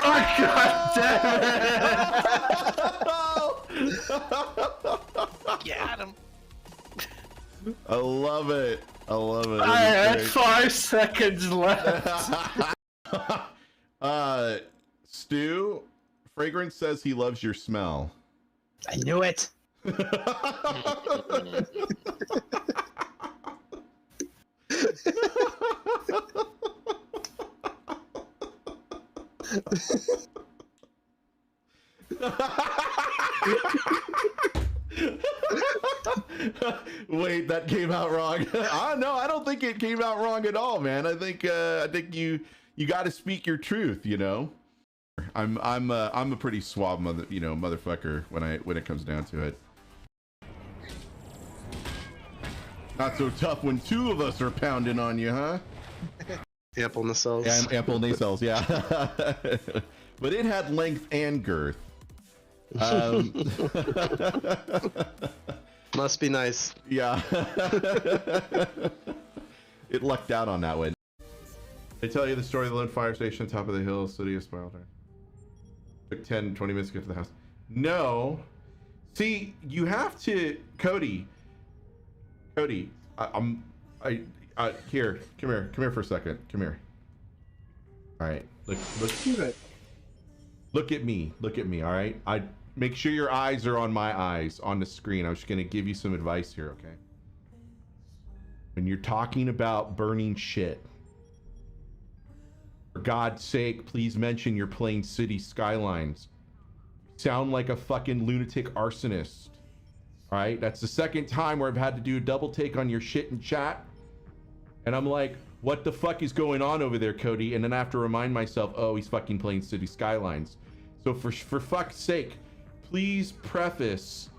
Oh, God damn it! Get him. I love it. I love it. I had 5 seconds left. Stu, Fragrance says he loves your smell. I knew it. Wait, that came out wrong. No, I don't think it came out wrong at all, man. I think you got to speak your truth, you know. I'm a pretty suave motherfucker when it comes down to it. Not so tough when 2 of us are pounding on you, huh? Ample nacelles. Yeah, ample nacelles, yeah. But it had length and girth. Must be nice. Yeah. It lucked out on that one. They tell you the story of the lone fire station, top of the hill, city of Smile Town. Took 10, 20 minutes to get to the house. No. See, you have to, Cody, here, come here for a second. Come here. All right, look at me, all right? Make sure your eyes are on my eyes on the screen. I'm just gonna give you some advice here, okay? When you're talking about burning shit, for God's sake, please mention you're playing City Skylines. Sound like a fucking lunatic arsonist. All right, that's the second time where I've had to do a double take on your shit in chat. And I'm like, what the fuck is going on over there, Cody? And then I have to remind myself, oh, he's fucking playing City Skylines. So for fuck's sake, please preface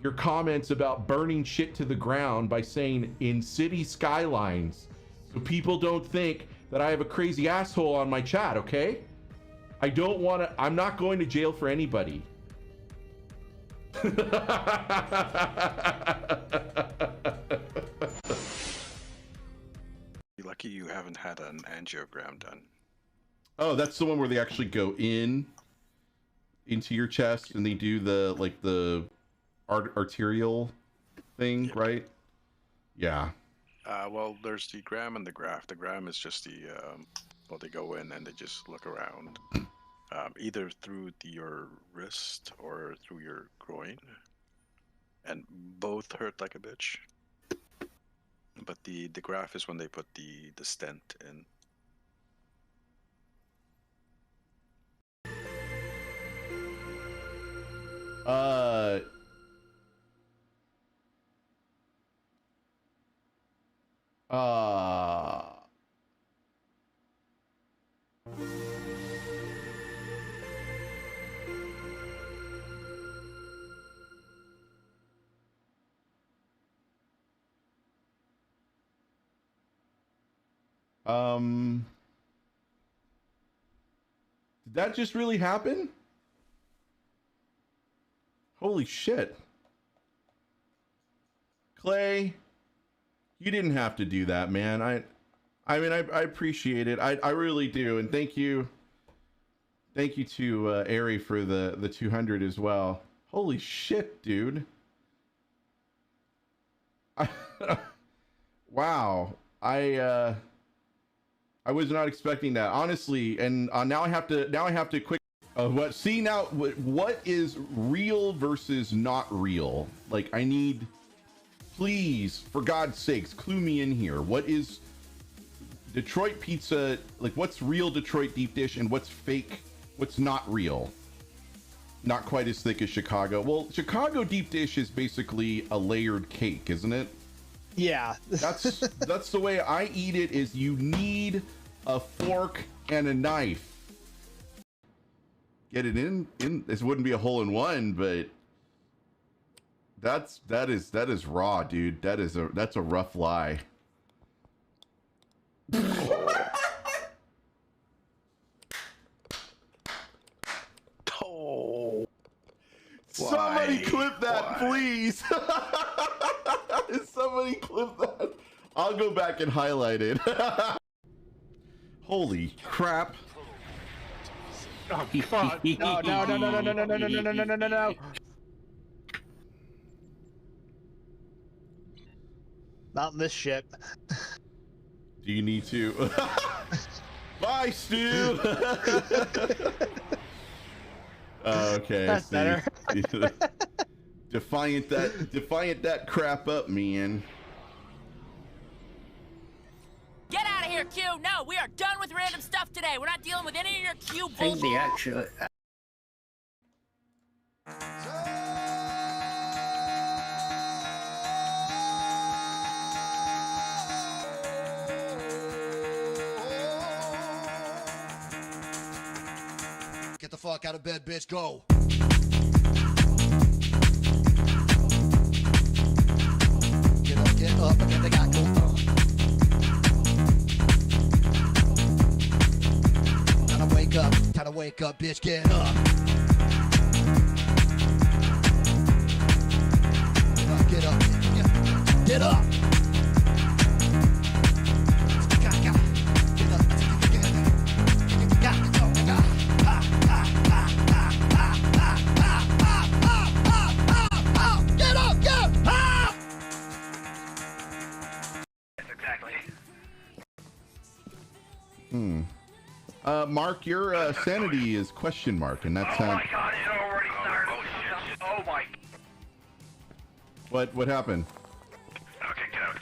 your comments about burning shit to the ground by saying in City Skylines, so people don't think that I have a crazy asshole on my chat, okay? I'm not going to jail for anybody. You're lucky you haven't had an angiogram done. Oh, that's the one where they actually go into your chest and they do the arterial thing, yep. Right? Yeah. Well, there's the gram and the graph. The gram is just the well, they go in and they just look around, either through your wrist or through your groin, and both hurt like a bitch. But the graph is when they put the stent in. Did that just really happen? Holy shit. Clay, you didn't have to do that, man. I mean, I appreciate it. I really do. And thank you to Ari for the 200 as well. Holy shit, dude. Wow. I was not expecting that, honestly. And now I have to quick what is real versus not real? Like, I need, please, for God's sakes, clue me in here. What is Detroit pizza, like what's real Detroit deep dish and what's fake, what's not real? Not quite as thick as Chicago. Well, Chicago deep dish is basically a layered cake, isn't it? Yeah. That's the way I eat it, is you need a fork and a knife. Get it in this wouldn't be a hole in one, but that is raw, dude. That's a rough lie. Oh, somebody clip that, please. Somebody clip that. I'll go back and highlight it. Holy crap. Oh, God. No, no, no, no, no, no, no, no, no, no, no, no, no, no. Not in this shit. Do you need to? Bye, Stu. Okay, That's see. better. Defiant that crap up, man. Get out of here, Q! No, we are done with random stuff today. We're not dealing with any of your Q I think bullshit. the actual. Get the fuck out of bed, bitch. Go. Get up, and then they got go. Time to wake up, bitch. Get up. Get up. Get up. Mark, your sanity is question mark, and that's Oh my god, it already started. Oh my. What happened? Okay, get out.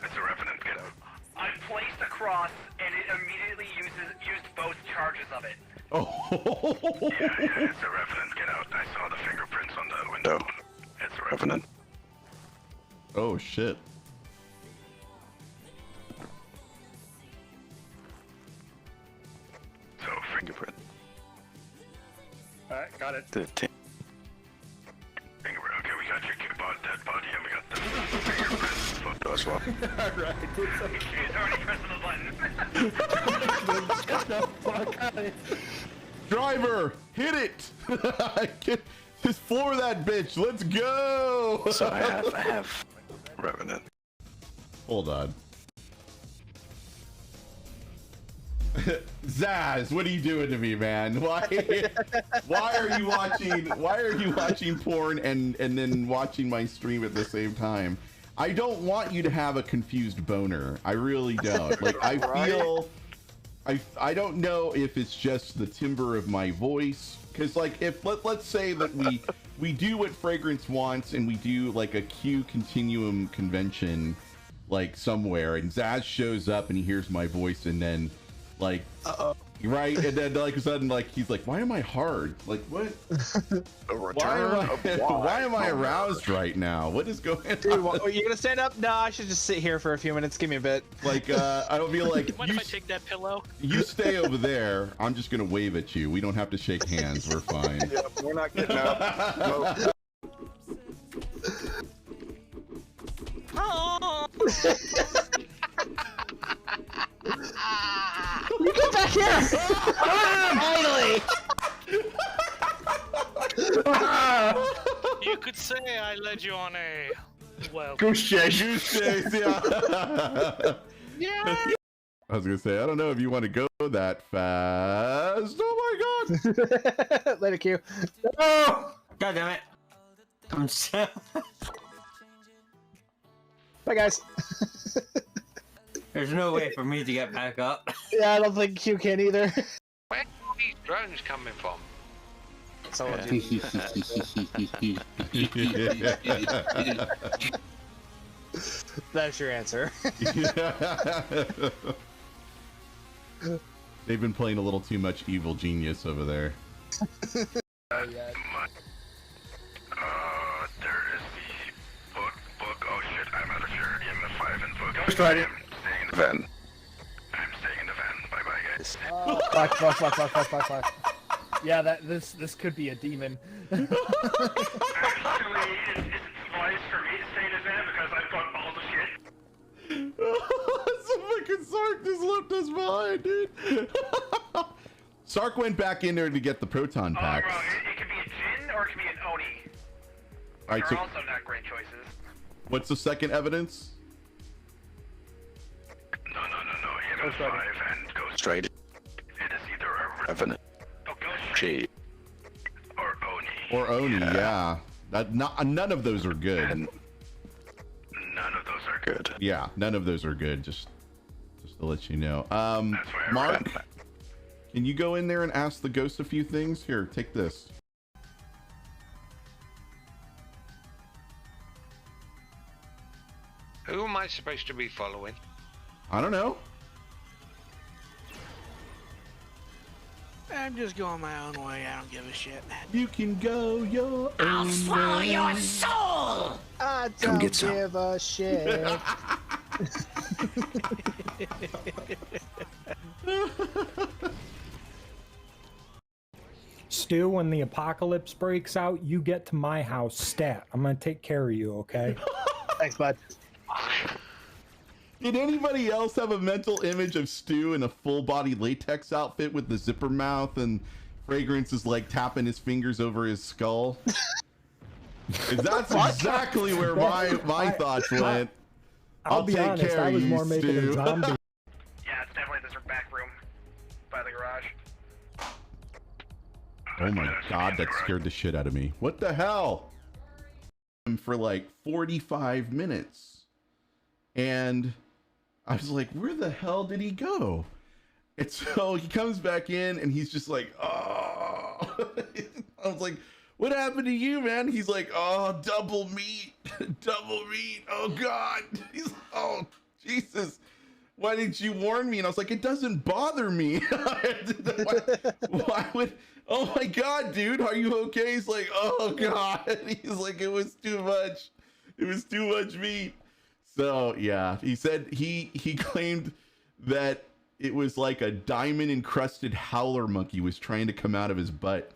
It's a revenant, get out. I placed a cross and it immediately used both charges of it. Oh. Yeah, it's a revenant, get out. I saw the fingerprints on the window. It's a revenant. Oh shit. So, fingerprint. Alright, got it. 15. Fingerprint, okay, we got your dead body and we got the fingerprints. Photo as well. Alright, it's He's already pressing the button. Get the fuck out of here. Driver, hit it! Just floor that bitch. Let's go. So I have revenant. Hold on. Zaz, what are you doing to me, man? Why are you watching porn and then watching my stream at the same time? I don't want you to have a confused boner. I really don't. Like, I feel I don't know if it's just the timbre of my voice, because like if let's say that we do what Fragrance wants and we do like a Q continuum convention like somewhere, and Zaz shows up and he hears my voice, and then like right, and then like a sudden like he's like, why am I hard? Like what? A return Why am I aroused right now? What is going on? Dude, are you gonna stand up? No, I should just sit here for a few minutes. Give me a bit. Like I don't feel like What if I take that pillow? you stay over there. I'm just gonna wave at you. We don't have to shake hands. We're fine. Yeah, we're not getting out. No. You get back here! Finally! You could say I led you on a Goose chase. Goose chase, yeah. Yeah. I was gonna say, I don't know if you want to go that fast. Oh my god! Later, Q. Oh! God damn it. I'm so. Bye, guys. There's no way for me to get back up. Yeah, I don't think Q can either. Where are these drones coming from? Someone That's your answer. They've been playing a little too much Evil Genius over there. There is the book. Oh shit, I'm out of here. EMF5 and book. Ghost Rider. I'm staying in the van. I'm staying in the van. Bye bye, guys. Fuck. Yeah, this could be a demon. Actually, it's wise for me to stay in the van because I've got all the shit. Some fucking Sark just left us behind, dude. Sark went back in there to get the proton Oh, packs. wrong. It could be a Jin or it could be an Oni. All right, They're so also not great choices. what's the second evidence? No. EMF5 and Ghost Straight. It is either Revenant. Jade. Or Oni. Or Oni, yeah. None of those are good. And none of those are good. Yeah, none of those are good. Just to let you know. That's why I Mark, ran that. can you go in there and ask the ghost a few things? Here, take this. Who am I supposed to be following? I don't know. I'm just going my own way. I don't give a shit. You can go your I'll own swallow way. your soul! I Come don't get some. give a shit. Stu, when the apocalypse breaks out, you get to my house stat. I'm gonna take care of you, okay? Thanks, bud. Did anybody else have a mental image of Stu in a full body latex outfit with the zipper mouth and Fragrance is like tapping his fingers over his skull? 'Cause that's exactly where my thoughts went. I'll be take honest, care I of was you, more making Stu. a zombie. Yeah, it's definitely this back room by the garage. Oh my god, that scared the shit out of me. What the hell? For like 45 minutes. And I was like, where the hell did he go? And so he comes back in and he's just like, oh. I was like, what happened to you, man? He's like, oh, double meat. Double meat. Oh god. He's oh Jesus. Why didn't you warn me? And I was like, it doesn't bother me. why would, oh my god, dude, are you okay? He's like, oh god. He's like, it was too much. It was too much meat. So yeah, he said he claimed that it was like a diamond encrusted howler monkey was trying to come out of his butt.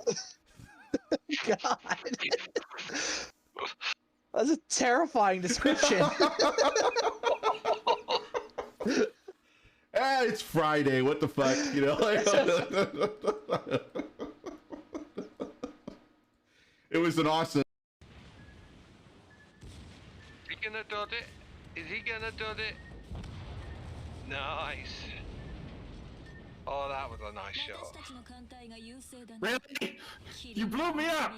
God. That's a terrifying description. It's Friday. What the fuck, you know? Like, it was an awesome. Is he gonna do it? Is he gonna do it? Nice. Oh, that was a nice shot. Really? You blew me up!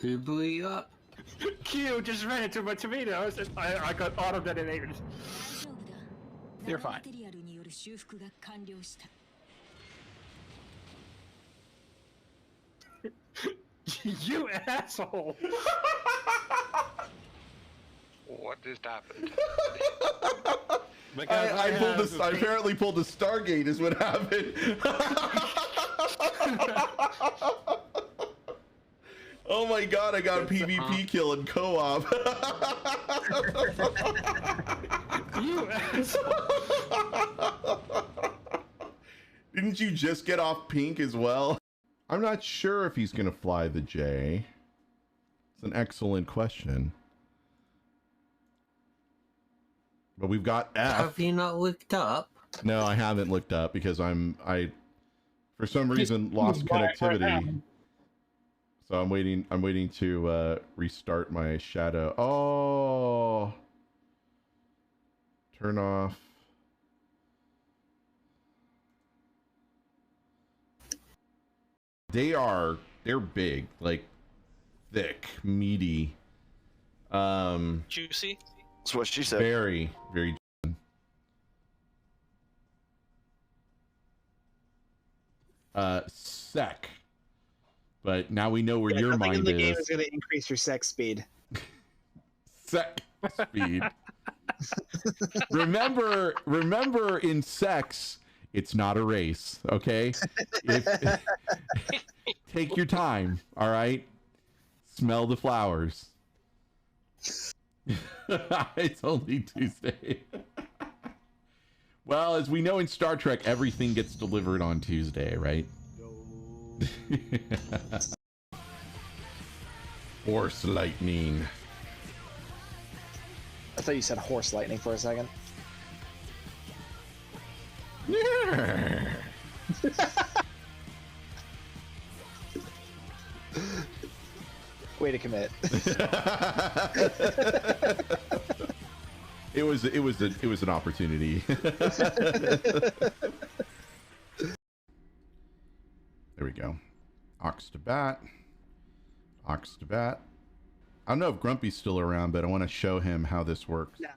Who blew you up? Q just ran into my tomatoes and I got auto detonated. You're fine. You asshole! What just happened? I apparently pulled a Stargate is what happened. Oh my god, I got a PvP kill in co-op. You asshole! Didn't you just get off pink as well? I'm not sure if he's gonna fly the J. It's an excellent question. But we've got F. Have you not looked up? No, I haven't looked up because I for some reason lost connectivity. So I'm waiting to restart my shadow. Oh, turn off. They're big, like thick, meaty. Juicy. That's what she said. Very, very. Sec. But now we know where your Nothing in mind the game is. is going to increase your sex speed. Sec speed. remember in sex, it's not a race, okay? Take your time, all right? Smell the flowers. It's only Tuesday. Well, as we know in Star Trek, everything gets delivered on Tuesday, right? Horse lightning. I thought you said horse lightning for a second. Way to commit. It was an opportunity. There we go. Ox to bat. Ox to bat. I don't know if Grumpy's still around, but I want to show him how this works. Yeah.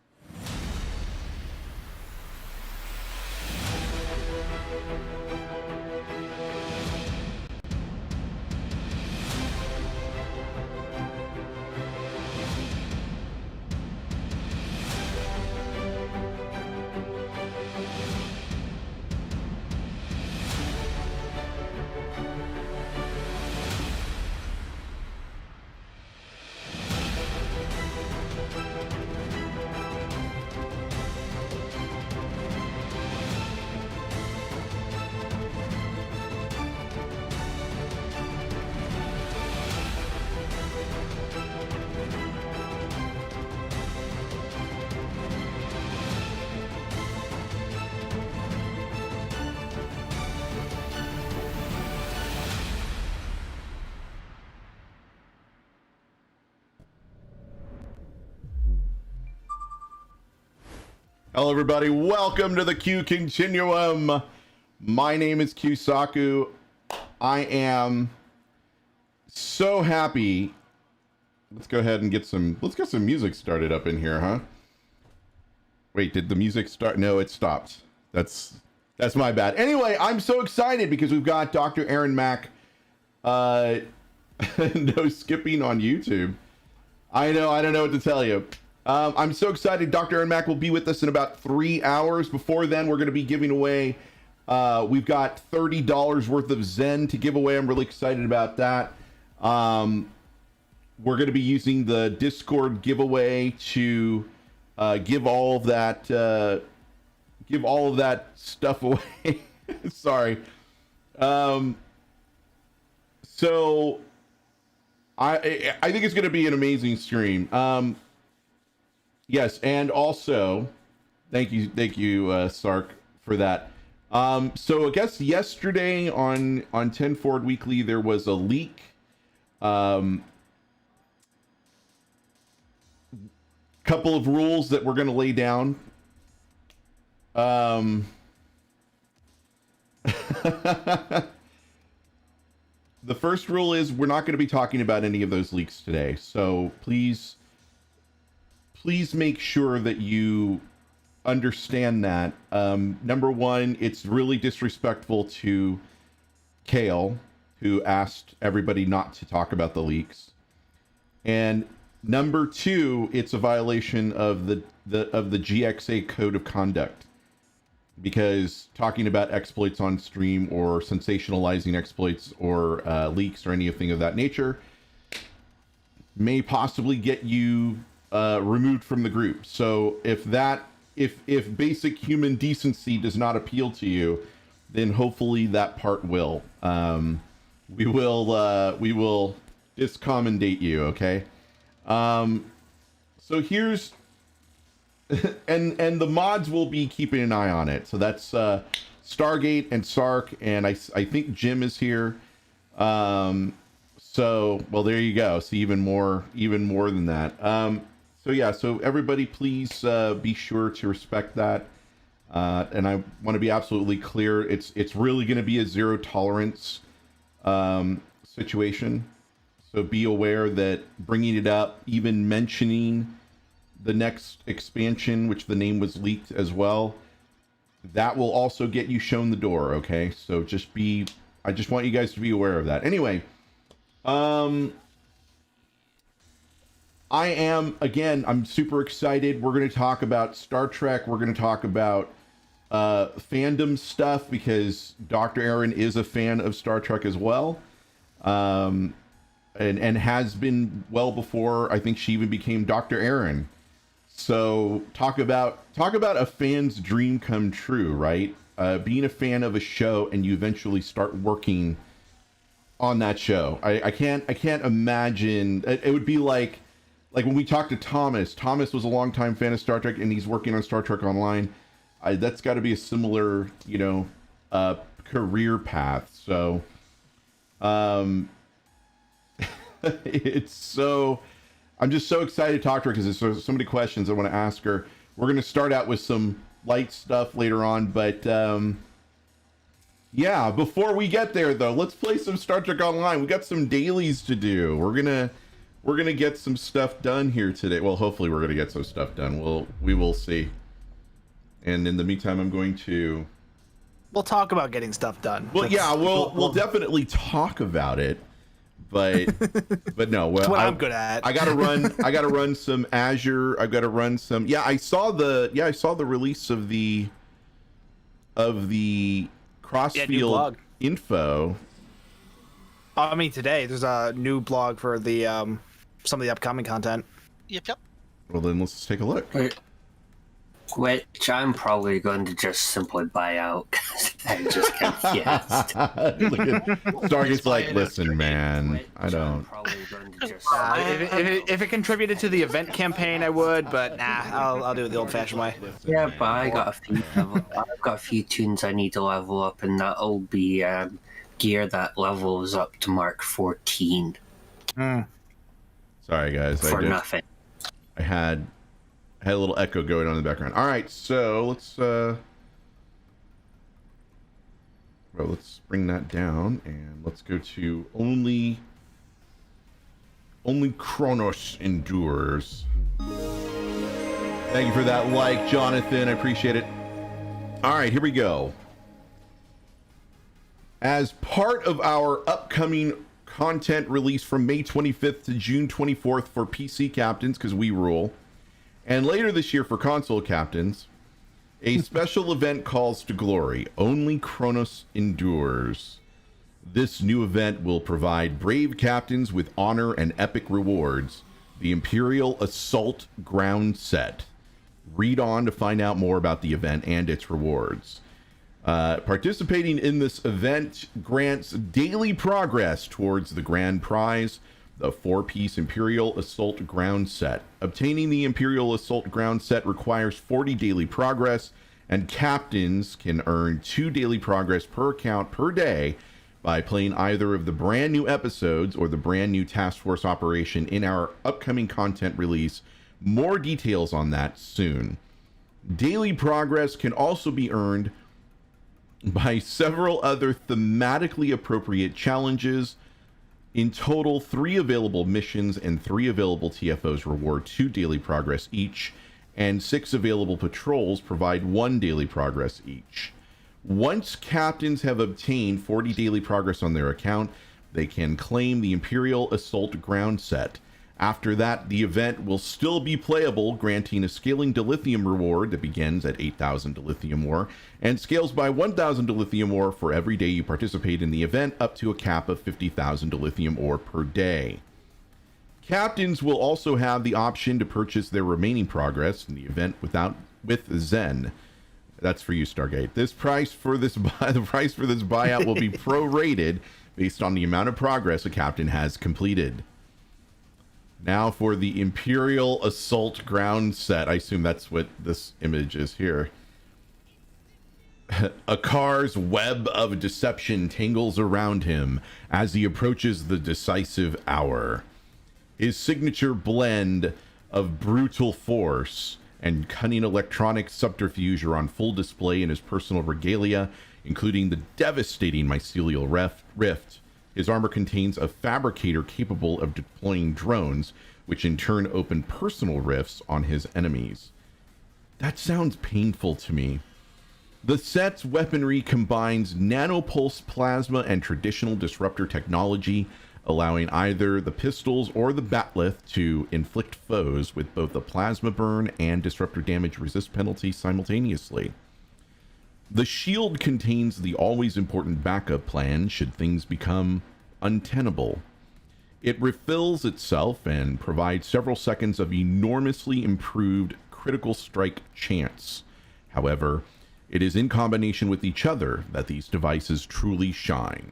Hello, everybody. Welcome to the Q Continuum. My name is Q Saku. I am so happy. Let's go ahead and get some music started up in here, huh? Wait, did the music start? No, it stopped. That's my bad. Anyway, I'm so excited because we've got Dr. Erin Mac. No skipping on YouTube. I know, I don't know what to tell you. I'm so excited. Dr. Erin Mac will be with us in about 3 hours. Before then, we're going to be giving away, we've got $30 worth of Zen to give away. I'm really excited about that. We're going to be using the Discord giveaway to give all of that stuff away. Sorry. So I think it's going to be an amazing stream. Yes, and also, thank you, Sark, for that. So I guess yesterday on 10 Forward Weekly there was a leak. Couple of rules that we're going to lay down. The first rule is we're not going to be talking about any of those leaks today. So please make sure that you understand that. Number one, it's really disrespectful to Kale, who asked everybody not to talk about the leaks. And number two, it's a violation of the GXA code of conduct, because talking about exploits on stream or sensationalizing exploits or leaks or anything of that nature may possibly get you removed from the group. So if basic human decency does not appeal to you, then hopefully that part will. We will discommendate you, okay? So here's and the mods will be keeping an eye on it. So that's Stargate and Sark, and I think Jim is here. So well, there you go. See, even more than that. So yeah, so everybody please be sure to respect that. And I want to be absolutely clear, it's really going to be a zero tolerance situation. So be aware that bringing it up, even mentioning the next expansion, which the name was leaked as well, that will also get you shown the door, okay? So I just want you guys to be aware of that. Anyway, I'm super excited. We're going to talk about Star Trek. We're going to talk about fandom stuff because Dr. Erin is a fan of Star Trek as well. And has been well before I think she even became Dr. Erin. So talk about a fan's dream come true, right? Being a fan of a show and you eventually start working on that show. I can't imagine. It would be like when we talked to Thomas. Thomas was a longtime fan of Star Trek and he's working on Star Trek Online. That's got to be a similar, career path. So, I'm just so excited to talk to her because there's so many questions I want to ask her. We're gonna start out with some light stuff later on, but yeah, before we get there though, let's play some Star Trek Online. We got some dailies to do. We're gonna get some stuff done here today. Well, hopefully we're gonna get some stuff done. We will see. And in the meantime, I'm going to. We'll talk about getting stuff done. Well, yeah, we'll definitely talk about it, but no. Well, that's what I'm good at. I gotta run some Azure. I've got to run some. Yeah, I saw the release of the Crossfield info. I mean, today there's a new blog for the some of the upcoming content. Yep. Well, then let's take a look. Which I'm probably going to just simply buy out because I just can't guess. Stargate's like, listen, man, I don't. If it contributed to the event campaign, I would, but nah, I'll do it the old-fashioned way. Yeah, but I've got a few tunes I need to level up, and that'll be gear that levels up to Mark 14. Sorry, guys. For nothing. I had a little echo going on in the background. All right, so let's bring that down and let's go to only Kronos endures. Thank you for that like, Jonathan. I appreciate it. All right, here we go. As part of our upcoming content release from May 25th to June 24th for PC captains, because we rule, and later this year for console captains, a special event calls to glory. Only Kronos endures. This new event will provide brave captains with honor and epic rewards. The Imperial Assault Ground Set. Read on to find out more about the event and its rewards. Participating in this event grants daily progress towards the grand prize, the 4-piece Imperial Assault Ground Set. Obtaining the Imperial Assault Ground Set requires 40 daily progress, and captains can earn 2 daily progress per account per day by playing either of the brand new episodes or the brand new Task Force operation in our upcoming content release. More details on that soon. Daily progress can also be earned by several other thematically appropriate challenges. In total, 3 available missions and 3 available TFOs reward 2 daily progress each, and 6 available patrols provide 1 daily progress each. Once captains have obtained 40 daily progress on their account, they can claim the Imperial Assault Ground Set. After that, the event will still be playable, granting a scaling dilithium reward that begins at 8,000 dilithium ore and scales by 1,000 dilithium ore for every day you participate in the event, up to a cap of 50,000 dilithium ore per day. Captains will also have the option to purchase their remaining progress in the event with Zen. That's for you, Stargate. The price for this buyout will be prorated based on the amount of progress a captain has completed. Now for the Imperial Assault Ground Set. I assume that's what this image is here. A car's web of deception tangles around him as he approaches the decisive hour. His signature blend of brutal force and cunning electronic subterfuge are on full display in his personal regalia, including the devastating mycelial rift. His armor contains a fabricator capable of deploying drones, which in turn open personal rifts on his enemies. That sounds painful to me. The set's weaponry combines nanopulse plasma and traditional disruptor technology, allowing either the pistols or the batleth to inflict foes with both a plasma burn and disruptor damage resist penalty simultaneously. The shield contains the always important backup plan should things become untenable. It refills itself and provides several seconds of enormously improved critical strike chance. However, it is in combination with each other that these devices truly shine.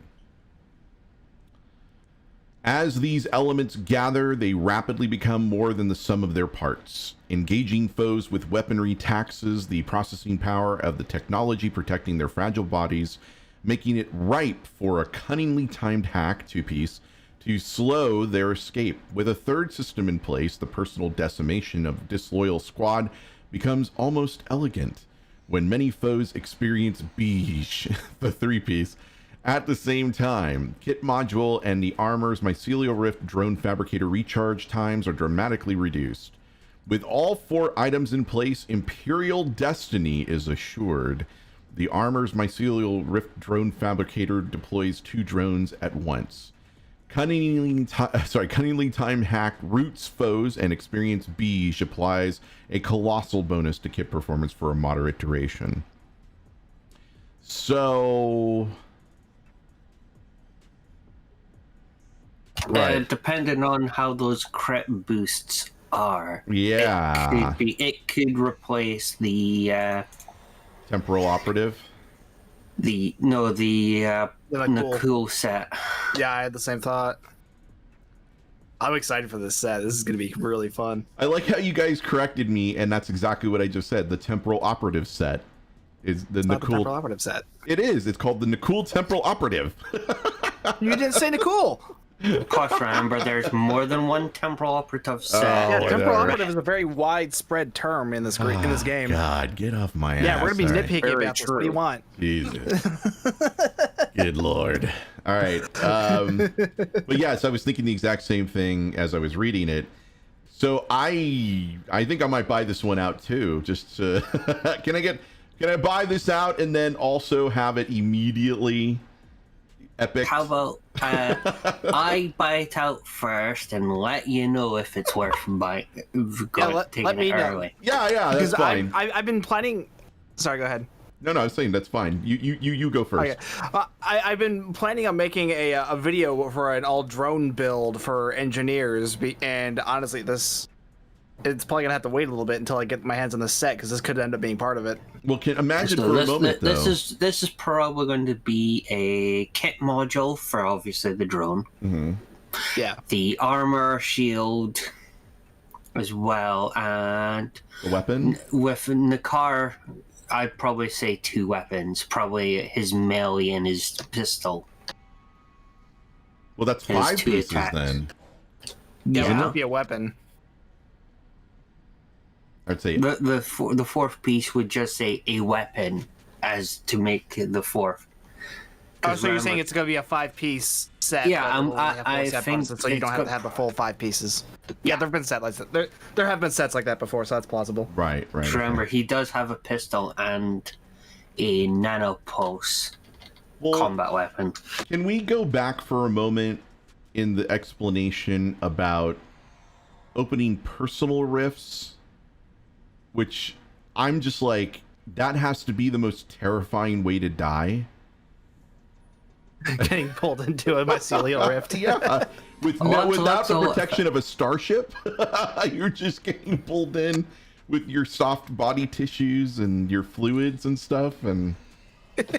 As these elements gather, they rapidly become more than the sum of their parts. Engaging foes with weaponry taxes the processing power of the technology protecting their fragile bodies, making it ripe for a cunningly timed hack two-piece to slow their escape. With a third system in place, the personal decimation of a disloyal squad becomes almost elegant when many foes experience beige, the 3-piece, at the same time. Kit module and the armor's mycelial rift drone fabricator recharge times are dramatically reduced. With all 4 items in place, Imperial Destiny is assured. The armor's mycelial rift drone fabricator deploys 2 drones at once. Cunningly time hacked roots foes and experience beige applies a colossal bonus to kit performance for a moderate duration. So, right. Depending on how those crit boosts are, yeah, it could replace the temporal operative. The cool set. Yeah, I had the same thought. I'm excited for this set. This is going to be really fun. I like how you guys corrected me, and that's exactly what I just said. The temporal operative set is the Not the temporal operative set. It is. It's called the Nakul temporal operative. You didn't say Nakul. Of course, remember, there's more than one temporal operative set. Yeah, temporal operative is a very widespread term in this game. God, get off my ass. Yeah, we're gonna be nitpicking Very about this. true. What do you want? Jesus. Good Lord. All right. But yes, I was thinking the exact same thing as I was reading it. So I think I might buy this one out too. Just to can I buy this out and then also have it immediately epic? How about I buy it out first and let you know if it's worth buying. Let me know. Early. Yeah, that's fine. I've been planning. Sorry, go ahead. No, I was saying that's fine. You go first. Okay. I've been planning on making a video for an all drone build for engineers, and honestly, it's probably gonna have to wait a little bit until I get my hands on the set because this could end up being part of it. Well, imagine for a moment though. This is probably going to be a kit module for obviously the drone. Mm-hmm. Yeah. The armor, shield, as well, and the weapon. With the car, I'd probably say 2 weapons. Probably his melee and his pistol. Well, that's 5 pieces then. Yeah, it would be a weapon. I'd say the 4th piece would just say a weapon as to make the 4th. Oh, so you're saying it's going to be a 5-piece set? Yeah, I think so you don't have to have the full 5 pieces. Yeah, there've been sets like that. There have been sets like that before, so that's plausible. Right. Remember, he does have a pistol and a nanopulse combat weapon. Can we go back for a moment in the explanation about opening personal rifts? Which I'm just like, that has to be the most terrifying way to die. Getting pulled into a mycelial rift. Yeah. Without the protection of a starship, you're just getting pulled in with your soft body tissues and your fluids and stuff. And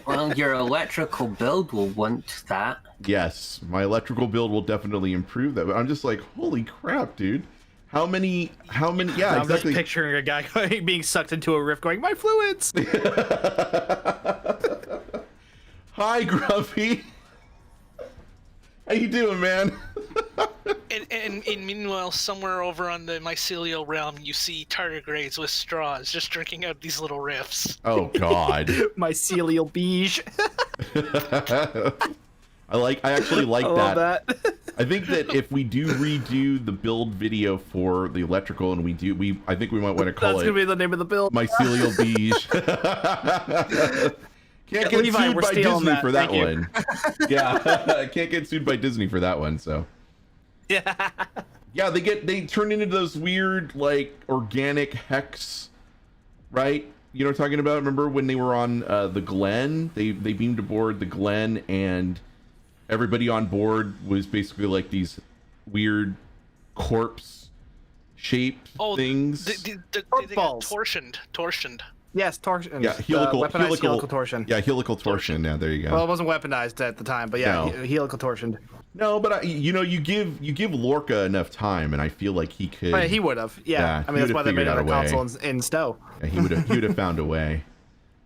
well, your electrical build will want that. Yes, my electrical build will definitely improve that. But I'm just like, holy crap, dude. How many? Yeah, I'm exactly. just picturing a guy being sucked into a rift going, my fluids! Hi, Grumpy. How you doing, man? And meanwhile, somewhere over on the mycelial realm, you see tardigrades with straws just drinking out these little rifts. Oh, God. Mycelial beige. I actually like I love that. I think that if we do redo the build video for the electrical, and I think we might want to call That's it. gonna be the name of the build. Mycelial beige. Can't get Levi, sued by Disney for that one. Yeah, can't get sued by Disney for that one. So. Yeah. Yeah, they turn into those weird like organic hex, right? You know what I'm talking about? Remember when they were on the Glen? They beamed aboard the Glen, and everybody on board was basically like these weird corpse shaped things. They got torsioned. Yes, torsion. Yeah, weaponized helical torsion. Yeah, helical torsion. Yeah, there you go. Well, it wasn't weaponized at the time, but yeah, helical torsion. No, but you give Lorca enough time, and I feel like he could. Oh, yeah, he would have. Yeah, I mean that's why they made it a console in Stowe. Yeah, he would have found a way.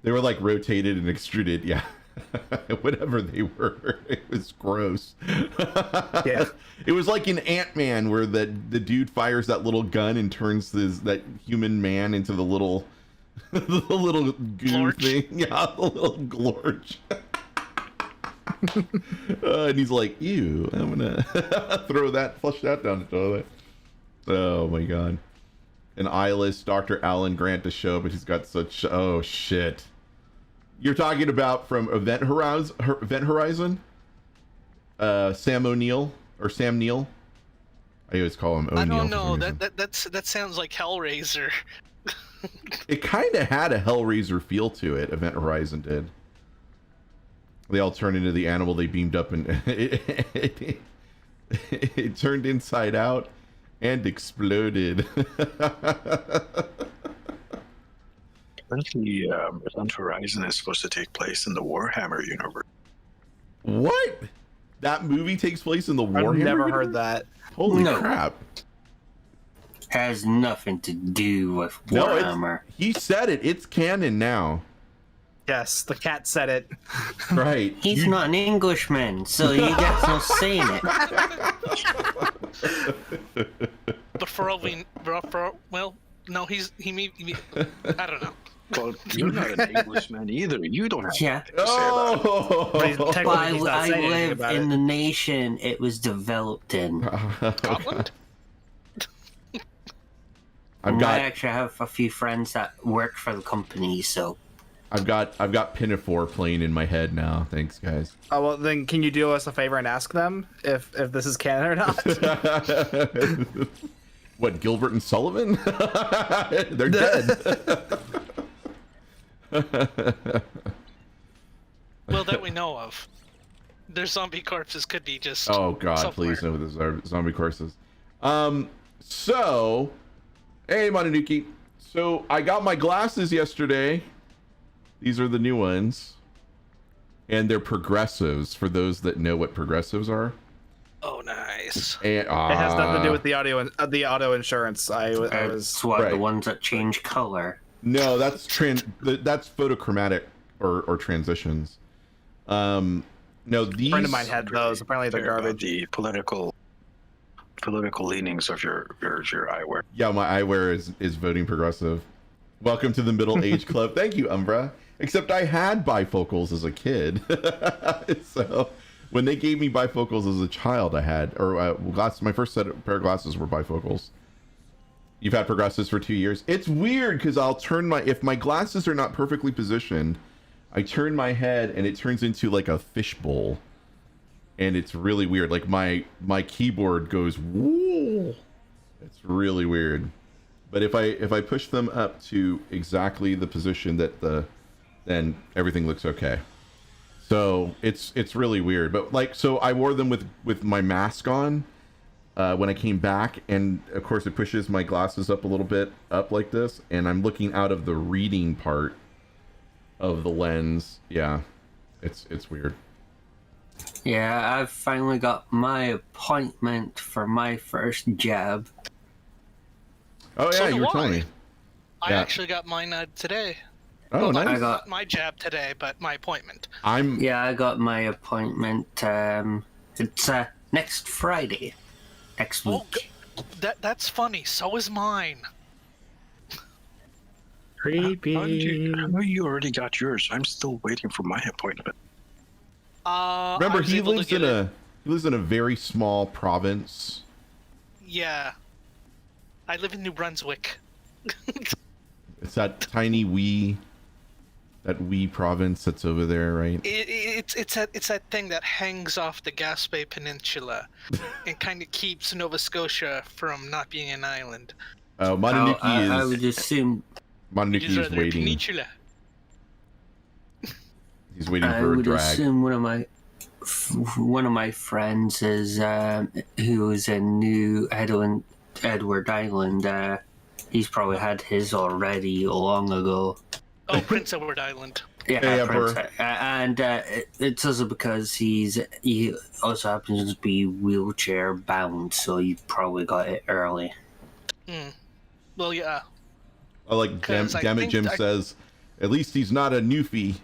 They were like rotated and extruded. Yeah. Whatever they were, it was gross. Yeah. It was like in Ant-Man where the dude fires that little gun and turns that human man into the little the little goo thing. Yeah, the little glorch. And he's like, ew, I'm gonna flush that down the toilet. Oh my god. An eyeless Dr. Alan Grant to show, but he's got such, oh shit. You're talking about from Event Horizon? Sam O'Neill or Sam Neill? I always call him O'Neill. I don't know. That sounds like Hellraiser. It kind of had a Hellraiser feel to it. Event Horizon did. They all turned into the animal they beamed up, and it turned inside out and exploded. Apparently, Event Horizon is supposed to take place in the Warhammer universe. What? That movie takes place in the Warhammer? I've never universe? heard that. Holy No. crap. Has nothing to do with No, Warhammer. he said it. It's canon now. Yes, the cat said it. Right. He's not an Englishman, so he gets no saying it. But for all we, well, no, he may, I don't know. Well, you're not an Englishman either. You don't have Yeah. to say that. I live in the nation it was developed in. Scotland? I actually have a few friends that work for the company, so I've got Pinafore playing in my head now. Thanks, guys. Oh well, then can you do us a favor and ask them if this is canon or not? What, Gilbert and Sullivan? They're dead. Well, that we know of. Their zombie corpses could be just. Oh God, somewhere. please no, those are zombie courses. So, hey Mononuki. So I got my glasses yesterday. These are the new ones, and they're progressives. For those that know what progressives are. Oh, nice. And, It has nothing to do with the auto insurance. I was it's what Right. the ones that change color. No, that's that's photochromatic or transitions. No, these. A friend of mine had those. Apparently they're garbage. The political leanings of your eyewear. Yeah, my eyewear is voting progressive. Welcome to the middle age club. Thank you, Umbra. Except I had bifocals as a kid, so when they gave me bifocals as a child, I had my first pair of glasses were bifocals. You've had progressives for 2 years. It's weird because I'll turn if my glasses are not perfectly positioned, I turn my head and it turns into like a fishbowl, and it's really weird. Like my keyboard goes woo. It's really weird. But if I push them up to exactly the position then everything looks okay. So it's really weird. But like, so I wore them with my mask on when I came back, and of course it pushes my glasses up a little bit up like this, and I'm looking out of the reading part of the lens. Yeah, it's weird. Yeah, I've finally got my appointment for my first jab. Oh yeah, So you do were telling I. me. I Yeah. actually got mine today. Oh, Well, nice. I got Not my jab today, but my appointment. I got my appointment. It's next Friday, next week. That's funny. So is mine. Creepy. How you already got yours? I'm still waiting for my appointment. Remember, I was he able to lives get in a very small province. Yeah. I live in New Brunswick. It's that tiny wee province that's over there, right? It's that thing that hangs off the Gaspé Peninsula and kind of keeps Nova Scotia from not being an island. Mononuki I would assume Mononuki is rather waiting. Peninsula. He's waiting I for a would drag. assume one of my friends is who was in New Edward Island. He's probably had his already long ago. Oh, Prince Edward Island. Yeah, Prince, and it's also because he also happens to be wheelchair bound, so he probably got it early. Well, yeah. Oh, like Damn It Jim says, at least he's not a newfie.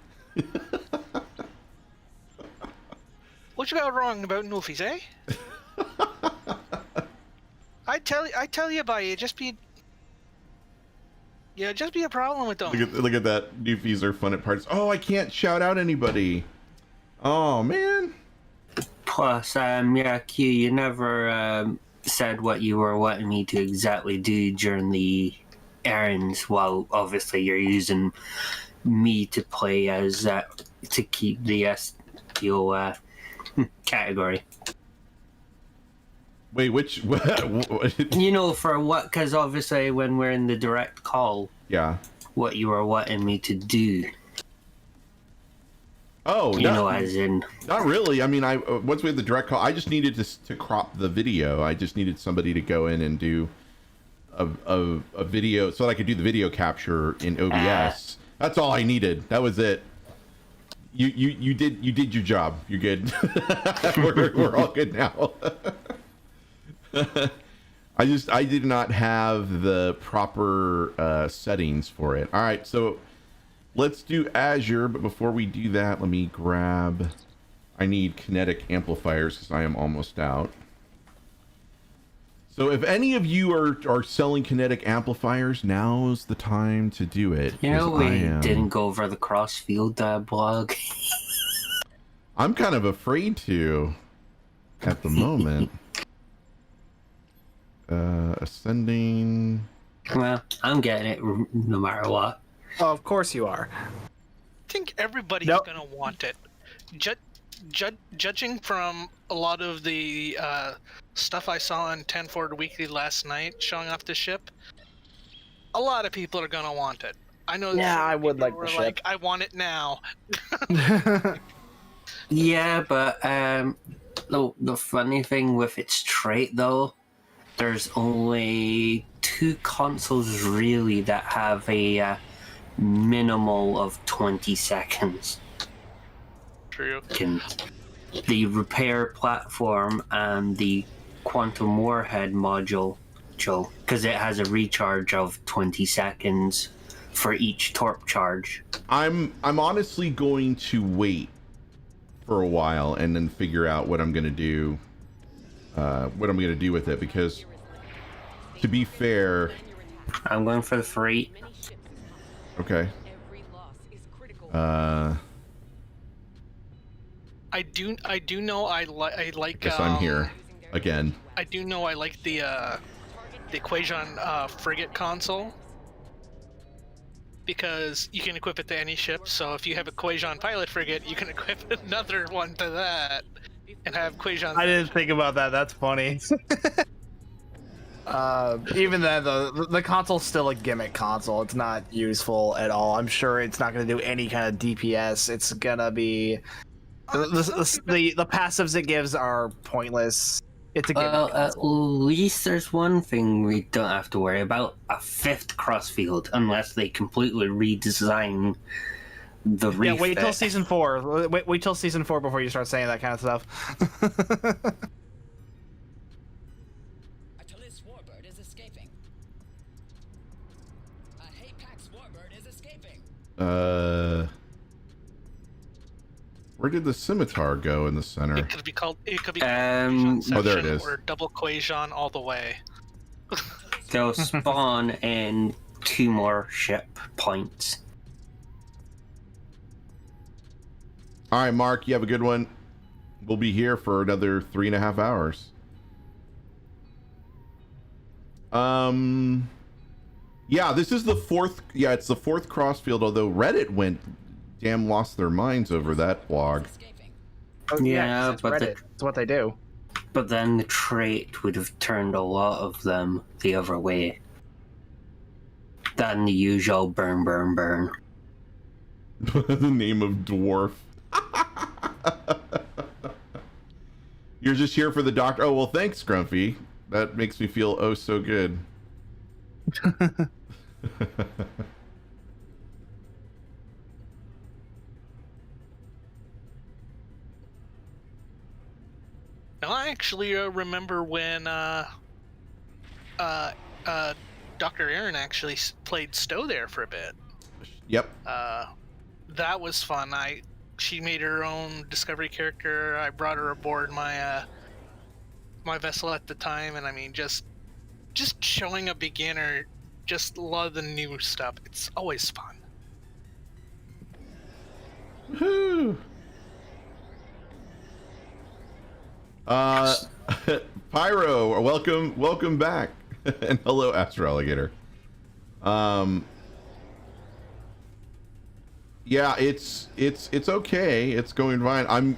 What you got wrong about noofies, eh? I tell you about it. Just be a problem with them. Look at that. Newfies are fun at parties. Oh, I can't shout out anybody. Oh man. Plus, yeah, Q, you never said what you were wanting me to exactly do during the errands. Well, obviously you're using me to play as to keep the SEO category. Wait, which? You know, for what? Because obviously, when we're in the direct call, yeah, what you were wanting me to do. Oh, you know, as in. Not really. I mean, once we had the direct call, I just needed to crop the video. I just needed somebody to go in and do a video so that I could do the video capture in OBS. That's all I needed. That was it. You did your job. You're good. we're all good now. I did not have the proper settings for it. All right, so let's do Azure, but before we do that, let me grab. I need kinetic amplifiers because I am almost out. So if any of you are selling kinetic amplifiers, now's the time to do it. You know, we didn't go over the Crossfield blog. I'm kind of afraid to at the moment. Ascending. Well, I'm getting it no matter what. Oh, of course you are. I think everybody's gonna want it. Judging from a lot of the stuff I saw on 10 Forward Weekly last night showing off the ship, a lot of people are gonna want it. I know. Yeah, I would like the ship. Like, I want it now. Yeah, but the funny thing with its trait though, there's only 2 consoles really that have a minimal of 20 seconds. True. The repair platform and the quantum warhead module, because it has a recharge of 20 seconds for each torp charge. I'm honestly going to wait for a while and then figure out what I'm going to do. What I'm going to do with it, because to be fair, I'm going for the free. Okay. I do know I like. Guess I'm here again. I do know I like the Quajon frigate console, because you can equip it to any ship. So if you have a Quajon pilot frigate, you can equip another one to that and have Quajon. I didn't think about that. That's funny. Even then, the console's still a gimmick console. It's not useful at all. I'm sure it's not going to do any kind of DPS. It's gonna be the passives it gives are pointless. It's a gimmick console. At least there's one thing we don't have to worry about: a 5th crossfield, unless they completely redesign the refit. Yeah, wait till season 4. Wait till season 4 before you start saying that kind of stuff. Where did the scimitar go in the center? It could be called. It could be called oh, there it is. Or double Quajon all the way. They'll spawn in 2 more ship points. All right, Mark, you have a good one. We'll be here for another 3.5 hours. Yeah, this is the 4th. Yeah, it's the 4th crossfield. Although Reddit lost their minds over that blog. Oh, yeah, but it's what they do. But then the trait would have turned a lot of them the other way. Than the usual burn, burn, burn. The name of dwarf. You're just here for the doctor. Oh, well, thanks, Grumpy. That makes me feel oh so good. I actually remember when Dr. Erin actually played Stowe there for a bit. Yep. That was fun. she made her own Discovery character. I brought her aboard my my vessel at the time, and I mean, just showing a beginner, just love the new stuff. It's always fun. Woohoo! Pyro, welcome back, and hello, Astro Alligator. Yeah, it's okay. It's going fine.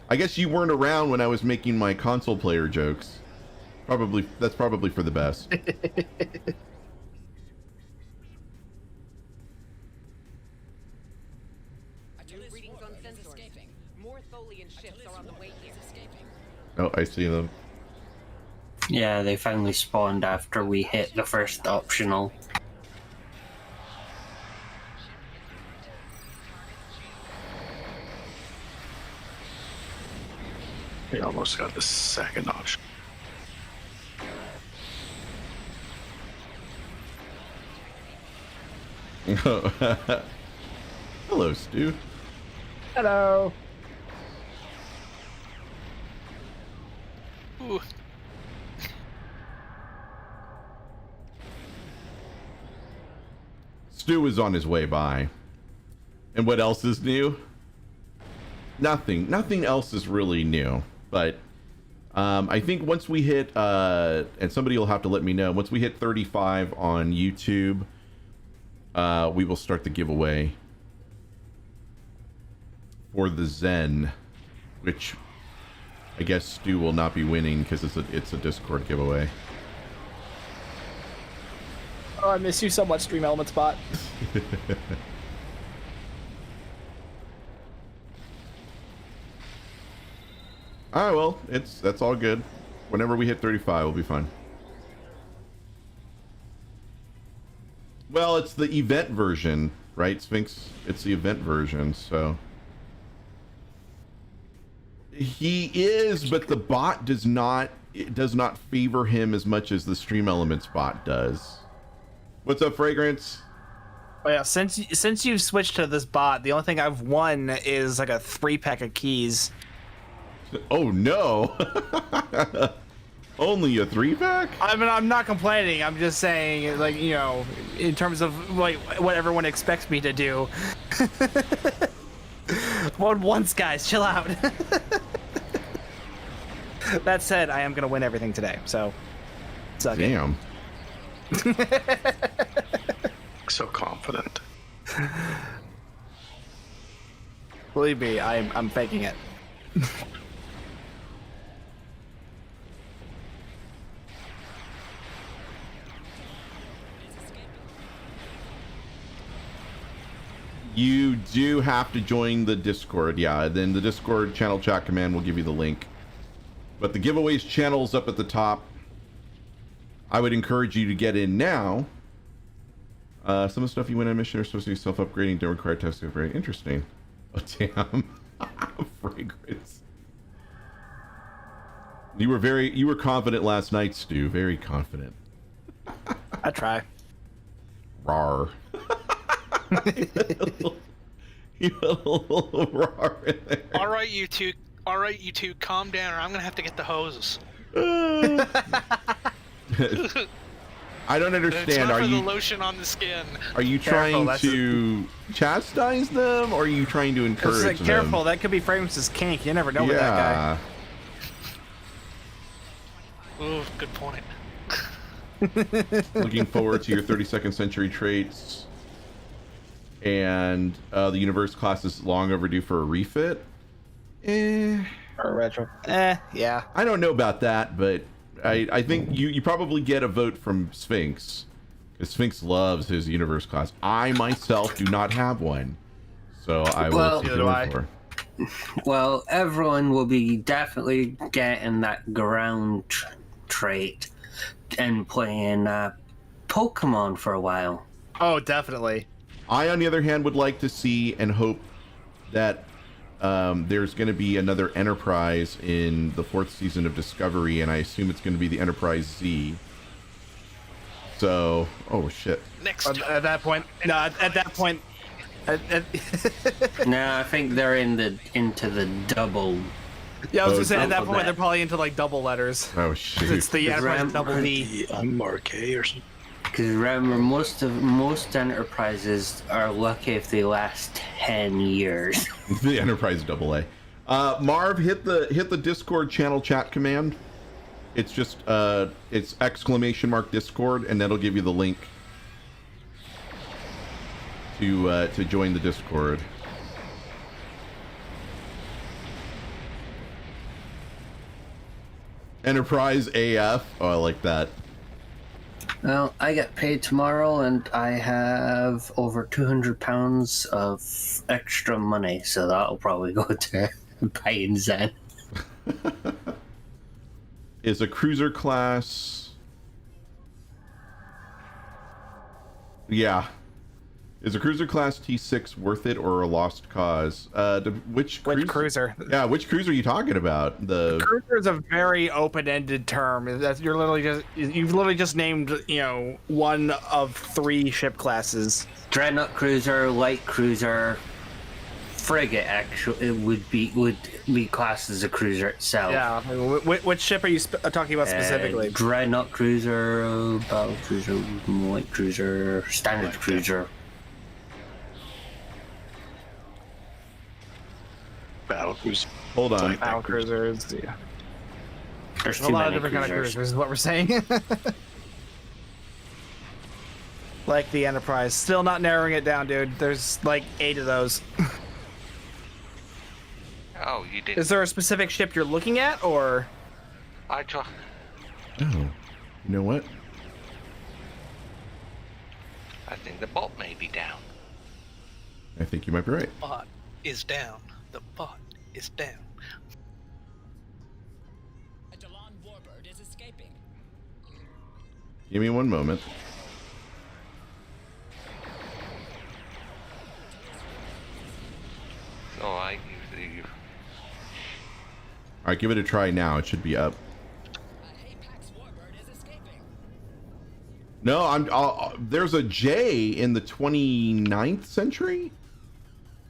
I guess you weren't around when I was making my console player jokes. That's probably for the best. Oh, I see them. Yeah, they finally spawned after we hit the first optional. We almost got the second option. Hello, Stu. Hello. Ooh. Stu is on his way by. And what else is new? Nothing else is really new. But I think once we hit, and somebody will have to let me know, once we hit 35 on YouTube, we will start the giveaway for the Zen, which I guess Stu will not be winning because it's a Discord giveaway. Oh, I miss you so much, Stream Element Spot. Alright, well, that's all good. Whenever we hit 35, we'll be fine. Well, it's the event version, right, Sphinx? It's the event version, so... He is, but the bot does not favor him as much as the Stream Elements bot does. What's up, Fragrance? Oh yeah, since you've switched to this bot, the only thing I've won is like a 3-pack of keys. Oh no! Only a 3-pack? I mean, I'm not complaining. I'm just saying, like, you know, in terms of like what everyone expects me to do. Won once, guys. Chill out. That said, I am gonna win everything today, so suck it. Damn. So confident. Believe me, I'm faking it. You do have to join the Discord, yeah. Then the Discord channel chat command will give you the link. But the giveaways channel's up at the top. I would encourage you to get in now. Some of the stuff you win on mission are supposed to be self-upgrading, don't require test upgrade. Interesting. Oh, damn. Fragrance. You were confident last night, Stu. Very confident. I try. Rawr. You a little rawr in there. All right, you two, calm down, or I'm gonna have to get the hoses. I don't understand. It's not Are for you the lotion on the skin? Are you trying to chastise them, or are you trying to encourage them? Careful, that could be Fragrance's kink. You never know with that guy. Ooh, good point. Looking forward to your 32nd century traits. And the universe class is long overdue for a refit. Or a retro. Yeah. I don't know about that, but I think you probably get a vote from Sphinx. Because Sphinx loves his universe class. I myself do not have one. So I will see for. Well, everyone will be definitely getting that ground trait and playing Pokemon for a while. Oh, definitely. I, on the other hand, would like to see and hope that there's going to be another Enterprise in the 4th season of Discovery, and I assume it's going to be the Enterprise Z. So, oh shit. Next. At that point, no. At that point, No, I think they're into the double. Yeah, I was Oh, gonna say at that double point they're that. probably into like double letters. Oh shit. It's the Enterprise double D. Mark A or something. Because remember, most enterprises are lucky if they last 10 years. The Enterprise AA. Marv, hit the Discord channel chat command. It's just it's !! Discord, and that'll give you the link to join the Discord. Enterprise AF. Oh, I like that. Well, I get paid tomorrow, and I have over £200 of extra money, so that'll probably go to buying Zen. Is a cruiser class? Yeah. Is a cruiser class T6 worth it or a lost cause? Which cruiser? Yeah, which cruiser are you talking about? The Cruiser is a very open-ended term. That's you've literally just named, you know, one of 3 ship classes. Dreadnought cruiser, light cruiser, frigate. Actually, it would be classed as a cruiser itself. Yeah. Which ship are you talking about specifically? Dreadnought cruiser, battle cruiser, light cruiser, standard cruiser. Battle cruiser. Hold on. Battle cruisers. Yeah. There's a too lot of many different kind of cruisers. cruisers is what we're saying. Like the Enterprise. Still not narrowing it down, dude. There's like 8 of those. Oh, you did. Is there a specific ship you're looking at, or? I try. Oh, you know what? I think the bot may be down. I think you might be right. Bot is down. The bot is down. A Delon warbird is escaping. Give me one moment. Oh, I. All right, give it a try now. It should be up. Apex warbird is escaping. No, there's a J in the 29th century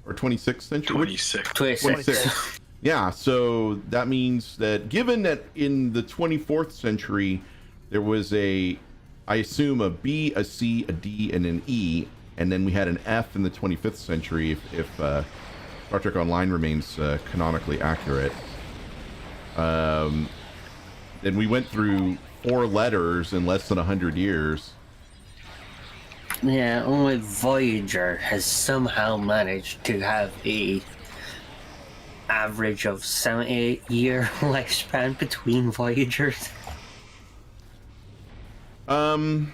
or 26th century. 26. 26. Yeah, so that means that given that in the 24th century there was I assume a B, a C, a D, and an E, and then we had an F in the 25th century if Star Trek Online remains canonically accurate. Then we went through 4 letters in less than 100 years. Yeah, only Voyager has somehow managed to have a average of 78-year lifespan between Voyagers. Yeah,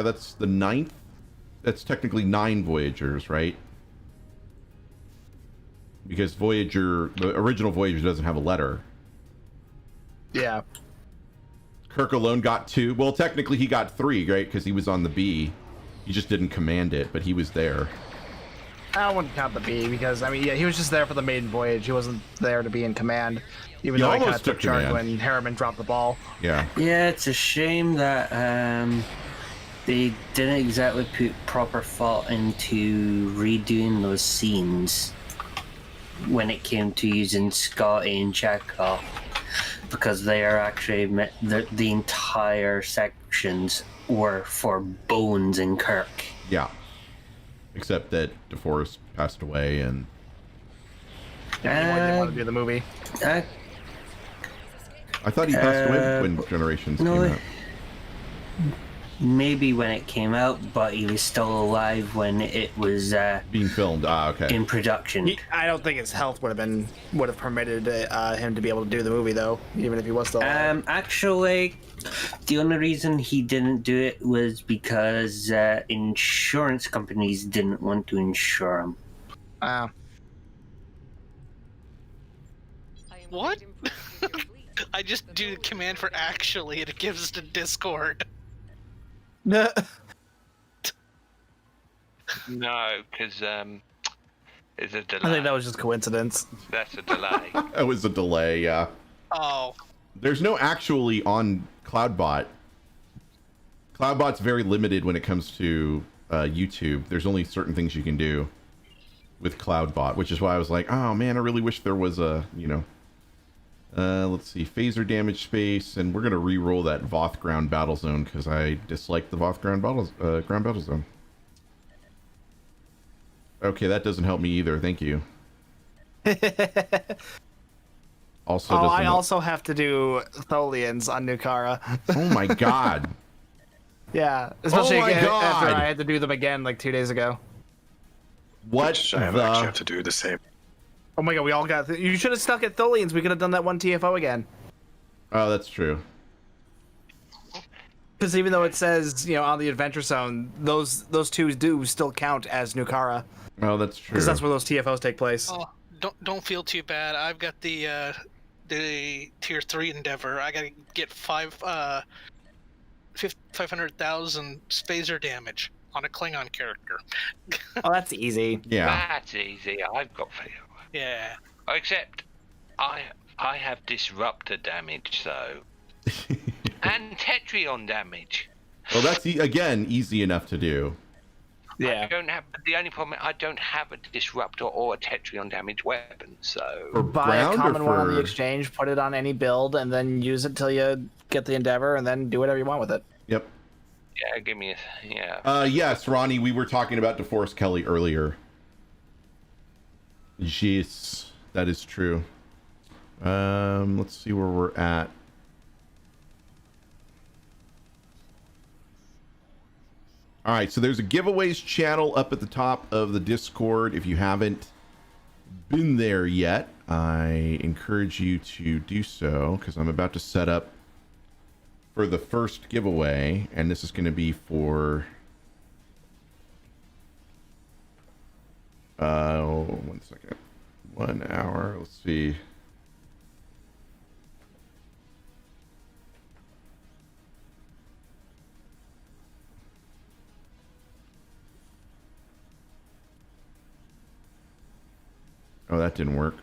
that's the 9th. That's technically 9 Voyagers, right? Because the original Voyager doesn't have a letter. Yeah. Kirk alone got 2. Well, technically he got 3, right? Because he was on the B. He just didn't command it, but he was there. I wouldn't count the B because, I mean, yeah, he was just there for the maiden voyage. He wasn't there to be in command. Even He though he kind of almost took took charge command. when Harriman dropped the ball. Yeah. Yeah, it's a shame that they didn't exactly put proper thought into redoing those scenes when it came to using Scotty and Chekhov, because they are actually the entire sections were for Bones and Kirk. Yeah. Except that DeForest passed away and... Yeah, he didn't want to do the movie. I thought he passed away when Generations came out. Maybe when it came out, but he was still alive when it was being filmed. Okay. In production. I don't think his health would have permitted him to be able to do the movie, though, even if he was still alive. Actually, the only reason he didn't do it was because insurance companies didn't want to insure him. Wow. What? I just do command for actually, and it gives us to Discord. No, because it's a delay. I think that was just coincidence. That's a delay. That was a delay, yeah. Oh. There's no actually on CloudBot. CloudBot's very limited when it comes to YouTube. There's only certain things you can do with CloudBot, which is why I was like, oh man, I really wish there was a, you know, let's see, phaser damage space, and we're gonna re-roll that Voth ground battle zone because I dislike the Voth ground battle zone. Okay, that doesn't help me either. Thank you. Also, I also have to do Tholians on Nukara. Oh my god. Yeah, especially Oh my again, God. after I had to do them again like 2 days ago. What I actually have to do the same. Oh my god, we all got. You should have stuck at Tholians. We could have done that one TFO again. Oh, that's true. Because even though it says, you know, on the adventure zone, those two do still count as Nukara. Oh, that's true. Because that's where those TFOs take place. Oh, don't feel too bad. I've got the tier 3 endeavor. I gotta get 500,000 phaser damage on a Klingon character. Oh, that's easy. Yeah. That's easy. I've got fail. Yeah. Except I have disruptor damage though. And Tetrion damage. Well, that's again easy enough to do. Yeah. I don't have the only problem. I don't have a disruptor or a Tetrion damage weapon, so Buy a common one on the exchange, put it on any build, and then use it till you get the endeavor, and then do whatever you want with it. Yep. Yeah, give me a yeah. Yes, Ronnie, we were talking about DeForest Kelly earlier. Yes, that is true. Let's see where we're at. All right, so there's a giveaways channel up at the top of the Discord. If you haven't been there yet, I encourage you to do so because I'm about to set up for the first giveaway, and this is going to be for 1 second, 1 hour. Let's see. Oh, that didn't work.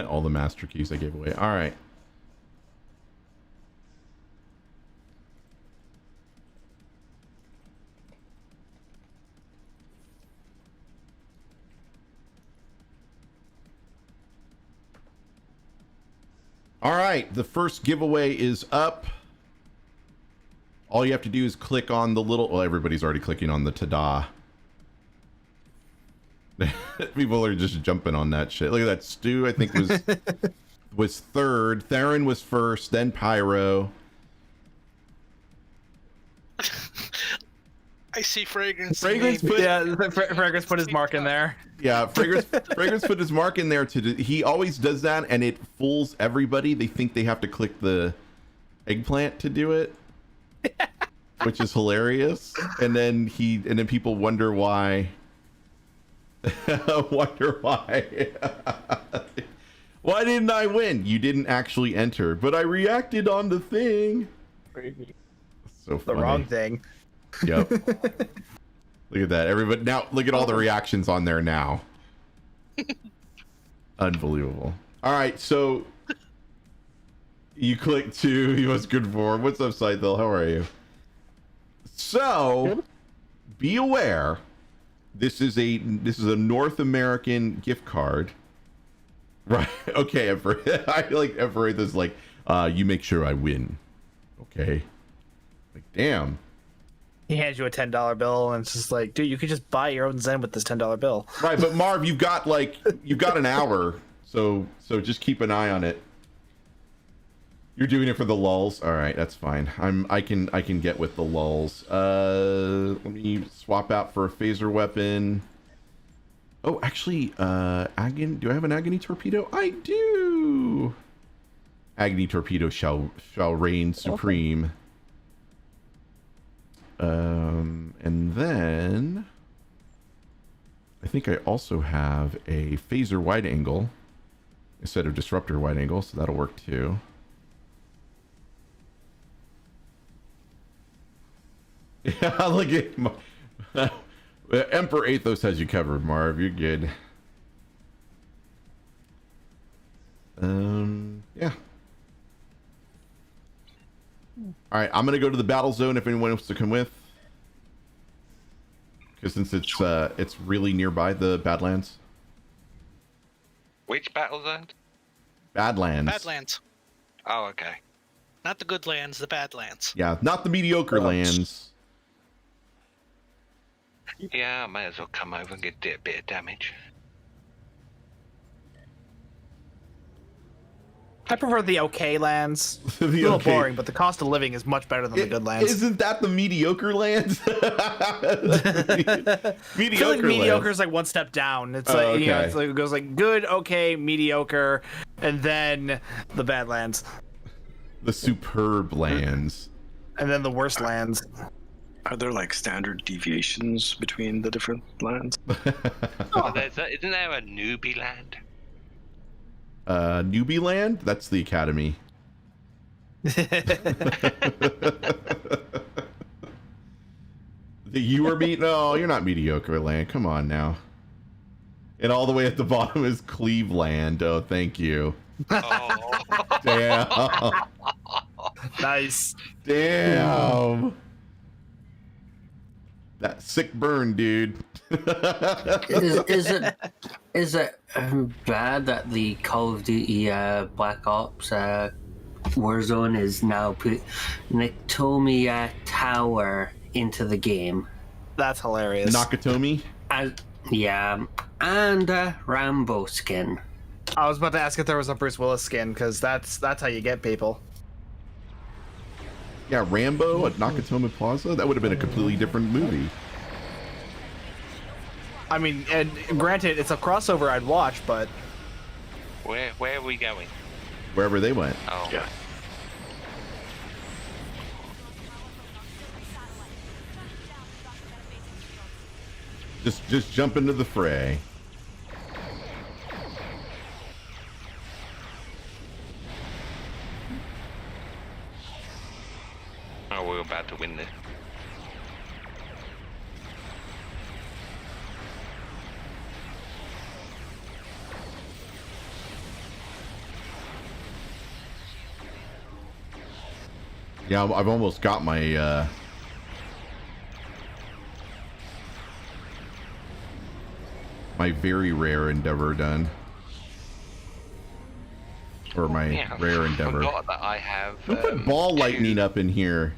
All the master keys I gave away. All right. All right, the first giveaway is up. All you have to do is click on the little... Well, everybody's already clicking on the ta-da. People are just jumping on that shit. Look at that. Stu, I think, was third. Theron was first, then Pyro. I see Fragrance. Fragrance put, Fragrance put his mark in there. Yeah, Fragrance put his mark in there he always does that, and it fools everybody. They think they have to click the eggplant to do it, which is hilarious. And then people wonder why. Why didn't I win? You didn't actually enter, but I reacted on the thing. So funny. The wrong thing. Yep. Look at that. Everybody now look at all the reactions on there now. Unbelievable. All right, so you click to he was good for. What's up, Scythel? How are you? So be aware, this is a North American gift card. Right. Okay, I like Everett is like, you make sure I win. Okay. Like, damn. He hands you a $10 bill, and it's just like, dude, you could just buy your own Zen with this $10 bill. Right, but Marv, you've got an hour, so just keep an eye on it. You're doing it for the lulls. All right, that's fine. I can get with the lulls. Let me swap out for a phaser weapon. Oh, actually, do I have an agony torpedo? I do. Agony torpedo shall reign supreme. And then I think I also have a phaser wide angle instead of disruptor wide angle, so that'll work too. Yeah, look at Emperor Athos has you covered, Marv. You're good. Yeah. All right, I'm gonna go to the battle zone if anyone wants to come with, because since it's really nearby the Badlands. Which battle zone? Badlands. Badlands. Oh, okay. Not the good lands, the bad lands. Yeah, not the mediocre lands. Yeah, I may as well come over and get a bit of damage. I prefer the okay lands. The a little okay. boring, but the cost of living is much better than the good lands. Isn't that the mediocre lands? I feel like mediocre is like one step down. It's like, you know, it's like, it goes like good, okay, mediocre, and then the bad lands. The superb lands. And then the worst lands. Are there like standard deviations between the different lands? Oh, isn't there a newbie land? Newbie land? That's the academy. You were no, you're not mediocre land. Come on now. And all the way at the bottom is Cleveland. Oh, thank you. Oh. Damn. Nice. Damn. That sick burn, dude. Is it bad that the Call of Duty Black Ops Warzone is now put Nakatomi Tower into the game? That's hilarious. Nakatomi? Yeah, and Rambo skin. I was about to ask if there was a Bruce Willis skin, because that's how you get people. Yeah, Rambo at Nakatomi Plaza? That would have been a completely different movie. I mean, and granted, it's a crossover I'd watch, but... Where are we going? Wherever they went. Oh. Yeah. Just jump into the fray. Oh, we're about to win this. Yeah, I've almost got my my very rare endeavor done. Or my rare endeavor. I forgot that I have. Don't put ball lightning up in here.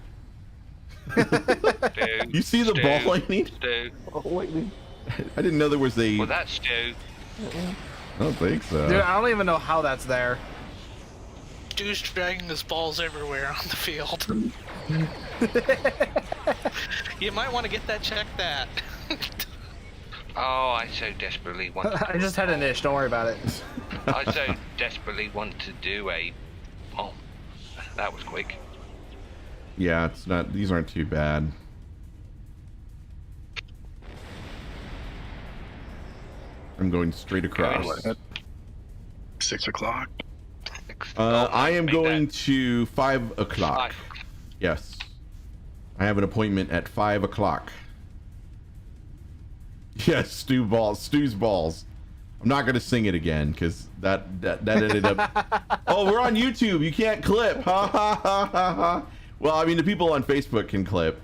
You see the ball lightning? I didn't know there was a. Well, that's Stu. I don't think so. Dude, I don't even know how that's there. Stu's dragging his balls everywhere on the field. You might want to get that checked out. Oh, I so desperately want to... I just had an ish, don't worry about it. I so desperately want to do a... Oh, that was quick. Yeah, it's not. These aren't too bad. I'm going straight across. 6 o'clock. I am going to 5 o'clock. Yes. I have an appointment at 5 o'clock. Yes, Stu's balls. I'm not gonna sing it again because that ended up. Oh, we're on YouTube. You can't clip. Ha ha ha ha ha. Well, I mean, the people on Facebook can clip.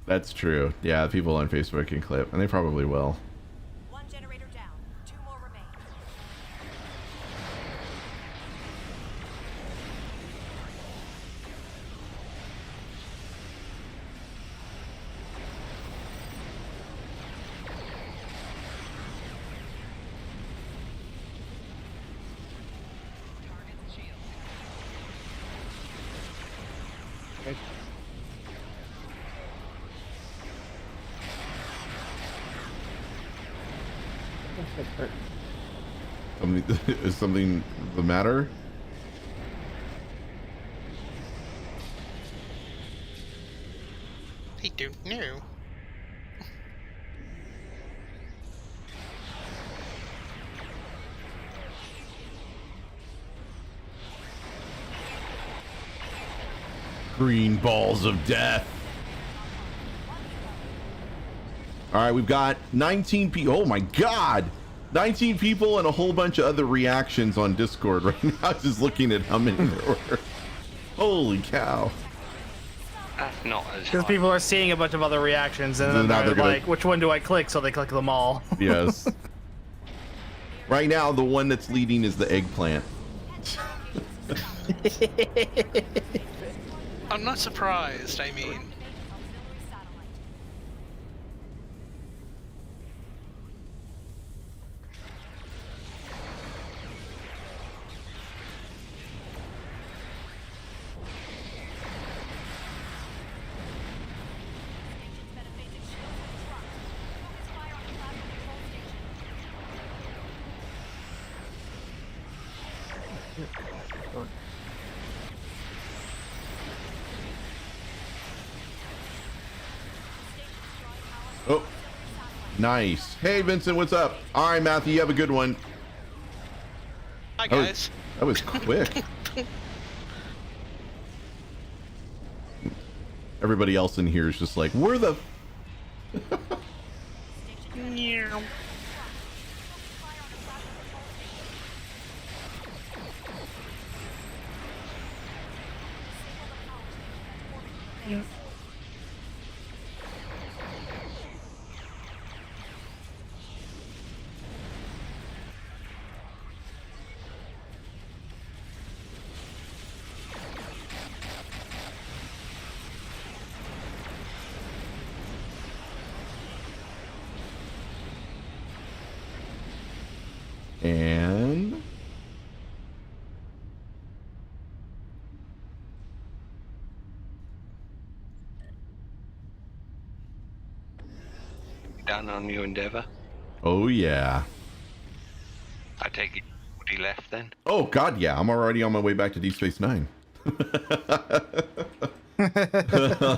That's true. Yeah, the people on Facebook can clip, and they probably will. One generator down. 2 more remain. Is something the matter? I don't know. Green balls of death. All right, we've got 19 people. Oh my God. 19 people and a whole bunch of other reactions on Discord right now. Just looking at how many there were. Holy cow. That's not as Because people are seeing a bunch of other reactions and then Now they're they're gonna- like, which one do I click? So they click them all. Yes. Right now, the one that's leading is the eggplant. I'm not surprised. I mean, Oh, nice. Hey, Vincent, what's up? All right, Matthew, you have a good one. hi guys. That was quick. Everybody else in here is just like, where the... And... done on your endeavor. Oh, yeah. I take it he left then. Oh, God, yeah. I'm already on my way back to Deep Space Nine.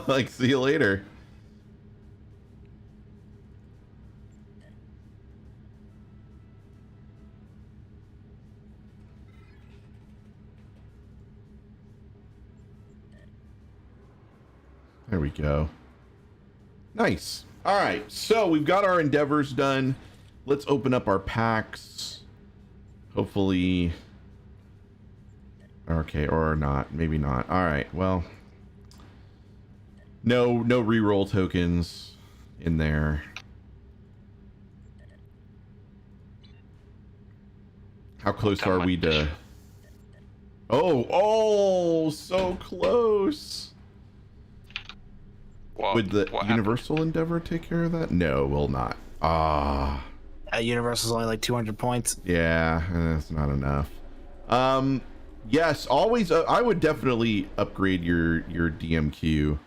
Like, see you later. There we go. Nice. All right, so we've got our endeavors done. Let's open up our packs. Hopefully... Okay, or not. Maybe not. All right, well... No reroll tokens in there. How close are we to... Oh, so close! Would the Universal Endeavor take care of that? No, will not. Universal's only like 200 points. Yeah, that's not enough. Yes, always. I would definitely upgrade your DMQ.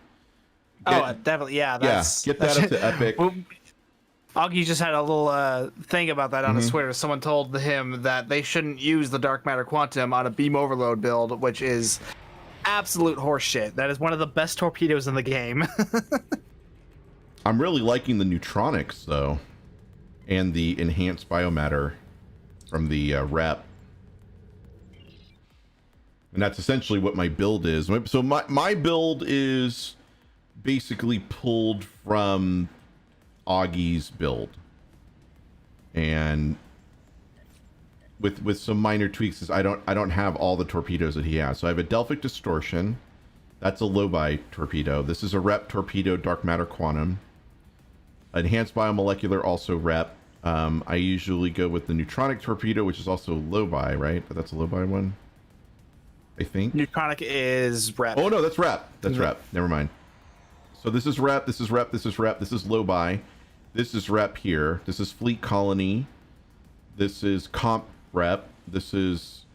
Definitely. Yeah, that's, get that up to epic. Augie just had a little thing about that on his Twitter. Someone told him that they shouldn't use the Dark Matter Quantum on a beam overload build, which is absolute horseshit. That is one of the best torpedoes in the game. I'm really liking the neutronics though, and the enhanced biomatter from the rep. And that's essentially what my build is. So my build is basically pulled from Augie's build, and with some minor tweaks, is I don't have all the torpedoes that he has. So I have a Delphic Distortion. That's a low-buy torpedo. This is a rep torpedo, Dark Matter Quantum. Enhanced Biomolecular, also rep. I usually go with the Neutronic Torpedo, which is also low-buy, right? That's a low-buy one, I think. Neutronic is rep. Oh, no, that's rep. That's rep. Never mind. So this is rep, this is rep, this is rep, this is low-buy. This is rep here. This is Fleet Colony. This is Comp rep. This is...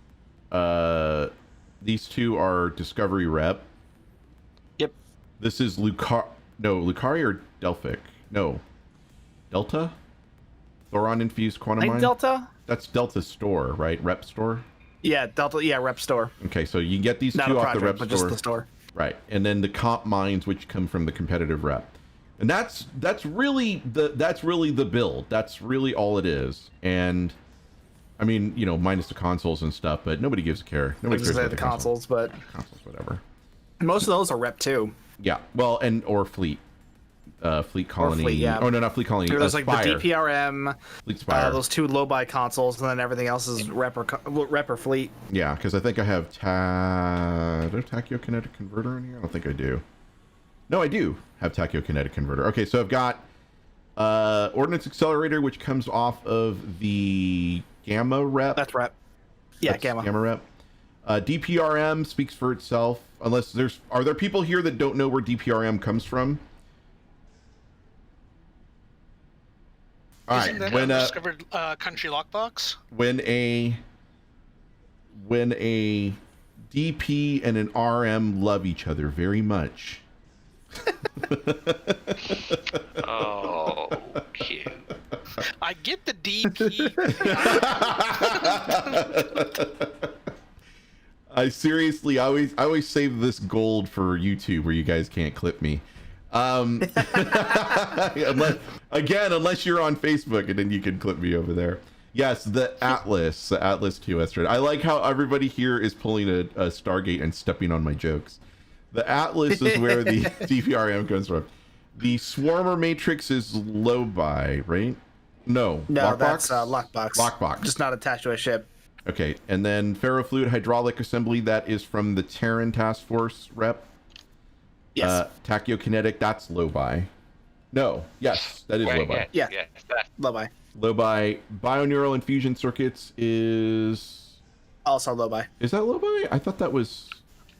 these two are Discovery rep. Yep. This is Lucari or Delphic? No. Delta? Thoron Infused Quantum Mine? Delta? That's Delta Store, right? Rep Store? Yeah, Delta. Yeah, rep store. Okay, so you get these Not two a off project, the rep but store. just the store. Right, and then the comp mines, which come from the competitive rep, and that's really the build. That's really all it is. And I mean, you know, minus the consoles and stuff, but nobody gives a care. Nobody cares about the consoles, but consoles, whatever. Most of those are rep too. Yeah, well, or fleet. Fleet Colony. Fleet, yeah. Oh no, not Fleet Colony. There's like Spire. the DPRM, Fleet Spire. those 2 low-buy consoles, and then everything else is rep or Fleet. Yeah, because I think I have do I have tachyokinetic converter in here? I don't think I do. No, I do have tachyokinetic converter. Okay, so I've got ordnance accelerator, which comes off of the gamma rep. That's rep. Yeah, That's gamma. Gamma rep. DPRM speaks for itself. Unless are there people here that don't know where DPRM comes from? All Isn't right. that When discovered country lockbox? when a DP and an RM love each other very much. Oh, cute. I get the DP. I seriously, I always save this gold for YouTube where you guys can't clip me. Unless you're on Facebook, and then you can clip me over there. Yes, the Atlas 2S. I like how everybody here is pulling a Stargate and stepping on my jokes. The Atlas is where the DPRM comes from. The Swarmer Matrix is low buy, right? No, No, Lockbox? that's lockbox. Lockbox. Just not attached to a ship. Okay, and then Ferrofluid Hydraulic Assembly, that is from the Terran Task Force rep. Yes. Tachyokinetic, that's low buy. No, yes, that is low buy. Yeah. Low buy. Low buy. Bioneural Infusion Circuits is... Also low buy. Is that low buy? I thought that was...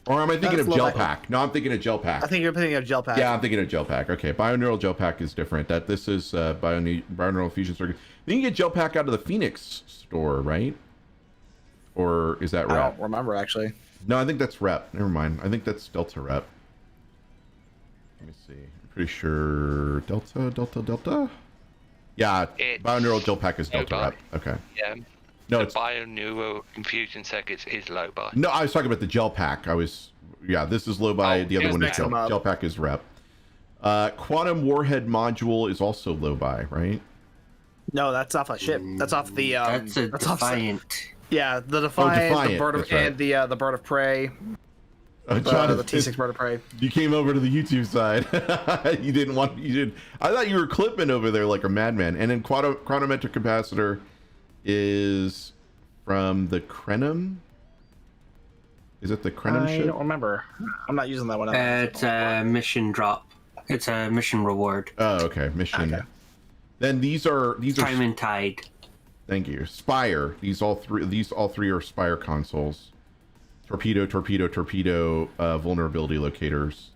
Or am I thinking of That's low Gel buy. Pack? No, I'm thinking of Gel Pack. I think you're thinking of Gel Pack. Yeah, I'm thinking of Gel Pack. Okay, Bioneural Gel Pack is different. This is Bioneural Infusion Circuit. Then you get Gel Pack out of the Phoenix store, right? Or is that rep? I don't remember, actually. No, I think that's rep. Never mind. I think that's Delta rep. Let me see. I'm pretty sure Delta. Yeah, Bioneural Gel Pack is Delta rep. Okay. Yeah. No, the it's Bioneural Infusion Circuits is low buy. no. I was talking about the Gel Pack. This is low buy. The other one is Gel Pack is rep. Quantum Warhead Module is also low buy, right? No, that's off a ship. That's off the. That's a off- Defiant. Yeah, the Defiant, Defiant, the bird of, that's right. and the bird of prey. Jonathan, The T6 bird of prey. You came over to the YouTube side. you didn't. I thought you were clipping over there like a madman. And then chronometric capacitor is from the Krenim. Is it the Krenim I ship? don't remember. I'm not using that one. It's a mission drop. It's a mission reward. Oh, okay. Mission. Okay. Then these are Time and Tide. Thank you. Spire. These all three are Spire consoles. Torpedo, vulnerability locators.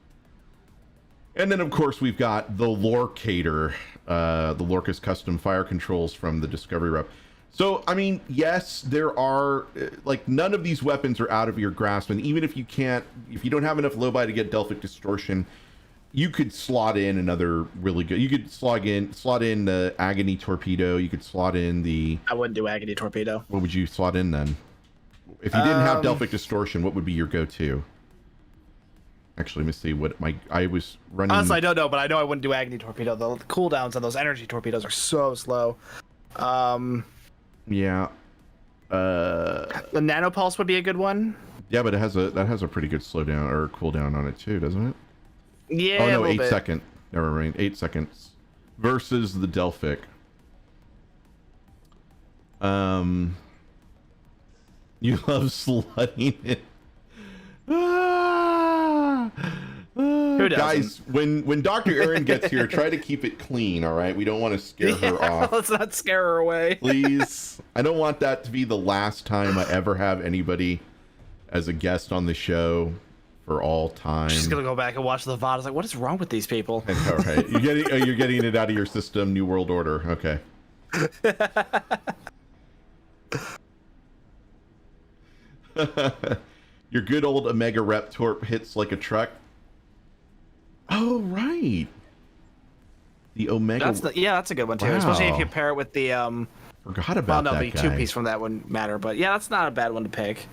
And then of course we've got the Lorcator, the Lorcus custom fire controls from the Discovery rep. So I mean, yes, there are like none of these weapons are out of your grasp, and even if you don't have enough low buy to get Delphic Distortion, you could slot in another really good. You could slot in the Agony Torpedo. You could slot in the. I wouldn't do Agony Torpedo. What would you slot in then? If you didn't have Delphic Distortion, what would be your go-to? Actually, let me see what I was running. Honestly, I don't know, but I know I wouldn't do Agony Torpedo. The cooldowns on those energy torpedoes are so slow. Yeah. The Nanopulse would be a good one. Yeah, but that has a pretty good slowdown or cooldown on it too, doesn't it? Yeah. Oh no, 8 bit. second. Never mind. 8 seconds versus the Delphic. You love slutting it. Who doesn't? Guys, when Dr. Erin gets here, try to keep it clean, all right? We don't want to scare her off. Let's not scare her away. Please. I don't want that to be the last time I ever have anybody as a guest on the show for all time. She's gonna go back and watch the VOD. I was like, what is wrong with these people? All right. You're getting it out of your system, New World Order. Okay. Your good old Omega Rep Torp hits like a truck. Oh, right. The Omega. That's a good one too, Wow. especially if you pair it with the Forgot about well, no, that the guy. two-piece from that wouldn't matter, but yeah, that's not a bad one to pick.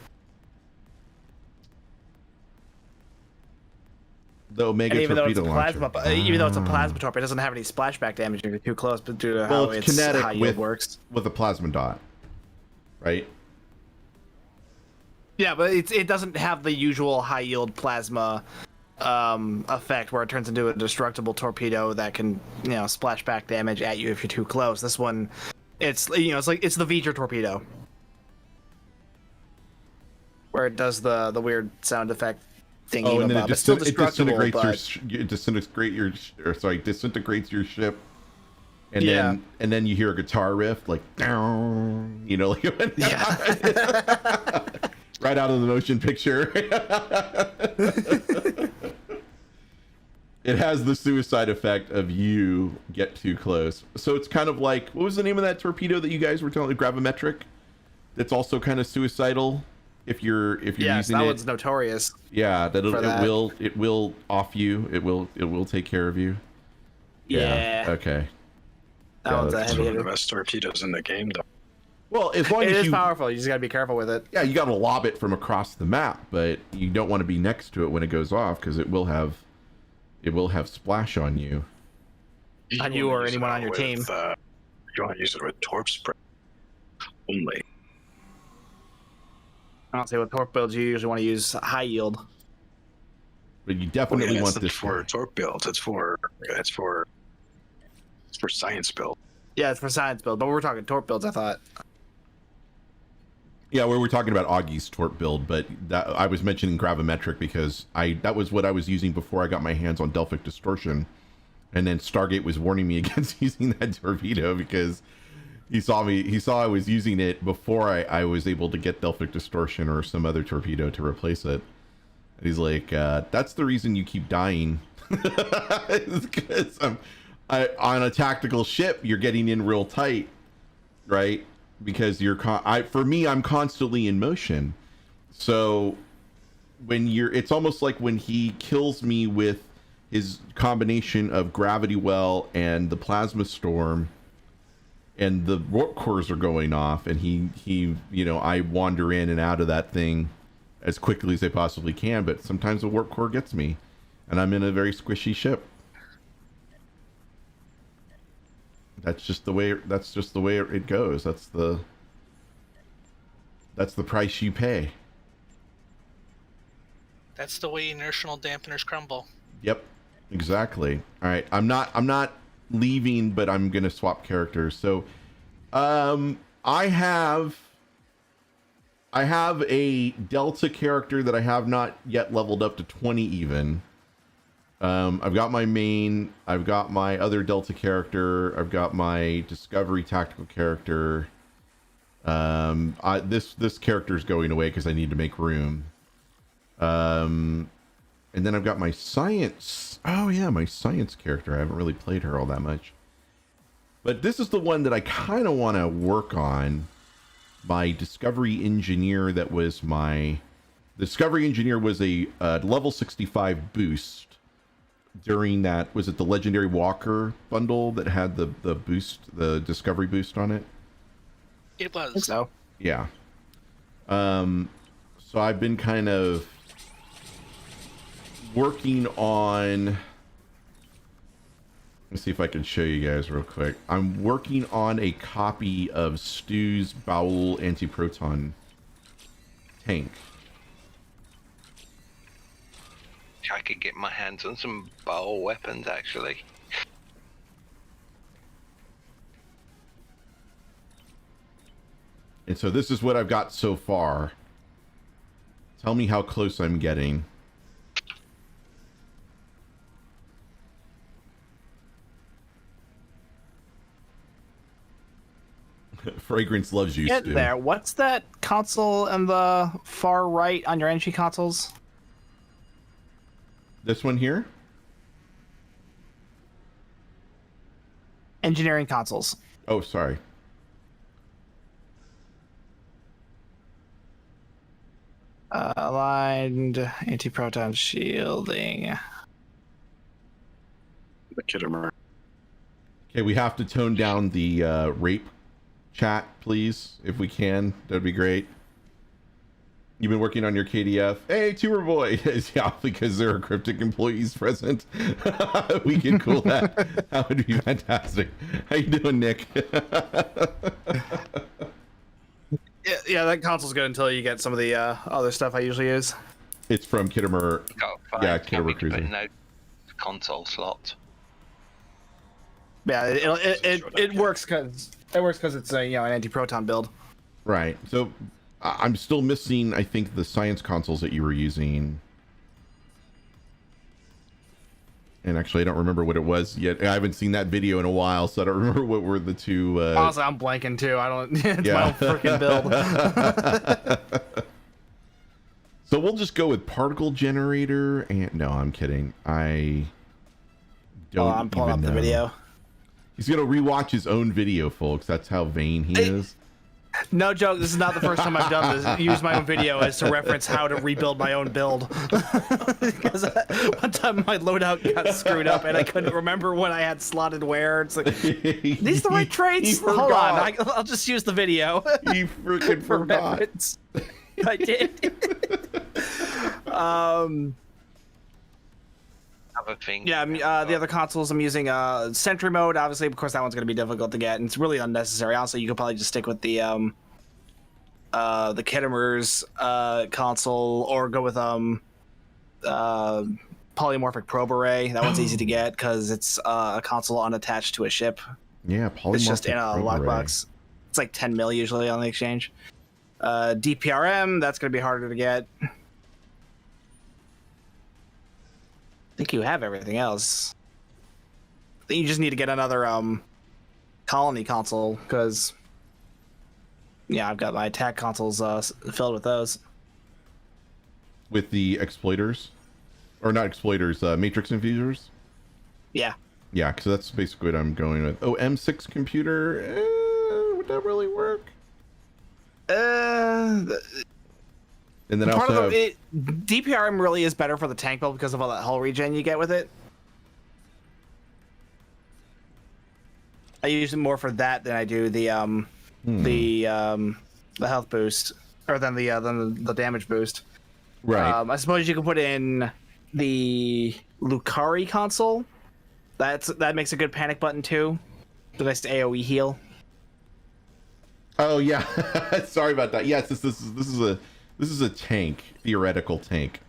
The Omega And even though it's Torpedo a Launcher. plasma, even though it's a plasma torpedo, it doesn't have any splashback damage if you're too close, but due to Well, how it's its kinetic high yield with works. a plasma dot, right? Yeah, but it doesn't have the usual high yield plasma effect where it turns into a destructible torpedo that can, splash back damage at you if you're too close. This one, it's it's the V'ger torpedo, where it does the weird sound effect thing. Oh, and then it's still destructible, disintegrates your ship. And then you hear a guitar riff, like, right out of the motion picture. It has the suicide effect of you get too close. So it's kind of like, what was the name of that torpedo that you guys were telling? Gravimetric. That's also kind of suicidal. If you're using that one's notorious. Yeah, it will off you. It will take care of you. Yeah. Okay. That one's a heavy one of hitter. the best torpedoes in the game, though. Well, as long as it is powerful. You just gotta be careful with it. Yeah, you gotta lob it from across the map, but you don't want to be next to it when it goes off because it will have splash on you. On you or anyone on your team. You want to use it with torp spray only. I don't say with torp builds you usually want to use high yield. But you definitely want this for torp builds. It's for science build. Yeah, it's for science build, but we're talking torp builds, I thought. Yeah, we were talking about Augie's torp build, but I was mentioning gravimetric because that was what I was using before I got my hands on Delphic Distortion. And then Stargate was warning me against using that torpedo because he saw I was using it before I was able to get Delphic Distortion or some other torpedo to replace it. And he's like, that's the reason you keep dying. It's because on a tactical ship, you're getting in real tight, right? Because I'm constantly in motion. So it's almost like when he kills me with his combination of gravity well and the plasma storm, and the warp cores are going off, and I wander in and out of that thing as quickly as I possibly can, but sometimes the warp core gets me, and I'm in a very squishy ship. That's just the way it goes. That's the price you pay. That's the way inertial dampeners crumble. Yep, exactly. All right, I'm not leaving, but I'm gonna swap characters. So, I have a Delta character that I have not yet leveled up to 20 even. I've got my main, I've got my other Delta character, I've got my Discovery tactical character. This character is going away because I need to make room. And then I've got my science. Oh yeah, my science character. I haven't really played her all that much. But this is the one that I kind of want to work on. My Discovery Engineer was a level 65 boost during that, was it the Legendary Walker bundle that had the boost, the Discovery boost on it? It was. So. Yeah. So I've been kind of working on, let's see if I can show you guys real quick. I'm working on a copy of Stu's Bowel anti-proton tank. I could get my hands on some bow weapons, actually. And so this is what I've got so far. Tell me how close I'm getting. Fragrance loves you, Get Stu. there. What's that console in the far right on your entry consoles? This one here? Engineering consoles. Oh, sorry. Aligned anti-proton shielding. The Kittimer. Okay, we have to tone down the rape chat, please, if we can. That'd be great. You've been working on your KDF. Hey, Tuber Boy. Yeah, because there are cryptic employees present. We can cool that. That would be fantastic. How you doing, Nick? Yeah, that console's good until you get some of the other stuff I usually use. It's from Kittimer. Yeah, Kittimer Put Cruiser. no console slot. Yeah, it works because it's a an anti-proton build. Right. So I'm still missing, I think, the science consoles that you were using. And actually, I don't remember what it was yet. I haven't seen that video in a while, so I don't remember what were the two. Honestly, I'm blanking too. I don't. It's my own freaking build. So we'll just go with particle generator. And no, I'm kidding. I don't. I'm pulling up the video. He's gonna rewatch his own video, folks. That's how vain he is. No joke. This is not the first time I've done this. Use my own video as to reference how to rebuild my own build. Because one time my loadout got screwed up and I couldn't remember when I had slotted where. It's like, these the right traits? Hold on, I'll just use the video. You freaking forgot. Reference. I did. Other thing. Yeah, the other consoles I'm using Sentry mode. Obviously, of course, that one's going to be difficult to get, and it's really unnecessary. Also, you could probably just stick with the Kittimer's console, or go with polymorphic probe array. That one's easy to get because it's a console unattached to a ship. Yeah, polymorphic. It's just in a lockbox. It's like 10 mil usually on the exchange. DPRM, that's going to be harder to get. I think you have everything else. I think you just need to get another colony console, because yeah, I've got my attack consoles filled with those. With the exploiters, or not exploiters, matrix infusers. Yeah. Yeah, because that's basically what I'm going with. Oh, M6 computer. Would that really work? And then part also of DPRM really is better for the tank build because of all that hull regen you get with it. I use it more for that than I do the health boost, or than the damage boost. Right. I suppose you can put in the Lucari console. That makes a good panic button too. The nice AOE heal. Oh yeah, sorry about that. Yes, this is a tank, theoretical tank.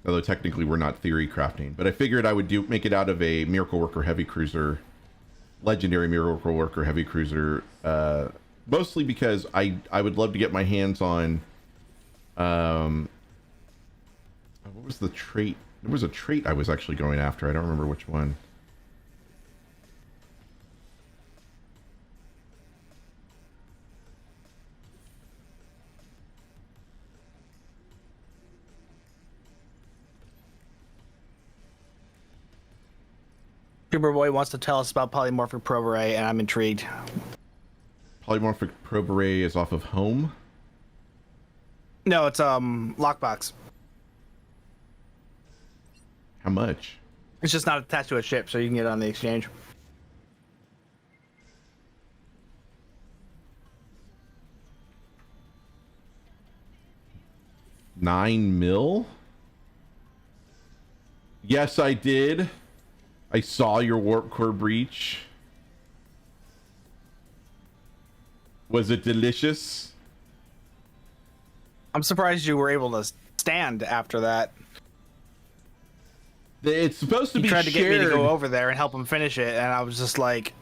Although technically we're not theory crafting, but I figured I would make it out of a Miracle Worker heavy cruiser, legendary Miracle Worker heavy cruiser. Mostly because I would love to get my hands on. What was the trait? There was a trait I was actually going after. I don't remember which one. Superboy wants to tell us about polymorphic probe array, and I'm intrigued. Polymorphic probe array is off of home. No, it's lockbox. How much? It's just not attached to a ship, so you can get it on the exchange. $9 mil? Yes, I did. I saw your warp core breach. Was it delicious? I'm surprised you were able to stand after that. It's supposed to be shared. You tried to get me to go over there and help him finish it, and I was just like,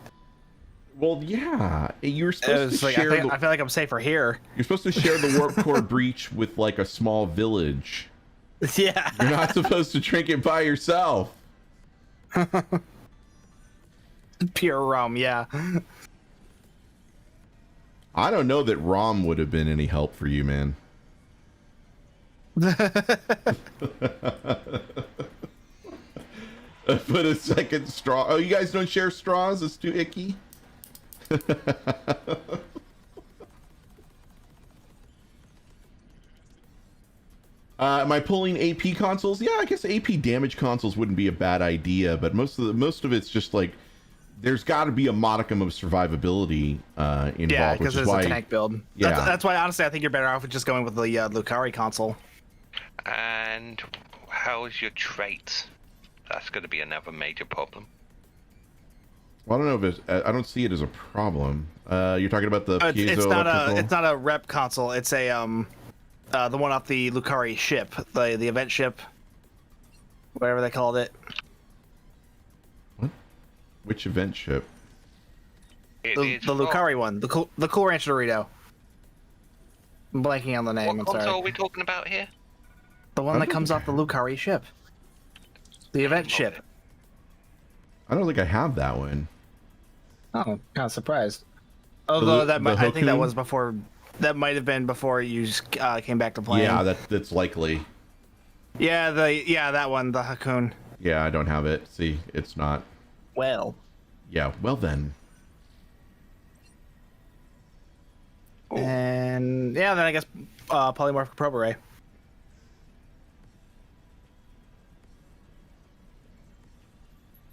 well, yeah, you're supposed to share. I feel like I'm safer here. You're supposed to share the warp core breach with like a small village. Yeah. You're not supposed to drink it by yourself. Pure rum, yeah. I don't know that ROM would have been any help for you, man. Put a second straw. Oh, you guys don't share straws? It's too icky. Am I pulling AP consoles? Yeah, I guess AP damage consoles wouldn't be a bad idea, but most of it's just like there's got to be a modicum of survivability involved. Yeah, because it's why, a tank build. Yeah, that's why honestly I think you're better off with just going with the Lucari console. And how's your traits? That's going to be another major problem. Well, I don't know if I don't see it as a problem. You're talking about the piezo it's not a rep console. It's a The one off the Lucari ship, the event ship, whatever they called it. What? Which event ship? The Lucari one, the Cool Ranch Dorito. I'm blanking on the name. What I'm console sorry. are we talking about here? The one that comes off the Lucari ship. The event ship. I don't think I have that one. Oh, kind of surprised. Although I think that Hokum? was before. That might have been before you came back to playing. Yeah, that's likely. Yeah, that one, the Hakun. Yeah, I don't have it. See, it's not. Well. Yeah, well then. And yeah, then I guess polymorphic probe array.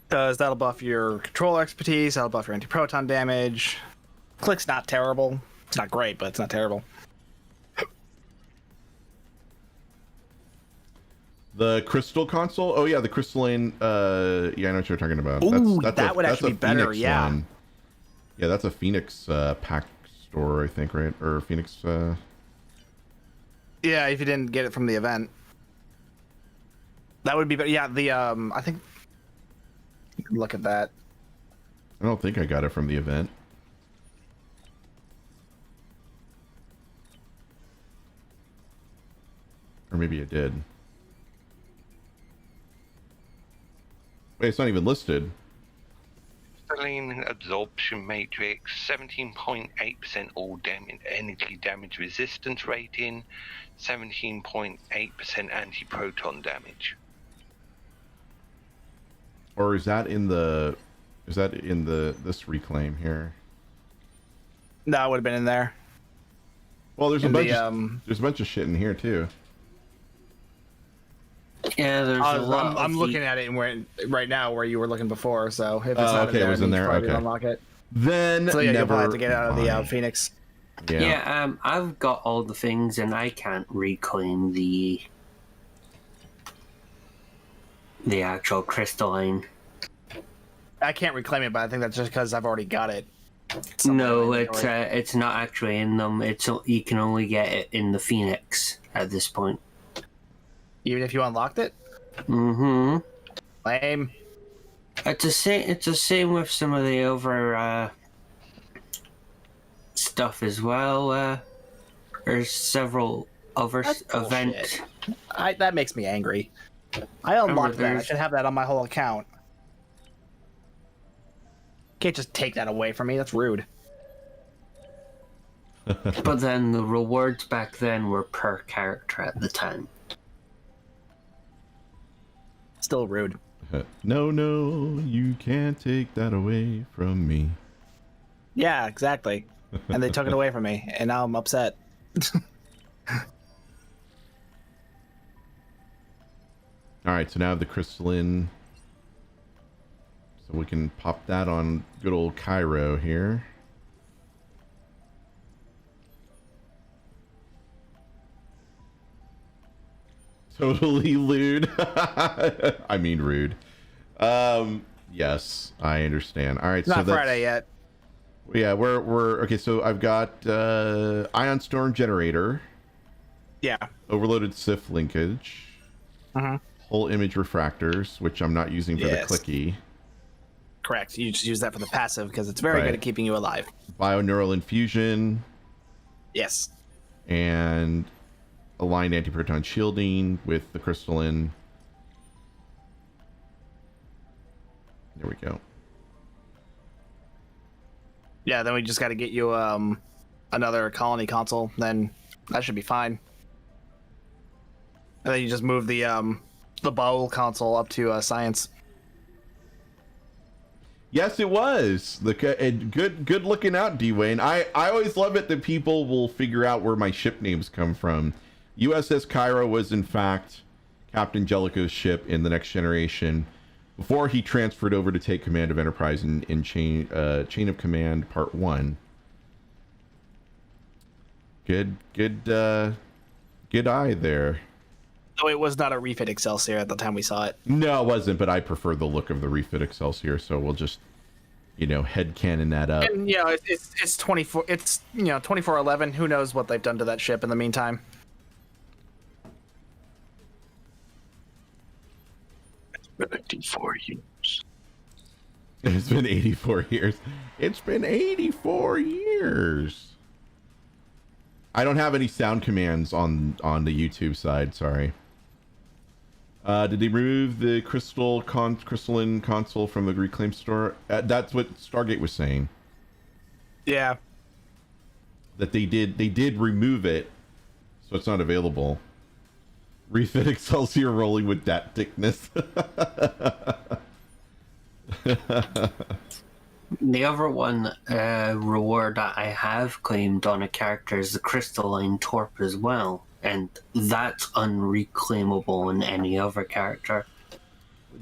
Because that'll buff your controller expertise, that'll buff your anti-proton damage. Click's not terrible. It's not great, but it's not terrible. The crystal console? Oh yeah, the crystalline. Yeah, I know what you're talking about. Ooh, that's that would actually be better. Phoenix Yeah. one. Yeah, that's a Phoenix pack store, I think, right? Or Phoenix. Yeah, if you didn't get it from the event, that would be better. Yeah, the I think. You can look at that. I don't think I got it from the event. Or maybe I did. Wait, it's not even listed. Crystalline absorption matrix, 17.8% all damage, energy damage resistance rating, 17.8% anti-proton damage. Or is that in the? Is that in this reclaim here? No, it would have been in there. Well, there's In a bunch. the, There's a bunch of shit in here too. Yeah, there's a lot. I'm looking at it right now where you were looking before. So if it's Oh, not okay, in it was there, in then you there, probably okay. unlock it. Then So yeah, you'll probably have never to get out of the mind. Phoenix. Yeah, I've got all the things and I can't reclaim the actual crystalline. I can't reclaim it, but I think that's just because I've already got it. No, it's not actually in them. You can only get it in the Phoenix at this point. Even if you unlocked it? Mm-hmm. Lame. It's the same with some of the other stuff as well. There's several other events. That makes me angry. I unlocked that. I should have that on my whole account. Can't just take that away from me. That's rude. But then the rewards back then were per character at the time. Still rude. No, you can't take that away from me. Yeah, exactly. And they took it away from me, and now I'm upset. All right, so now I have the crystalline. So we can pop that on good old Cairo here. Totally lewd. I mean rude. Yes, I understand. All right, It's not Friday yet. Yeah, we're okay. So I've got ion storm generator. Yeah. Overloaded SIF linkage. Whole image refractors, which I'm not using for Yes. the clicky. Correct. You just use that for the passive because it's very Right. good at keeping you alive. Bioneural infusion. Yes. And aligned antiproton shielding with the crystalline. There we go. Yeah, then we just got to get you another colony console. Then that should be fine. And then you just move the bowl console up to science. Yes, it was. Good looking out, Dwayne. I always love it that people will figure out where my ship names come from. USS Cairo was in fact Captain Jellicoe's ship in the Next Generation before he transferred over to take command of Enterprise in Chain of Command Part 1. Good eye there. No, it was not a refit Excelsior at the time we saw it. No, it wasn't, but I prefer the look of the refit Excelsior, so we'll just, headcanon that up. And it's 24. It's 2411. Who knows what they've done to that ship in the meantime? 84 years. It's been 84 years. It's been 84 years. I don't have any sound commands on the YouTube side. Sorry. Did they remove the crystalline console from the Reclaim store? That's what Stargate was saying. Yeah. That they did remove it, so it's not available. Refit Excelsior rolling with that thickness. The other one reward that I have claimed on a character is the crystalline torp as well, and that's unreclaimable in any other character.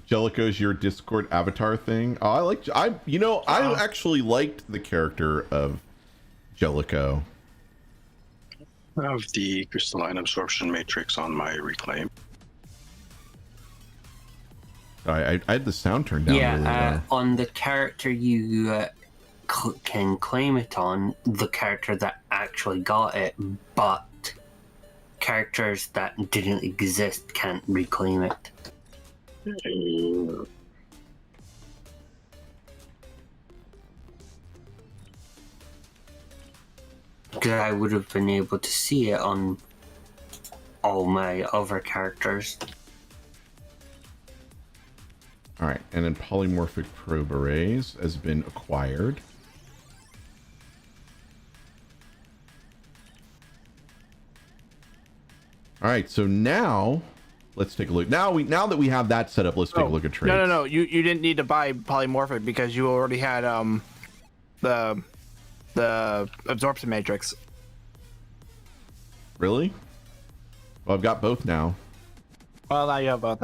Jellicoe's your Discord avatar thing. Oh, I actually liked the character of Jellicoe. I have the crystalline absorption matrix on my reclaim. I had the sound turned down. Yeah, on the character you can claim it on, the character that actually got it, but characters that didn't exist can't reclaim it. Because I would have been able to see it on all my other characters. All right, and then polymorphic probe arrays has been acquired. All right, so now let's take a look. Now that we have that set up, let's take a look at traits. No. You didn't need to buy polymorphic because you already had the absorption matrix. Really? Well, I've got both now. Well, now you have both.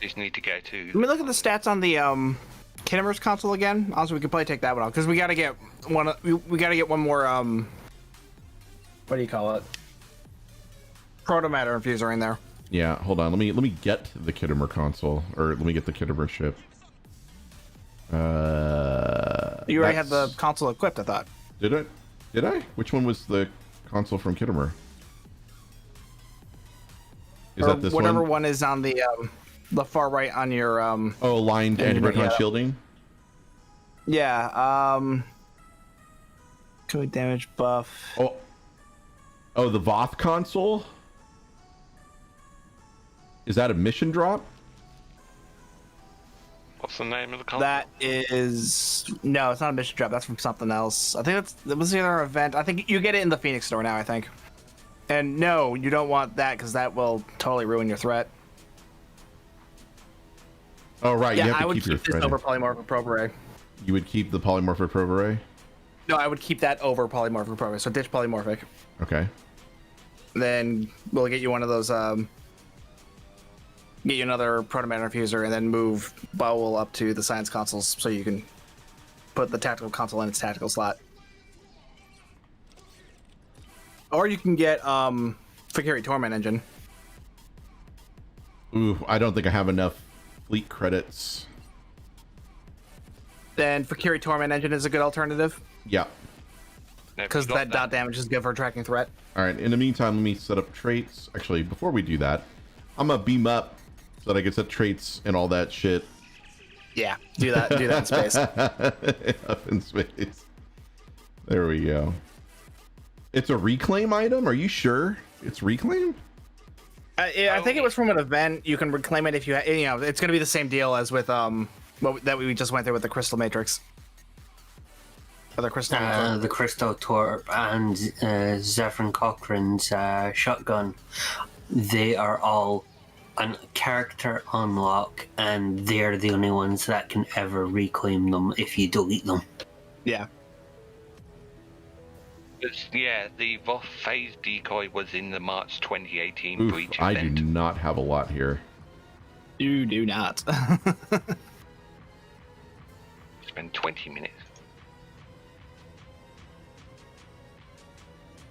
Just need to go to. Let me look at the stats on the Kittimer's console again. Also, we could probably take that one off because we gotta get one. We gotta get one more. What do you call it? Protomatter infuser in there. Yeah, hold on. Let me get the Kittimer console, or let me get the Kittimer ship. You already had the console equipped, I thought. Did I? Did I? Which one was the console from Kittimer? Is that this whatever one? one is on the far right on your Oh, aligned anti-proton shielding. Yeah. Code damage buff. Oh, the Voth console. Is that a mission drop? What's the name of the console? That is no, it's not a mission drop. That's from something else. I think that was the other event. I think you get it in the Phoenix store now. I think. And no, you don't want that because that will totally ruin your threat. Oh right, yeah, you have I to would keep your keep this thread. over polymorphic probe array. You would keep the polymorphic probe array? No, I would keep that over polymorphic probe array. So ditch polymorphic. Okay. Then we'll get you one of those. Get you another protomatter infuser, and then move Bowel up to the science consoles so you can put the tactical console in its tactical slot. Or you can get Fakiri Torment Engine. Ooh, I don't think I have enough fleet credits. Then Fakiri Torment Engine is a good alternative. Yeah. Because that dot damage is good for a tracking threat. All right. In the meantime, let me set up traits. Actually, before we do that, I'm gonna beam up so that I can set traits and all that shit. Yeah, do that. Do that in space. Up in space. There we go. It's a reclaim item. Are you sure it's reclaim? I think it was from an event. You can reclaim it if you, it's gonna be the same deal as with that we just went through with the Crystal Matrix. Or the Crystal. The Crystal Torp and Zephyrin Cochrane's shotgun. They are all a character unlock, and they're the only ones that can ever reclaim them if you delete them. Yeah. Yeah, the Voth phase decoy was in the March 2018 Oof, breach I event. do not have a lot here. You do not. Spend 20 minutes.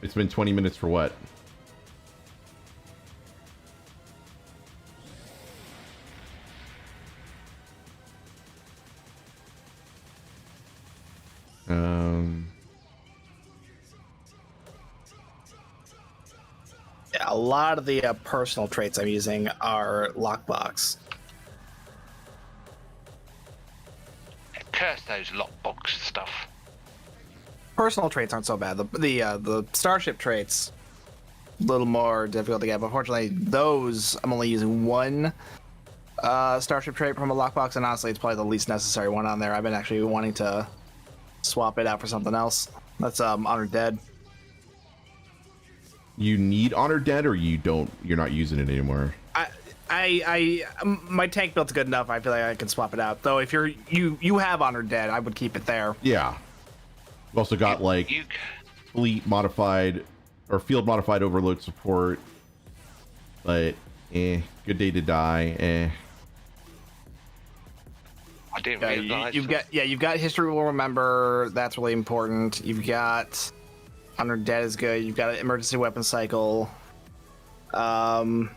It's been 20 minutes for what? a lot of the personal traits I'm using are lockbox. Curse those lockbox stuff. Personal traits aren't so bad. The starship traits, a little more difficult to get. But unfortunately, those I'm only using one starship trait from a lockbox, and honestly, it's probably the least necessary one on there. I've been actually wanting to swap it out for something else. That's Honored Dead. You need Honored Dead, or you don't? You're not using it anymore. My tank build's good enough. I feel like I can swap it out. Though, if you have Honored Dead, I would keep it there. Yeah. We've also got like fleet modified or field modified overload support, but good day to die. I didn't realize. You've got History Will Remember. That's really important. You've got Honored Dead is good. You've got an emergency weapon cycle. What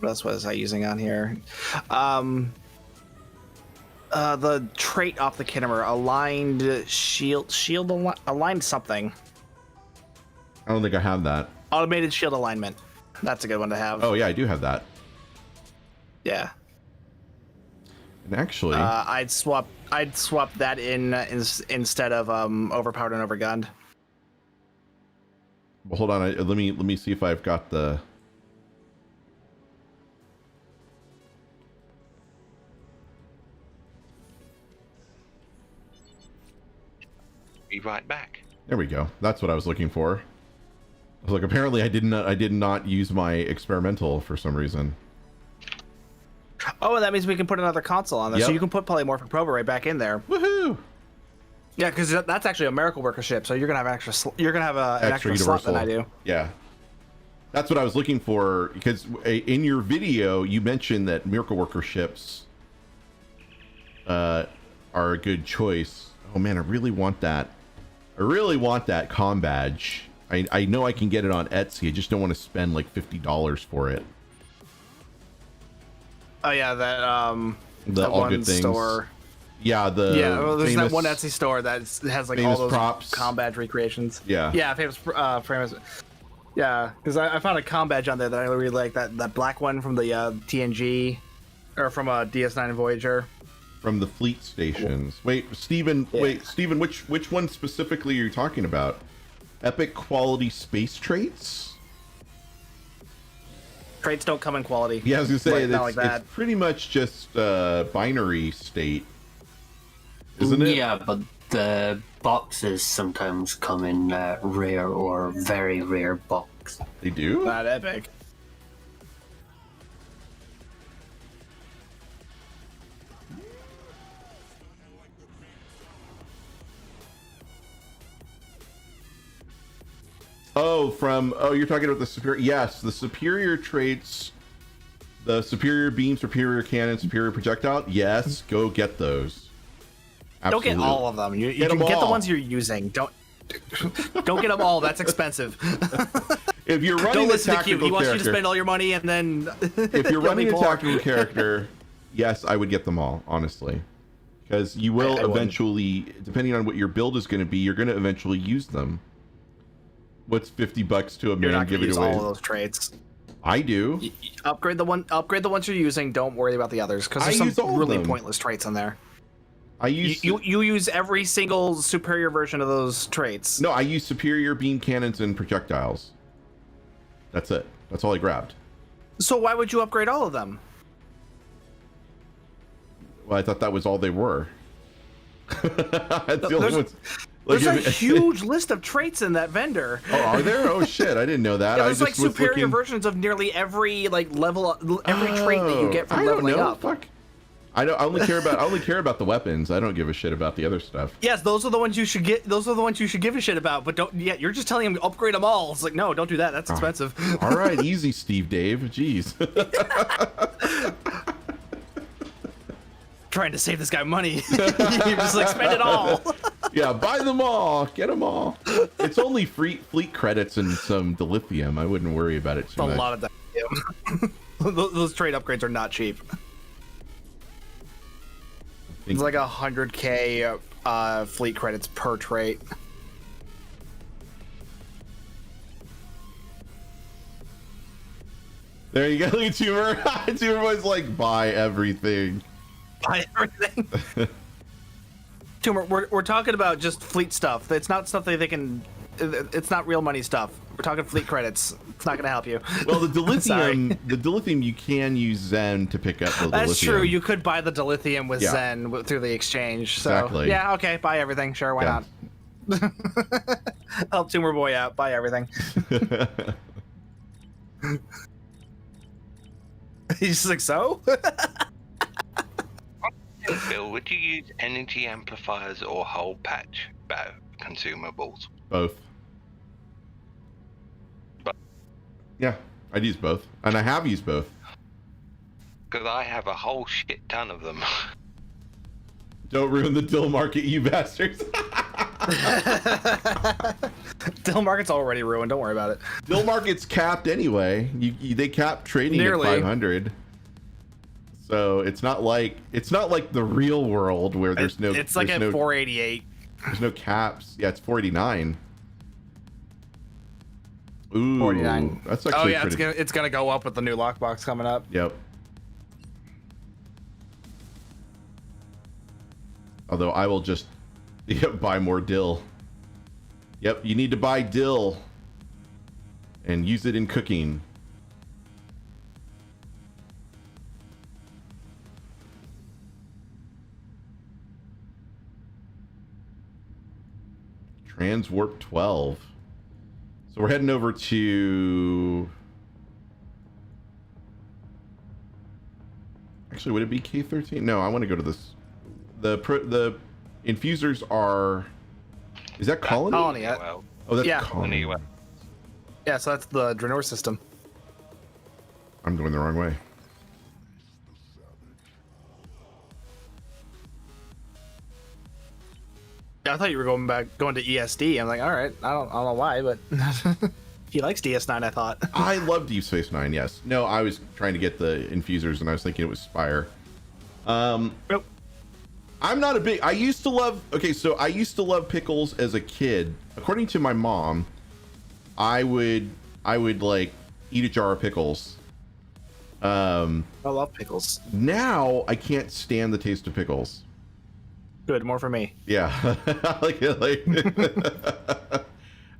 else was I using on here? The trait off the Kittimer, aligned shield aligned something. I don't think I have that. Automated shield alignment. That's a good one to have. Oh yeah, I do have that. Yeah. And actually, I'd swap that in instead of overpowered and overgunned. Well, hold on. Let me see if I've got the. Be right back. There we go. That's what I was looking for. I was like, apparently I did not use my experimental for some reason. Oh, and that means we can put another console on there, so you can put Polymorphic Prober right back in there. Woohoo! Yeah, because that's actually a Miracle Worker ship, so you're gonna have an extra slot than I do. Yeah, that's what I was looking for, because in your video you mentioned that Miracle Worker ships are a good choice. Oh man, I really want that. I really want that comm badge. I know I can get it on Etsy. I just don't want to spend like $50 for it. Oh yeah, that all one good things store. Yeah, there's famous, that one Etsy store that has like all those props, comm badge recreations. Yeah, famous famous. Yeah, because I found a comm badge on there that I really like. That black one from the TNG, or from DS9 and Voyager. From the fleet stations. Wait, Steven. Yeah. Wait, Steven. Which one specifically are you talking about? Epic quality space traits. Traits don't come in quality. Yeah, I was gonna say it's pretty much just binary state, isn't it? Yeah, but the boxes sometimes come in rare or very rare box. They do? Not epic. Oh, you're talking about the superior. Yes, the superior traits, the superior beam, superior cannon, superior projectile. Yes, go get those. Absolutely. Don't get all of them. You can get the ones you're using. Don't get them all. That's expensive. If you're running don't listen to Q. He wants you to spend all your money and then. If you're running a tactical character, yes, I would get them all. Honestly, because you will eventually, depending on what your build is going to be, you're going to eventually use them. What's $50 to a man? You're not gonna use all of those traits. I do. Upgrade the ones you're using. Don't worry about the others, because there's some really pointless traits in there. You use every single superior version of those traits. No, I use superior beam cannons and projectiles. That's it. That's all I grabbed. So why would you upgrade all of them? Well, I thought that was all they were. That's the only ones. There's a huge list of traits in that vendor. Oh, are there? Oh shit, I didn't know that. Yeah, there's like superior versions of nearly every level, every trait that you get from leveling up. Fuck. I only care about the weapons. I don't give a shit about the other stuff. Yes, those are the ones you should get. Those are the ones you should give a shit about. But don't. Yeah, you're just telling him to upgrade them all. It's like, no, don't do that. That's expensive. All right, easy, Steve Dave. Jeez. Trying to save this guy money. You're just like, spend it all. Yeah, buy them all. Get them all. It's only fleet credits and some dilithium. I wouldn't worry about it too much. A lot of dilithium. Those trade upgrades are not cheap. It's like 100k fleet credits per trait. There you go. Look at Tumor. Tumor was like, buy everything. Buy everything. Tumor, we're talking about just fleet stuff. It's not stuff that they can. It's not real money stuff. We're talking fleet credits. It's not going to help you. Well, the dilithium, you can use Zen to pick up the dilithium. That's true. You could buy the dilithium with Zen through the exchange. So, exactly. Yeah. Okay. Buy everything. Sure. Why not? Help Tumor Boy out. Buy everything. He's just like, so? Bill, would you use energy amplifiers or whole patch consumables? Both. Yeah, I'd use both. And I have used both. Because I have a whole shit ton of them. Don't ruin the dill market, you bastards. Dill market's already ruined. Don't worry about it. Dill market's capped anyway. They cap trading at 500. So it's not like the real world where there's no. It's like at 488. There's no caps. Yeah, it's 489. Ooh, 49. That's actually it's gonna go up with the new lockbox coming up. Yep. Although I will just buy more dill. Yep, you need to buy dill and use it in cooking. Transwarp 12. So we're heading over to... Actually, would it be K13? No, I want to go to this. The infusers are... Is that Colony? Colony. Oh, that's Colony. Yeah, so that's the Draenor system. I'm going the wrong way. I thought you were going to ESD. I'm like, all right, I don't know why, but he likes DS9. I thought. I love Deep Space Nine. Yes. No, I was trying to get the infusers, and I was thinking it was Spire. Nope. I'm not a big. I used to love. Okay, so I used to love pickles as a kid. According to my mom, I would like eat a jar of pickles. I love pickles. Now I can't stand the taste of pickles. Good, more for me. Yeah, like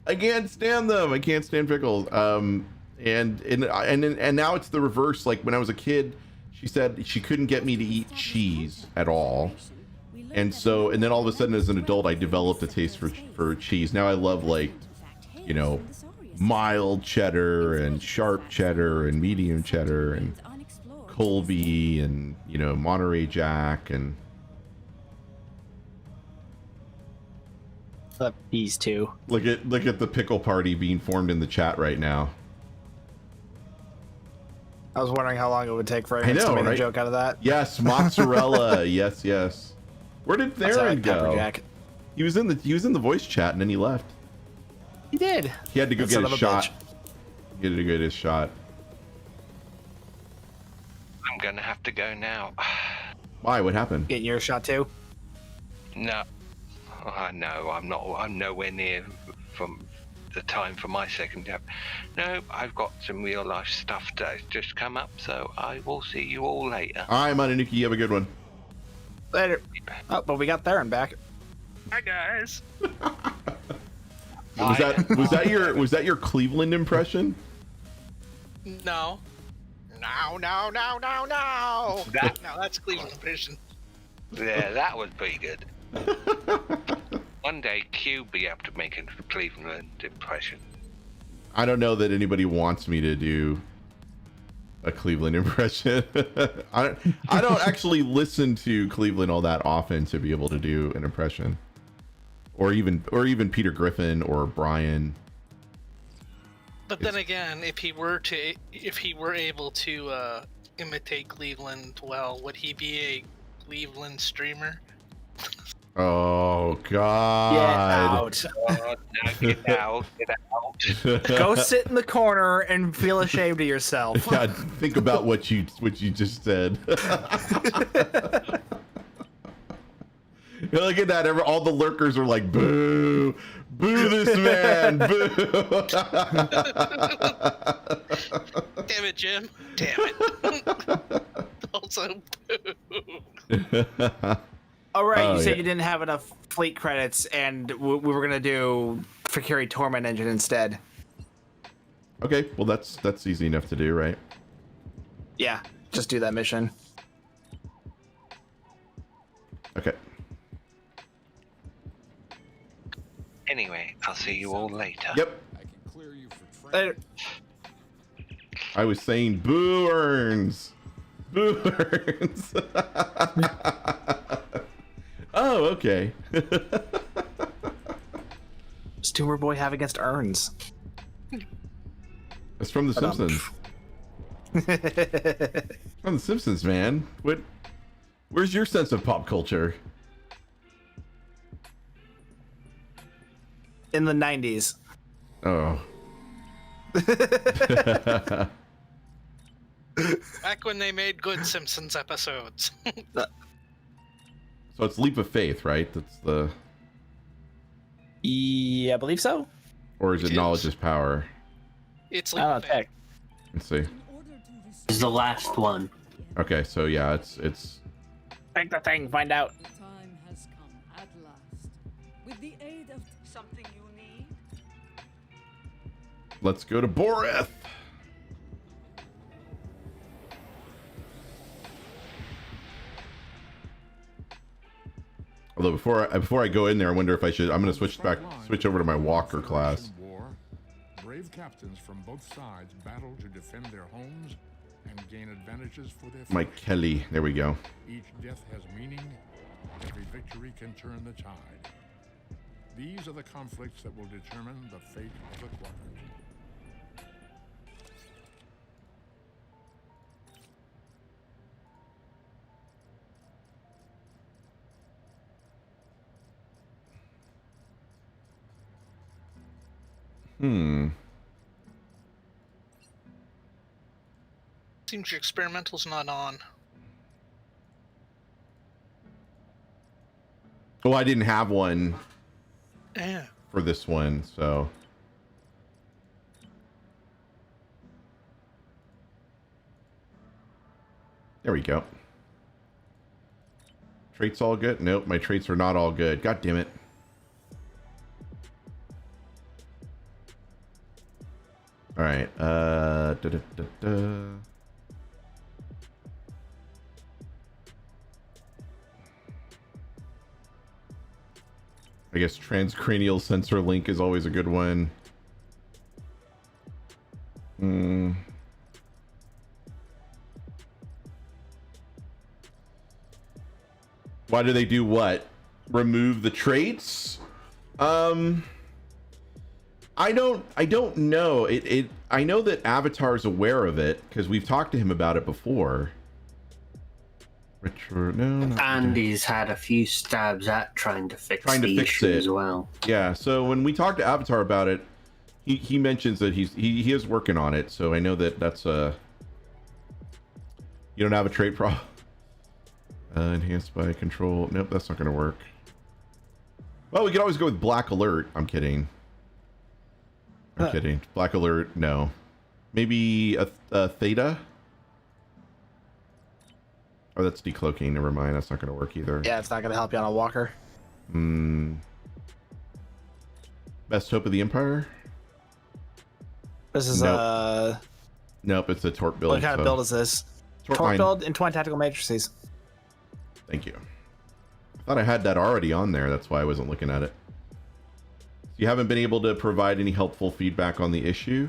I can't stand them. I can't stand pickles. And now it's the reverse. Like when I was a kid, she said she couldn't get me to eat cheese at all, and then all of a sudden as an adult, I developed a taste for cheese. Now I love, like, you know, mild cheddar and sharp cheddar and medium cheddar and Colby and, you know, Monterey Jack and. These two. Look at the pickle party being formed in the chat right now. I was wondering how long it would take for Aaron to make a joke out of that. Yes, mozzarella. yes. Where did Aaron go? He was in the voice chat and then he left. He did. He had to go get his shot. He had to get his shot. I'm gonna have to go now. Why? What happened? Getting your shot too? No. No, I'm not. I'm nowhere near from the time for my second jab. No, I've got some real life stuff that's just come up, so I will see you all later. All right, Mananuki, you have a good one. Later. Oh, but we got Theron back. Hi guys. Was that your Cleveland impression? No. That's Cleveland impression. Yeah, that was pretty good. One day Q be able to make a Cleveland impression. I don't know that anybody wants me to do a Cleveland impression. I don't actually listen to Cleveland all that often to be able to do an impression, or even Peter Griffin or Brian. But then again, if he were able to imitate Cleveland well, would he be a Cleveland streamer? Oh God! Get out! Go sit in the corner and feel ashamed of yourself. God, think about what you just said. Look at that! All the lurkers are like, "Boo! Boo this man! Boo!" Damn it, Jim. Damn it. Also, All right, Oh, you said yeah. you didn't have enough fleet credits, and we were gonna do Fakiri Torment Engine instead. Okay, well that's easy enough to do, right? Yeah, just do that mission. Okay. Anyway, I'll see you all later. Yep. Later. I was saying boo earns. Boo earns. Oh, okay. What's Tumor Boy have against urns? It's from The Simpsons. From The Simpsons, man. Where's your sense of pop culture? In the 90s. Oh. back when they made good Simpsons episodes. So it's leap of faith, right? That's the. Yeah, I believe so. Or is it knowledge is power? It's like Let's see. Is the last one. Okay, so yeah, it's. Take the thing, find out. Time has come at last. With the aid of something you need. Let's go to Boreth. Although before I go in there, I wonder if I should. I'm going to switch over to my walker class. Brave captains from both sides battle to defend their homes and gain advantages for their Mike Kelly. There we go. Each death has meaning. Every victory can turn the tide. These are the conflicts that will determine the fate of the quadrant. Seems your experimental's not on. Oh, I didn't have one Yeah. for this one, so. There we go. Traits all good? Nope, my traits are not all good. God damn it. All right. I guess transcranial sensor link is always a good one. Why do they do what? Remove the traits? I don't know. I know that Avatar's aware of it because we've talked to him about it before. Richard, no. Andy's had a few stabs at trying to fix the issue it as well. Yeah, so when we talked to Avatar about it, he mentions that he is working on it. So I know that that's you don't have a trait problem. Enhanced by control. Nope, that's not going to work. Well, we could always go with Black Alert. I'm kidding. I'm kidding. Black Alert, no. Maybe a Theta? Oh, that's decloaking. Never mind. That's not going to work either. Yeah, it's not going to help you on a walker. Best Hope of the Empire? This is Nope, it's a Torp build. What kind of build is this? Torp build in Twin Tactical Matrices. Thank you. I thought I had that already on there. That's why I wasn't looking at it. You haven't been able to provide any helpful feedback on the issue?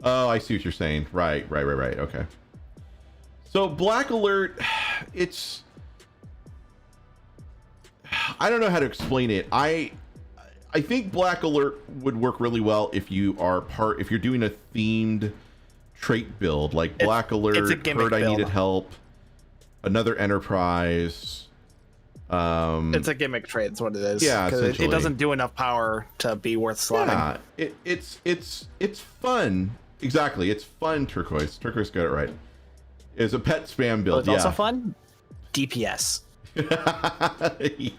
Oh, I see what you're saying. Right. Okay. So Black Alert, it's... I don't know how to explain it. I think Black Alert would work really well if you're doing a themed trait build, like Black Alert, Heard I Needed Help, Another Enterprise. It's a gimmick trait. That's what it is. Yeah, essentially. It doesn't do enough power to be worth slotting. Yeah, it's fun. Exactly, it's fun. Turquoise got it right. It's a pet spam build. It's also fun. DPS.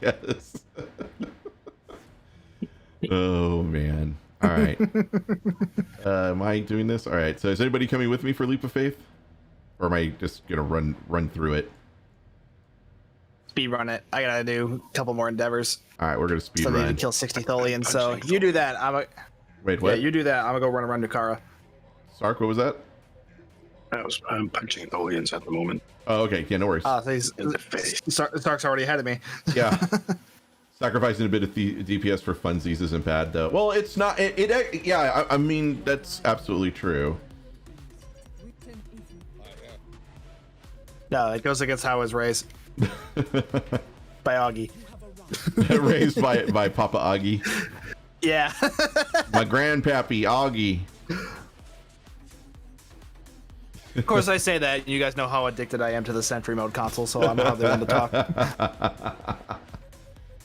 Yes. Oh man. All right. Am I doing this? All right. So is anybody coming with me for Leap of Faith? Or am I just going to run through it? Speed run it. I gotta do a couple more endeavors. All right, we're going to speed so run. So kill 60 Tholians. So you do that. Wait, what? Yeah, you do that. I'm going to go run around Nukara. Sark, what was that? I'm punching Tholians at the moment. Oh, okay. Yeah, no worries. So Sark's already ahead of me. Yeah. Sacrificing a bit of DPS for funsies isn't bad, though. Well, it's not. Yeah, I mean, that's absolutely true. No, it goes against how I was raised. By Augie. Raised by Papa Augie. Yeah. My grandpappy Augie. Of course, I say that. You guys know how addicted I am to the Sentry Mode console, so I'm not the one to talk.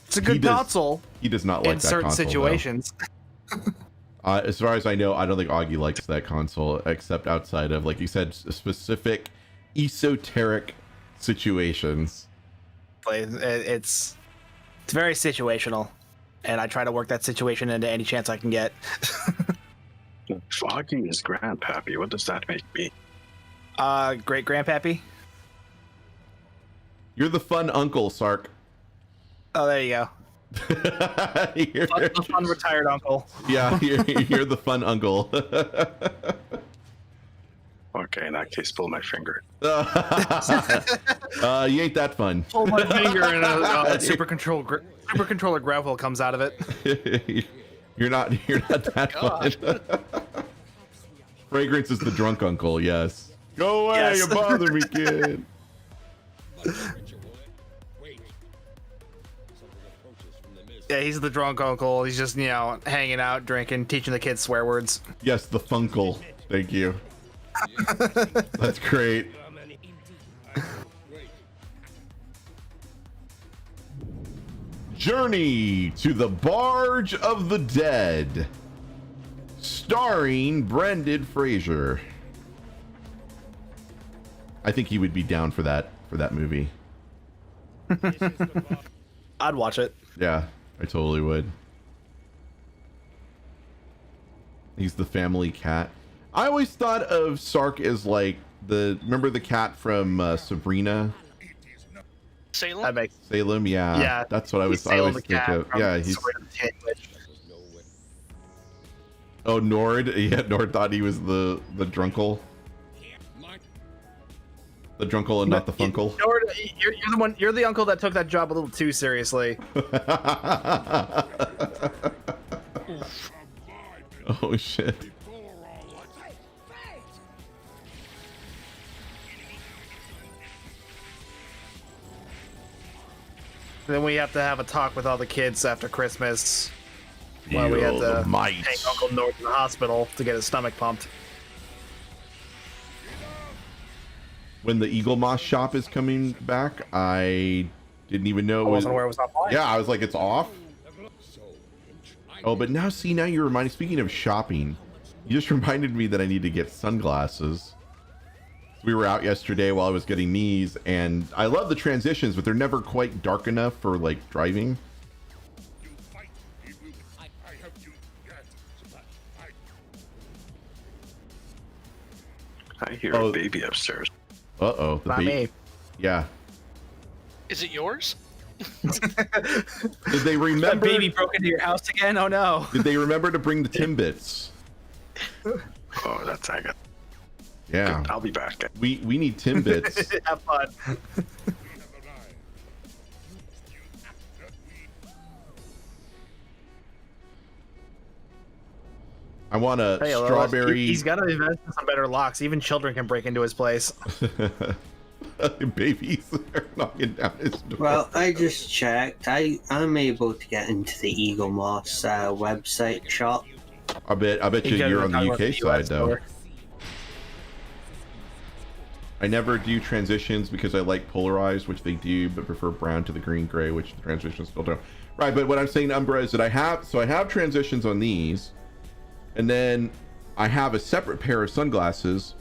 It's a good console. He does not like in that certain console, situations. As far as I know, I don't think Augie likes that console, except outside of, like you said, specific esoteric situations. It's very situational, and I try to work that situation into any chance I can get. Augie is grandpappy. What does that make me? Great grandpappy. You're the fun uncle, Sark. Oh, there you go. The fun retired uncle. Yeah, you're the fun uncle. Okay, in that case, pull my finger. You ain't that fun. Pull my finger and a super controller gravel comes out of it. You're not that fun. Fragrance is the drunk uncle. Yes. Go away! Yes. You bother me, kid. Yeah, he's the drunk uncle. He's just, hanging out, drinking, teaching the kids swear words. Yes, the funkle. Thank you. That's great. Journey to the Barge of the Dead, starring Brendan Fraser. I think he would be down for that movie. I'd watch it. Yeah, I totally would. He's the family cat. I always thought of Sark as like remember the cat from Sabrina? Salem? Salem, yeah. Yeah. That's what I always think of. Yeah, he's. Oh, Nord. Yeah, Nord thought he was the drunkle. The drunkle and not the funkle. Nord, you're the one. You're the uncle that took that job a little too seriously. Oh shit. Then we have to have a talk with all the kids after Christmas. While we had to take Uncle Nord to the hospital to get his stomach pumped. When the Eagle Moss shop is coming back, I didn't even know. I wasn't aware it was offline. Yeah, I was like, it's off. Oh, but now you reminded. Speaking of shopping, you just reminded me that I need to get sunglasses. We were out yesterday while I was getting these, and I love the transitions, but they're never quite dark enough for like driving. I hear a baby upstairs. Uh-oh. The baby. Yeah. Is it yours? Did they remember? That baby broke into your house again? Oh no. Did they remember to bring the Timbits? Oh, that's I got. Yeah. Good, I'll be back. We need Timbits. Have fun. I want a strawberry. He's got to invest in some better locks. Even children can break into his place. Babies are knocking down his door. Well, I just checked. I'm able to get into the Eagle Moss website shop. I bet you're on the UK side though. I never do transitions because I like polarized, which they do, but prefer brown to the green gray, which the transitions still don't. Right, but what I'm saying, Umbra, is that I have transitions on these, and then I have a separate pair of sunglasses,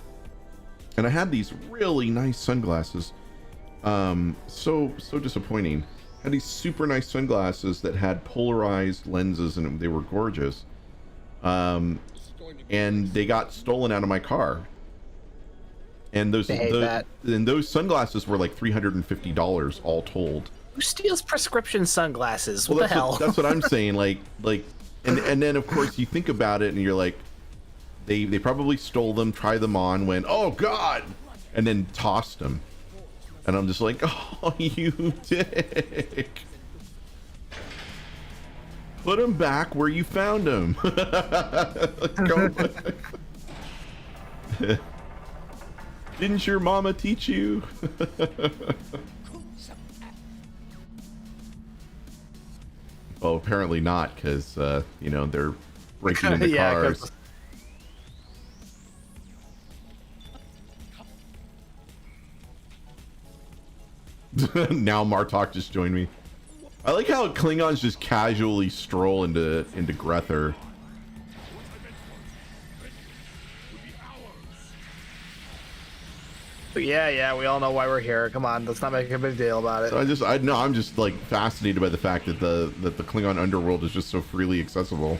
and I had these really nice sunglasses. So disappointing. I had these super nice sunglasses that had polarized lenses, and they were gorgeous. and they got stolen out of my car. And those sunglasses were like $350 all told. Who steals prescription sunglasses? What Well, the hell? That's what I'm saying. And then of course you think about it and you're like, they probably stole them, tried them on, went, oh God, and then tossed them. And I'm just like, oh, you dick. Put them back where you found them. Go back. Didn't your mama teach you? Well, apparently not, because they're breaking into cars. Now Martok just joined me. I like how Klingons just casually stroll into Grether. Yeah, we all know why we're here. Come on, let's not make a big deal about it. So I'm just like fascinated by the fact that the Klingon underworld is just so freely accessible.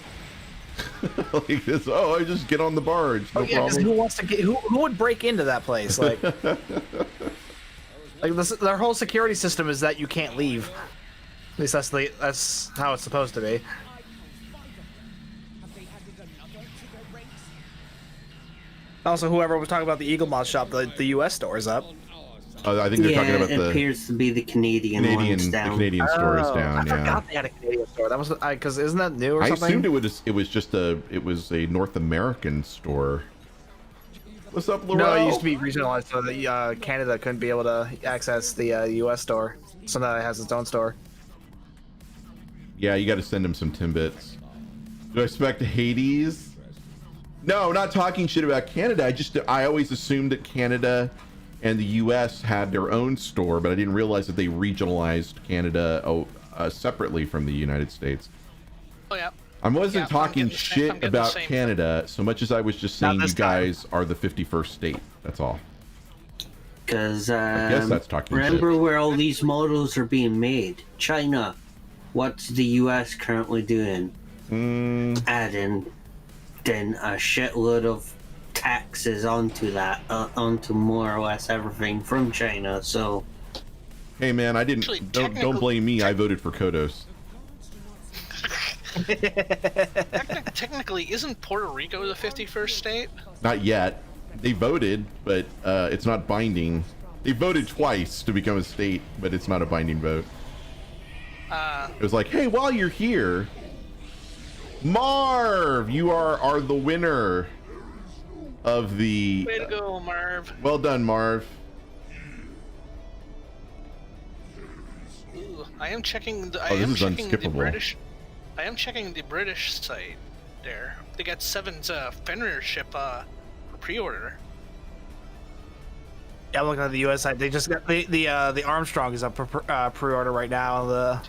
Like this, I just get on the barge, no problem. Who wants to get? Who would break into that place? Like, their whole security system is that you can't leave. At least that's how it's supposed to be. Also, whoever was talking about the Eagle Moth shop, the U.S. store is up. I think they're talking about it appears to be the Canadian one's down. The Canadian store is down. I forgot they had a Canadian store. That was because isn't that new or something? I assumed it was a North American store. What's up, Laurel? No, it used to be regionalized so that Canada couldn't be able to access the U.S. store. So now it has its own store. Yeah, you got to send him some Timbits. Do I expect Hades? No, not talking shit about Canada. I always assumed that Canada and the U.S. had their own store, but I didn't realize that they regionalized Canada separately from the United States. Oh yeah. I wasn't talking shit about Canada so much as I was just saying you guys are the 51st state. That's all. Because I guess that's talking remember shit. Where all these models are being made? China. What's the U.S. currently doing? Adding then a shitload of taxes onto that, onto more or less everything from China. So, hey man, I didn't. Don't blame me. I voted for Kodos. Technically, isn't Puerto Rico the 51st state? Not yet. They voted, but it's not binding. They voted twice to become a state, but it's not a binding vote. It was like, hey, while you're here, Marv, you are the winner of the. Way to go, Marv. Well done, Marv. Ooh, I am checking the. This is unskippable. I am checking the British site. There, they got Seven's Fenrir ship pre-order. Yeah, I'm looking at the U.S. side. They just got the Armstrong is up for pre-order right now.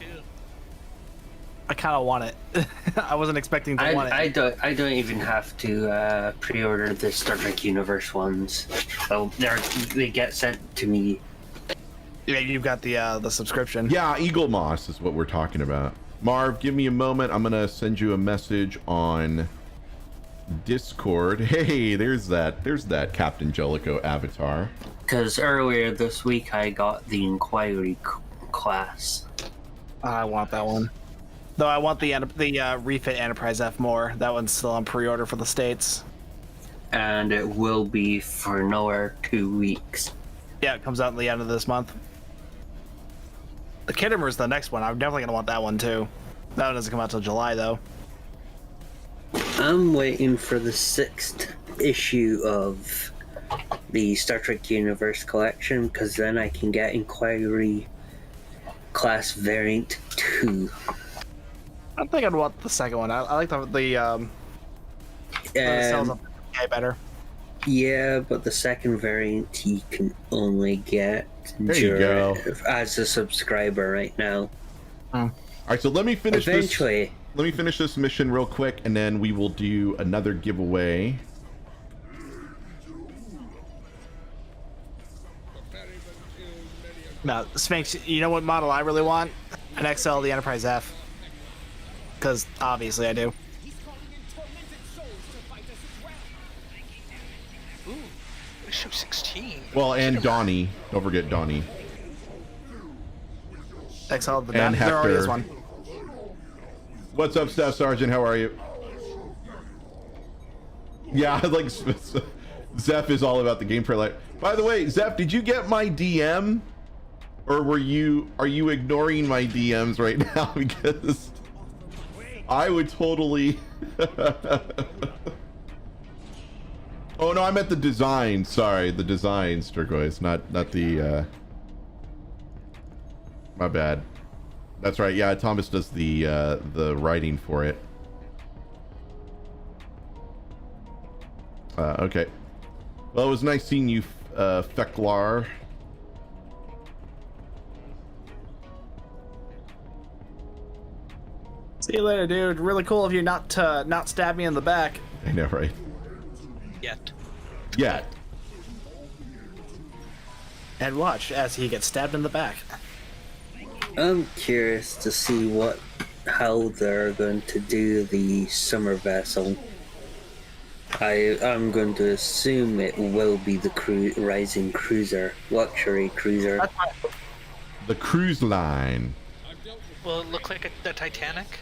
I kind of want it. I wasn't expecting to want it. I don't even have to pre-order the Star Trek Universe ones. So they get sent to me. Yeah, you've got the subscription. Yeah, Eagle Moss is what we're talking about. Marv, give me a moment. I'm gonna send you a message on Discord. Hey, there's that Captain Jellicoe avatar. Because earlier this week I got the Inquiry class. I want that one. Though I want the refit Enterprise F more. That one's still on pre-order for the States. And it will be for another 2 weeks. Yeah, it comes out at the end of this month. The Kittimer's the next one. I'm definitely gonna want that one too. That one doesn't come out till July though. I'm waiting for the 6th issue of the Star Trek Universe collection, because then I can get Inquiry class variant 2. I think I'd want the second one. I like the cells up better. Yeah, but the second variant you can only get as a subscriber right now. All right, so let me finish Eventually. Let me finish this mission real quick, and then we will do another giveaway. Now, Sphinx, you know what model I really want? An XL, the Enterprise F. Because obviously I do. Well, and Donnie. Don't forget Donnie. Exile the And there already is Hector. one. What's up, Staff Sergeant? How are you? Yeah, like Zeph is all about the gameplay. Like, by the way, Zeph, did you get my DM, or are you ignoring my DMs right now? Because I would totally. Oh no, I'm at the design. Sorry, the designs, Turquoise, not the. My bad. That's right. Yeah, Thomas does the writing for it. Okay. Well, it was nice seeing you, Feklar. See you later, dude. Really cool of you not to not stab me in the back. I know, right? Yet. Yeah. And watch as he gets stabbed in the back. I'm curious to see how they're going to do the summer vessel. I'm going to assume it will be the rising cruiser, luxury cruiser. The cruise line. Will it look like the Titanic?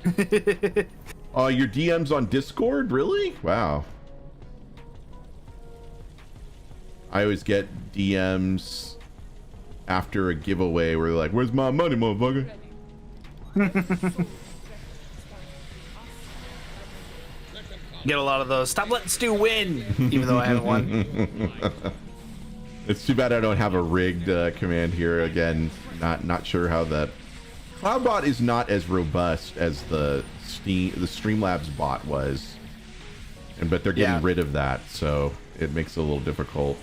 Your DM's on Discord? Really? Wow. I always get DMs after a giveaway where they're like, "Where's my money, motherfucker?" Get a lot of those. Stop letting Stu win, even though I haven't won. It's too bad I don't have a rigged command here. Again, not sure how that. Cloudbot is not as robust as the Streamlabs bot was, but they're getting rid of that, so it makes it a little difficult.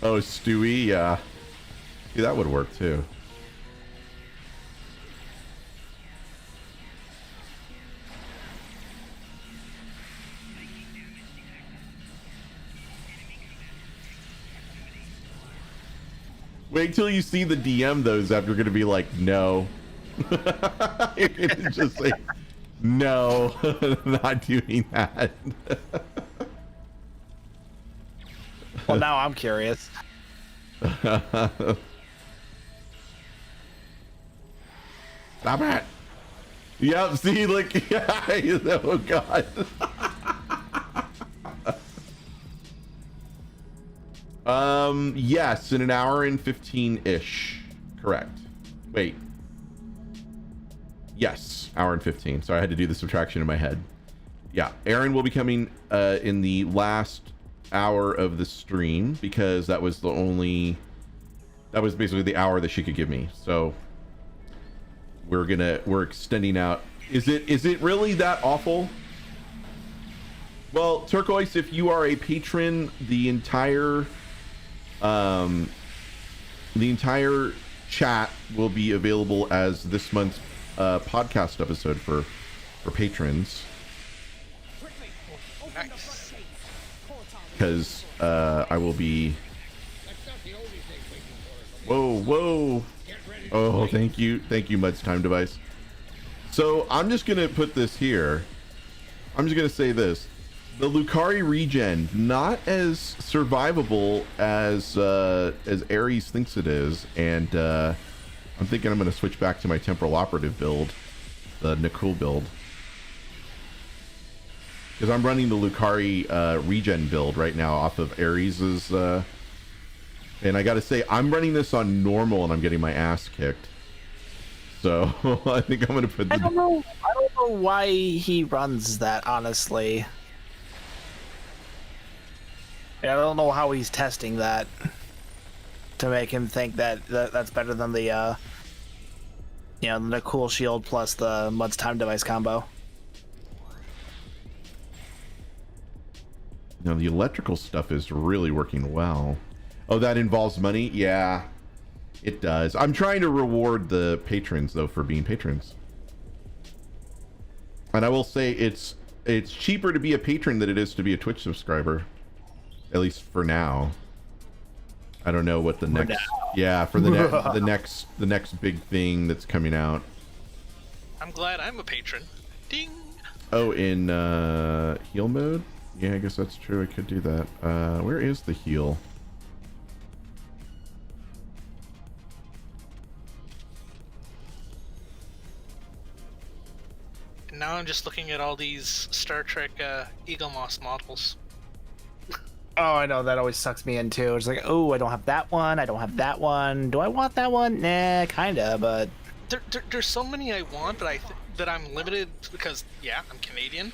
Oh, Stewie, yeah. See, that would work too. Wait till you see the DM though, Zep. You're gonna be like, no. You're gonna just say, no, not doing that. Well, now I'm curious. Stop it. Yep, see, look, yeah, oh god. Yes, in an hour and 15-ish. Correct. Wait. Yes, hour and 15. Sorry, I had to do the subtraction in my head. Yeah, Erin will be coming in the last hour of the stream because that was basically the hour that she could give me. So we're extending out. Is it really that awful? Well, Turquoise, if you are a patron, the entire chat will be available as this month's podcast episode for patrons. Nice. Because I will be. Whoa! Oh, thank you, Mud's time device. So I'm just gonna put this here. I'm just gonna say this: the Lucari regen, not as survivable as Ares thinks it is, and I'm thinking I'm gonna switch back to my temporal operative build, the Nakul build. Because I'm running the Lucari regen build right now off of Ares's, and I gotta say, I'm running this on normal and I'm getting my ass kicked. So I think I'm gonna put I don't know why he runs that, honestly. I don't know how he's testing that to make him think that's better than the the cool shield plus the Mud's time device combo. Now the electrical stuff is really working well. Oh, that involves money? Yeah, it does. I'm trying to reward the patrons though for being patrons. And I will say it's cheaper to be a patron than it is to be a Twitch subscriber. At least for now. I don't know what the next for the next big thing that's coming out. I'm glad I'm a patron. Ding. Oh, in heal mode? Yeah, I guess that's true. I could do that. Where is the heal? Now I'm just looking at all these Star Trek Eagle Moss models. Oh, I know, that always sucks me in too. It's like, oh, I don't have that one, I don't have that one. Do I want that one? Nah, kinda, but... There's so many I want, but that I'm limited because, yeah, I'm Canadian.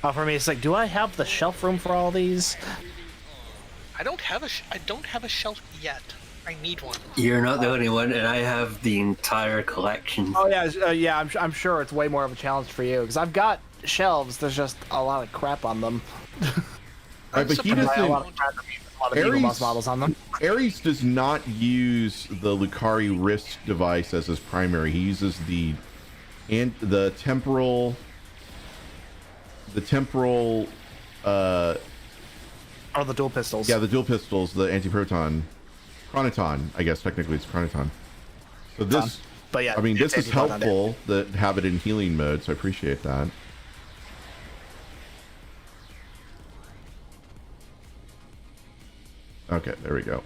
Oh, for me, it's like, do I have the shelf room for all these? I don't have a shelf yet. I need one. You're not the only one, and I have the entire collection. Oh yeah, yeah. I'm sure it's way more of a challenge for you because I've got shelves. There's just a lot of crap on them. But he doesn't. A lot of Eagle Moss models on them. Ares does not use the Lucari wrist device as his primary. He uses the temporal. Oh, the dual pistols. Yeah, the dual pistols, the anti-proton. Chronoton, I guess technically it's Chronoton. So this, but yeah, I mean, this is anti-proton helpful that have it in healing mode, so I appreciate that. Okay, there we go.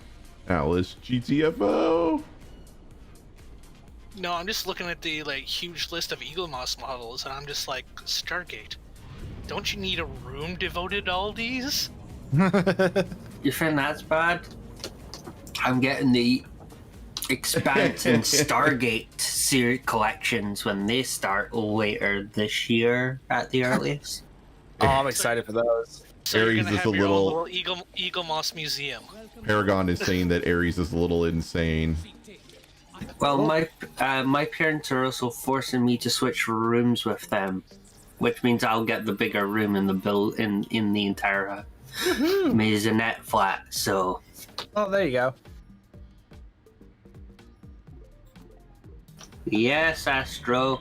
Alice GTFO. No, I'm just looking at the huge list of Eagle Moss models, and I'm just like, Stargate. Don't you need a room devoted to all these? You think that's bad? I'm getting the Expanse and Stargate series collections when they start later this year at the earliest. Oh, I'm excited for those. So Ares you're gonna is have a your little. own little Eagle Moss museum. Paragon is saying that Ares is a little insane. Well, my parents are also forcing me to switch rooms with them, which means I'll get the bigger room in the in the entire maisonette flat. So. Oh, there you go. Yes, Astro.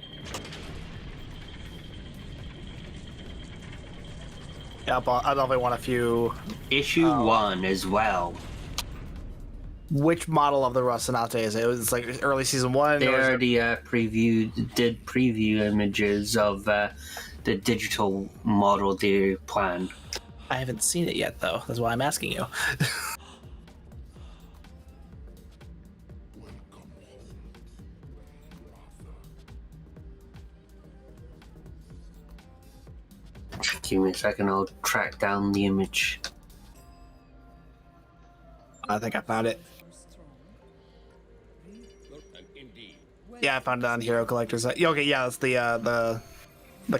Yeah, I definitely want a few. Issue 1 as well. Which model of the Rocinante is it? It was like early season 1? They already did preview images of the digital model they plan. I haven't seen it yet, though. That's why I'm asking you. Give me a second, I'll track down the image. I think I found it. Yeah, I found it on Hero Collectors. Okay, yeah, that's the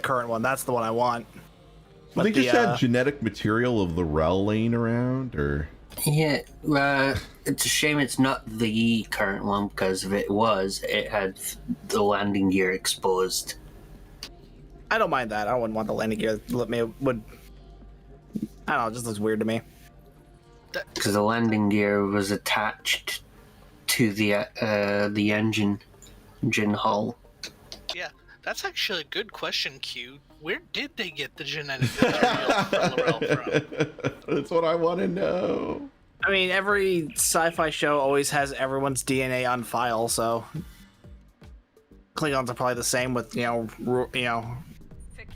current one. That's the one I want. Well, they just had genetic material of the Rel laying around, or? Yeah, it's a shame it's not the current one, because if it had the landing gear exposed. I don't mind that. I wouldn't want the landing gear. I don't know, it just looks weird to me. Because the landing gear was attached to the engine hull. Yeah, that's actually a good question, Q. Where did they get the genetic material for Laurel from? That's what I want to know. I mean, every sci-fi show always has everyone's DNA on file, so Klingons are probably the same with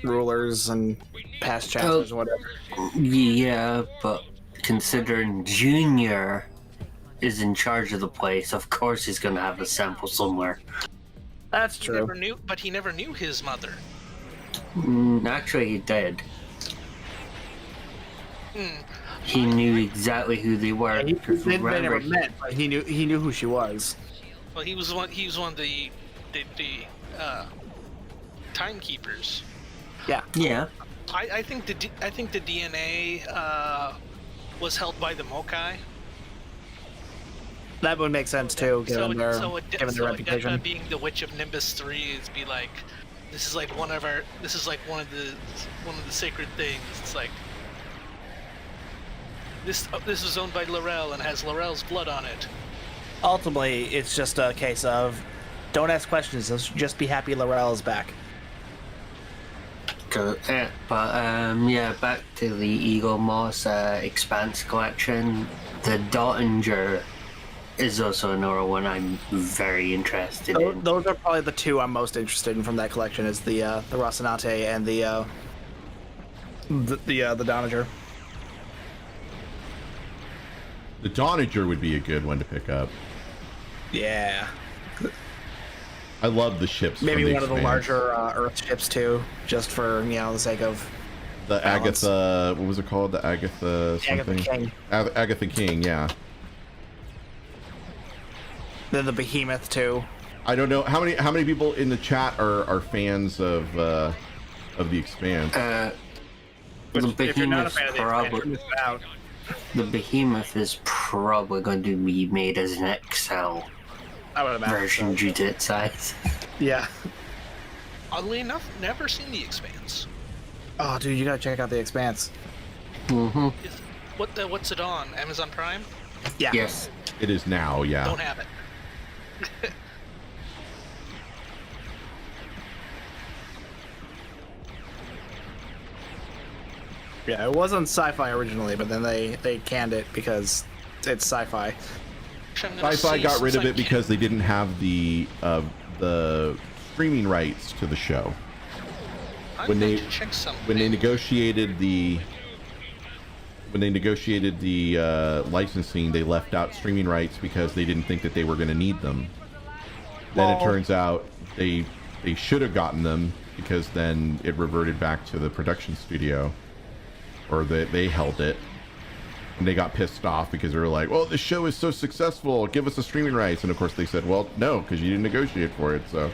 rulers and past chapters or whatever. Yeah, but considering Junior is in charge of the place, of course he's gonna have a sample somewhere. That's true. He never knew his mother. Actually, he did. He knew exactly who they were. They never met, but he knew who she was. Well, he was one of the timekeepers. Yeah. Yeah. I think the DNA was held by the Mokai. That would make sense too, given their reputation. Edna being the Witch of Nimbus 3 is be like, this is like one of the sacred things. It's like this is owned by Laurel and has Laurel's blood on it. Ultimately, it's just a case of don't ask questions. Just be happy Laurel is back. Back to the Eagle Moss Expanse collection. The Dottinger is also another one I'm very interested in. Those are probably the two I'm most interested in from that collection. Is the Rocinante and the Donager. The Donager would be a good one to pick up. Yeah. I love the ships. Maybe one of the larger Earth ships too, just for the sake of the balance. Agatha. What was it called? The Agatha something. Agatha King. Agatha King. Yeah. Then the Behemoth too. I don't know how many people in the chat are fans of the Expanse. The Behemoth is probably going to be made as an XL version due to its size. Yeah. Oddly enough, never seen the Expanse. Oh, dude, you gotta check out the Expanse. Mm-hmm. What's it on? Amazon Prime? Yeah. Yes. It is now. Yeah. Don't have it. Yeah, it was on Sci-Fi originally, but then they canned it because it's Sci-Fi. Sci-Fi got rid of it because they didn't have the streaming rights to the show. When they negotiated the licensing, they left out streaming rights because they didn't think that they were going to need them. Then it turns out they should have gotten them, because then it reverted back to the production studio, or they held it, and they got pissed off because they were like, well, the show is so successful, give us the streaming rights. And of course they said, well, no, because you didn't negotiate for it. So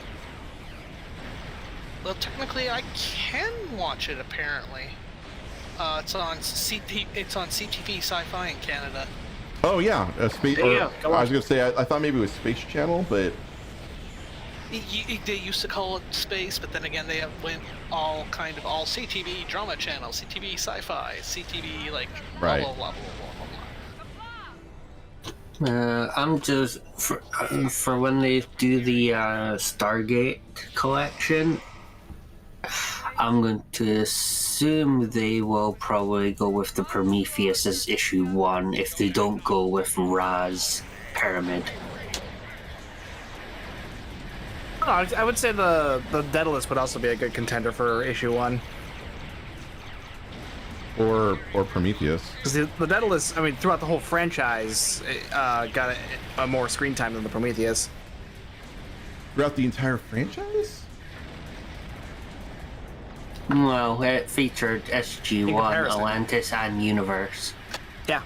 well, technically I can watch it apparently. It's on CTV Sci-Fi in Canada. oh yeah, space. I was gonna say I thought maybe it was Space Channel, but They used to call it Space, but then again they went all CTV Drama Channel, CTV Sci-Fi, CTV blah, right. blah, blah, blah, blah. I'm just for when they do the Stargate collection, I'm going to assume they will probably go with the Prometheus as issue 1 if they don't go with Ra's Pyramid. Oh, I would say the Daedalus would also be a good contender for issue 1. Or Prometheus. Because the Daedalus, I mean, throughout the whole franchise, got a more screen time than the Prometheus. Throughout the entire franchise? Well, it featured SG-1, Atlantis, and Universe. Yeah.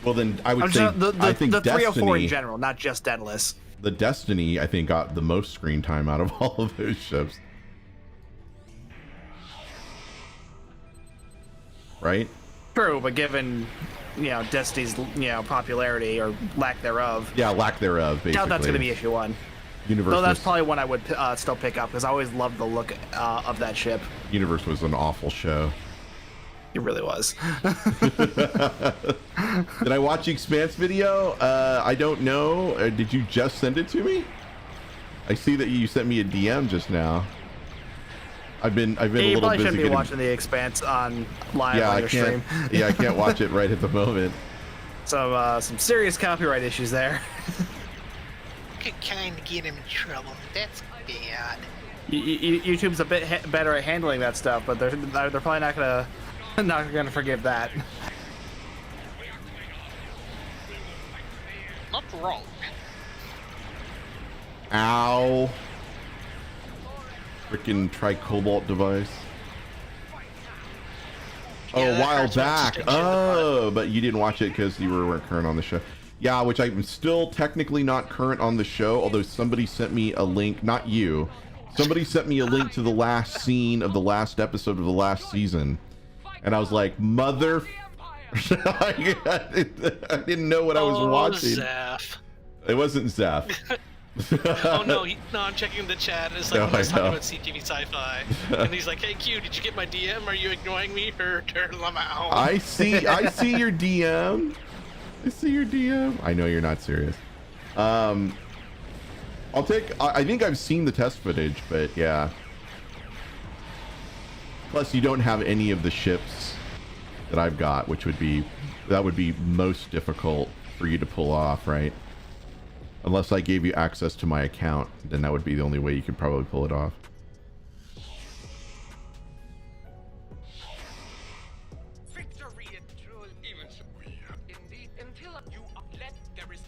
Well, then I would say I think the 304 Destiny in general, not just Daedalus. The Destiny, I think, got the most screen time out of all of those ships. Right? True, but given, Destiny's, popularity or lack thereof. Yeah, lack thereof, basically. Doubt that's going to be issue 1. Universe Though that's probably one I would still pick up, because I always loved the look of that ship. Universe was an awful show. It really was. Did I watch the Expanse video? I don't know. Did you just send it to me? I see that you sent me a DM just now. I've been a little busy. You probably shouldn't be watching the Expanse on live on your stream. Yeah, I can't watch it right at the moment. So some serious copyright issues there. Could kind of get him in trouble. That's bad. YouTube's a bit better at handling that stuff, but they're probably not gonna forgive that. Not wrong. Ow. Freaking tricobalt device. Yeah, a while back. Oh, but you didn't watch it because you weren't current on the show. Yeah, which I'm still technically not current on the show, although somebody sent me a link, not you. Somebody sent me a link to the last scene of the last episode of the last season. And I was like, mother... I didn't know what I was watching. Zeph. It wasn't Zeph. Oh no, I'm checking the chat. It's like when I was talking about CTV Sci-Fi, and he's like, "Hey Q, did you get my DM? Are you ignoring me or turn them out?" I see your DM. I see your DM. I know you're not serious. I think I've seen the test footage, but yeah. Plus, you don't have any of the ships that I've got, which would be most difficult for you to pull off, right? Unless I gave you access to my account, then that would be the only way you could probably pull it off. Victory and true even indeed until you let there is.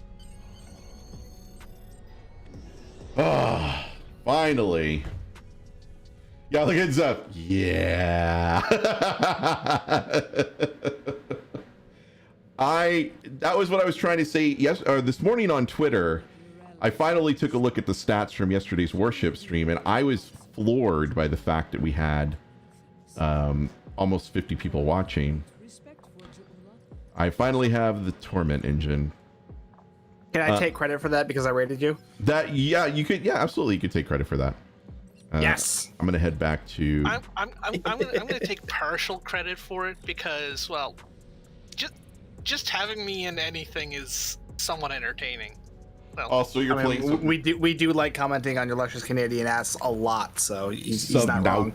Ah, finally. Yeah, look at Zeph. Yeah. That was what I was trying to say this morning on Twitter. I finally took a look at the stats from yesterday's Warship stream, and I was floored by the fact that we had almost 50 people watching. I finally have the Torment engine. Can I take credit for that because I rated you? You could. Yeah, absolutely. You could take credit for that. Yes. I'm gonna head back to. I'm gonna take partial credit for it because, well, just having me in anything is somewhat entertaining. Well, also, you're playing. We do like commenting on your luscious Canadian ass a lot, so he's not wrong.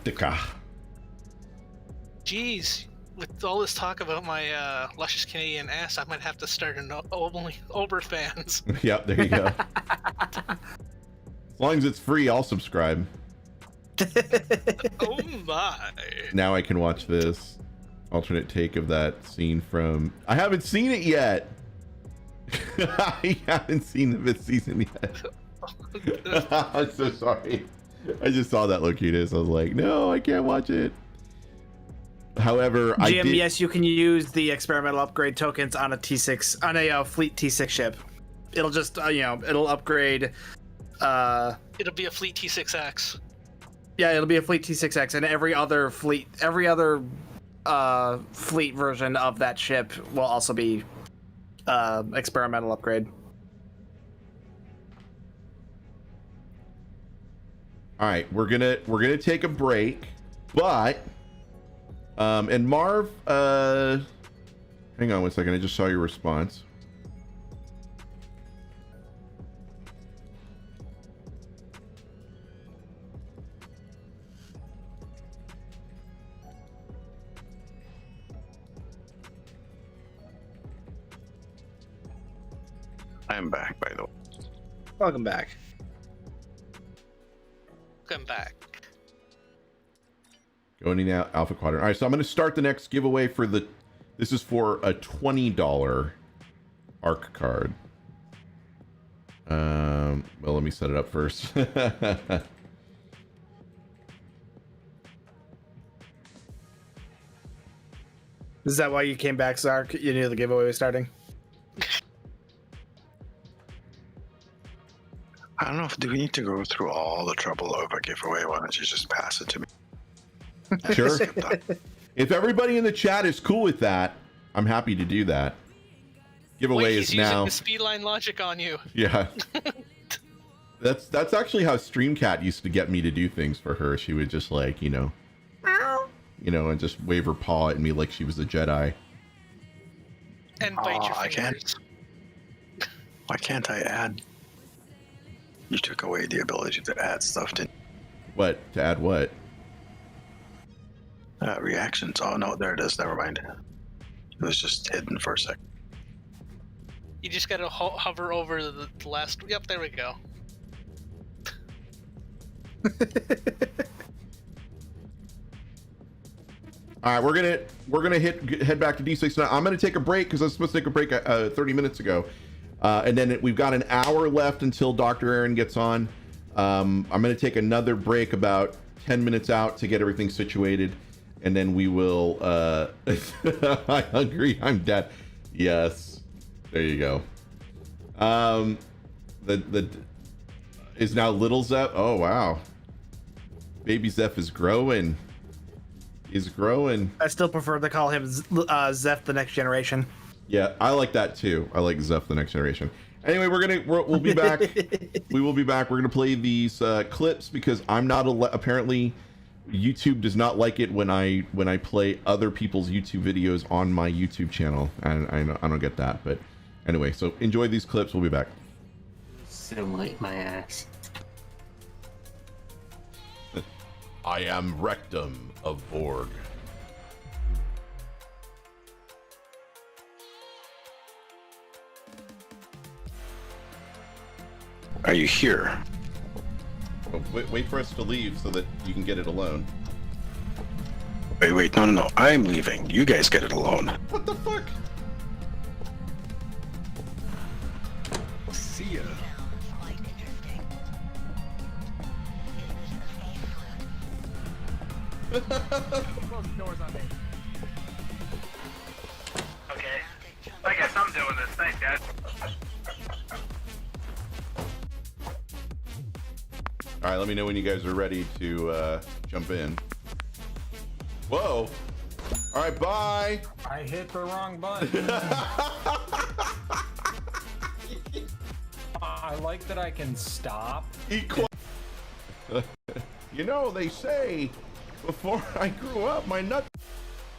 Jeez, with all this talk about my luscious Canadian ass, I might have to start an OnlyFans. Yep, there you go. As long as it's free, I'll subscribe. Oh my! Now I can watch this alternate take of that scene from. I haven't seen it yet. I haven't seen the fifth season yet. I'm so sorry. I just saw that Locutus. I was like, no, I can't watch it. However, GM, yes, you can use the experimental upgrade tokens on a T6 on a fleet T6 ship. It'll just it'll upgrade. It'll be a fleet T6X. Yeah, it'll be a fleet T6X, and every other fleet version of that ship will also be experimental upgrade. All right, we're gonna take a break, but and Marv, hang on one second. I just saw your response. I'm back, by the way. Welcome back. Welcome back. Going in Alpha Quadrant. All right, so I'm going to start the next giveaway for the. This is for a $20 ARC card. Well, let me set it up first. Is that why you came back, Zark? You knew the giveaway was starting? I don't know do we need to go through all the trouble of a giveaway? Why don't you just pass it to me? Sure. If everybody in the chat is cool with that, I'm happy to do that. Giveaway is now. He's using the speedline logic on you. Yeah. That's actually how Streamcat used to get me to do things for her. She would just like, and just wave her paw at me like she was a Jedi. And bite your fingers. Why can't I add? You took away the ability to add stuff, didn't you? What? To add what? Reactions. Oh, no, there it is. Never mind. It was just hidden for a sec. You just gotta hover over the last... Yep, there we go. All right, we're gonna head back to D6 now. I'm gonna take a break because I was supposed to take a break 30 minutes ago. And then we've got an hour left until Dr. Erin gets on. I'm going to take another break about 10 minutes out to get everything situated. And then we will... I'm hungry. I'm dead. Yes. There you go. Is now little Zeph. Oh, wow. Baby Zeph is growing. He's growing. I still prefer to call him Zeph the Next Generation. Yeah, I like that too. I like Zeph the Next Generation. Anyway, we'll be back. We will be back. We're gonna play these clips because I'm not apparently YouTube does not like it when I play other people's YouTube videos on my YouTube channel, and I don't get that. But anyway, so enjoy these clips. We'll be back. Simulate my ass. I am Rectum of Borg. Are you here? Oh, wait for us to leave so that you can get it alone. Wait, no. I'm leaving. You guys get it alone. What the fuck? See ya. Close the doors on me. Okay. I guess I'm doing this. Thanks, guys. All right, let me know when you guys are ready to jump in. Whoa. All right, bye. I hit the wrong button. I like that I can stop. You know, they say, before I grew up, my nut...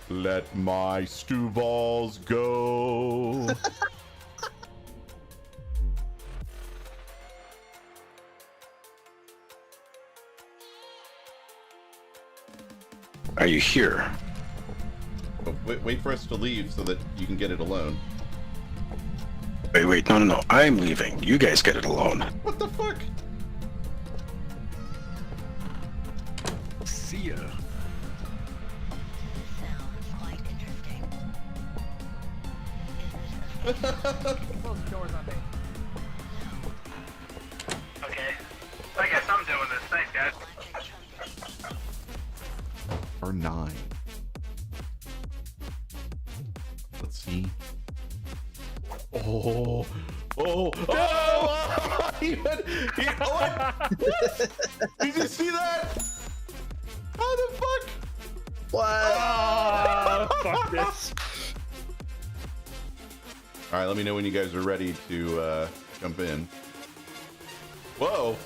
Let my stew balls go. Are you here? Oh, wait for us to leave so that you can get it alone. Wait, no. I'm leaving. You guys get it alone. What the fuck? See ya. Close the doors on me. Okay. I guess I'm doing this. Thanks, guys. Or 9. Let's see. Oh! What? Did you see that? How the fuck? What? Fuck this. All right, let me know when you guys are ready to jump in. Whoa!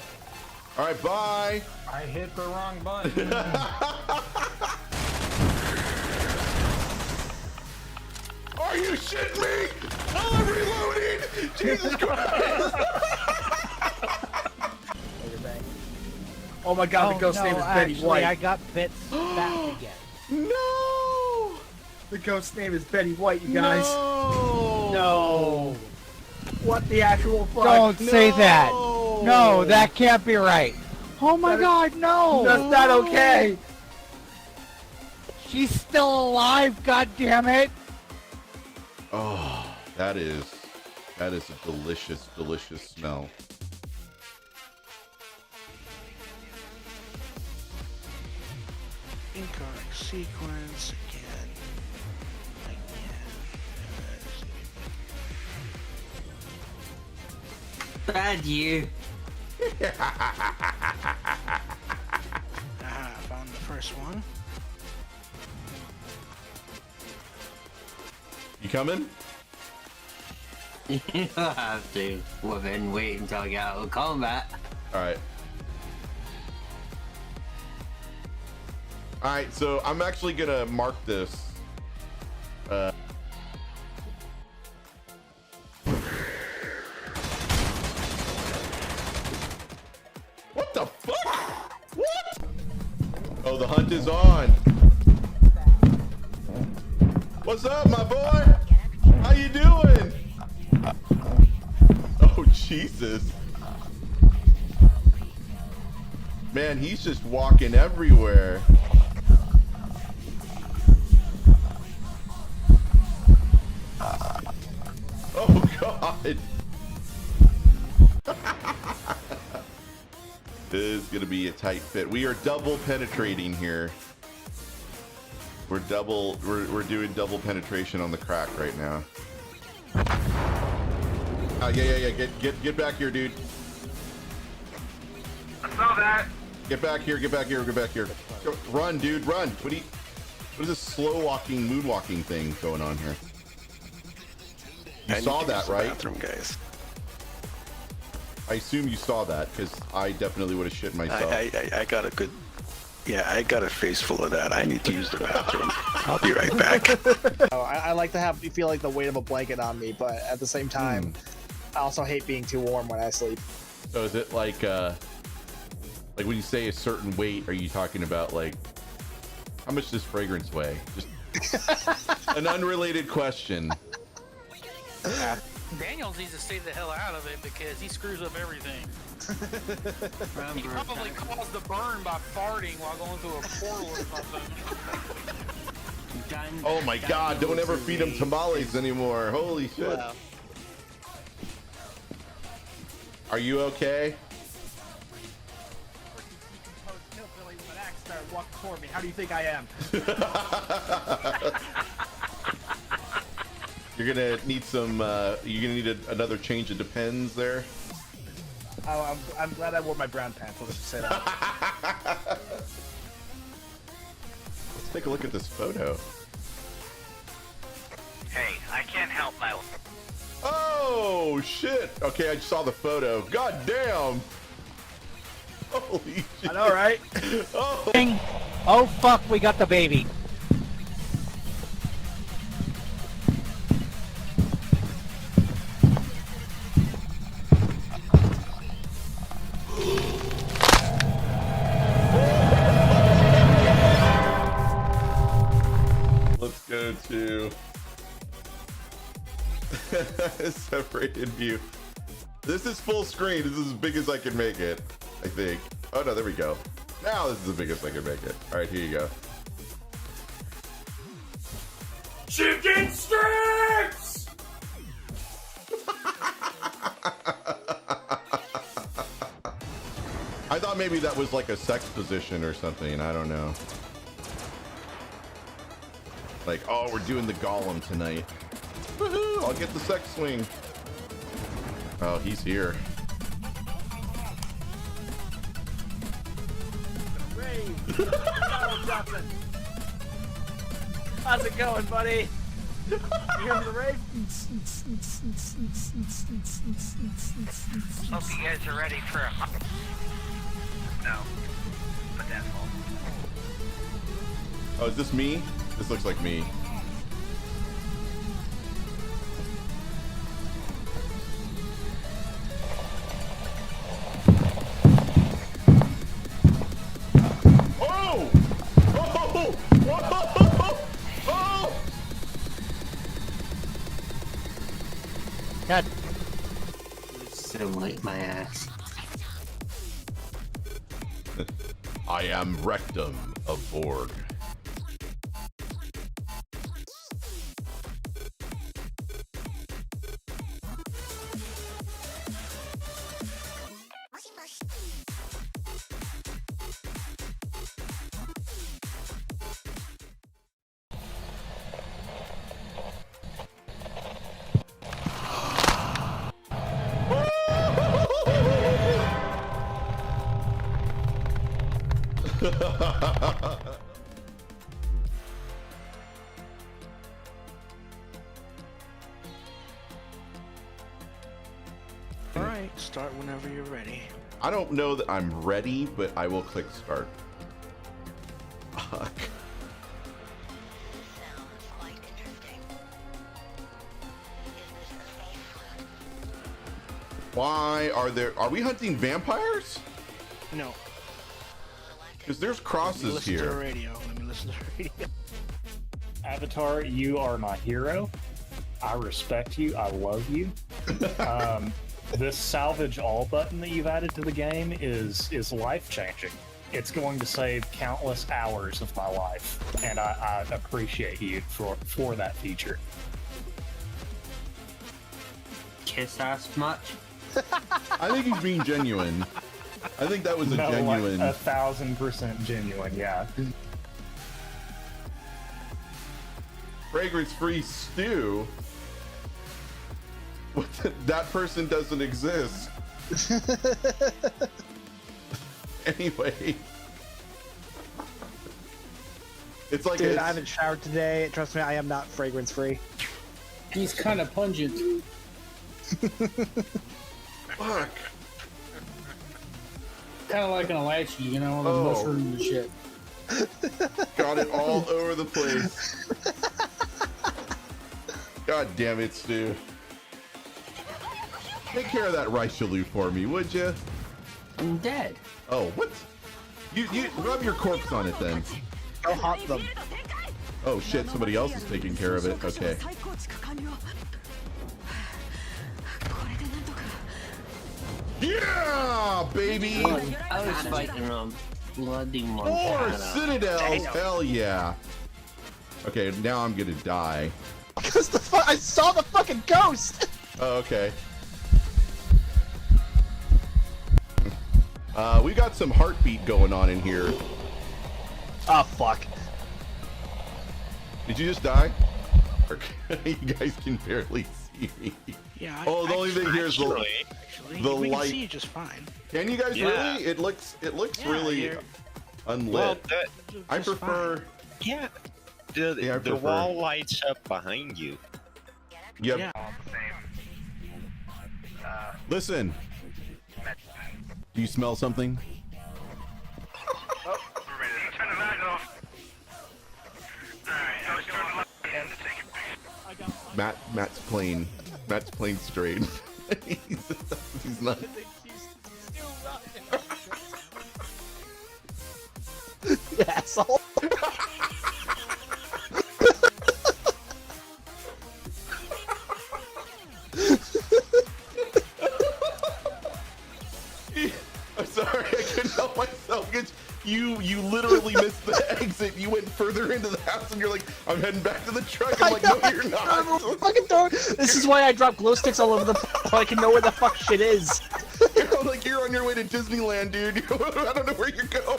All right, bye. I hit the wrong button. Are you shitting me? I'm reloading! Jesus Christ! Oh my god, the ghost name is Betty White. I got bits back again. No! The ghost name is Betty White, you guys. No. What the actual fuck? Don't say that. No, that can't be right. Oh my god, no. That's not okay. She's still alive, god damn it. Oh, that is a delicious, delicious smell. Incorrect sequence again. Bad you. Found the first one. You coming? You don't have to. Well, then wait until I get out of combat. Alright. Alright, so I'm actually gonna mark this. What the fuck? What? Oh, the hunt is on. What's up, my boy? How you doing? Oh, Jesus. Man, he's just walking everywhere. Oh, God. This is gonna be a tight fit. We are double penetrating here. We're doing double penetration on the crack right now. Yeah. Get back here, dude. I saw that. Get back here. Go, run, dude, run. What is this slow walking, moonwalking thing going on here? You saw that, right? Bathroom, guys. I assume you saw that because I definitely would have shit myself. I got a good. Yeah, I got a face full of that. I need to use the bathroom. I'll be right back. I like to feel like the weight of a blanket on me, but at the same time, I also hate being too warm when I sleep. So is it like when you say a certain weight, are you talking about like how much does fragrance weigh? Just an unrelated question. Daniels needs to stay the hell out of it because he screws up everything. He probably caused the burn by farting while going through a portal or something. Oh my god, don't ever feed him tamales anymore. Holy shit. Wow. Are you okay? Walk toward me. How do you think I am? You're gonna need some, you're gonna need another change of Depends there. Oh, I'm glad I wore my brown pants. Let's just say that. Let's take a look at this photo. Hey, I can't help my... Oh, shit. Okay, I just saw the photo. God damn. Holy shit. I know, right? Oh. Oh fuck, we got the baby. Let's go to separated view. This is full screen. This is as big as I can make it, I think. Oh no, there we go. Now this is the biggest I can make it. All right, here you go. Chicken strips! I thought maybe that was like a sex position or something. I don't know. Like, oh, we're doing the Golem tonight. Woohoo! I'll get the sex swing. Oh, he's here. How's it going, buddy? You here for the rave? Hope you guys are ready for a... No. But that's all. Oh, is this me? This looks like me. Oh! Oh! Whoa! Oh! God. So like my ass. I am Rectum of Borg. Alright, start whenever you're ready. I don't know that I'm ready, but I will click start. Fuck. Why are we hunting vampires? No. Because there's crosses Let me listen here. to the radio. Let me listen to the radio. Avatar, you are my hero. I respect you. I love you. This salvage all button that you've added to the game is life changing. It's going to save countless hours of my life, and I appreciate you for that feature. Kiss ass much? I think he's being genuine. I think that was a genuine. Like 1,000% genuine, yeah. Fragrance-free stew. What that person doesn't exist. Anyway. It's like Dude, I haven't showered today. Trust me, I am not fragrance free. He's kind of pungent. Fuck. Kind of like an Alachi, you know, the mushroom and shit. Got it all over the place. God damn it, Stu. Take care of that rice chalou for me, would you? I'm dead. Oh, what? You rub your corpse on it then. Go haunt them. Oh shit, somebody else is taking care of it. Okay. Yeah, baby. I was fighting on bloody Or Montana. Citadel. Hell yeah. Okay, now I'm gonna die. Because I saw the fucking ghost. Oh, okay. We got some heartbeat going on in here. Oh fuck. Did you just die? You guys can barely see me. Yeah. Oh, the only thing here is the we light. can see you just fine. Can you guys Yeah. really? It looks Yeah, really you're- unlit. Well, I prefer. Yeah. Yeah, I The prefer. wall lights up behind you. Yep. Yeah. Listen. Do you smell something? Turn the light off. Alright, I was going to let him to take a picture. Matt's playing straight. he's not. You asshole. I'm sorry, I couldn't help myself. You literally missed the exit. You went further into the house, and you're like, "I'm heading back to the truck." I'm like, "No, you're not." Fucking door. This is why I drop glow sticks all over the place so I can know where the fuck shit is. You're like, you're on your way to Disneyland, dude. I don't know where you're going.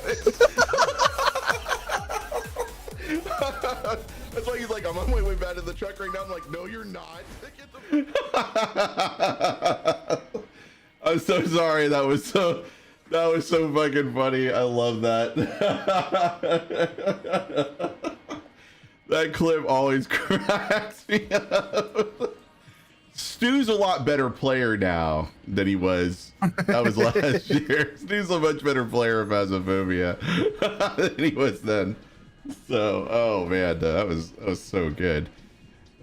That's why he's like, "I'm on my way back to the truck right now." I'm like, "No, you're not." I'm so sorry. That was so fucking funny. I love that. That clip always cracks me up. Stu's a lot better player now than he was. That was last year. Stu's a much better player of Phasmophobia than he was then. So, oh man, that was so good.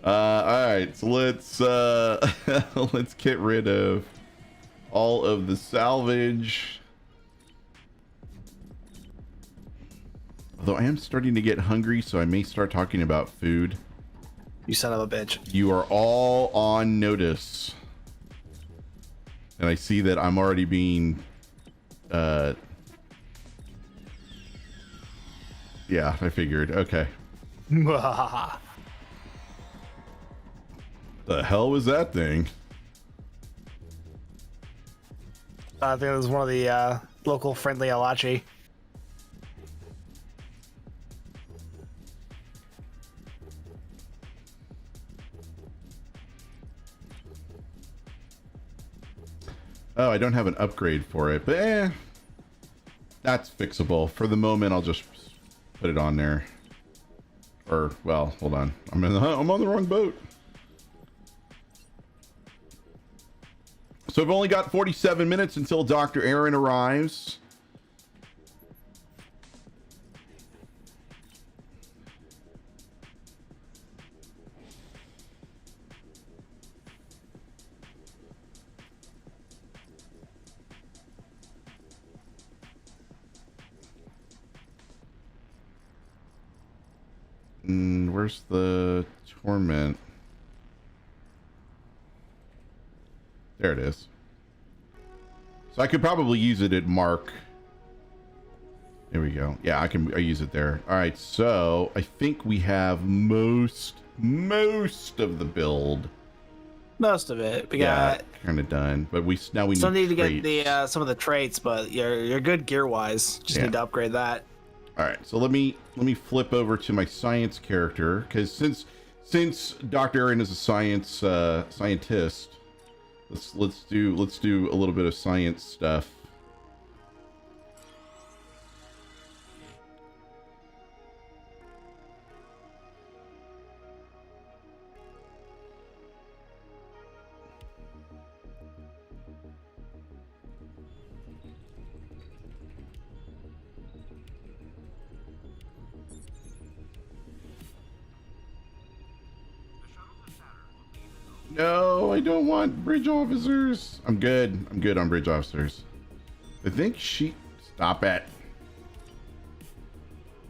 All right, so let's let's get rid of all of the salvage. Although I am starting to get hungry, so I may start talking about food. You son of a bitch. You are all on notice. And I see that I'm already being yeah, I figured. Okay. The hell was that thing? I think it was one of the local friendly Alachi. Oh, I don't have an upgrade for it, but that's fixable. For the moment, I'll just put it on there. Or, well, hold on. I'm on the wrong boat. So I've only got 47 minutes until Dr. Erin arrives. Where's the torment? There it is. So I could probably use it at Mark. There we go. Yeah, I use it there. All right, so I think we have most of the build. Most of it. We Yeah, got kind of done, but we still need to traits. get the some of the traits, but you're good gear wise. Just Yeah. need to upgrade that. All right, so let me flip over to my science character, because since Dr. Erin is a scientist, let's do a little bit of science stuff. No, I don't want bridge officers. I'm good. I'm good on bridge officers. I think stop it.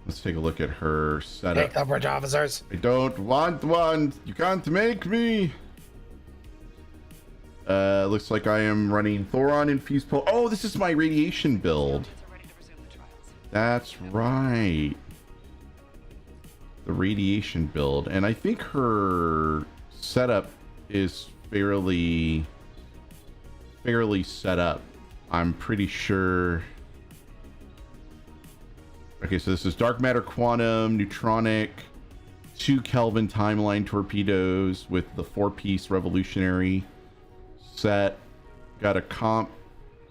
Let's take a look at her setup. Take the bridge officers. I don't want one. You can't make me. Looks like I am running Thoron infused pulse. Oh, this is my radiation build. That's right. The radiation build. And I think her setup is fairly set up. I'm pretty sure. Okay, so this is dark matter quantum, neutronic, 2 Kelvin timeline torpedoes with the 4-piece revolutionary set. Got a comp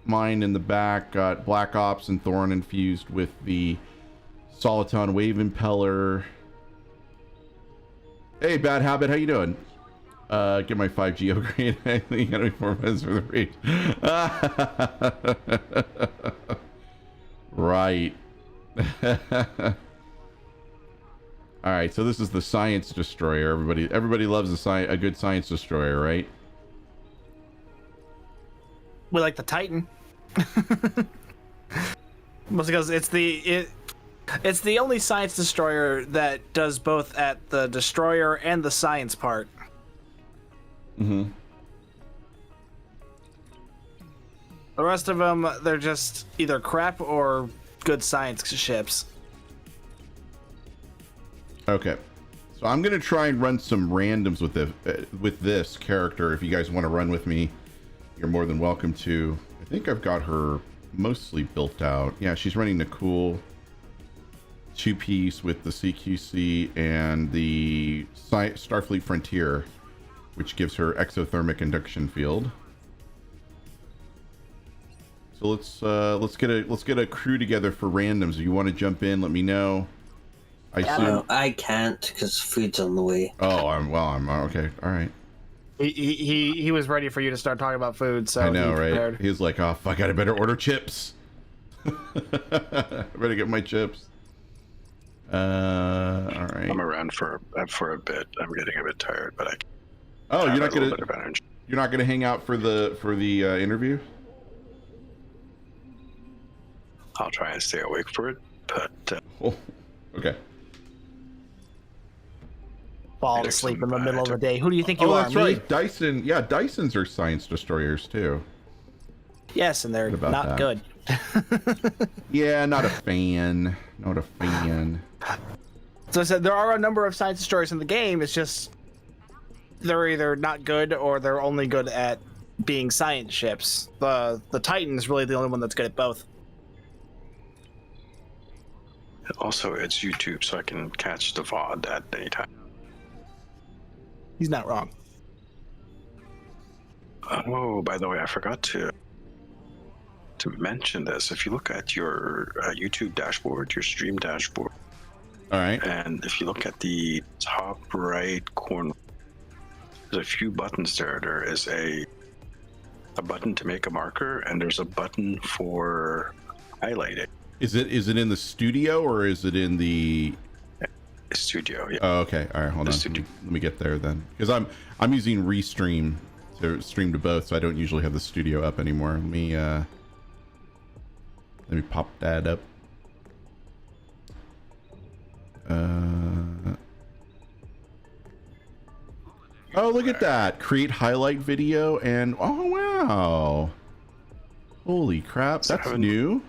mine in the back. Got Black Ops and Thoron infused with the Soliton wave impeller. Hey, Bad Habit, how you doing? Get my 5G upgrade. I think you gotta be 4 minutes for the raid. Right. All right, so this is the science destroyer. Everybody loves a good science destroyer, right? We like the Titan. Mostly because it's the only science destroyer that does both at the destroyer and the science part. Mm-hmm. The rest of them, they're just either crap or good science ships. Okay, so I'm gonna try and run some randoms with this character. If you guys want to run with me, you're more than welcome to. I think I've got her mostly built out. Yeah, she's running the cool 2-piece with the CQC and the Starfleet Frontier, which gives her exothermic induction field. So let's get a crew together for randoms. If you want to jump in, let me know. I can't because food's on the way. Oh, I'm okay. All right. He was ready for you to start talking about food, so I know, right? He was like, "Oh fuck, I better order chips. I better get my chips." All right. I'm around for a bit. I'm getting a bit tired, but I. Oh, you're not gonna hang out for the interview? I'll try and stay awake for it, but. Oh, okay. Fall asleep in the middle of the day. Who do you think you are? That's right. Dyson. Yeah, Dysons are science destroyers too. Yes, and they're not good. Yeah, not a fan. Not a fan. So I said there are a number of science destroyers in the game. It's just they're either not good or they're only good at being science ships. The Titan is really the only one that's good at both. Also, it's YouTube, so I can catch the VOD at any time. He's not wrong. Oh, by the way, I forgot to mention this. If you look at your YouTube dashboard, your stream dashboard, all right, and if you look at the top right corner, there's a few buttons there. There is a button to make a marker, and there's a button for highlighting. Is it in the studio or is it in the studio? Yeah. Oh, okay. All right, hold on. Let me get there then, because I'm using Restream to stream to both, so I don't usually have the studio up anymore. Let me pop that up. Oh, look at that! Create highlight video and oh wow! Holy crap, that's new.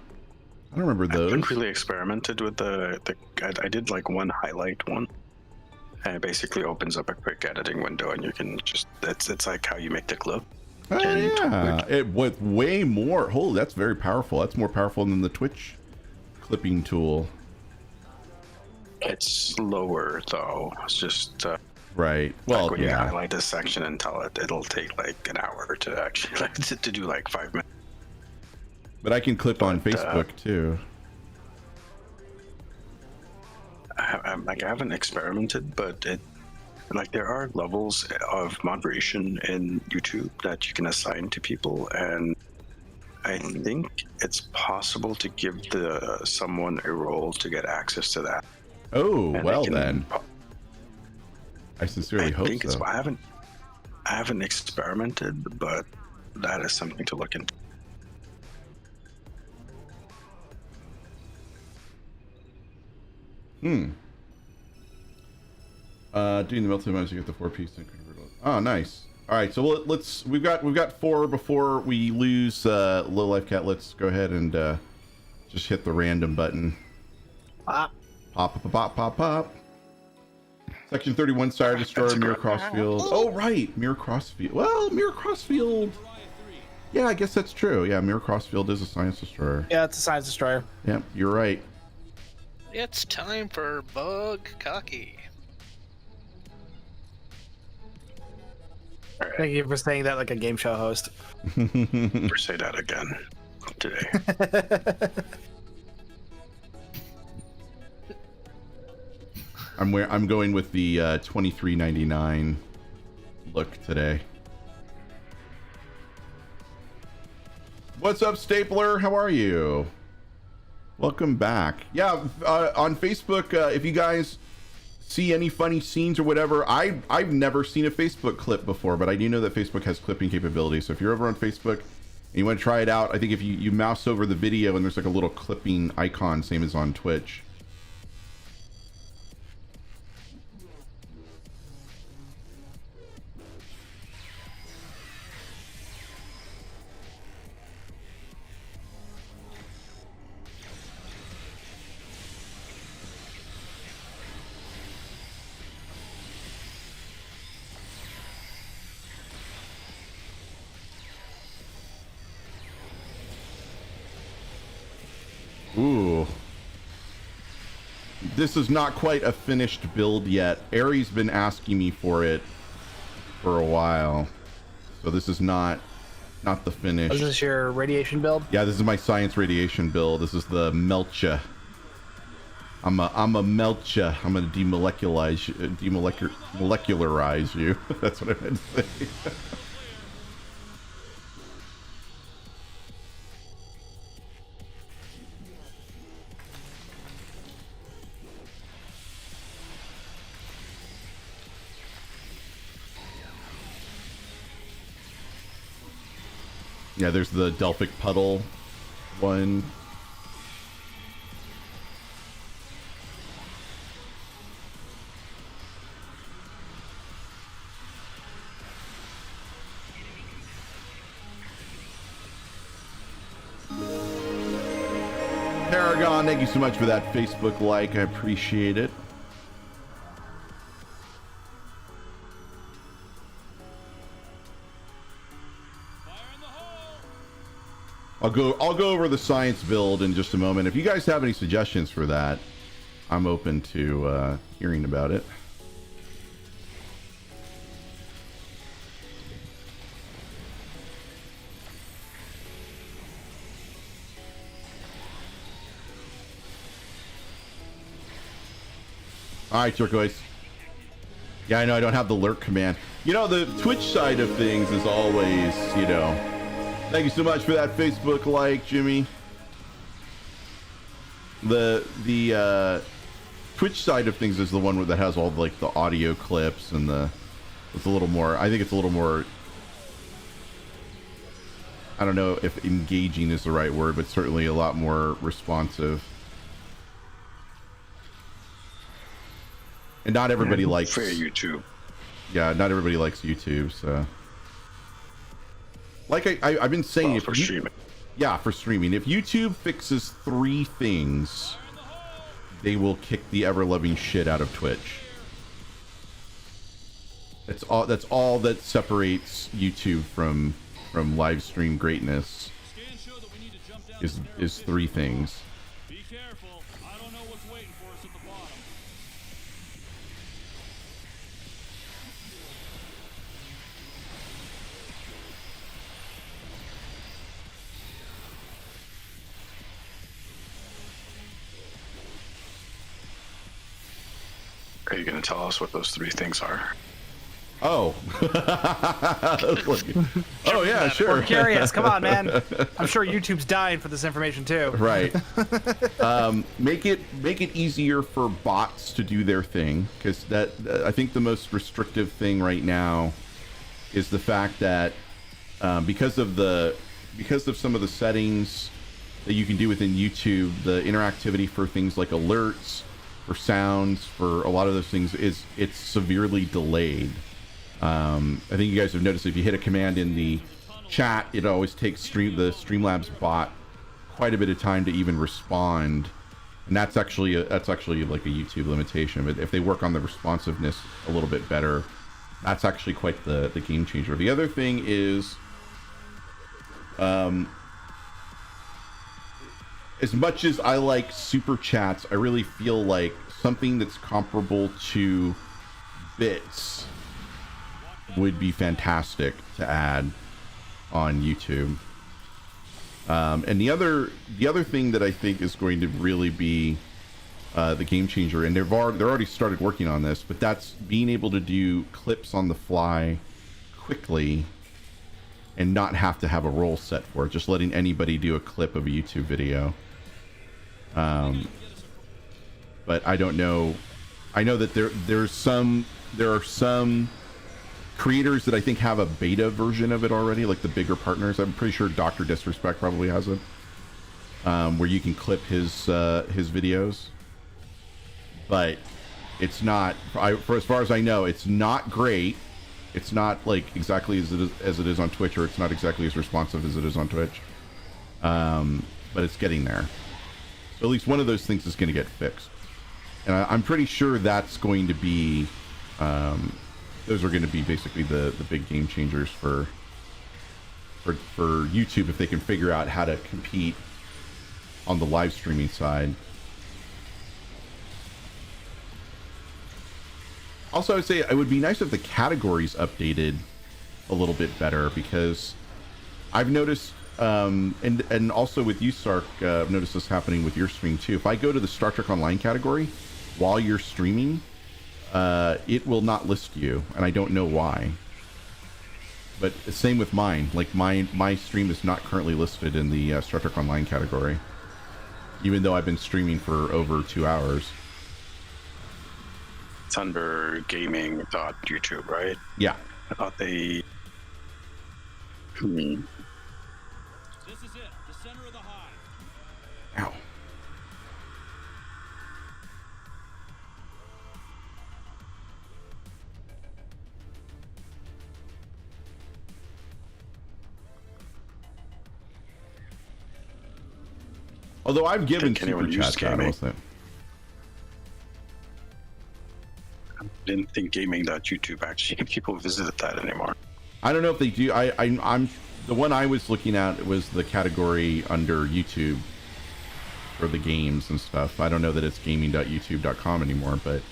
I don't remember those. I haven't really experimented with I did like one highlight one, and it basically opens up a quick editing window, and you can just it's like how you make the clip. Oh, yeah, it with way more. Holy, that's very powerful. That's more powerful than the Twitch clipping tool. It's slower though. It's just right. Well, like when you yeah. highlight this section and tell it'll take like an hour to actually to do like 5 minutes. But I can clip on Facebook too. I haven't experimented, but there are levels of moderation in YouTube that you can assign to people, and I think it's possible to give someone a role to get access to that. Oh, and well then. I sincerely hope so. I haven't experimented, but that is something to look into. Doing the melted mouse, you get the 4-piece and convertible. Oh, nice. All right, so let's we've got 4 before we lose low life cat. Let's go ahead and just hit the random button. Pop. Pop. Section 31, Sire Destroyer, Mirror Crossfield. Oh, right, Mirror Crossfield. Well, Mirror Crossfield. Yeah, I guess that's true. Yeah, Mirror Crossfield is a Science Destroyer. Yeah, it's a Science Destroyer. Yeah, you're right. It's time for Bug Cocky. Thank you for saying that like a game show host. Never say that again today. I'm going with the $23.99 look today. What's up, Stapler? How are you? Welcome back. Yeah, on Facebook, if you guys see any funny scenes or whatever, I've never seen a Facebook clip before, but I do know that Facebook has clipping capabilities. So if you're over on Facebook and you want to try it out, I think if you mouse over the video and there's like a little clipping icon, same as on Twitch. Ooh. This is not quite a finished build yet. Ari's been asking me for it for a while. So this is not the finish. Is this your radiation build? Yeah, this is my science radiation build. This is the Melcha. I'm a Melcha. I'm gonna demolecularize you. That's what I meant to say. Yeah, there's the Delphic Puddle one. Paragon, thank you so much for that Facebook like. I appreciate it. I'll go over the science build in just a moment. If you guys have any suggestions for that, I'm open to hearing about it. All right, turquoise. Yeah, I know I don't have the lurk command. You know, the Twitch side of things is always, you know. Thank you so much for that Facebook like, Jimmy. The Twitch side of things is the one that has all like the audio clips and it's a little more. I think it's a little more. I don't know if engaging is the right word, but certainly a lot more responsive. And not everybody likes fair YouTube. Yeah, not everybody likes YouTube, so. Like I've been saying, for streaming. Yeah, for streaming. If YouTube fixes 3 things, they will kick the ever-loving shit out of Twitch. That's all that separates YouTube from live stream greatness. Is 3 things. Be careful. I don't know what's waiting for us at the bottom. Are you going to tell us what those 3 things are? Oh. Oh yeah, sure. We're curious. Come on, man. I'm sure YouTube's dying for this information too. Right. Make it easier for bots to do their thing, because that I think the most restrictive thing right now is the fact that because of some of the settings that you can do within YouTube, the interactivity for things like alerts, for sounds, for a lot of those things it's severely delayed. I think you guys have noticed if you hit a command in the chat, it always takes the Streamlabs bot quite a bit of time to even respond, and that's actually like a YouTube limitation. But if they work on the responsiveness a little bit better, that's actually quite the game changer. The other thing is, as much as I like super chats, I really feel like something that's comparable to bits would be fantastic to add on YouTube. And the other thing that I think is going to really be the game changer, and they're already started working on this, but that's being able to do clips on the fly quickly and not have to have a roll set for it. Just letting anybody do a clip of a YouTube video. But I don't know. I know that there are some creators that I think have a beta version of it already, like the bigger partners. I'm pretty sure Dr. Disrespect probably has it, where you can clip his videos. But it's not, for as far as I know, it's not great. It's not like exactly as it is on Twitch, or it's not exactly as responsive as it is on Twitch. But it's getting there. So at least one of those things is going to get fixed. And I'm pretty sure that's going to be, those are going to be basically the big game changers for YouTube, if they can figure out how to compete on the live streaming side. Also, I would say it would be nice if the categories updated a little bit better, because I've noticed, and also with you, Sark, I've noticed this happening with your stream too. If I go to the Star Trek Online category while you're streaming, it will not list you, and I don't know why. But same with mine. Like my stream is not currently listed in the Star Trek Online category, even though I've been streaming for over 2 hours. It's under gaming.youtube, right? Yeah. I thought they... This is it, the center of the hive. Ow. Although I've given super chats out, wasn't it? I didn't think gaming.youtube actually people visited that anymore. I don't know if they do. I'm the one I was looking at was the category under YouTube for the games and stuff. I don't know that it's gaming.youtube.com anymore, but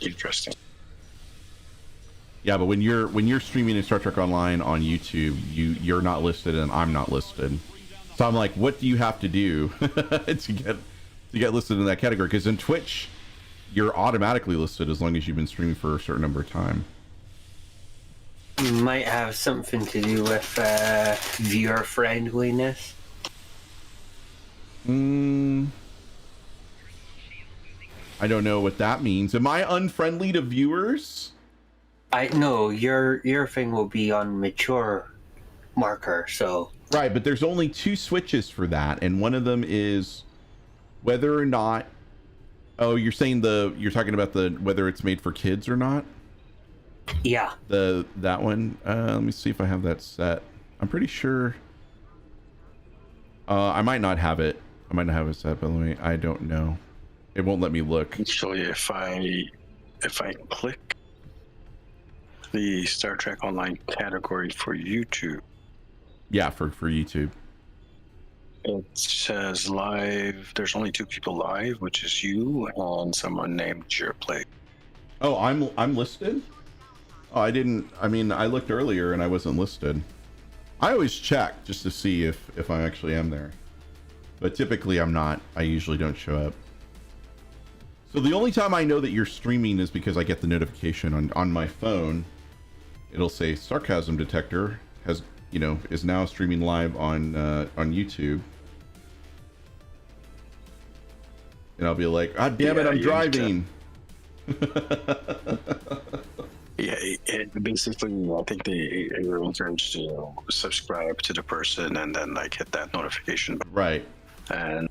interesting. Yeah, but when you're streaming in Star Trek Online on YouTube, you're not listed and I'm not listed. So I'm like, what do you have to do to get listed in that category? Because in Twitch, you're automatically listed as long as you've been streaming for a certain number of time. Might have something to do with viewer friendliness. I don't know what that means. Am I unfriendly to viewers? I know your thing will be on mature marker, so right, but there's only 2 switches for that, and one of them is whether or not. Oh, you're saying you're talking about the whether it's made for kids or not? Yeah. That one. Let me see if I have that set. I'm pretty sure. I might not have it. I might not have it set, by the way. I don't know. It won't let me look. Actually, if I click the Star Trek Online category for YouTube. Yeah, for YouTube. It says live. There's only 2 people live, which is you and someone named Jerplay. Oh, I'm listed? Oh, I didn't. I mean, I looked earlier and I wasn't listed. I always check just to see if I actually am there. But typically I'm not. I usually don't show up. So the only time I know that you're streaming is because I get the notification on my phone. It'll say sarcasm detector is now streaming live on YouTube. And I'll be like, God damn it, I'm driving. Yeah, basically, I think you're encouraged to subscribe to the person and then like hit that notification button. Right. And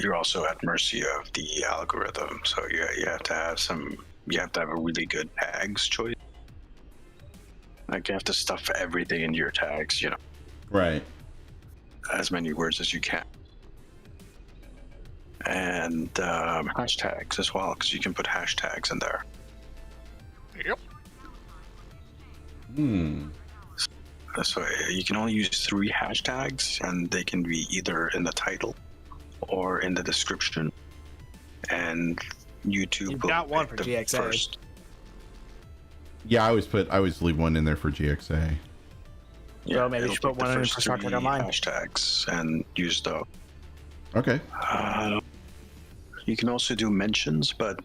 you're also at mercy of the algorithm. So you have to have a really good tags choice. Like you have to stuff everything into your tags, you know. Right. As many words as you can. And hashtags as well, because you can put hashtags in there. Yep. So you can only use 3 hashtags, and they can be either in the title or in the description. And YouTube You've will got one pick for the GXA. first. Yeah, I always leave one in there for GXA. Yeah, Well, maybe you it'll should put pick the one in first for Star 3 Trek Online. hashtags and use those. Okay. You can also do mentions, but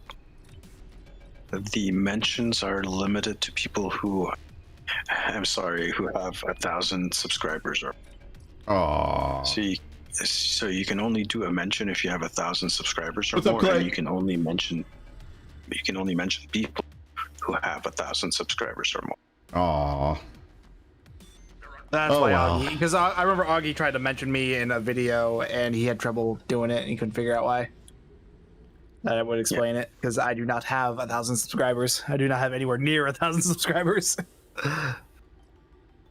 the mentions are limited to people who have 1,000 subscribers or. Aww. So you can only do a mention if you have 1,000 subscribers or What's up, more, Clay? and you can only mention people who have 1,000 subscribers or more. Aww. That's Oh, why wow. Augie, because I remember Augie tried to mention me in a video and he had trouble doing it and he couldn't figure out why. That would explain it, because I do not have 1,000 subscribers. I do not have anywhere near 1,000 subscribers.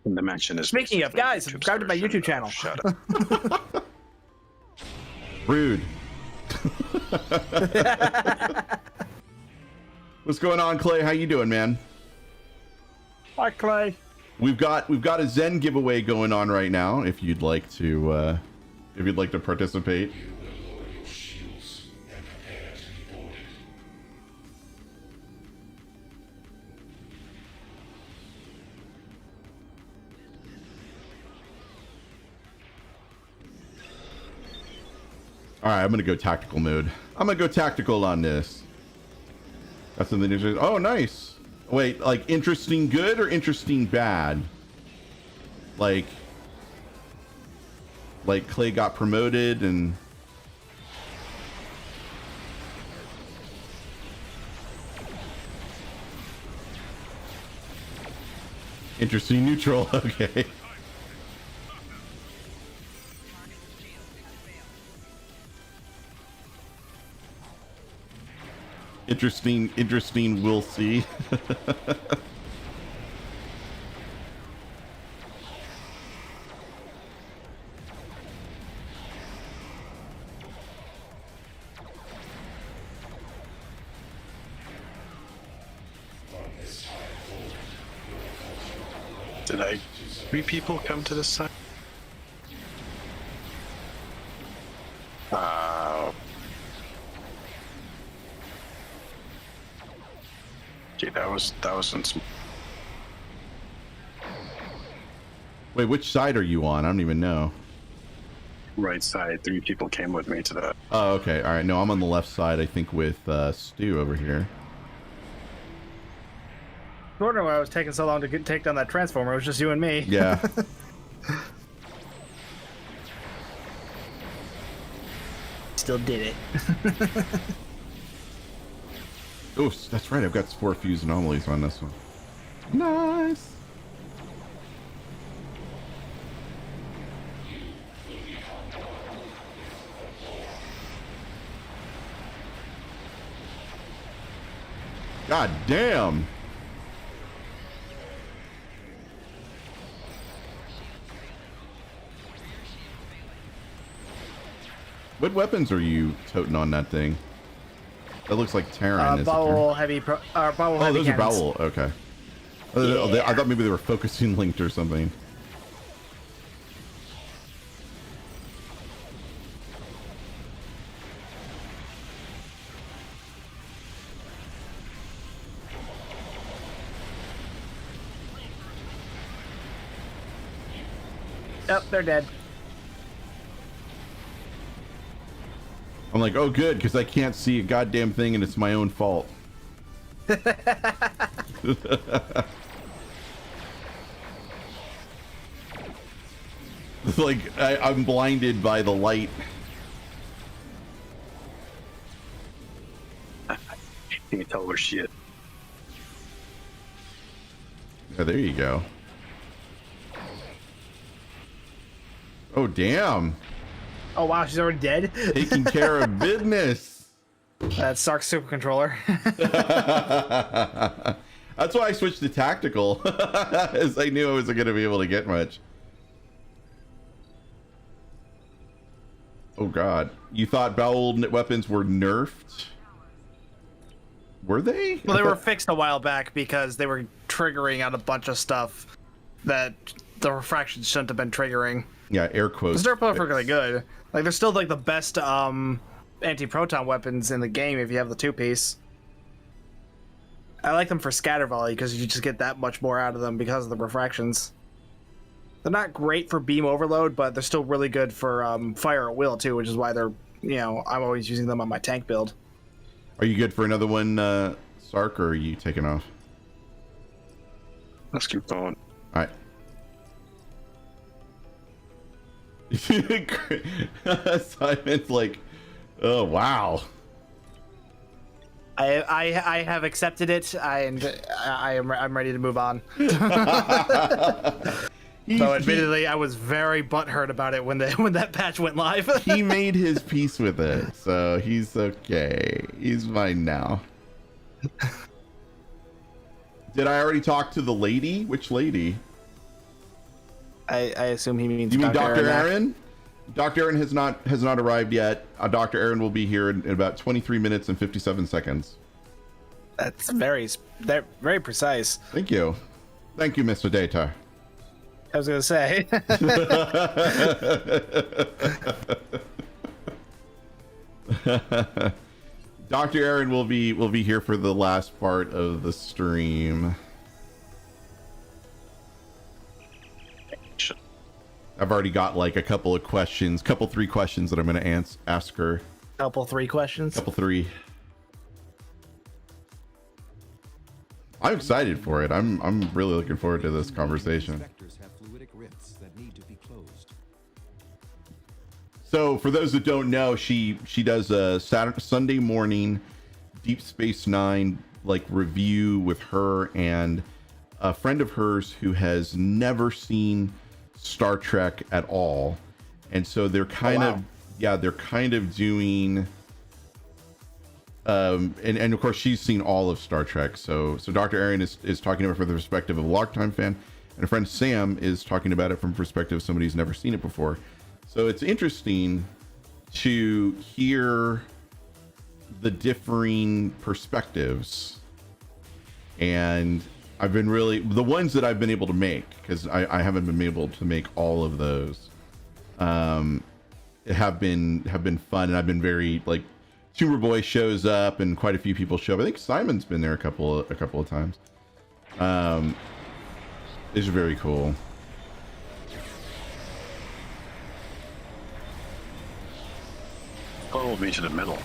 And the mention is. Speaking of, guys, subscribe to my YouTube channel. Shut up. Rude. What's going on, Clay? How you doing, man? Hi, Clay. We've got a Zen giveaway going on right now. If you'd like to participate. All right, I'm gonna go tactical mode. I'm gonna go tactical on this. That's something interesting. Oh, nice. Wait, like interesting good or interesting bad? Like Clay got promoted and interesting neutral. Okay. Interesting, we'll see. Did 3 people come to this side? Okay, that was in. Wait, which side are you on? I don't even know. Right side. 3 people came with me to that. Oh, okay. All right. No, I'm on the left side, I think, with Stu over here. I wonder why I was taking so long to take down that transformer. It was just you and me. Yeah. Still did it. Oh, that's right. I've got 4 fused anomalies on this one. Nice. God damn. What weapons are you toting on that thing? That looks like Terran. Bowel heavy. Bowel oh, heavy those cannons. are Bowel. Okay. I thought maybe they were focusing linked or something. Yep, they're dead. I'm like, oh, good, because I can't see a goddamn thing, and it's my own fault. Like, I'm blinded by the light. You can tell where she is. Oh, there you go. Oh, damn. Oh, wow, she's already dead? Taking care of business. That's Sark's super controller. That's why I switched to tactical, as I knew I wasn't going to be able to get much. Oh, God. You thought bowel weapons were nerfed? Were they? Well, they were fixed a while back because they were triggering out a bunch of stuff that the refractions shouldn't have been triggering. Yeah, air quotes. The Nerf are really good. Like, they're still like the best anti-proton weapons in the game if you have the 2-piece. I like them for scatter volley because you just get that much more out of them because of the refractions. They're not great for beam overload, but they're still really good for fire at will too, which is why they're, I'm always using them on my tank build. Are you good for another one, Sark, or are you taking off? Let's keep going. All right. Simon's like, oh wow. I have accepted it, and I'm ready to move on. So admittedly, I was very butthurt about it when that patch went live. He made his peace with it, so he's okay. He's fine now. Did I already talk to the lady? Which lady? I assume he means. You mean Dr. Erin? Dr. Erin has not arrived yet. Dr. Erin will be here in about 23 minutes and 57 seconds. That's very precise. Thank you, Mr. Data. I was gonna say. Dr. Erin will be here for the last part of the stream. I've already got like a couple of questions, three questions that I'm going to ask her. Three questions. Three. I'm excited for it. I'm really looking forward to this conversation. So for those that don't know, she does a Sunday morning Deep Space Nine like review with her and a friend of hers who has never seen Star Trek at all, and so they're kind of doing and of course she's seen all of Star Trek, so Dr. Erin is talking about it from the perspective of a longtime fan, and a friend Sam is talking about it from the perspective of somebody who's never seen it before. So it's interesting to hear the differing perspectives, and I've been the ones that I've been able to make, because I haven't been able to make all of those, have been fun, and I've been very like, Tumor Boy shows up and quite a few people show up. I think Simon's been there a couple of times. It's very cool. Follow me to the middle.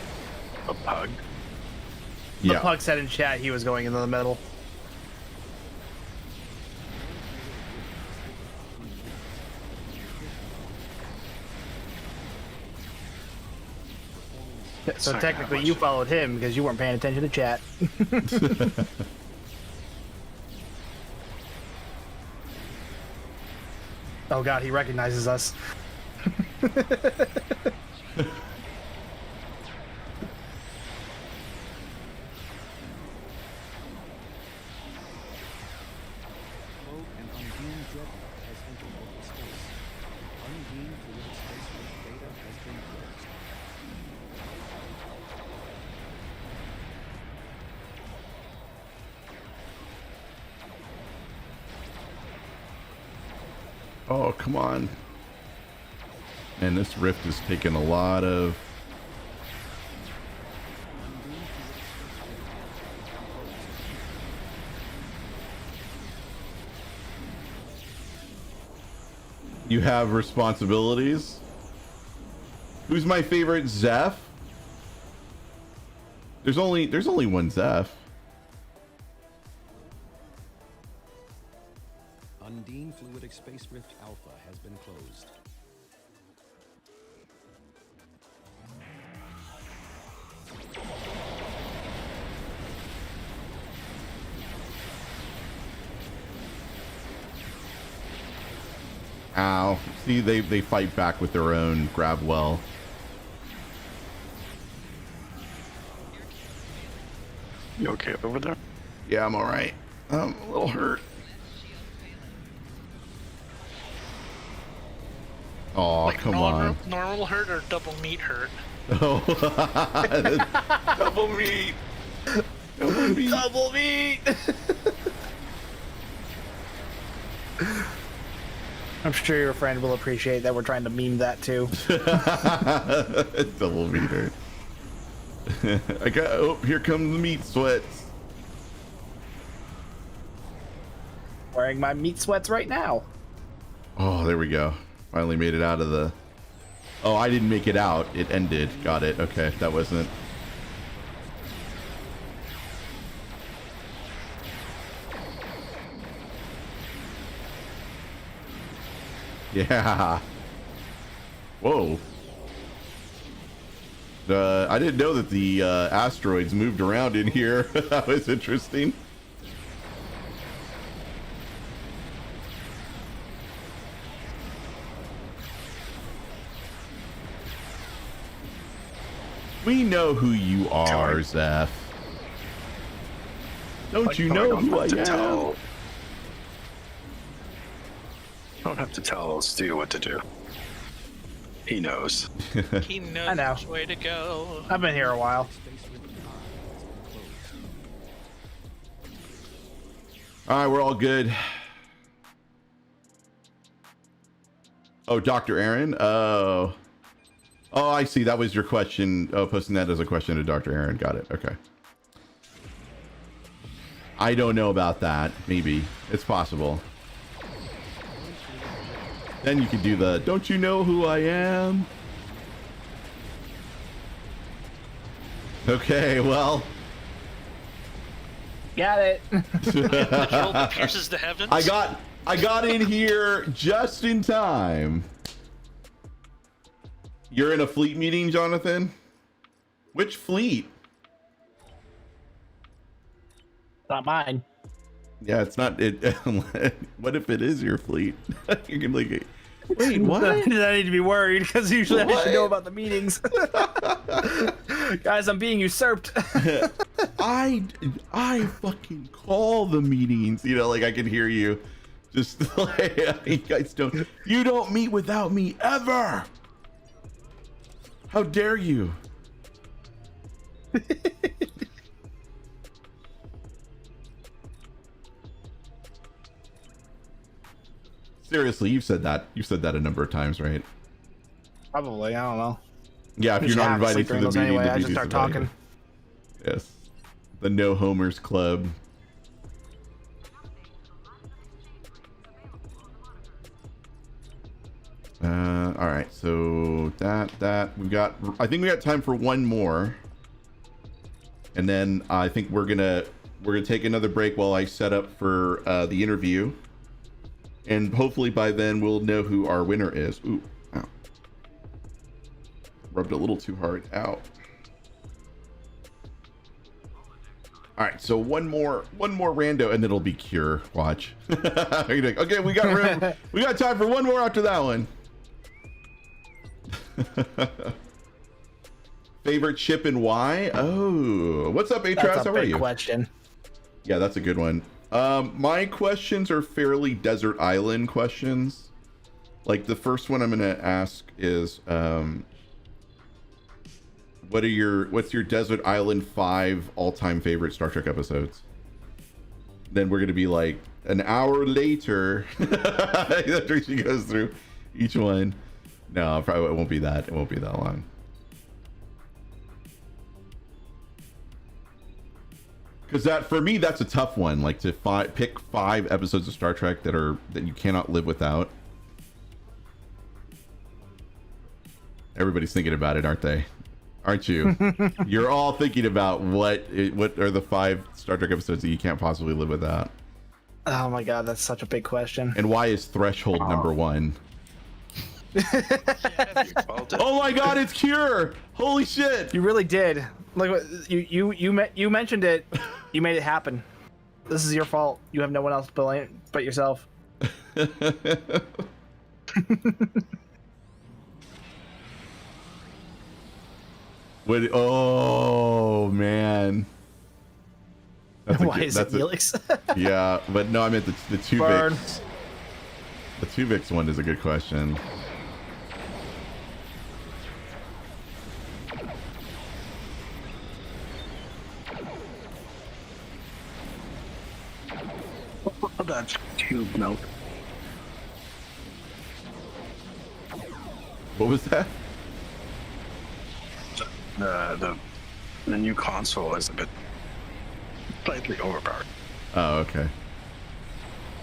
A pug. The pug said in chat he was going into the middle. So technically you followed him because you weren't paying attention to chat. Oh god, he recognizes us. Oh, come on. And this rift has taken a lot of... You have responsibilities? Who's my favorite Zeph? There's only one Zeph. Undine Fluidic Space Rift Alpha has been closed. Ow. See, they fight back with their own grab well. You okay over there? Yeah, I'm alright. I'm a little hurt. Oh, Like come on. Normal hurt or double meat hurt? Oh. Double meat. Double meat. Double meat. I'm sure your friend will appreciate that we're trying to meme that too. Double meat hurt. I got. Oh, here come the meat sweats. Wearing my meat sweats right now. Oh, there we go. Finally made it out of the... Oh, I didn't make it out. It ended. Got it. Okay, that wasn't... Yeah. Whoa. I didn't know that the asteroids moved around in here. That was interesting. We know who you are, Zeph. Don't you know who I am? I don't have to tell Stu what to do. He knows. He knows I know. which way to go. I've been here a while. All right, we're all good. Oh, Dr. Erin? Oh, I see. That was your question. Oh, posting that as a question to Dr. Erin. Got it. Okay. I don't know about that. Maybe. It's possible. Then you could do the, don't you know who I am? Okay, well. Got it. The hill that pierces the heavens. I got in here just in time. You're in a fleet meeting, Jonathan? Which fleet? Not mine. Yeah, it's not it. What if it is your fleet? You can like, wait, what? I need to be worried because usually I should know about the meetings. Guys, I'm being usurped. I fucking call the meetings. You know, like I can hear you. Just like you guys don't. You don't meet without me ever. How dare you? Seriously, you've said that. You've said that a number of times, right? Probably. I don't know. Yeah, if you're not invited to the meeting, anyway, the I just meeting's start invited. talking. Yes. The No Homers Club. All right, so that we got. I think we got time for one more, and then I think we're gonna take another break while I set up for the interview, and hopefully by then we'll know who our winner is. Ooh, ow. Rubbed a little too hard. Ow. All right, so one more rando, and it'll be Cure. Watch. Okay, we got room. We got time for one more after that one. Favorite ship and why? Oh, what's up, Atras? How are you? Question. Yeah, that's a good one. My questions are fairly desert island questions. Like the first one I'm gonna ask is, what's your desert island 5 all-time favorite Star Trek episodes? Then we're gonna be like an hour later after she goes through each one. No, probably it won't be that. It won't be that long. Because that, for me, that's a tough one. Like to pick 5 episodes of Star Trek that you cannot live without. Everybody's thinking about it, aren't they? Aren't you? You're all thinking about what are the 5 Star Trek episodes that you can't possibly live without. Oh my god, that's such a big question. And why is Threshold number 1? Oh my god, it's Cure! Holy shit! You really did. Like you mentioned it. You made it happen. This is your fault. You have no one else to blame but yourself. What? Oh man. Why is it Helix? Yeah, but no, I meant the Burn. Tuvix. The Tuvix one is a good question. That's tube milk. What was that? The new console is a bit slightly overpowered. Oh, okay.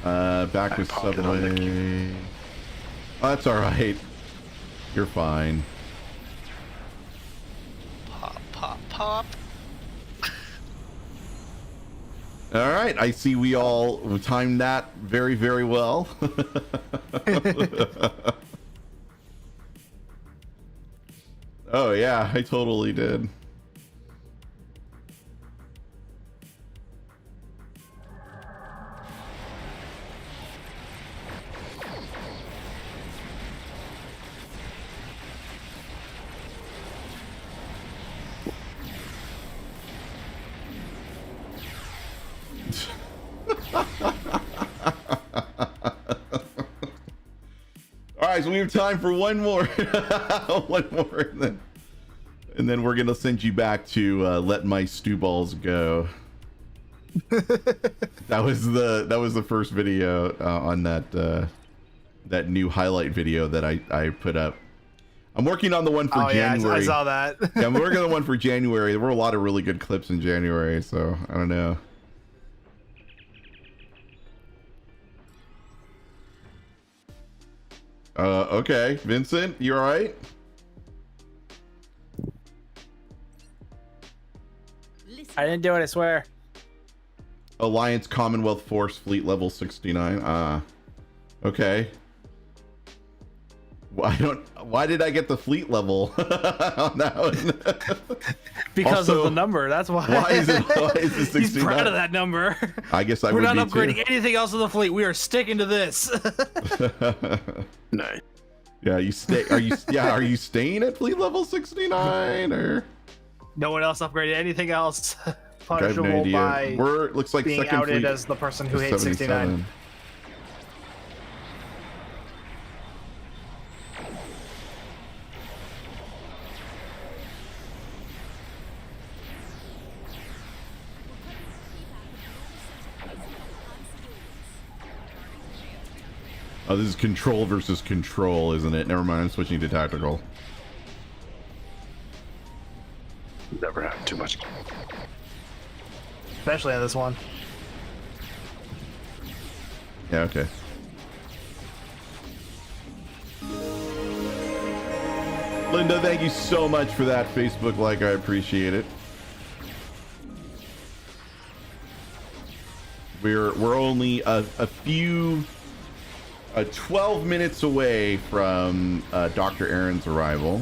Back with Subway. Oh, that's all right. You're fine. Pop, pop, pop. All right, I see we all timed that very, very well. Oh yeah, I totally did. All right, so we have time for one more. One more, and then we're gonna send you back to let my stew balls go. that was the first video on that new highlight video that I put up. I'm working on the one for January. Yeah, I saw that. Yeah, I'm working on the one for January. There were a lot of really good clips in January, so I don't know. Okay, Vincent, you all right? I didn't do it, I swear. Alliance Commonwealth Force Fleet level 69. Okay. Why did I get the fleet level on that one? Because Also, of the number, that's why. Why is it 69? He's proud of that number. I guess I We're would not be upgrading too. anything else in the fleet. We are sticking to this. Nice. Yeah, are you staying at fleet level 69 or? No one else upgraded anything else. I have no Punishable idea. by We're looks like being second outed fleet as the person who is hates 69. 77. Oh, this is control versus control, isn't it? Never mind, I'm switching to tactical. Never had too much. Especially on this one. Yeah, okay. Linda, thank you so much for that Facebook like. I appreciate it. We're only a few 12 minutes away from Dr. Erin's arrival.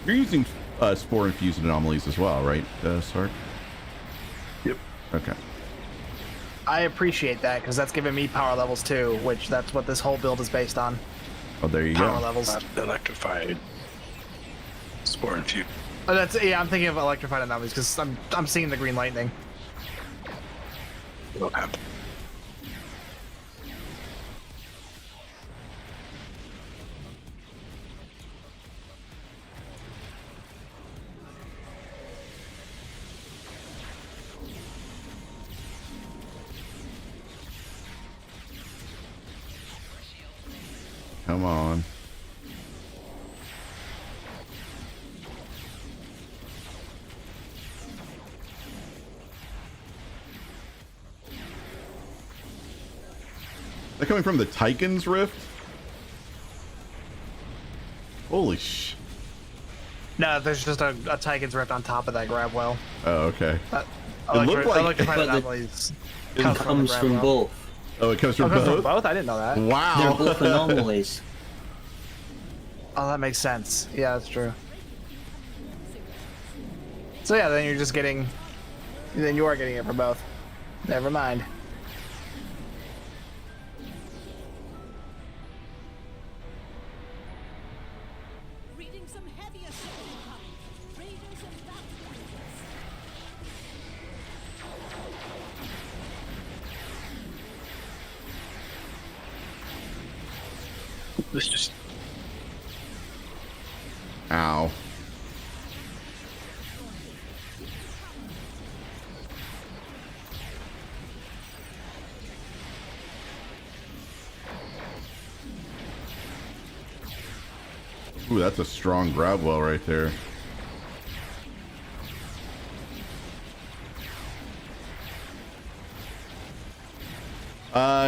You're using spore-infused anomalies as well, right, Sark? Yep. Okay. I appreciate that because that's giving me power levels too, which that's what this whole build is based on. Oh, there you Power go. levels. Electrified. Spore and few. Oh, that's yeah. I'm thinking of electrified anomalies because I'm seeing the green lightning. What happened? Come on. They're coming from the Tychon's Rift? Holy sh... No, there's just a Tychon's Rift on top of that grab well. Oh, okay. It looked like electrified anomalies. It comes from both. Oh, it comes from Oh, it comes both? from both? I didn't know that. Wow. They're both anomalies. Oh, that makes sense. Yeah, that's true. So yeah, then you're just getting... Then you are getting it for both. Never mind. Reading some heavier shit incoming. Raiders and This just... Ow. Ooh, that's a strong grab well right there.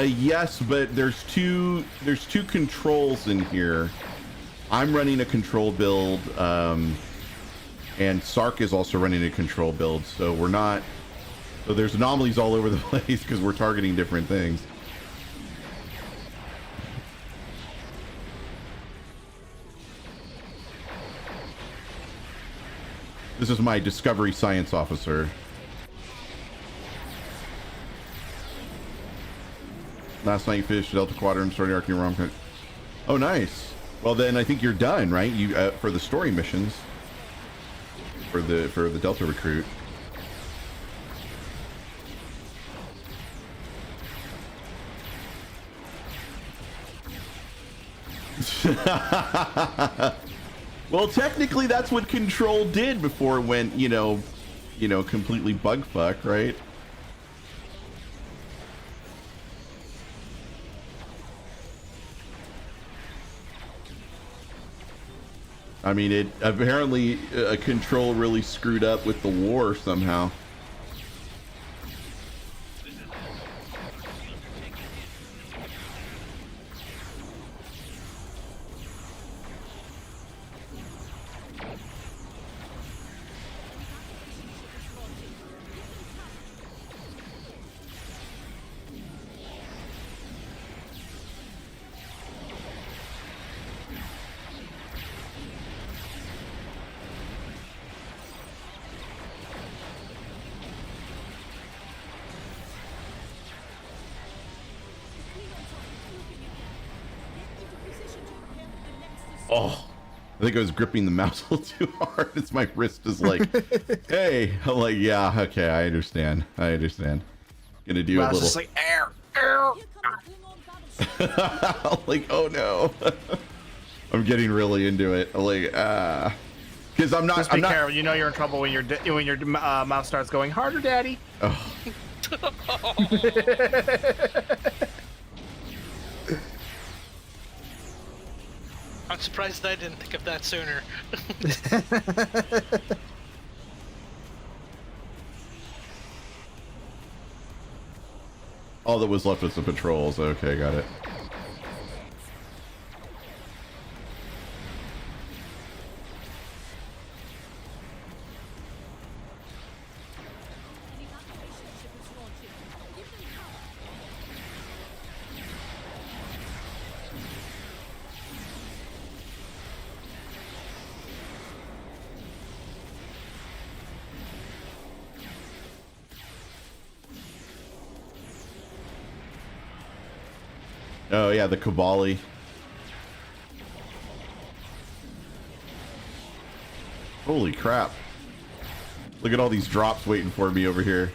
Yes, but there's two controls in here. I'm running a control build, and Sark is also running a control build, so we're not... So there's anomalies all over the place because we're targeting different things. This is my Discovery Science Officer. Last night you finished Delta Quadrant, starting Arcane Rom. Oh, nice. Well, then I think you're done, right? You for the story missions for the Delta recruit. Well, technically, that's what Control did before it went, you know, completely bug fuck, right? I mean, it apparently Control really screwed up with the war somehow. Oh, I think I was gripping the mouse a little too hard. It's my wrist is like, hey, I'm like, yeah, okay, I understand. Gonna do a little. Just like air. Like, oh no. I'm getting really into it. I'm like, because I'm not. Just be careful. You know you're in trouble when your mouse starts going harder, Daddy. Oh. I'm surprised I didn't think of that sooner. All that was left was the patrols. Okay, got it. Oh yeah, the Kabali. Holy crap. Look at all these drops waiting for me over here.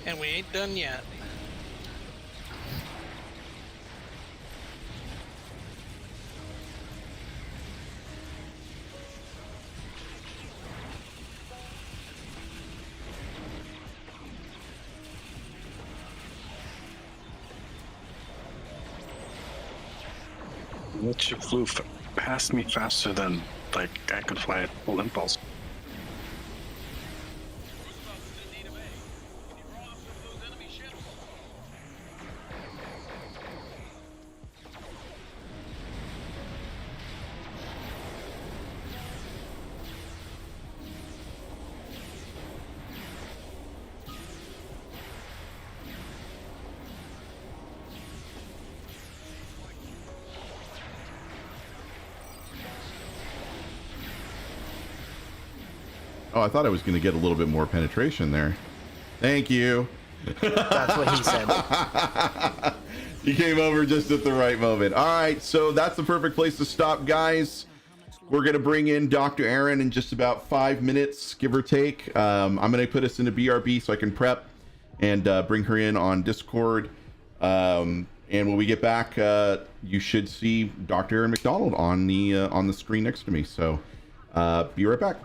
And we ain't done yet. That ship flew past me faster than, like, I could fly at full impulse. Oh, I thought I was going to get a little bit more penetration there. Thank you. That's what he said. You came over just at the right moment. All right, so that's the perfect place to stop, guys. We're going to bring in Dr. Erin in just about 5 minutes, give or take. I'm going to put us into BRB so I can prep and bring her in on Discord. And when we get back, you should see Dr. Erin Macdonald on the screen next to me. So be right back.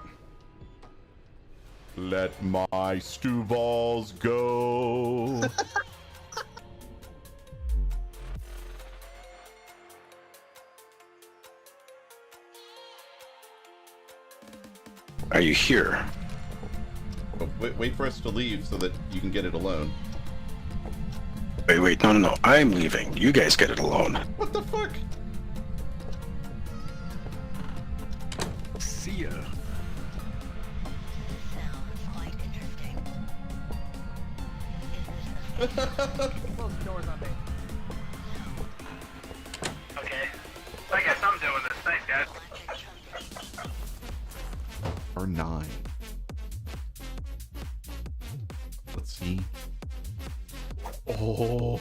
Let my stew balls go. Are you here? Oh, wait for us to leave so that you can get it alone. Wait, no. I'm leaving. You guys get it alone. What the fuck? See ya. Close the doors on me. Okay. I guess I'm doing this. Thanks, guys. Or 9. Let's see. Oh!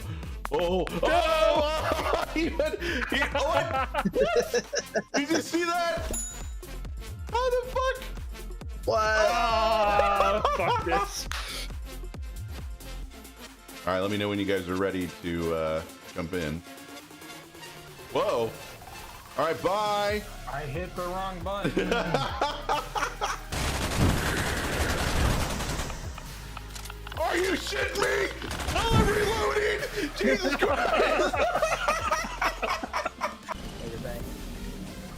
What? Did you see that? How the fuck? What? Oh, fuck this. All right, let me know when you guys are ready to jump in. Whoa! All right, bye. I hit the wrong button. Are you shitting me? I'm reloading! Jesus Christ!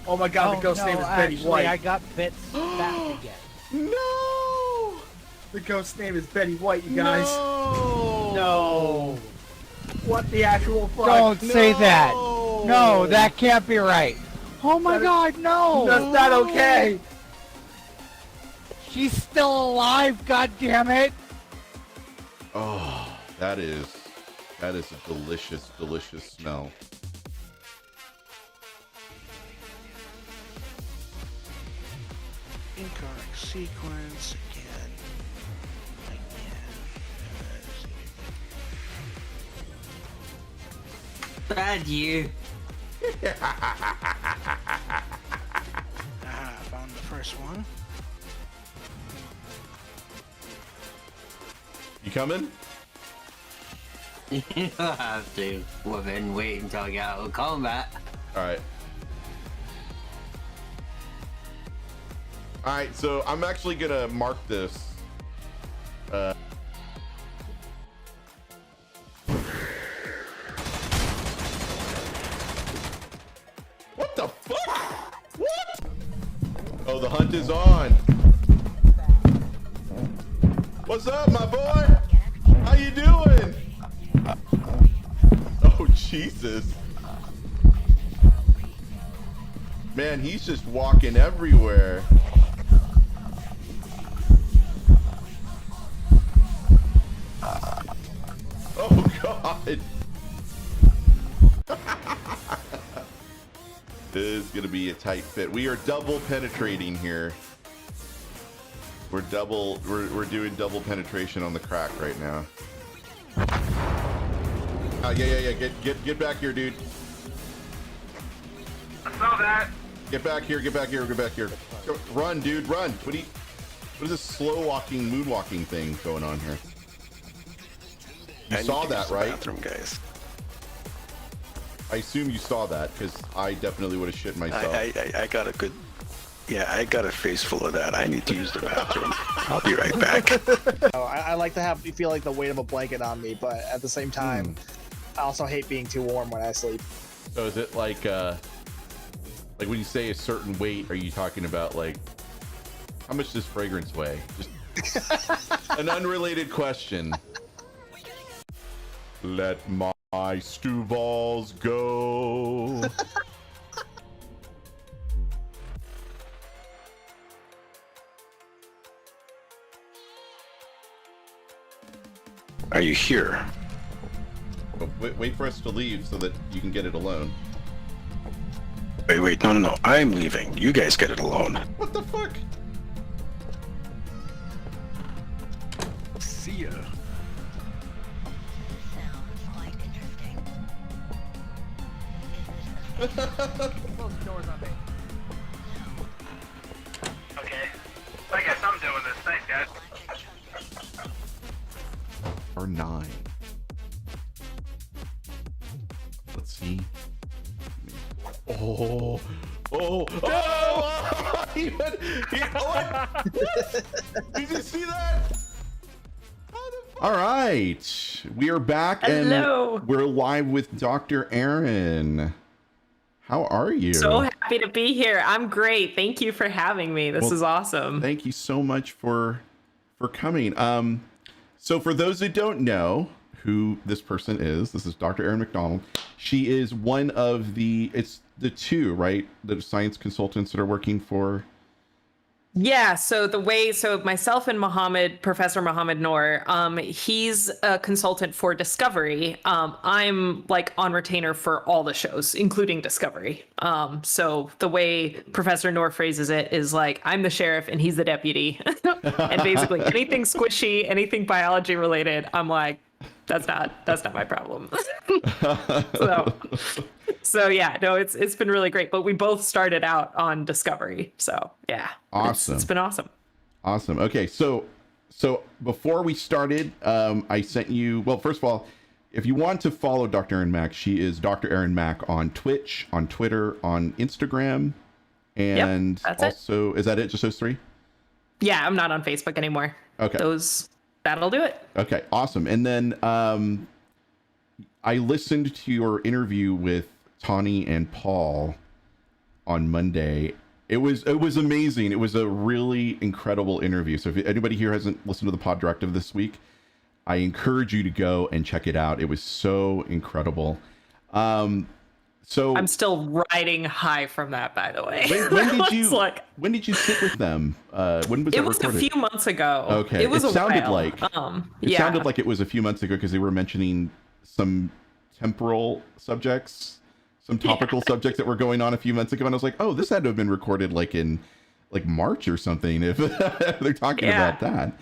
Oh my god, the ghost name is Betty White. I got bits back again. No! The ghost name is Betty White, you guys. No. What the actual fuck? Don't say that. No, that can't be right. Oh my god, no. That's not okay. She's still alive, god damn it. Oh, that is a delicious, delicious smell. Incorrect sequence again. Bad you. Found the first one. You coming? You don't have to. Well, then wait until I get out of combat. Alright. Alright, so I'm actually gonna mark this. What the fuck? What? Oh, the hunt is on. What's up, my boy? How you doing? Oh, Jesus. Man, he's just walking everywhere. Oh, God. This is gonna be a tight fit. We are double penetrating here. We're doing double penetration on the crack right now. Yeah. Get back here, dude. I saw that. Get back here. Go, run, dude, run. What is this slow walking, moonwalking thing going on here? You saw that, right? Bathroom, guys. I assume you saw that because I definitely would have shit myself. I got a good. Yeah, I got a face full of that. I need to use the bathroom. I'll be right back. I like to feel like the weight of a blanket on me, but at the same time, I also hate being too warm when I sleep. So is it like when you say a certain weight, are you talking about like how much does fragrance weigh? Just an unrelated question. Let my stew balls go. Are you here? Oh, wait for us to leave so that you can get it alone. Wait, no. I'm leaving. You guys get it alone. What the fuck? Yeah. Close the doors on me. Okay. I guess I'm doing this. Thanks, guys. Or 9. Let's see. Oh. Did you see that? All right, we are back. Hello. And we're live with Dr. Erin. How are you? So happy to be here. I'm great. Thank you for having me. This is awesome. Thank you so much for coming. So for those who don't know who this person is, this is Dr. Erin Macdonald. She is one of the two, right? The science consultants that are working for. Yeah, so myself and Professor Mohammed Noor, he's a consultant for Discovery. I'm like on retainer for all the shows, including Discovery. So the way Professor Noor phrases it is like, I'm the sheriff and he's the deputy. And basically anything squishy, anything biology related, I'm like, that's not my problem. So yeah, no, it's been really great. But we both started out on Discovery, so yeah, awesome. It's been awesome. Awesome. Okay, so before we started, I sent you. Well, first of all, if you want to follow Dr. Erin Mac, she is Dr. Erin Mac on Twitch, on Twitter, on Instagram, and that's also is that it? Just those 3? Yeah, I'm not on Facebook anymore. Okay. That'll do it. Okay, awesome. And then I listened to your interview with Tawny and Paul on Monday. It was amazing. It was a really incredible interview. So if anybody here hasn't listened to the Pod Directive this week, I encourage you to go and check it out. It was so incredible. So I'm still riding high from that, by the way. When did you sit with them? When was it? That Was recorded? a few months ago. Okay, it was it a sounded while. like it sounded like it was a few months ago because they were mentioning some temporal subjects, some topical subjects that were going on a few months ago, and I was like, oh, this had to have been recorded like in March or something. If they're talking about that.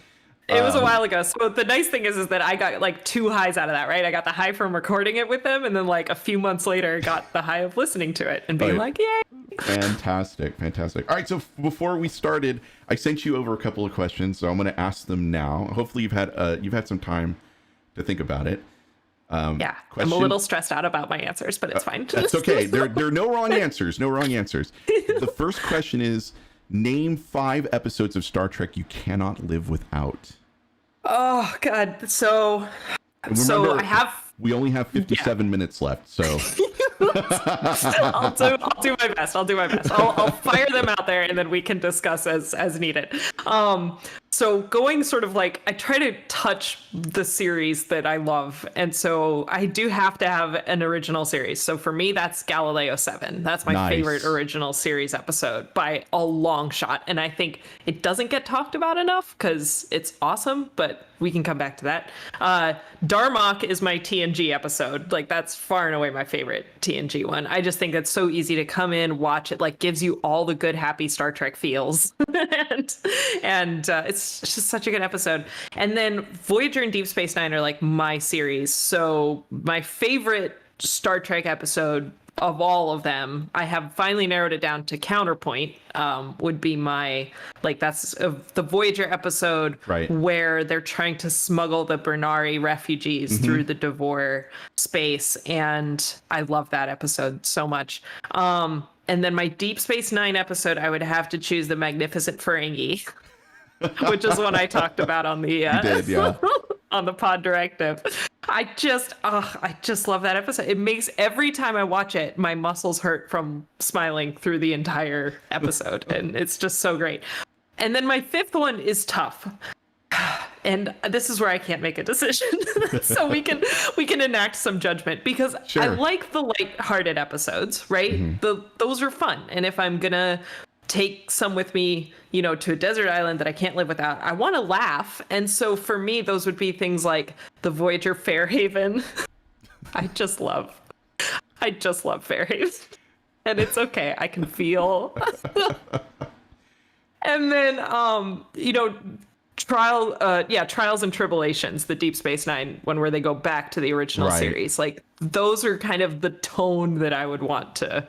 It was a while ago. So the nice thing is that I got like 2 highs out of that, right? I got the high from recording it with them, and then like a few months later, got the high of listening to it and being like, yay. Fantastic. All right, so before we started, I sent you over a couple of questions, so I'm going to ask them now. Hopefully you've had some time to think about it. Yeah, I'm a little stressed out about my answers, but it's fine. That's okay. There are no wrong answers. No wrong answers. The first question is, name 5 episodes of Star Trek you cannot live without. Oh God. So Remember, I have. We only have 57 minutes left, so. I'll do my best. I'll fire them out there, and then we can discuss as needed. So going sort of like, I try to touch the series that I love, and so I do have to have an original series. So for me, that's Galileo 7. That's my favorite original series episode by a long shot, and I think it doesn't get talked about enough because it's awesome, but we can come back to that. Darmok is my TNG episode. Like, that's far and away my favorite TNG one. I just think it's so easy to come in, watch it, like gives you all the good, happy Star Trek feels. and it's just such a good episode. And then Voyager and Deep Space Nine are like my series. So my favorite Star Trek episode of all of them, I have finally narrowed it down to Counterpoint, would be my, like, that's the Voyager episode where they're trying to smuggle the Bernari refugees through the Devore space. And I love that episode so much. And then my Deep Space Nine episode, I would have to choose the Magnificent Ferengi, which is one I talked about on the on the Pod Directive. I just love that episode. It makes, every time I watch it, my muscles hurt from smiling through the entire episode, and it's just so great. And then my 5th one is tough. And this is where I can't make a decision. So we can enact some judgment, because I like the lighthearted episodes, right? Those are fun. And if I'm gonna take some with me, to a desert island that I can't live without, I want to laugh. And so for me, those would be things like the Voyager Fairhaven. I just love Fairhaven. And it's okay. I can feel. And then, Trials and Tribulations, the Deep Space Nine one where they go back to the original Right. series. Like those are kind of the tone that I would want to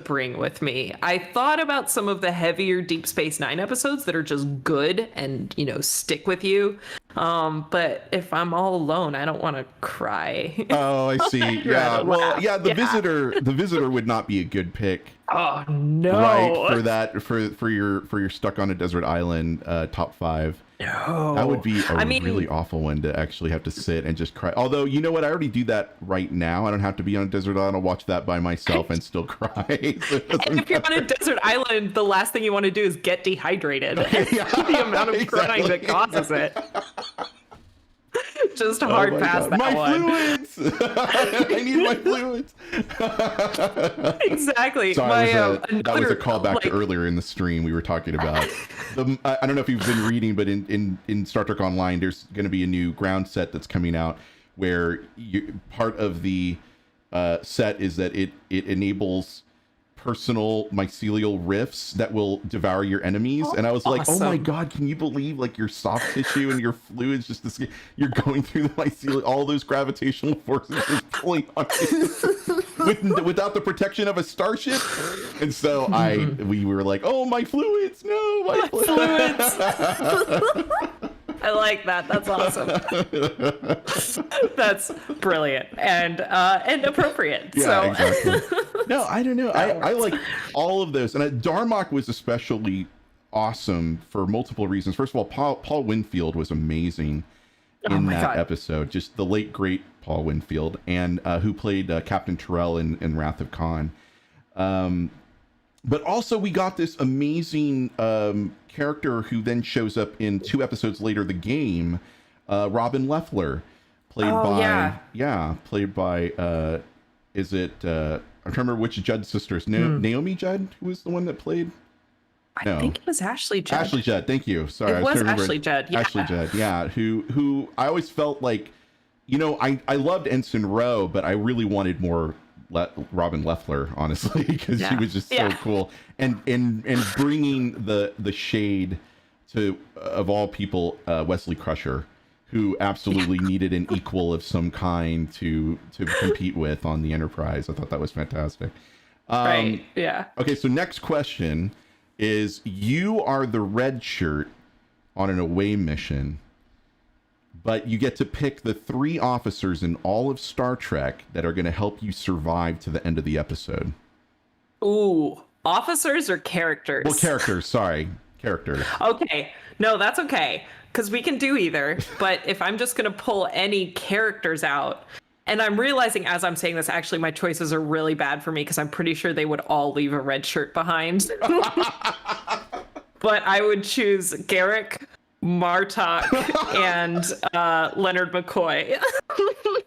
bring with me. I thought about some of the heavier Deep Space Nine episodes that are just good and, you know, stick with you. But if I'm all alone, I don't want to cry. Oh, I see. I'd Yeah. rather Well, laugh. yeah, the visitor would not be a good pick. Oh no. Right, for that for your Stuck on a Desert Island top 5. No. That would be a really awful one to actually have to sit and just cry. Although, you know what? I already do that right now. I don't have to be on a desert island. I'll watch that by myself and still cry. And if you're on a desert island, the last thing you want to do is get dehydrated. The amount of crying that causes it. Just hard pass that my one. Fluids! I need my fluids. Exactly. Sorry, that was a callback to earlier in the stream. We were talking about. I don't know if you've been reading, but in Star Trek Online, there's going to be a new ground set that's coming out where part of the set is that it enables personal mycelial rifts that will devour your enemies. And I was like, oh my God, can you believe like your soft tissue and your fluids, just this, you're going through the mycelial, all those gravitational forces just pulling on you without the protection of a starship. And so we were like, oh, my fluids, no, my fluids. I like that. That's awesome. That's brilliant and appropriate. Yeah, so. exactly. No, I don't know. I like all of those. And Darmok was especially awesome for multiple reasons. First of all, Paul Winfield was amazing in that episode. Just the late, great Paul Winfield, and who played Captain Terrell in Wrath of Khan. But also we got this amazing character who then shows up in 2 episodes later, the game, Robin Leffler, played by is it I can't remember which Judd sisters. Naomi Judd, who was the one that played? I think it was Ashley Judd. Ashley Judd, thank you. Sorry, it was Ashley Judd. Yeah. Ashley Judd, yeah. Who I always felt like, you know, I loved Ensign Rowe, but I really wanted more Robin Leffler, honestly, because she was just so cool, and bringing the shade to, of all people, Wesley Crusher, who absolutely needed an equal of some kind to compete with on the Enterprise. I thought that was fantastic. Right. Yeah. Okay, so next question is: you are the red shirt on an away mission, but you get to pick the 3 officers in all of Star Trek that are going to help you survive to the end of the episode. Ooh, officers or characters? Well, characters. Sorry, characters. Okay, no, that's okay, because we can do either. But if I'm just going to pull any characters out, and I'm realizing as I'm saying this, actually, my choices are really bad for me because I'm pretty sure they would all leave a red shirt behind. But I would choose Garrick, Martok, and Leonard McCoy.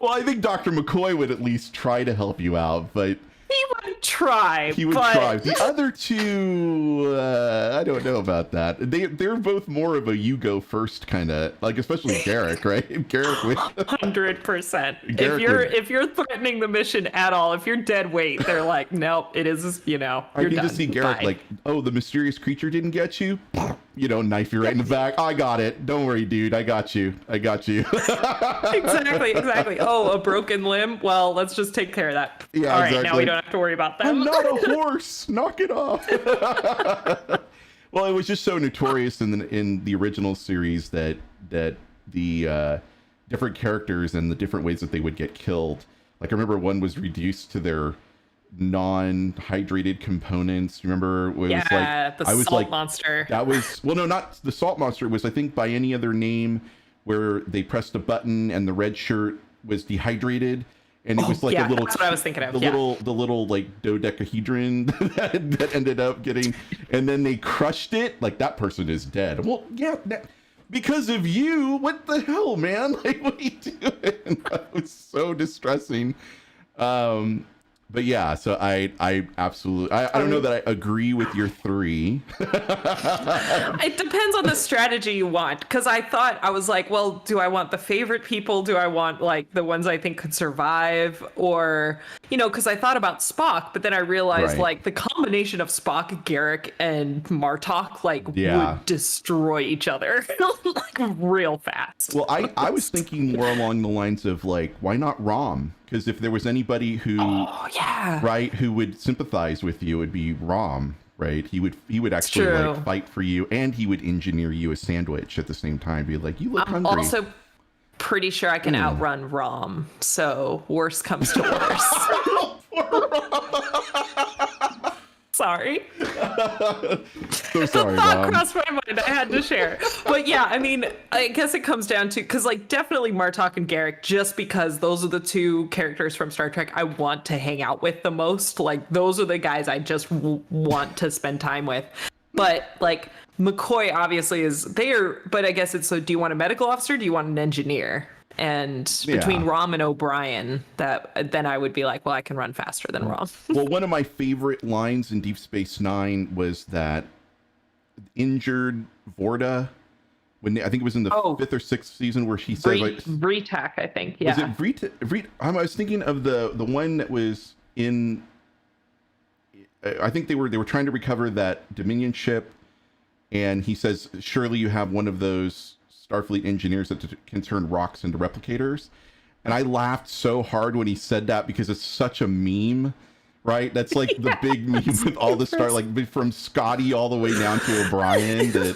Well, I think Dr. McCoy would at least try to help you out, but he would try. He would try. The other 2, I don't know about that. They're both more of a you go first kind of, like, especially Garrick, right? Garrick would 100%. Garrick If you're threatening the mission at all, if you're dead weight, they're like, nope, it is, you know, I you're can done. just see Garrick like, oh, the mysterious creature didn't get you. You know, knife you right in the back. I got it. Don't worry, dude. I got you. Exactly. Oh, a broken limb? Well, let's just take care of that. Yeah, all right, exactly. now we don't have to worry about that. I'm not a horse. Knock it off. Well, it was just so notorious in the original series that the different characters and the different ways that they would get killed. Like, I remember one was reduced to their non-hydrated components. Remember, it was like the salt monster. That was, well, no, not the salt monster. It was, I think, by any other name, where they pressed a button and the red shirt was dehydrated, and it was like a little. That's what I was thinking of. The little like dodecahedron that ended up getting, and then they crushed it. Like, that person is dead. Well, yeah. Because of you, what the hell, man? Like, what are you doing? That was so distressing. But yeah, so I absolutely I don't know that I agree with your 3. It depends on the strategy you want, because I was like, well, do I want the favorite people? Do I want like the ones I think could survive? Or, because I thought about Spock, but then I realized Right. like the combination of Spock, Garrick, and Martok would destroy each other like real fast. Well, I was thinking more along the lines of like, why not Rom? Because if there was anybody who right, who would sympathize with you, it would be Rom, right? He would actually like fight for you, and he would engineer you a sandwich at the same time. Be like, you look hungry. I'm also pretty sure I can outrun Rom, so worst comes to worst. Sorry. So sorry, the thought Mom. crossed my mind. I had to share. But yeah, I mean, I guess it comes down to, because like definitely Martok and Garrick, just because those are the 2 characters from Star Trek I want to hang out with the most. Like those are the guys I just want to spend time with. But like McCoy obviously is there, but I guess it's, so do you want a medical officer? Do you want an engineer? And between Rom and O'Brien, then I would be like, well, I can run faster than Rom. Well, one of my favorite lines in Deep Space Nine was that injured Vorta, when I think it was in the 5th or 6th season, where she said like Vretak, I think. Yeah. Was it Vretak? I was thinking of the one that was in. I think they were trying to recover that Dominion ship, and he says, "Surely you have one of those Starfleet engineers that can turn rocks into replicators." And I laughed so hard when he said that, because it's such a meme, right? That's like the big meme with all the like from Scotty all the way down to O'Brien.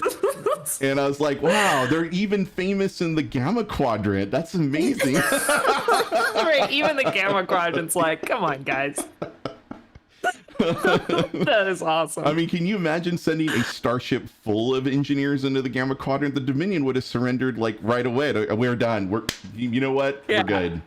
And I was like, wow, they're even famous in the Gamma Quadrant. That's amazing. Right, even the Gamma Quadrant's like, come on, guys. That is awesome. I mean, can you imagine sending a starship full of engineers into the Gamma Quadrant? The Dominion would have surrendered like right away. We're done. You know what? Yeah. We're good.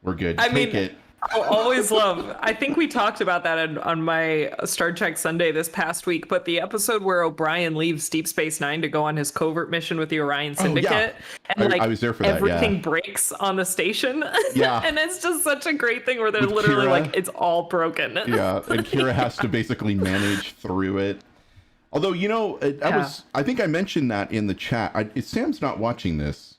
We're good. Take it. I'll always love, I think we talked about that on my Star Trek Sunday this past week, but the episode where O'Brien leaves Deep Space Nine to go on his covert mission with the Orion Syndicate. And I was there for that, everything breaks on the station. Yeah. And it's just such a great thing where they're With literally Kira. like, it's all broken. Yeah, and Kira has to basically manage through it. Although, I think I mentioned that in the chat. Sam's not watching this.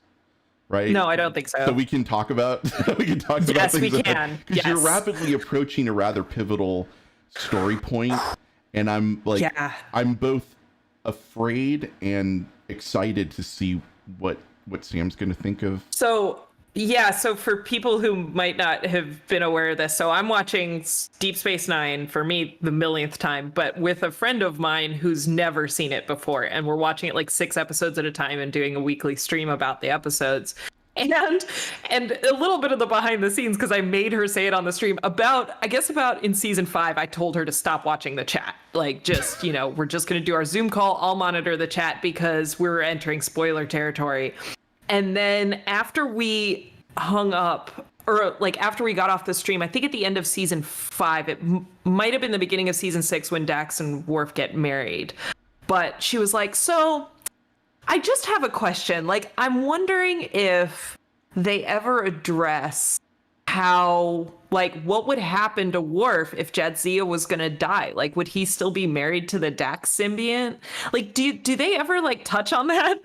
Right? No, I don't think so. So we can talk about about things. Yes, we can. Because you're rapidly approaching a rather pivotal story point, and I'm like, I'm both afraid and excited to see what Sam's going to think of. So for people who might not have been aware of this, so I'm watching Deep Space Nine, for me, the millionth time, but with a friend of mine who's never seen it before, and we're watching it like 6 episodes at a time and doing a weekly stream about the episodes. And a little bit of the behind the scenes, because I made her say it on the stream, about in season 5, I told her to stop watching the chat. Like, just, we're just going to do our Zoom call. I'll monitor the chat because we're entering spoiler territory. And then after we hung up, or like after we got off the stream, I think at the end of season 5, it might have been the beginning of season 6 when Dax and Worf get married. But she was like, so I just have a question. Like, I'm wondering if they ever address how, like, what would happen to Worf if Jadzia was going to die? Like, would he still be married to the Dax symbiont? Like, do they ever, like, touch on that?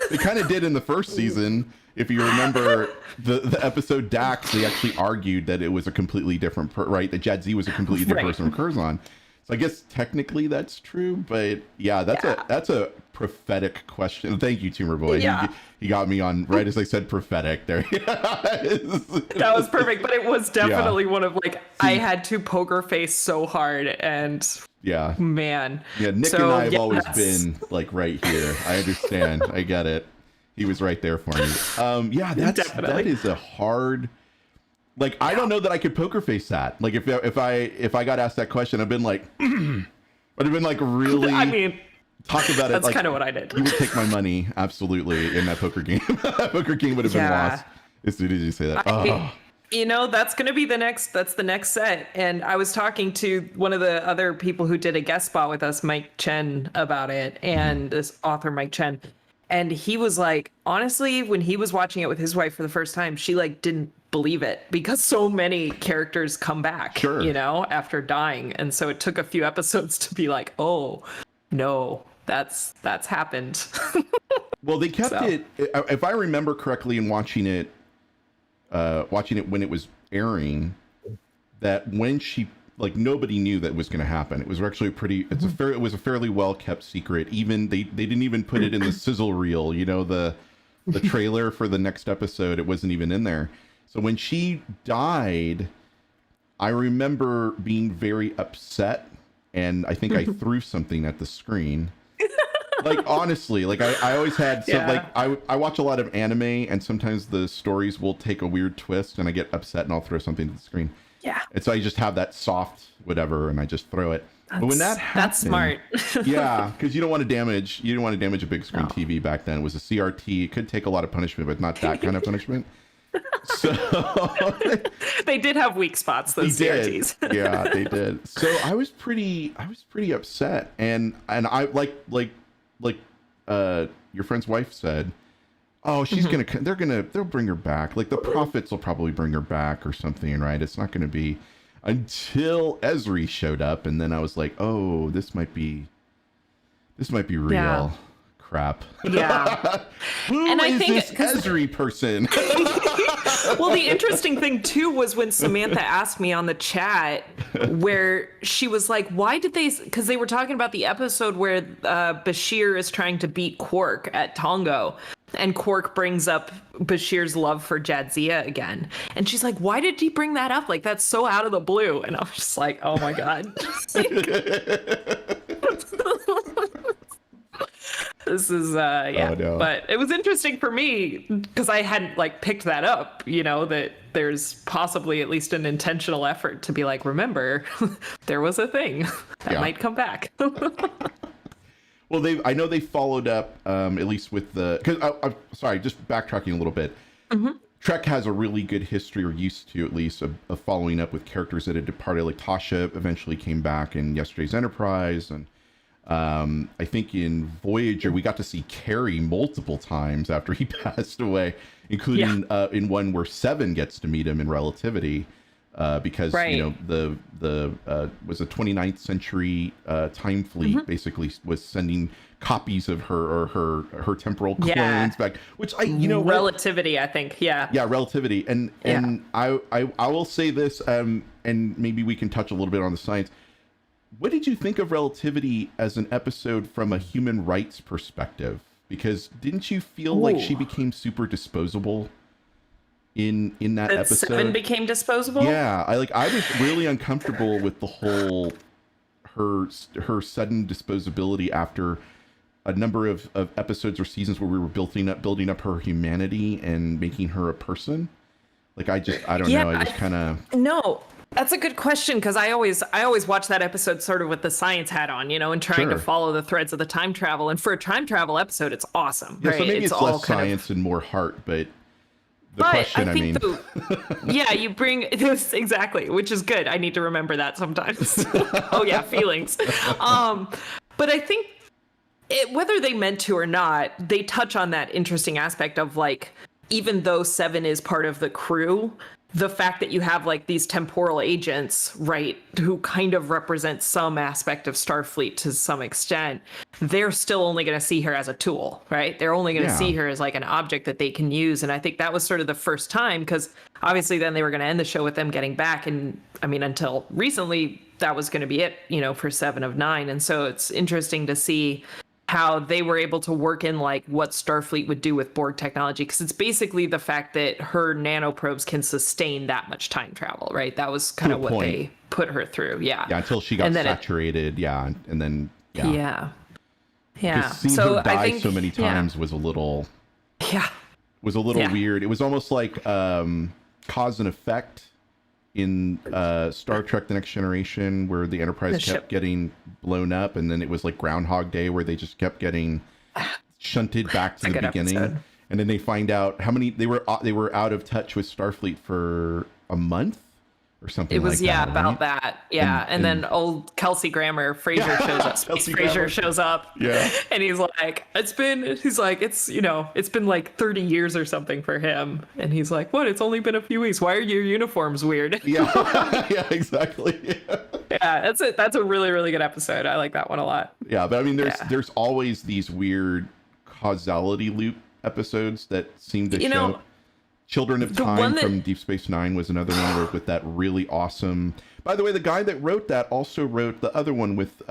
They kind of did in the first season. If you remember the episode Dax, they actually argued that it was a completely different, right? That Jadzia was a completely different person from Curzon. So I guess technically that's true, but that's a prophetic question. Thank you, Tumor Boy. Yeah. He got me on right as I said prophetic there. That was perfect, but it was definitely one of like, I had to poker face so hard, and man. Yeah, Nick and I have always been like right here. I understand. I get it. He was right there for me. That is a hard. Like, I don't know that I could poker face that. Like, if I got asked that question, I've been like, I'd have been like, really. I mean, talk about it. That's like, kind of what I did. You would take my money, absolutely, in that poker game. That poker game would have been lost as soon as you say that. That's going to be the next set. And I was talking to one of the other people who did a guest spot with us, Mike Chen, about it, and this author, Mike Chen. And he was like, honestly, when he was watching it with his wife for the first time, she like didn't believe it because so many characters come back, you know, after dying. And so it took a few episodes to be like, oh no, that's happened. Well, they kept it, if I remember correctly, in watching it when it was airing, that when she, like, nobody knew that was going to happen. It was actually it was a fairly well kept secret. Even they didn't even put it in the sizzle reel, you know, the trailer for the next episode. It wasn't even in there. So when she died, I remember being very upset, and I think I threw something at the screen. Like, honestly, like I always had I watch a lot of anime, and sometimes the stories will take a weird twist and I get upset and I'll throw something to the screen. Yeah. And so I just have that soft whatever and I just throw it. But when that happened, that's smart. Yeah, because you didn't want to damage a big screen TV back then. It was a CRT. It could take a lot of punishment, but not that kind of punishment. So they did have weak spots, those CRTs. Yeah, they did. So I was pretty upset, and I like your friend's wife said, oh, she's they'll bring her back. Like the prophets will probably bring her back or something, right? It's not gonna be until Ezri showed up, and then I was like, oh, this might be real. Yeah. Crap. Yeah. Who and is I think this Ezri person? Well, the interesting thing too was when Samantha asked me on the chat where she was like, why did they, because they were talking about the episode where Bashir is trying to beat Quark at Tongo, and Quark brings up Bashir's love for Jadzia again. And she's like, why did he bring that up? Like, that's so out of the blue. And I was just like, oh my God. This is yeah. Oh, no. But it was interesting for me because I hadn't like picked that up, you know, that there's possibly at least an intentional effort to be like, remember, there was a thing that might come back. Well, I know they followed up at least with because sorry, just backtracking a little bit. Trek has a really good history, or used to at least, of following up with characters that had departed. Like Tasha eventually came back in Yesterday's Enterprise, and I think in Voyager we got to see Carey multiple times after he passed away, including in one where Seven gets to meet him in Relativity, because you know the was a 29th century time fleet basically was sending copies of her or her temporal clones back, which Relativity, I think, Relativity, and I will say this, and maybe we can touch a little bit on the science. What did you think of Relativity as an episode from a human rights perspective? Because didn't you feel like she became super disposable in that episode? Seven became disposable? Yeah, I was really uncomfortable with the whole her sudden disposability after a number of episodes or seasons where we were building up her humanity and making her a person. Like I don't know. I just kind of no. That's a good question, because I always watch that episode sort of with the science hat on, you know, and trying to follow the threads of the time travel. And for a time travel episode, it's awesome. Yeah, right? So maybe it's all less science and more heart, but I think you bring this exactly, which is good. I need to remember that sometimes. Oh yeah, feelings. But I think whether they meant to or not, they touch on that interesting aspect of like, even though Seven is part of the crew, the fact that you have like these temporal agents, right, who kind of represent some aspect of Starfleet to some extent, they're still only going to see her as a tool, right? They're only going to see her as like an object that they can use. And I think that was sort of the first time, because obviously then they were going to end the show with them getting back. And I mean, until recently, that was going to be it, you know, for 7 of 9. And so it's interesting to see how they were able to work in like what Starfleet would do with Borg technology, because it's basically the fact that her nanoprobes can sustain that much time travel, right? That was kind of what they put her through. Yeah, until she got saturated. And then yeah. Seeing her die so many times was a little weird. It was almost like cause and effect in Star Trek The Next Generation, where the Enterprise kept getting blown up, and then it was like Groundhog Day, where they just kept getting shunted back to the beginning. And then they find out how many they were out of touch with Starfleet for a month or something. It was like that, about right? that. Yeah, and then old Kelsey Grammer, Fraser shows up. Fraser shows up. Yeah. And he's like, it's been like 30 years or something for him. And he's like, what? It's only been a few weeks. Why are your uniforms weird? Yeah. Yeah, exactly. Yeah, that's it. That's a really, really good episode. I like that one a lot. Yeah, but I mean, there's always these weird causality loop episodes that seem to show. Children of Time from Deep Space Nine was another one with that really awesome. By the way, the guy that wrote that also wrote the other one with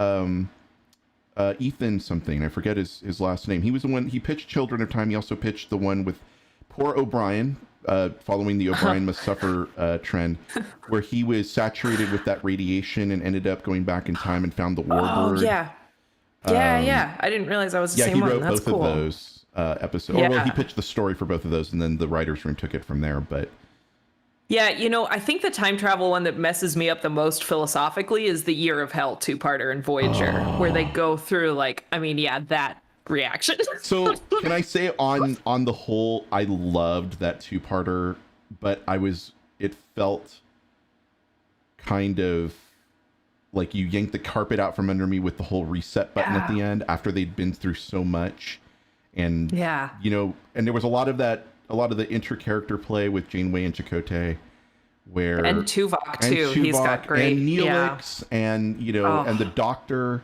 Ethan something. I forget his last name. He was the one, he pitched Children of Time. He also pitched the one with poor O'Brien, following the O'Brien Must Suffer trend, where he was saturated with that radiation and ended up going back in time and found the warbird. Oh, yeah. Yeah. I didn't realize that was the same one. Yeah, he wrote That's both cool. of those episodes. Yeah. Well, he pitched the story for both of those, and then the writer's room took it from there. But yeah, I think the time travel one that messes me up the most philosophically is the Year of Hell two-parter in Voyager, where they go through that reaction. So can I say on the whole, I loved that two-parter, but it felt kind of like you yanked the carpet out from under me with the whole reset button at the end after they'd been through so much. And and there was a lot of the inter-character play with Janeway and Chakotay, and Tuvok too. He's got great, and Neelix, and and the Doctor,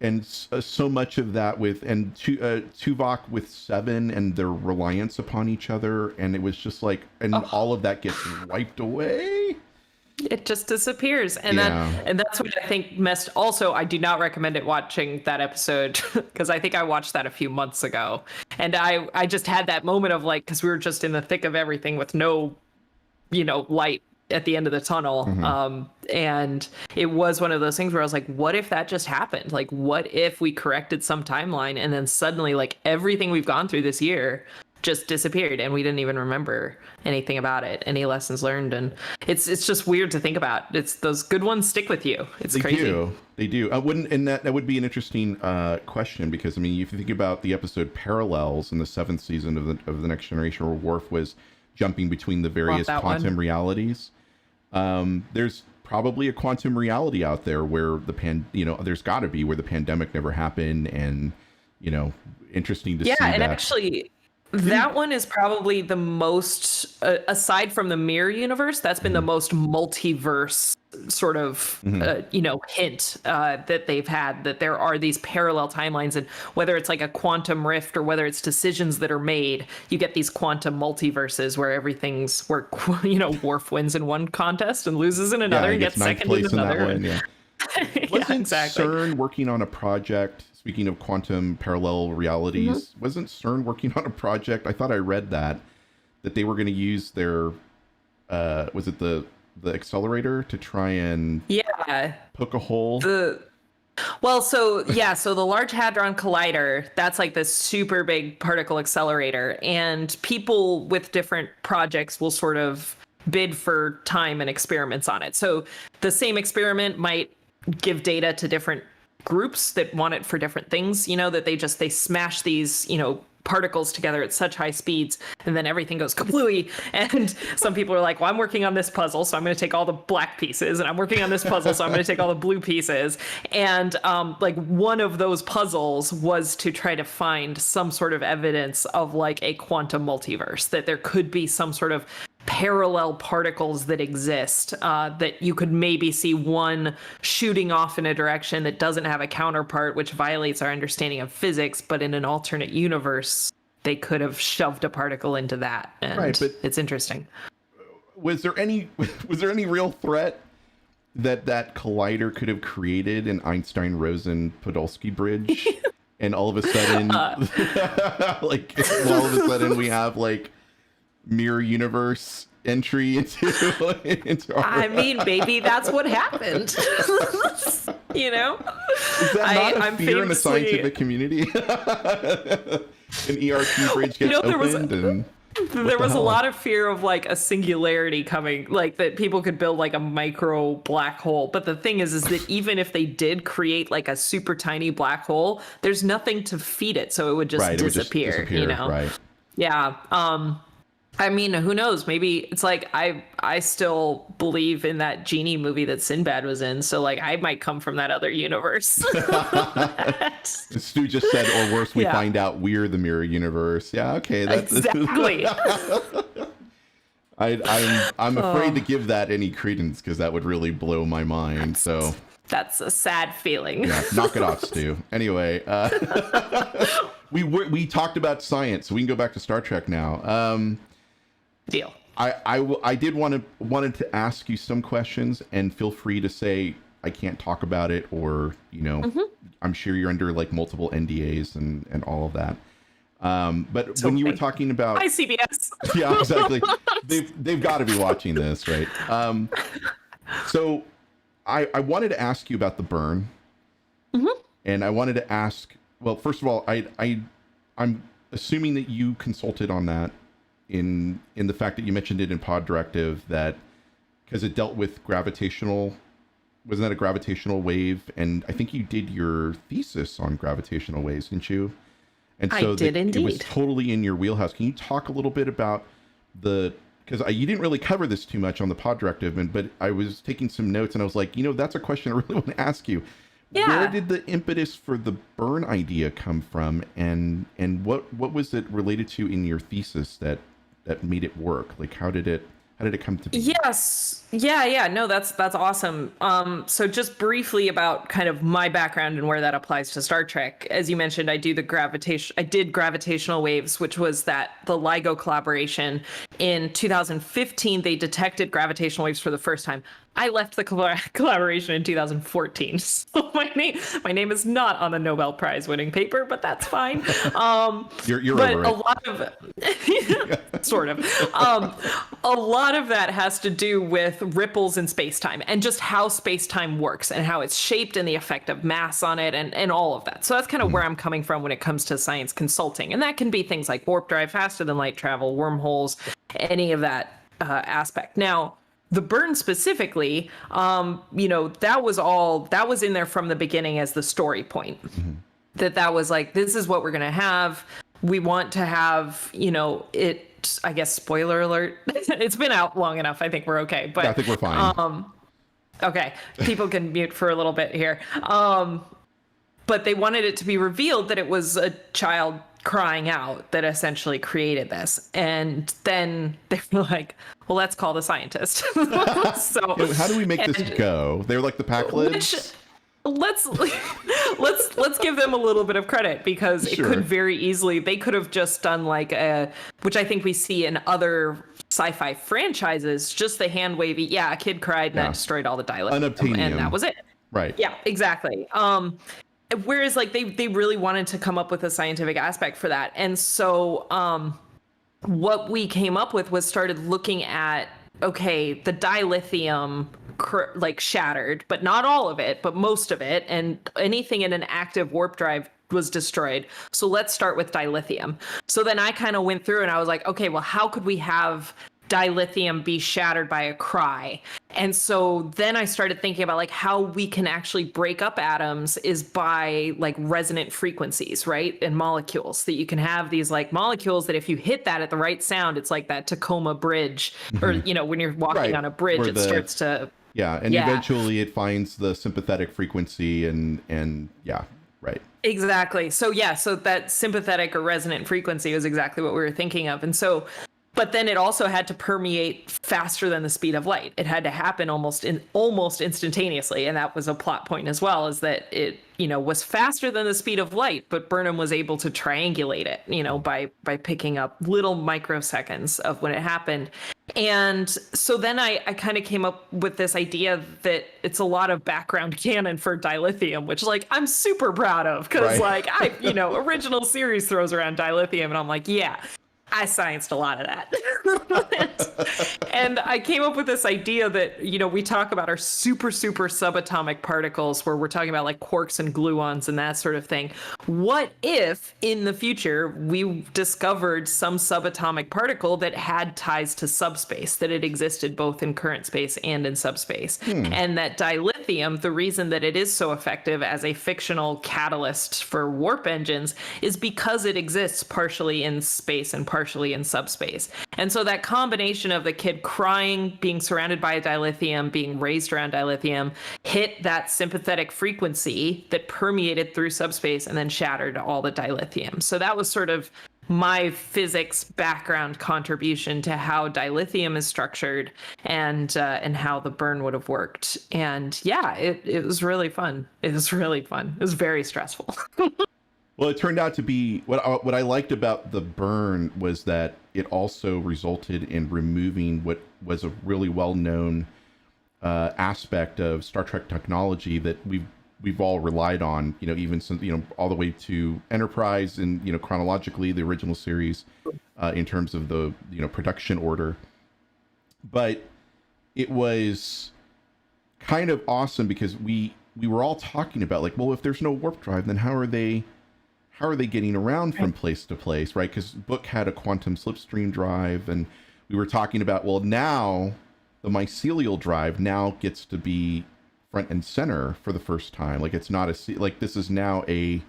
and so much of that with Tuvok with Seven and their reliance upon each other, and it was just like, and all of that gets wiped away. It just disappears, and that's what I think messed. Also, I do not recommend watching that episode because I think I watched that a few months ago, and I just had that moment of because we were just in the thick of everything with no, light at the end of the tunnel, and it was one of those things where I was like, what if that just happened? Like, what if we corrected some timeline and then suddenly everything we've gone through this year just disappeared and we didn't even remember anything about it, any lessons learned, and it's just weird to think about. It's those good ones stick with you. It's crazy. They do. I wouldn't, and that would be an interesting question, because I mean, if you think about the episode Parallels in the 7th season of the Next Generation, where Worf was jumping between the various quantum realities, there's probably a quantum reality out there where there's got to be, where the pandemic never happened, and interesting to see that. Yeah, and actually, that one is probably the most, aside from the Mirror Universe, that's been the most multiverse sort of, hint that they've had, that there are these parallel timelines, and whether it's like a quantum rift or whether it's decisions that are made, you get these quantum multiverses where Worf wins in one contest and loses in another, and gets second in another. Wasn't CERN working on a project? Speaking of quantum parallel realities, wasn't CERN working on a project? I thought I read that they were going to use their, was it the accelerator to try and poke a hole? So the Large Hadron Collider, that's like this super big particle accelerator, and people with different projects will sort of bid for time and experiments on it. So the same experiment might give data to different groups that want it for different things, that they smash these, particles together at such high speeds, and then everything goes kablooey. And some people are like, well, I'm working on this puzzle, so I'm going to take all the black pieces, and I'm working on this puzzle, so I'm going to take all the blue pieces. And one of those puzzles was to try to find some sort of evidence of a quantum multiverse, that there could be some sort of parallel particles that exist, that you could maybe see one shooting off in a direction that doesn't have a counterpart, which violates our understanding of physics, but in an alternate universe they could have shoved a particle into that, and but it's interesting. Was there any real threat that collider could have created an Einstein-Rosen-Podolsky bridge? And all of a sudden we have mirror universe entry into our... I mean, maybe that's what happened. Is that not a fear in the scientific community? An ERP bridge gets opened, there was a lot of fear of a singularity coming, that people could build a micro black hole. But the thing is that even if they did create a super tiny black hole, there's nothing to feed it, so it would just disappear. Right. Yeah. I mean, who knows? Maybe it's like I still believe in that genie movie that Sinbad was in, so like I might come from that other universe. Stu just said, or worse, we find out we're the mirror universe. Yeah, okay, that's exactly. I'm afraid to give that any credence because that would really blow my mind. So that's a sad feeling. Yeah, knock it off, Stu. Anyway, we talked about science, so we can go back to Star Trek now. Deal. I did wanted to ask you some questions, and feel free to say I can't talk about it, or I'm sure you're under like multiple NDAs and all of that. But it's when you were talking about Hi, CBS. Yeah, exactly. They've got to be watching this, right? So I wanted to ask you about the burn, and I wanted to ask. Well, first of all, I'm assuming that you consulted on that in the fact that you mentioned it in Pod Directive, that because it dealt with gravitational, wasn't that a gravitational wave? And I think you did your thesis on gravitational waves, didn't you? And so I did indeed. It was totally in your wheelhouse. Can you talk a little bit about because you didn't really cover this too much on the Pod Directive, but I was taking some notes and I was like, that's a question I really want to ask you. Yeah. Where did the impetus for the burn idea come from, and what was it related to in your thesis that made it work? Like, how did it come to be? Yes. Yeah. No, that's awesome. So just briefly about kind of my background and where that applies to Star Trek. As you mentioned, I did gravitational waves, which was the LIGO collaboration. In 2015, they detected gravitational waves for the first time. I left the collaboration in 2014, so my name is not on the Nobel Prize winning paper, but that's fine. You're but over it. A lot of sort of a lot of that has to do with ripples in space-time and just how space-time works and how it's shaped and the effect of mass on it and all of that. So that's kind of where I'm coming from when it comes to science consulting, and that can be things like warp drive, faster than light travel, wormholes, any of that aspect. Now, the burn specifically, that was in there from the beginning as the story point. That was like, this is what we're gonna have. We want to have, it. I guess spoiler alert. It's been out long enough. I think we're okay. But yeah, I think we're fine. Okay, people can mute for a little bit here. But they wanted it to be revealed that it was a child crying out that essentially created this, and then they were like, well, let's call the scientist. So how do we make this go? They're like the pack lids. Let's give them a little bit of credit, because it could very easily, they could have just done like which I think we see in other sci-fi franchises, just the hand wavy, a kid cried and that destroyed all the dilithium, and that was it. Right. Yeah, exactly. Whereas like they really wanted to come up with a scientific aspect for that. And so what we came up with was started looking at, okay, the dilithium like shattered, but not all of it, but most of it, and anything in an active warp drive was destroyed. So let's start with dilithium. So then I kind of went through and I was like, okay, well, how could we have dilithium be shattered by a cry? And so then I started thinking about like how we can actually break up atoms is by like resonant frequencies, right? And molecules, that you can have these like molecules that if you hit that at the right sound, it's like that Tacoma bridge, or when you're walking on a bridge, where it starts to eventually it finds the sympathetic frequency and right. Exactly. So so that sympathetic or resonant frequency was exactly what we were thinking of. And so, but then it also had to permeate faster than the speed of light. It had to happen almost instantaneously, and that was a plot point as well, is that it was faster than the speed of light, but Burnham was able to triangulate it, by picking up little microseconds of when it happened. And so then I kind of came up with this idea that it's a lot of background canon for dilithium, which like I'm super proud of, because original series throws around dilithium, and I'm like, I scienced a lot of that. And I came up with this idea that, we talk about our super, super subatomic particles, where we're talking about like quarks and gluons and that sort of thing. What if in the future we discovered some subatomic particle that had ties to subspace, that it existed both in current space and in subspace? And that dilithium, the reason that it is so effective as a fictional catalyst for warp engines is because it exists partially in space and partially partially in subspace. And so that combination of the kid crying, being surrounded by a dilithium, being raised around dilithium, hit that sympathetic frequency that permeated through subspace and then shattered all the dilithium. So that was sort of my physics background contribution to how dilithium is structured and how the burn would have worked. And yeah, it was really fun. It was really fun. It was very stressful. Well, it turned out to be what I liked about the burn was that it also resulted in removing what was a really well-known aspect of Star Trek technology that we've all relied on, even since, all the way to Enterprise and, chronologically the original series, in terms of the, production order. But it was kind of awesome because we were all talking about like, well, if there's no warp drive, then how are they getting around from place to place, right? Because Book had a quantum slipstream drive, and we were talking about, well, now the mycelial drive now gets to be front and center for the first time. Like it's not like this is now a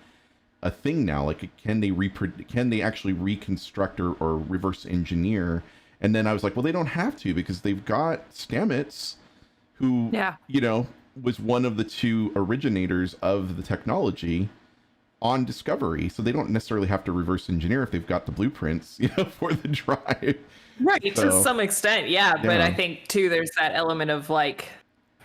thing now. Like can they actually reconstruct or reverse engineer? And then I was like, well, they don't have to because they've got Stamets, who was one of the two originators of the technology on Discovery, so they don't necessarily have to reverse engineer if they've got the blueprints, for the drive. Right, so, to some extent, yeah. But I think too, there's that element of like,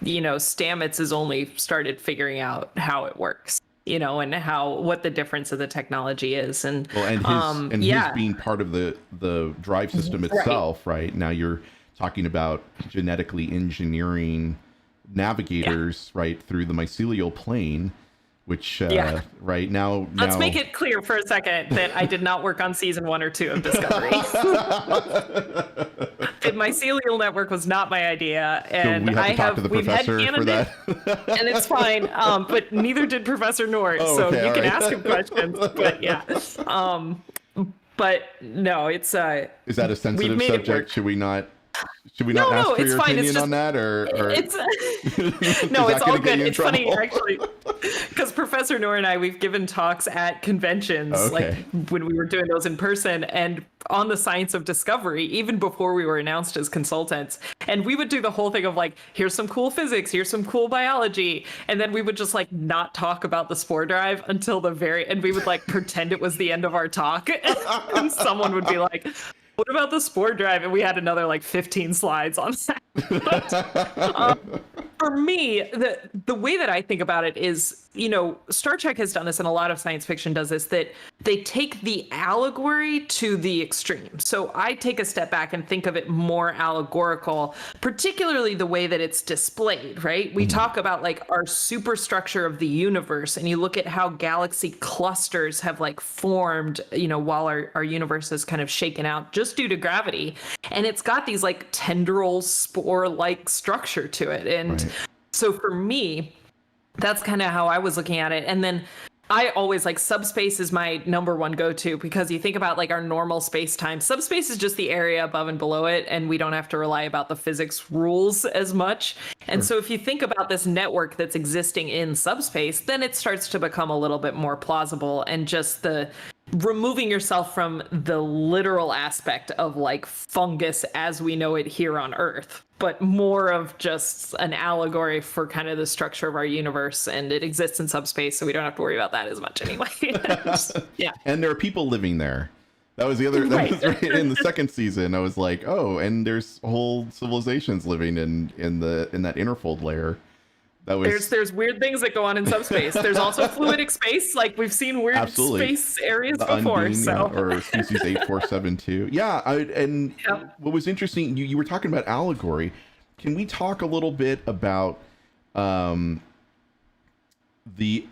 Stamets has only started figuring out how it works, and what the difference of the technology is, and his being part of the drive system itself, right? Now you're talking about genetically engineering navigators, right, through the mycelial plane. Which right now let's make it clear for a second that I did not work on season 1 or 2 of Discovery. The mycelial network was not my idea, and so we have to talk to the professor for that. And it's fine, but neither did Professor Nort, so you can ask him questions. But yeah, but no, it's is that a sensitive subject? Should we not ask for your opinion on that, or it's no, it's all good. It's funny actually, because Professor Nor and I, we've given talks at conventions, like when we were doing those in person, and on the science of discovery, even before we were announced as consultants. And we would do the whole thing of like, here's some cool physics, here's some cool biology, and then we would just like not talk about the spore drive until the very end. We would like pretend it was the end of our talk, and someone would be like, what about the spore drive? And we had another like 15 slides on that. For me, the way that I think about it is, Star Trek has done this, and a lot of science fiction does this, that they take the allegory to the extreme. So I take a step back and think of it more allegorical, particularly the way that it's displayed, right? We talk about like our superstructure of the universe, and you look at how galaxy clusters have like formed, while our universe is kind of shaken out just due to gravity. And it's got these like tendril spore-like structure to it. And so for me, that's kind of how I was looking at it. And then I always like subspace is my number one go-to, because you think about like our normal space-time. Subspace is just the area above and below it, and we don't have to rely about the physics rules as much. And so if you think about this network that's existing in subspace, then it starts to become a little bit more plausible, and just the removing yourself from the literal aspect of like fungus as we know it here on Earth, but more of just an allegory for kind of the structure of our universe, and it exists in subspace, so we don't have to worry about that as much anyway. Yeah. And there are people living there. That was the other, that was right in the second season. I was like, oh, and there's whole civilizations living in that interfold layer. That was... There's weird things that go on in subspace. There's also fluidic space. Like we've seen weird space areas the before. Undine, or species 8472. Yeah. What was interesting, you were talking about allegory. Can we talk a little bit about the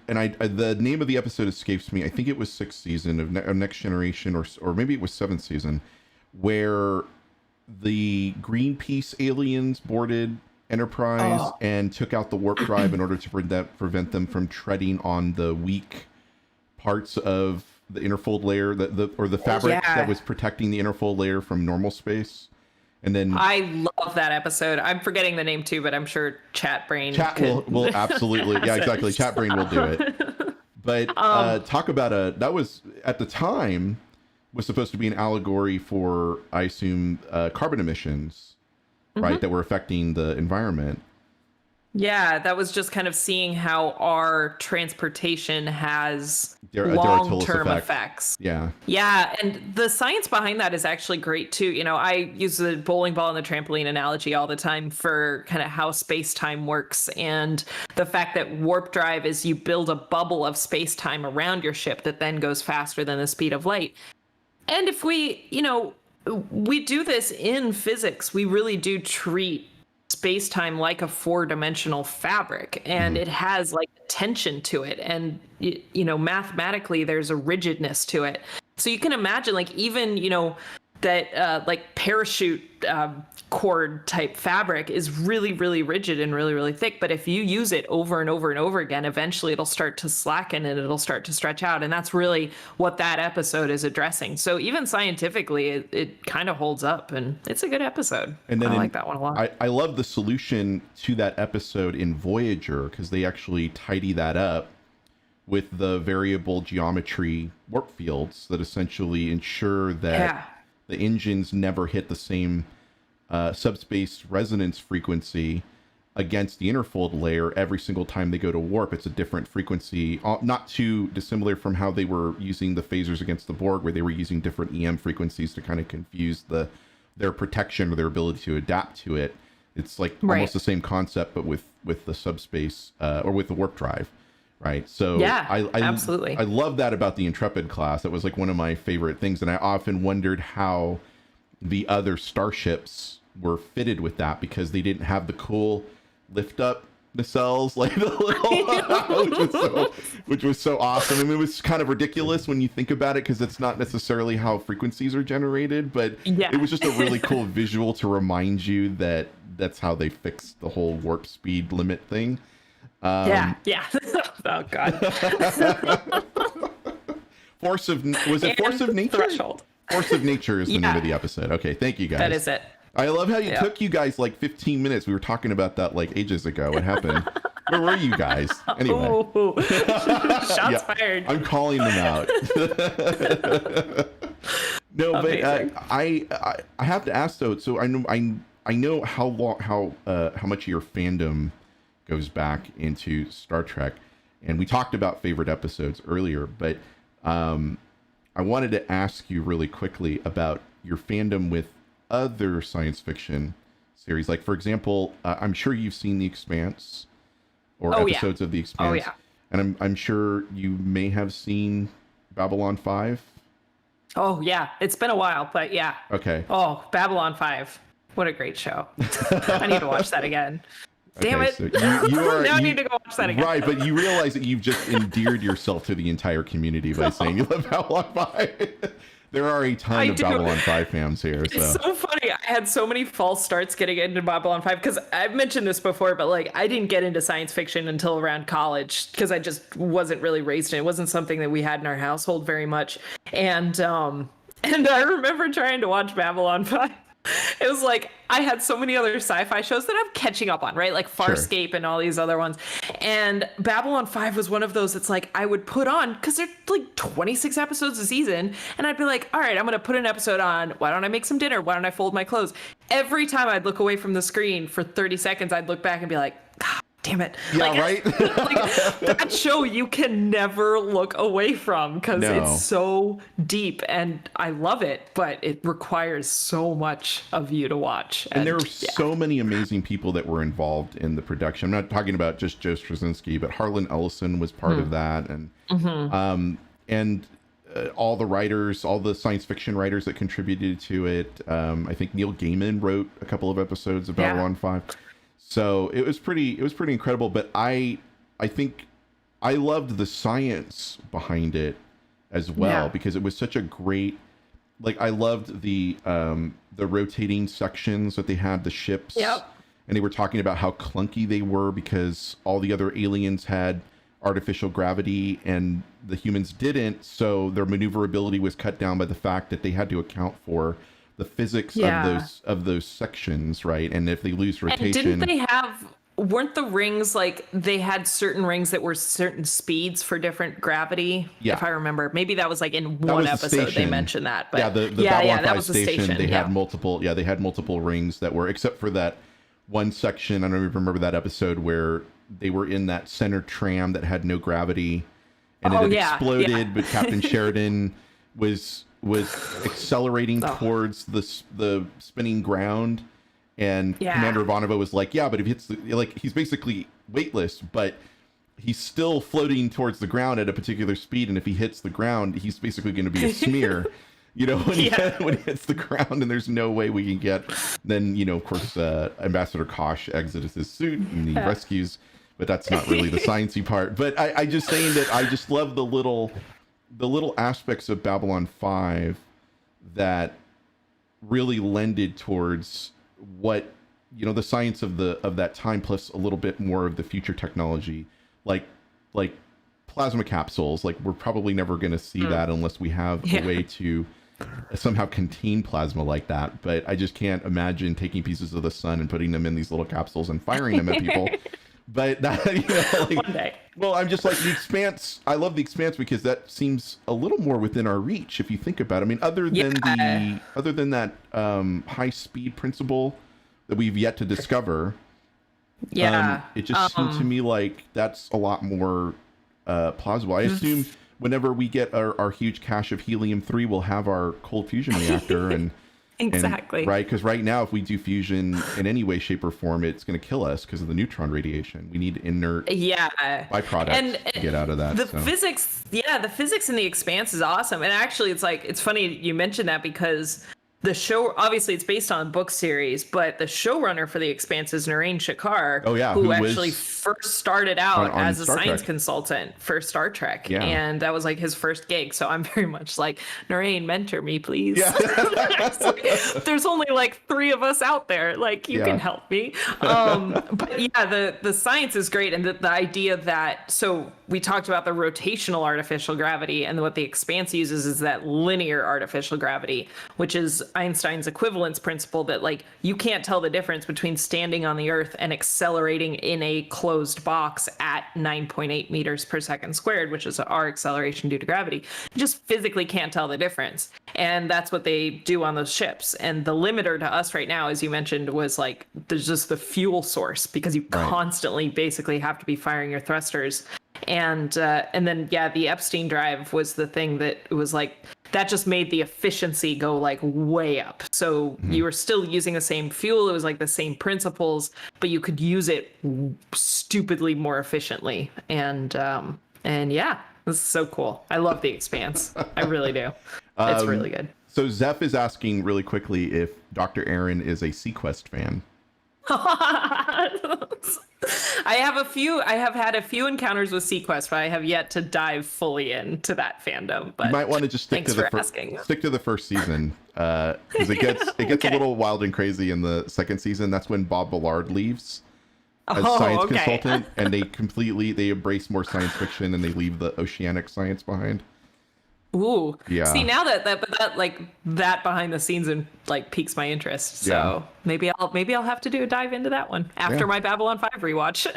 name of the episode escapes me. I think it was 6th season of Next Generation, or maybe it was 7th season, where the Greenpeace aliens boarded Enterprise and took out the warp drive in order to prevent them from treading on the weak parts of the interfold layer, the fabric that was protecting the interfold layer from normal space. And then I love that episode. I'm forgetting the name too, but I'm sure Chat Brain will absolutely. Yeah, exactly. Chat Brain will do it. But talk about that was at the time was supposed to be an allegory for, I assume, carbon emissions, right, that were affecting the environment. Yeah, that was just kind of seeing how our transportation has Long-term long-term effects. Yeah. Yeah, and the science behind that is actually great too. You know, I use the bowling ball and the trampoline analogy all the time for kind of how space-time works, and the fact that warp drive is you build a bubble of space-time around your ship that then goes faster than the speed of light. And if we, you know, we do this in physics, we really do treat space-time like a four-dimensional fabric, and it has like tension to it, and you know, mathematically there's a rigidness to it. So you can imagine, like, even, you know, that like parachute cord type fabric is really, really rigid and really, really thick, but if you use it over and over and over again, eventually it'll start to slacken and it'll start to stretch out, and that's really what that episode is addressing. So even scientifically, it kind of holds up, and it's a good episode. And then I like that one a lot. I love the solution to that episode in Voyager, because they actually tidy that up with the variable geometry warp fields that essentially ensure that the engines never hit the same subspace resonance frequency against the interfold layer every single time they go to warp. It's a different frequency, not too dissimilar from how they were using the phasers against the Borg, where they were using different EM frequencies to kind of confuse their protection or their ability to adapt to it. It's like almost the same concept, but with the subspace or with the warp drive. Right. So absolutely. I love that about the Intrepid class. That was like one of my favorite things. And I often wondered how the other starships were fitted with that, because they didn't have the cool lift up nacelles, like the little, which was so awesome. I mean, it was kind of ridiculous when you think about it, because it's not necessarily how frequencies are generated, but it was just a really cool visual to remind you that that's how they fixed the whole warp speed limit thing. Oh god. Force of Nature? Threshold. Force of Nature is the name of the episode. Okay, thank you guys. That is it. I love how you took you guys like 15 minutes. We were talking about that like ages ago. What happened? Where were you guys? Anyway. Shots fired. I'm calling them out. No, but I have to ask though. So I know how much of your fandom goes back into Star Trek, and we talked about favorite episodes earlier, but I wanted to ask you really quickly about your fandom with other science fiction series. Like, for example, I'm sure you've seen The Expanse or episodes of The Expanse. And I'm sure you may have seen Babylon 5. Oh yeah, it's been a while, but yeah. Okay. Oh, Babylon 5. What a great show. I need to watch that again. Damn it. So I need to go watch that again. Right, but you realize that you've just endeared yourself to the entire community by saying you love Babylon 5. There are a ton of Babylon 5 fans here. It's so funny. I had so many false starts getting into Babylon 5, because I've mentioned this before, but like I didn't get into science fiction until around college, because I just wasn't really raised in it. It wasn't something that we had in our household very much. And I remember trying to watch Babylon 5. It was like I had so many other sci-fi shows that I'm catching up on, right? Like Farscape and all these other ones. And Babylon 5 was one of those that's like I would put on, because they're like 26 episodes a season, and I'd be like, all right, I'm going to put an episode on. Why don't I make some dinner? Why don't I fold my clothes? Every time I'd look away from the screen for 30 seconds, I'd look back and be like, God damn it. Yeah, right? Like, that show you can never look away from, because it's so deep, and I love it, but it requires so much of you to watch. And there were so many amazing people that were involved in the production. I'm not talking about just Joe Straczynski, but Harlan Ellison was part of that, and all the writers, all the science fiction writers that contributed to it. I think Neil Gaiman wrote a couple of episodes of Babylon 5. So it was pretty incredible, but I think I loved the science behind it as well, because it was such a great, like, I loved the rotating sections that they had, the ships, and they were talking about how clunky they were because all the other aliens had artificial gravity and the humans didn't, so their maneuverability was cut down by the fact that they had to account for the physics of those sections, right? And if they lose rotation, and didn't they have weren't the rings like they had certain rings that were certain speeds for different gravity? Yeah. If I remember, maybe that was like in That one was the episode they station. mentioned that. But yeah, the yeah, Babylon 5 that was the station. they yeah. had multiple. Yeah, they had multiple rings that were, except for that one section. I don't even remember that episode where they were in that center tram that had no gravity, and it had exploded. But Captain Sheridan was accelerating towards the spinning ground, and Commander Ivanova was like, "Yeah, but if it's he's basically weightless, but he's still floating towards the ground at a particular speed, and if he hits the ground, he's basically going to be a smear." You know, when he hits the ground, and there's no way we can get. Then, you know, of course, Ambassador Kosh exits his suit and he rescues, but that's not really the sciencey part. But I just saying that I just love the little aspects of Babylon 5 that really lended towards what, you know, the science of that time, plus a little bit more of the future technology, like plasma capsules. Like, we're probably never going to see that unless we have a way to somehow contain plasma like that. But I just can't imagine taking pieces of the sun and putting them in these little capsules and firing them at people. But that, you know, like, one day. Well, I'm just like, The Expanse. I love The Expanse because that seems a little more within our reach if you think about it. I mean, other than that high speed principle that we've yet to discover. It just seemed to me like that's a lot more plausible. I assume whenever we get our huge cache of helium-3, we'll have our cold fusion reactor and exactly. Right, because right now, if we do fusion in any way, shape, or form, it's going to kill us because of the neutron radiation. We need inert byproducts to get out of that. The physics in The Expanse is awesome. And actually, it's funny you mentioned that because the show, obviously, it's based on a book series, but the showrunner for The Expanse is Narain Shakar, who actually first started out as a science consultant for Star Trek. Yeah. And that was like his first gig. So I'm very much like, Narain, mentor me, please. Yeah. There's only like 3 of us out there. Like, you can help me. But yeah, the science is great. And the idea that, so we talked about the rotational artificial gravity, and what The Expanse uses is that linear artificial gravity, which is Einstein's equivalence principle, that like you can't tell the difference between standing on the Earth and accelerating in a closed box at 9.8 meters per second squared, which is our acceleration due to gravity. You just physically can't tell the difference. And that's what they do on those ships. And the limiter to us right now, as you mentioned, was like there's just the fuel source, because you constantly basically have to be firing your thrusters. And then the Epstein drive was the thing that was like, that just made the efficiency go like way up. So you were still using the same fuel. It was like the same principles, but you could use it stupidly more efficiently. And yeah, this is so cool. I love The Expanse. I really do. It's really good. So Zeph is asking really quickly if Dr. Erin is a Sequest fan. I have had a few encounters with Sequest, but I have yet to dive fully into that fandom. But you might want to just stick to the first season, because it gets a little wild and crazy in the second season. That's when Bob Ballard leaves as science consultant, and they embrace more science fiction, and they leave the oceanic science behind. Ooh. Yeah. See, now that like that behind the scenes and like piques my interest. So maybe I'll have to do a dive into that one after my Babylon 5 rewatch.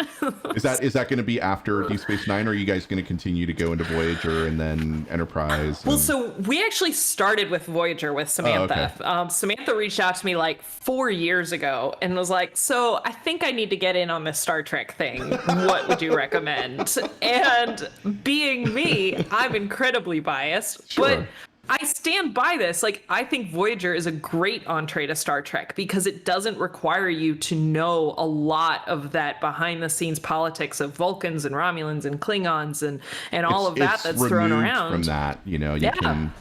Is that going to be after Deep Space Nine, or are you guys going to continue to go into Voyager and then Enterprise? Well, so we actually started with Voyager with Samantha. Oh, okay. Samantha reached out to me like 4 years ago and was like, so I think I need to get in on this Star Trek thing. What would you recommend? And being me, I'm incredibly biased. Sure. But I stand by this. Like, I think Voyager is a great entree to Star Trek because it doesn't require you to know a lot of that behind the scenes politics of Vulcans and Romulans and Klingons and all of that that's thrown around. From that, you know, you can,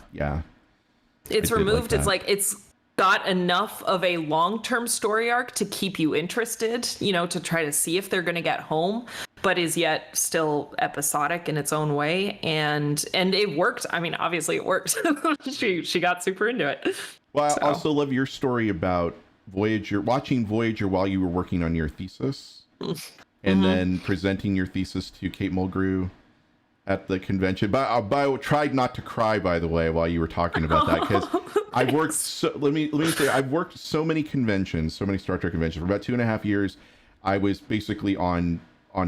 it's removed. It's like, it's got enough of a long-term story arc to keep you interested, you know, to try to see if they're going to get home, but is yet still episodic in its own way. And it worked. I mean, obviously it worked. She got super into it. Well, I also love your story about watching Voyager while you were working on your thesis, and then presenting your thesis to Kate Mulgrew at the convention. But I tried not to cry, by the way, while you were talking about that, because I've worked let me say, I've worked so many conventions, so many Star Trek conventions for about 2.5 years. I was basically on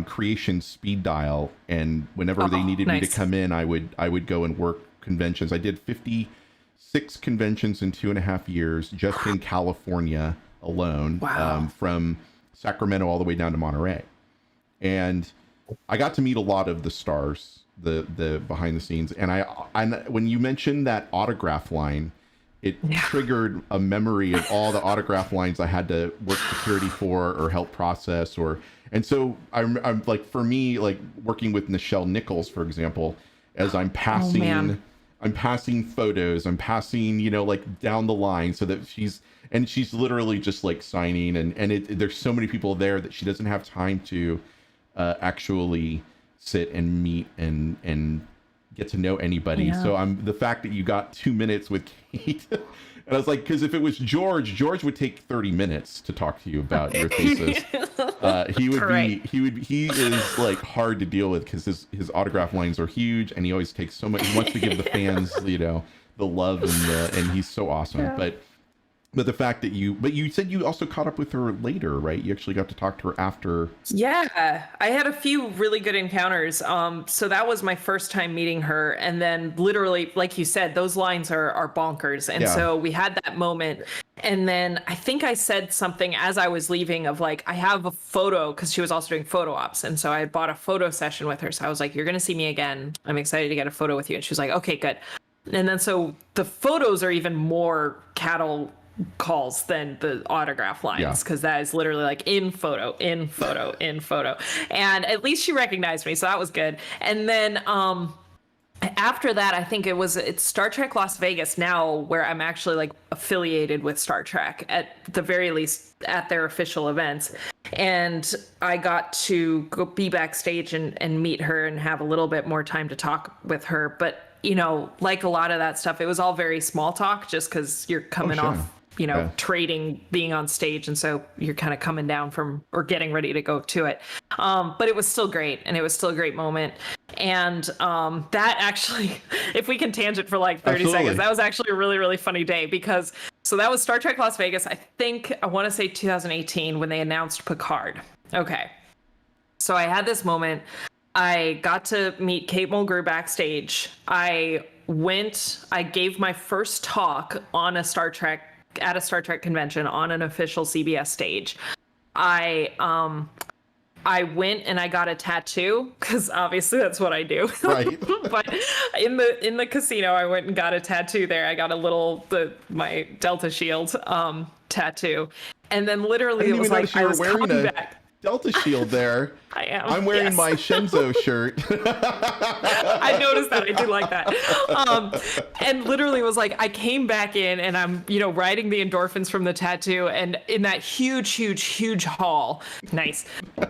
creation speed dial, and whenever they needed me to come in, I would go and work conventions. I did 56 conventions in 2.5 years just in California alone. Wow. From Sacramento all the way down to Monterey. And I got to meet a lot of the stars, the behind the scenes. And I when you mentioned that autograph line, it triggered a memory of all the autograph lines I had to work security for or help process. And so I'm like, for me, like working with Nichelle Nichols, for example, as I'm passing, I'm passing photos, I'm passing, you know, like down the line so that she's literally just like signing, and there's so many people there that she doesn't have time to actually sit and meet and get to know anybody. Yeah. So the fact that you got 2 minutes with Kate, and I was like, because if it was George would take 30 minutes to talk to you about your thesis. He is like hard to deal with because his autograph lines are huge, and he always takes so much. He wants to give the fans, you know, the love, and he's so awesome. Yeah. But the fact that you said you also caught up with her later, right? You actually got to talk to her after. Yeah, I had a few really good encounters. So that was my first time meeting her. And then literally, like you said, those lines are bonkers. And so we had that moment. And then I think I said something as I was leaving of like, I have a photo, because she was also doing photo ops. And so I bought a photo session with her. So I was like, you're going to see me again. I'm excited to get a photo with you. And she was like, okay, good. And then so the photos are even more cattle calls than the autograph lines, because that is literally like in photo. And at least she recognized me, so that was good. And then after that, I think it's Star Trek Las Vegas now, where I'm actually like affiliated with Star Trek, at the very least at their official events. And I got to go be backstage and meet her and have a little bit more time to talk with her. But, you know, like a lot of that stuff, it was all very small talk, just because you're coming off, you know, trading, being on stage. And so you're kind of coming down from, or getting ready to go to it. But it was still great. And it was still a great moment. And that actually, if we can tangent for like 30 seconds, that was actually a really, really funny day, because so that was Star Trek Las Vegas. I want to say 2018, when they announced Picard. Okay. So I had this moment. I got to meet Kate Mulgrew backstage. I gave my first talk at a Star Trek convention on an official CBS stage. I went and I got a tattoo, because obviously that's what I do. Right. But in the casino, I went and got a tattoo there. I got my Delta Shield tattoo, and then literally it was like I was coming back. Delta Shield there. I am. I'm wearing my Shenzo shirt. I noticed that. I do like that. And literally was like, I came back in and I'm, you know, riding the endorphins from the tattoo, and in that huge hall, nice.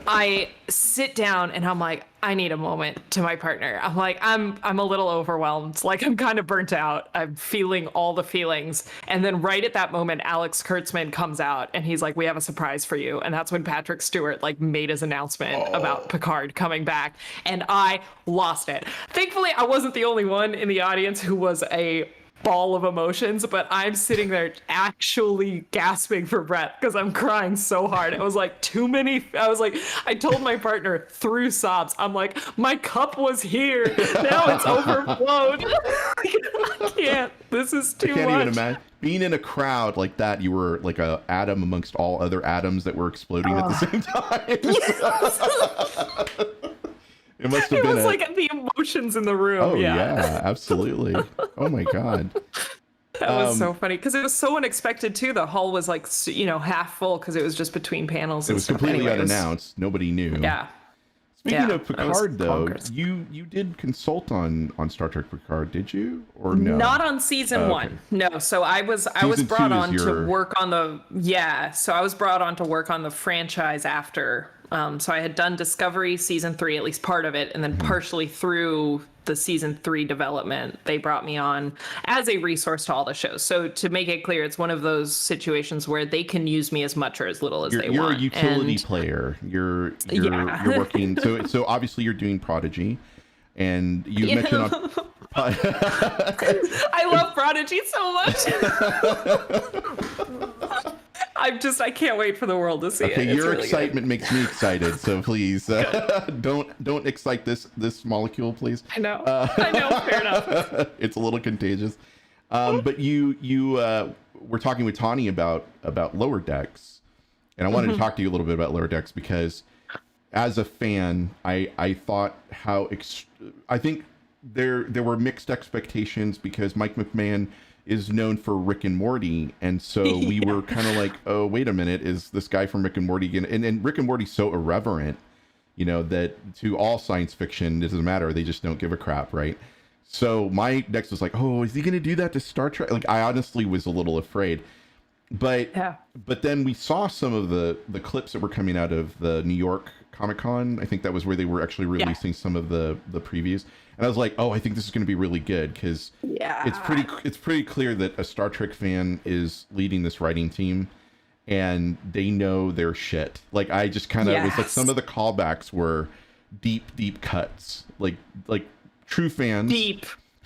I sit down and I'm like, I need a moment to my partner. I'm like, I'm a little overwhelmed. Like, I'm kind of burnt out. I'm feeling all the feelings. And then right at that moment, Alex Kurtzman comes out and he's like, we have a surprise for you. And that's when Patrick Stewart like made his announcement about Picard coming back. And I lost it. Thankfully, I wasn't the only one in the audience who was a ball of emotions, but I'm sitting there actually gasping for breath because I'm crying so hard. It was like I told my partner through sobs, I'm like, my cup was here, now it's overflowed. I can't, this is too much. I can't even imagine being in a crowd like that. You were like a atom amongst all other atoms that were exploding at the same time. It must have been like the emotions in the room. Oh yeah, absolutely. Oh my god. That was so funny because it was so unexpected too. The hall was like, you know, half full because it was just between panels. It was completely unannounced. Nobody knew. Yeah. Speaking of Picard, though, you did consult on Star Trek Picard, did you, or no? Not on season one. No. So I was brought on to work on the So I was brought on to work on the franchise after. So I had done Discovery season 3, at least part of it, and then partially through the season 3 development, they brought me on as a resource to all the shows. So to make it clear, it's one of those situations where they can use me as much or as little as they want. You're a utility player. You're working. So obviously you're doing Prodigy, and you mentioned on. I love Prodigy so much. I can't wait for the world to see it. Okay, It's your really excitement makes me excited, so please don't excite this molecule, please. I know, fair enough. It's a little contagious. But you were talking with Tawny about Lower Decks, and I wanted to talk to you a little bit about Lower Decks because, as a fan, I thought I think there were mixed expectations because Mike McMahon is known for Rick and Morty, and so we were kind of like, oh, wait a minute, is this guy from Rick and Morty again? And Rick and Morty's so irreverent, that to all science fiction, it doesn't matter. They just don't give a crap, right? So my next was like, oh, is he going to do that to Star Trek? Like, I honestly was a little afraid. But then we saw some of the clips that were coming out of the New York Comic-Con. I think that was where they were actually releasing some of the previews. And I was like, oh, I think this is going to be really good because it's pretty clear that a Star Trek fan is leading this writing team and they know their shit. Like, I just kind of was like, some of the callbacks were deep cuts, like true fans.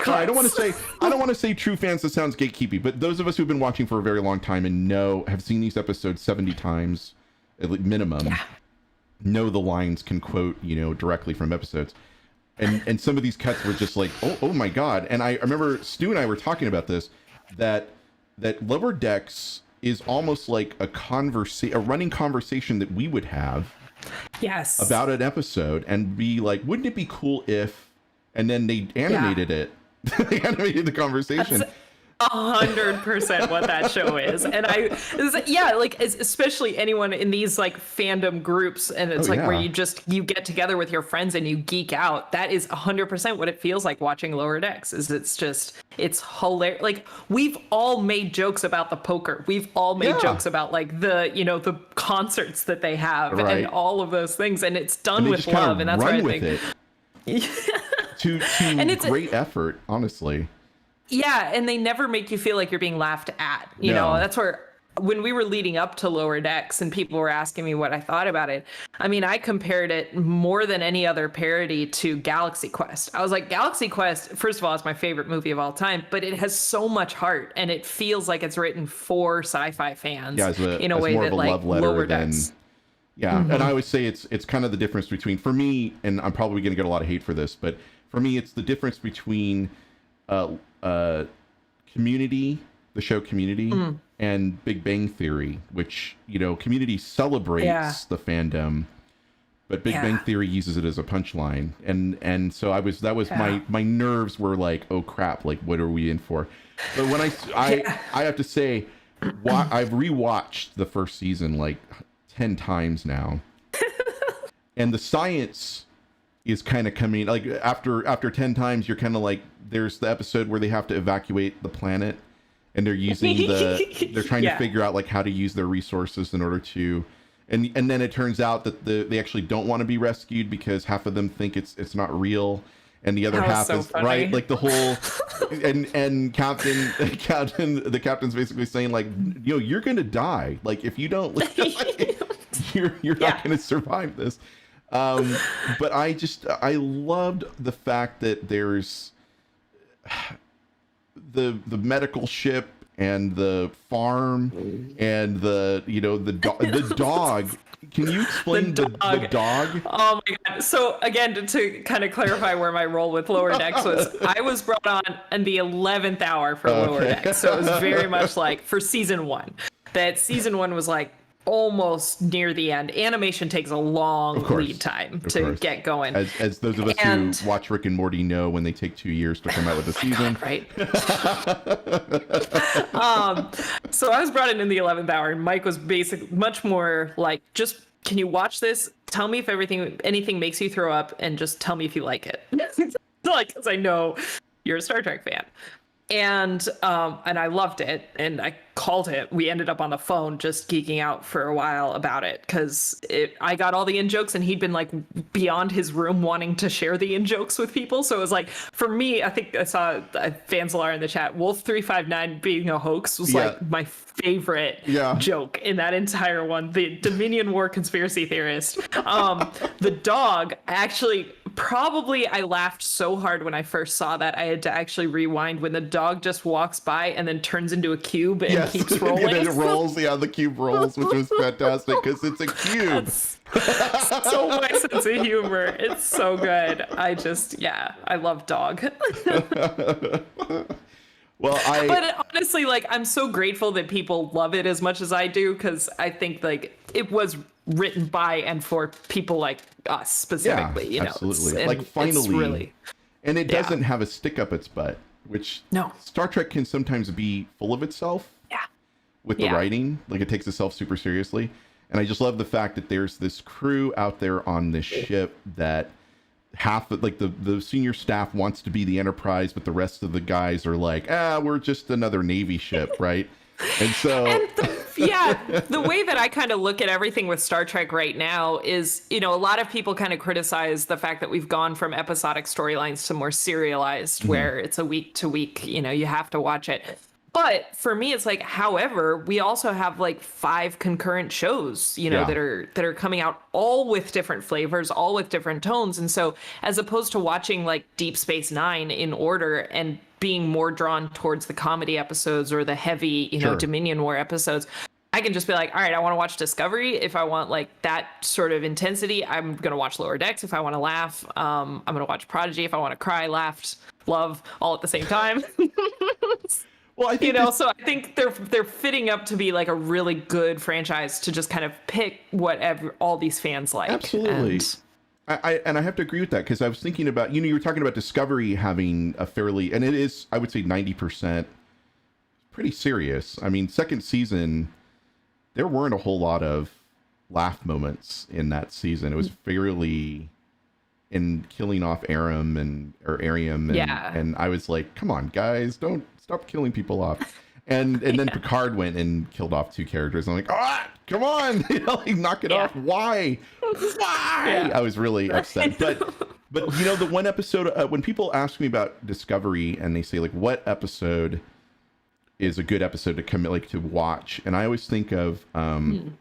I don't want to say true fans. That sounds gatekeepy, but those of us who've been watching for a very long time and have seen these episodes 70 times at least minimum, know the lines, can quote, directly from episodes. And some of these cuts were just like, oh my God. And I remember Stu and I were talking about this, that Lower Decks is almost like a running conversation that we would have about an episode and be like, wouldn't it be cool if, and then they animated it. They animated the conversation. That's 100% what that show is. And especially anyone in these like fandom groups, and it's where you get together with your friends and you geek out. That is 100% what it feels like watching Lower Decks. It's hilarious. Like, we've all made jokes about the poker. We've all made jokes about like the concerts that they have and all of those things. And it's done with love. And that's why I think to great effort, honestly. Yeah, and they never make you feel like you're being laughed at. You know, that's where, when we were leading up to Lower Decks and people were asking me what I thought about it, I mean, I compared it more than any other parody to Galaxy Quest. I was like, Galaxy Quest, first of all, it's my favorite movie of all time, but it has so much heart and it feels like it's written for sci-fi fans in a way that like Lower Decks. And I would say it's kind of the difference between, for me, and I'm probably going to get a lot of hate for this, but for me, it's the difference between Community, the show Community, and Big Bang Theory, which, Community celebrates the fandom, but Big Bang Theory uses it as a punchline. And so my nerves were like, oh crap, like what are we in for? But when I have to say, I've rewatched the first season like 10 times now. And the science is kind of coming, like after 10 times, you're kind of like, there's the episode where they have to evacuate the planet and they're using they're trying to figure out like how to use their resources in order to, and then it turns out that they actually don't want to be rescued because half of them think it's not real. And the other half is funny. Right, like the whole, and the captain's basically saying like, you're gonna die. Like if you don't, you're not gonna survive this. But I loved the fact that there's the medical ship and the farm and the dog. Can you explain the dog? Oh my God. So again, to kind of clarify where my role with Lower Decks was, I was brought on in the 11th hour for Lower Decks. So it was very much like for season 1. That season 1 was like almost near the end. Animation takes a long lead time to get going. As those of us who watch Rick and Morty know, when they take 2 years to come out with a season. God, right. So I was brought in the 11th hour, and Mike was basically much more like, just, can you watch this? Tell me if anything makes you throw up, and just tell me if you like it. Like, because I know you're a Star Trek fan. And I loved it, and I called it. We ended up on the phone just geeking out for a while about it, because I got all the in-jokes, and he'd been like beyond his room wanting to share the in-jokes with people. So it was like, for me, I think I saw Fanzalar in the chat, Wolf359 being a hoax was like my favorite joke in that entire one. The Dominion War conspiracy theorist. The dog, actually, probably I laughed so hard when I first saw that I had to actually rewind when the dog just walks by and then turns into a cube and keeps rolling. And then it rolls, yeah, the cube rolls, which was fantastic because it's a cube. That's so my sense of humor. It's so good. I love dog. Well, but honestly, like, I'm so grateful that people love it as much as I do, because I think like it was written by and for people like us specifically. Yeah, absolutely. Like finally, really, and it doesn't have a stick up its butt, which Star Trek can sometimes be full of itself. Yeah. With the writing, like it takes itself super seriously, and I just love the fact that there's this crew out there on this ship that half of like the senior staff wants to be the Enterprise, but the rest of the guys are like, we're just another Navy ship, right? And so the way that I kind of look at everything with Star Trek right now is, a lot of people kind of criticize the fact that we've gone from episodic storylines to more serialized, where it's a week to week, you have to watch it. But for me, it's like, however, we also have like 5 concurrent shows, that are coming out, all with different flavors, all with different tones. And so as opposed to watching like Deep Space Nine in order and being more drawn towards the comedy episodes or the heavy, Dominion War episodes, I can just be like, all right, I want to watch Discovery. If I want like that sort of intensity, I'm going to watch Lower Decks. If I want to laugh, I'm going to watch Prodigy. If I want to cry, laugh, love all at the same time. Well, I think so I think they're fitting up to be like a really good franchise to just kind of pick whatever all these fans like. Absolutely. And I have to agree with that, because I was thinking about, you were talking about Discovery having a fairly, and it is, I would say 90% pretty serious. I mean, second season, there weren't a whole lot of laugh moments in that season. It was fairly in killing off Arium and I was like, come on guys, don't stop killing people off. And then Picard went and killed off 2 characters. I'm like, come on, knock it off. Why? Yeah. I was really upset. But the one episode, when people ask me about Discovery and they say like, what episode is a good episode to come to watch, and I always think of the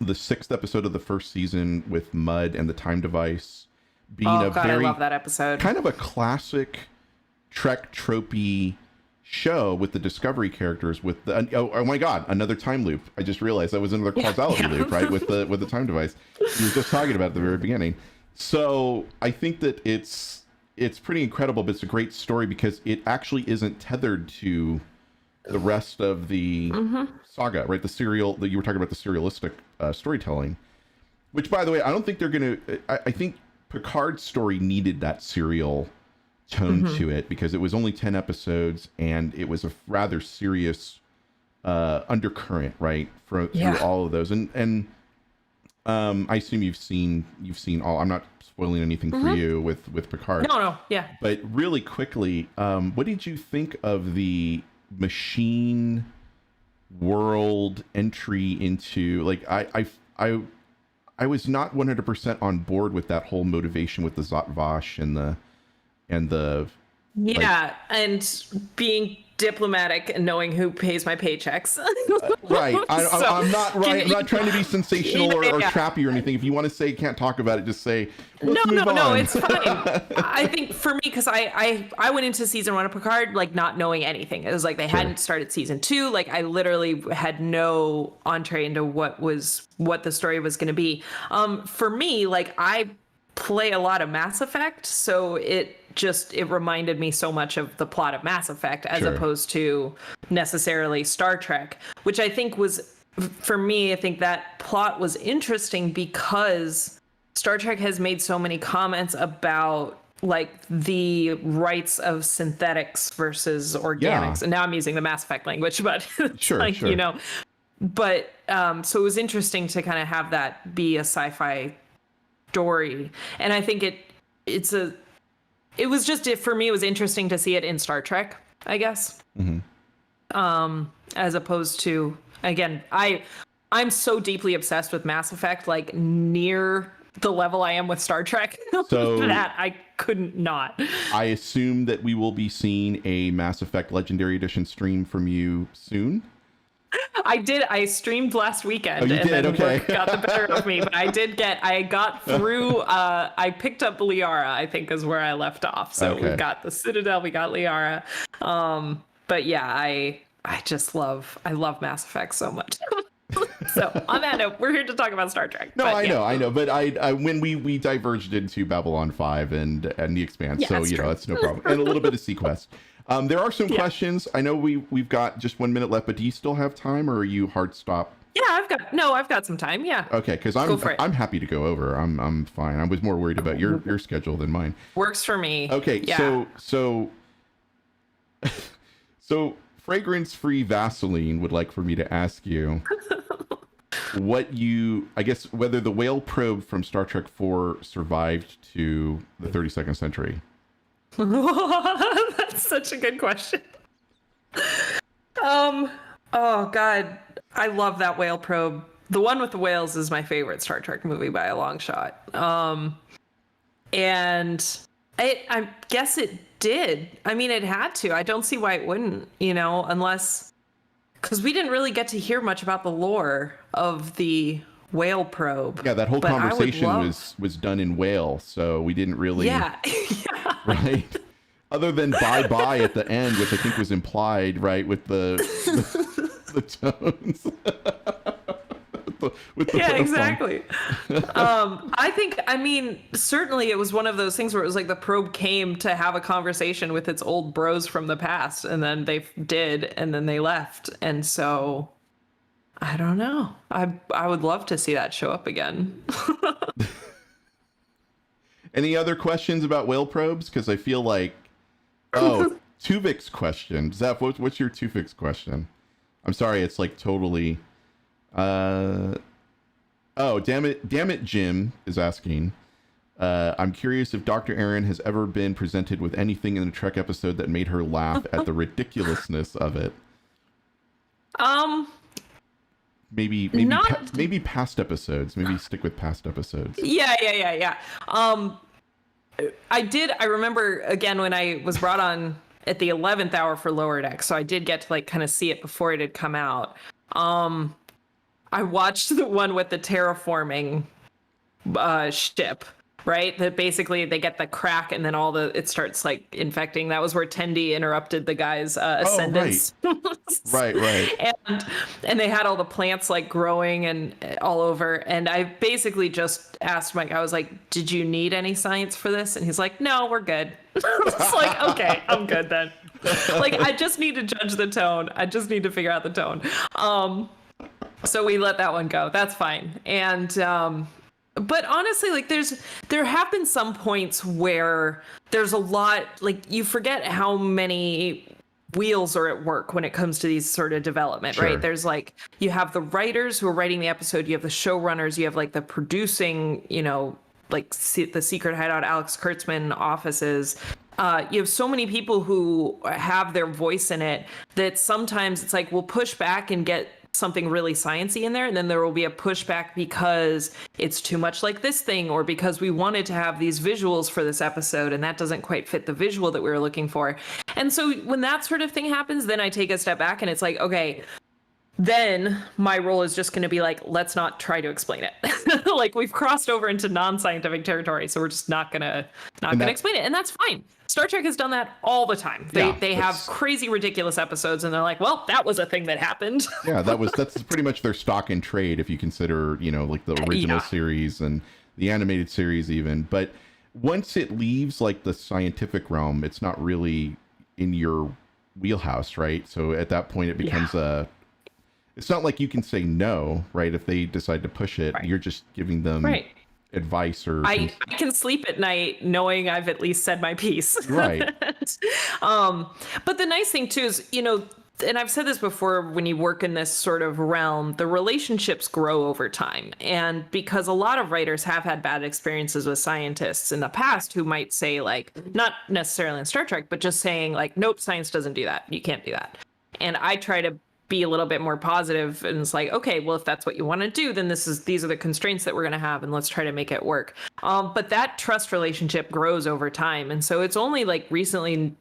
6th episode of the first season with Mudd and the Time Device being I love that episode. Kind of a classic Trek tropey show with the Discovery characters with the oh my god, another time loop. I just realized that was another causality loop, right? With the Time Device we were just talking about at the very beginning. So I think that it's pretty incredible, but it's a great story because it actually isn't tethered to the rest of the saga, right? The serial that you were talking about, the serialistic storytelling, which by the way, I don't think they're gonna I think Picard's story needed that serial tone to it, because it was only 10 episodes and it was a rather serious undercurrent, right, through all of those. And I assume you've seen all. I'm not spoiling anything for you with Picard. No, yeah. But really quickly, what did you think of the machine world entry into, like, I was not 100% on board with that whole motivation with the Zot Vash and the and being diplomatic and knowing who pays my paychecks. Right. I'm not right. I'm not trying to be sensational or trappy or anything. If you want to say can't talk about it, just say let's move on. No, it's fine. I think for me, because I went into season 1 of Picard like not knowing anything. It was like they hadn't started season 2. Like I literally had no entree into what the story was going to be. For me, like I play a lot of Mass Effect, so it reminded me so much of the plot of Mass Effect as opposed to necessarily Star Trek, which I think was, for me, I think that plot was interesting because Star Trek has made so many comments about like the rights of synthetics versus organics. And now I'm using the Mass Effect language, but but so it was interesting to kind of have that be a sci-fi story. And I think it was just, for me, it was interesting to see it in Star Trek, I guess. As opposed to, again, I'm so deeply obsessed with Mass Effect, like near the level I am with Star Trek, so that I couldn't not. I assume that we will be seeing a Mass Effect Legendary Edition stream from you soon. I streamed last weekend, Oh, you and did? then Okay. work got the better of me. But I got through. I picked up Liara, I think, is where I left off. So Okay. we got the Citadel, we got Liara. But yeah, I love Mass Effect so much. So on that note, we're here to talk about Star Trek. No, but, I yeah. know, but I when we diverged into Babylon 5 and The Expanse, Yeah, so that's you know true. that's no problem, and a little bit of Sequest. There are some Yeah. questions. I know we've got just 1 minute left, but do you still have time, or are you hard stop? Yeah, I've got some time. Yeah. Okay, because Go for it. I'm happy to go over. I'm fine. I was more worried about your schedule than mine. Works for me. Okay, Yeah. so fragrance-free Vaseline would like for me to ask you whether the whale probe from Star Trek 4 survived to the 32nd century. That's such a good question. Oh God, I love that whale probe. The one with the whales is my favorite Star Trek movie by a long shot. And I guess it did. I mean, it had to. I don't see why it wouldn't, unless, because we didn't really get to hear much about the lore of the whale probe. Yeah, that whole But I would conversation love- was done in whale, so we didn't really. Yeah. Right. Other than bye bye at the end, which I think was implied, right, with the tones. with the Yeah, whale song. exactly. I mean, certainly it was one of those things where it was like the probe came to have a conversation with its old bros from the past, and then they did, and then they left. And so, I don't know. I would love to see that show up again. Any other questions about whale probes? Because I feel like, Tuvik's question. Zeph, what's your Tuvik's question? I'm sorry, it's like totally. Damn it, Jim is asking. I'm curious if Dr. Erin has ever been presented with anything in a Trek episode that made her laugh at the ridiculousness of it. Maybe past episodes. Maybe stick with past episodes. Yeah. I remember, again, when I was brought on at the 11th hour for Lower Deck, so I did get to kind of see it before it had come out. I watched the one with the terraforming ship, right? That basically they get the crack and then it starts infecting. That was where Tendi interrupted the guy's ascendance. Right. And they had all the plants growing and all over. And I basically just asked Mike, I was like, did you need any science for this? And he's like, no, we're good. It's like, okay, I'm good then. I just need to judge the tone. I just need to figure out the tone. So we let that one go. That's fine. And but honestly, there have been some points where there's a lot, you forget how many wheels are at work when it comes to these sort of development, Sure. right? There's you have the writers who are writing the episode, you have the showrunners, you have the producing, the Secret Hideout, Alex Kurtzman offices. You have so many people who have their voice in it that sometimes it's we'll push back and get something really sciencey in there, and then there will be a pushback because it's too much like this thing, or because we wanted to have these visuals for this episode and that doesn't quite fit the visual that we were looking for. And so when that sort of thing happens, then I take a step back and it's okay, then my role is just going to be let's not try to explain it. We've crossed over into non-scientific territory, so we're just not gonna explain it, and that's fine. Star Trek has done that all the time. They have crazy, ridiculous episodes, and they're like, well, that was a thing that happened. Yeah, that's pretty much their stock in trade if you consider, the original series and the animated series even. But once it leaves the scientific realm, it's not really in your wheelhouse, right? So at that point it becomes it's not like you can say no, right? If they decide to push it, you're just giving them advice or I can sleep at night knowing I've at least said my piece. Right. But the nice thing too is, and I've said this before, when you work in this sort of realm, the relationships grow over time. And because a lot of writers have had bad experiences with scientists in the past who might say not necessarily in Star Trek, but just saying nope, science doesn't do that. You can't do that. And I try to be a little bit more positive, and it's okay, well, if that's what you want to do, then these are the constraints that we're going to have, and let's try to make it work. But that trust relationship grows over time, and so it's only recently,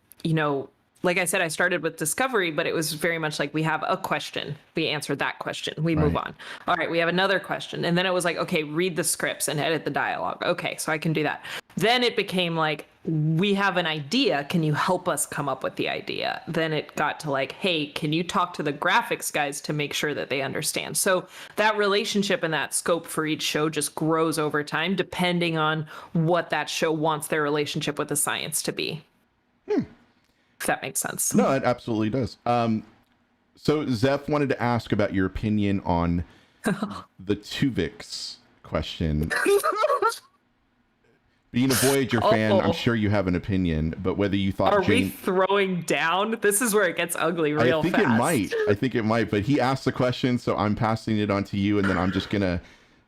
like I said, I started with discovery, but it was very much like we have a question. We answered that question. We move on. All right, we have another question. And then it was like, okay, read the scripts and edit the dialogue. Okay, so I can do that. Then it became like, we have an idea. Can you help us come up with the idea? Then it got to like, hey, can you talk to the graphics guys to make sure that they understand? So that relationship and that scope for each show just grows over time, depending on what that show wants their relationship with the science to be. If that makes sense. No, it absolutely does. So Zeph wanted to ask about your opinion on the Tuvix question. Being a Voyager fan, I'm sure you have an opinion, but whether you thought Are we throwing down? This is where it gets ugly real fast. I think it might, but he asked the question, so I'm passing it on to you, and then I'm just gonna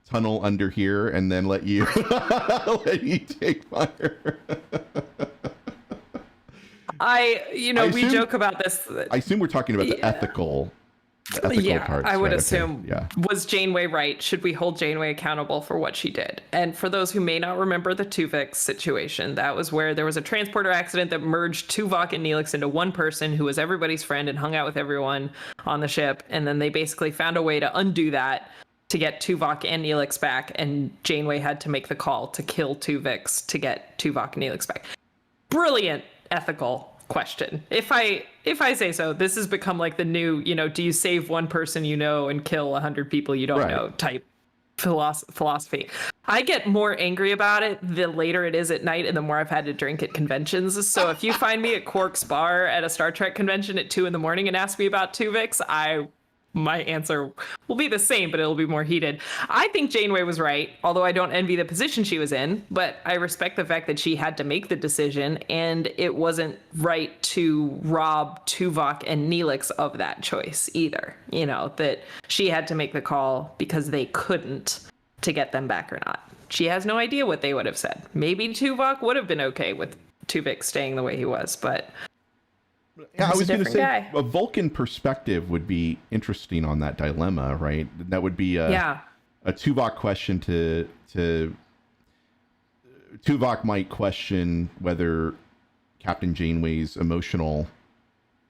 tunnel under here and then let you let you take fire. We joke about this. I assume we're talking about the ethical parts. I would right? assume. Okay. Yeah. Was Janeway right? Should we hold Janeway accountable for what she did? And for those who may not remember the Tuvix situation, that was where there was a transporter accident that merged Tuvok and Neelix into one person who was everybody's friend and hung out with everyone on the ship. And then they basically found a way to undo that to get Tuvok and Neelix back. And Janeway had to make the call to kill Tuvix to get Tuvok and Neelix back. Brilliant ethical question. If I say so, this has become like the new, do you save one person you know and kill 100 people you don't know type philosophy. I get more angry about it the later it is at night and the more I've had to drink at conventions. So if you find me at Quark's bar at a Star Trek convention at 2 a.m. and ask me about Tuvix, my answer will be the same, but it'll be more heated. I think Janeway was right, although I don't envy the position she was in, but I respect the fact that she had to make the decision, and it wasn't right to rob Tuvok and Neelix of that choice either. That she had to make the call because they couldn't to get them back or not. She has no idea what they would have said. Maybe Tuvok would have been okay with Tuvok staying the way he was, but... Yeah, I was going to say a Vulcan perspective would be interesting on that dilemma, right? That would be a Tuvok question to Tuvok might question whether Captain Janeway's emotional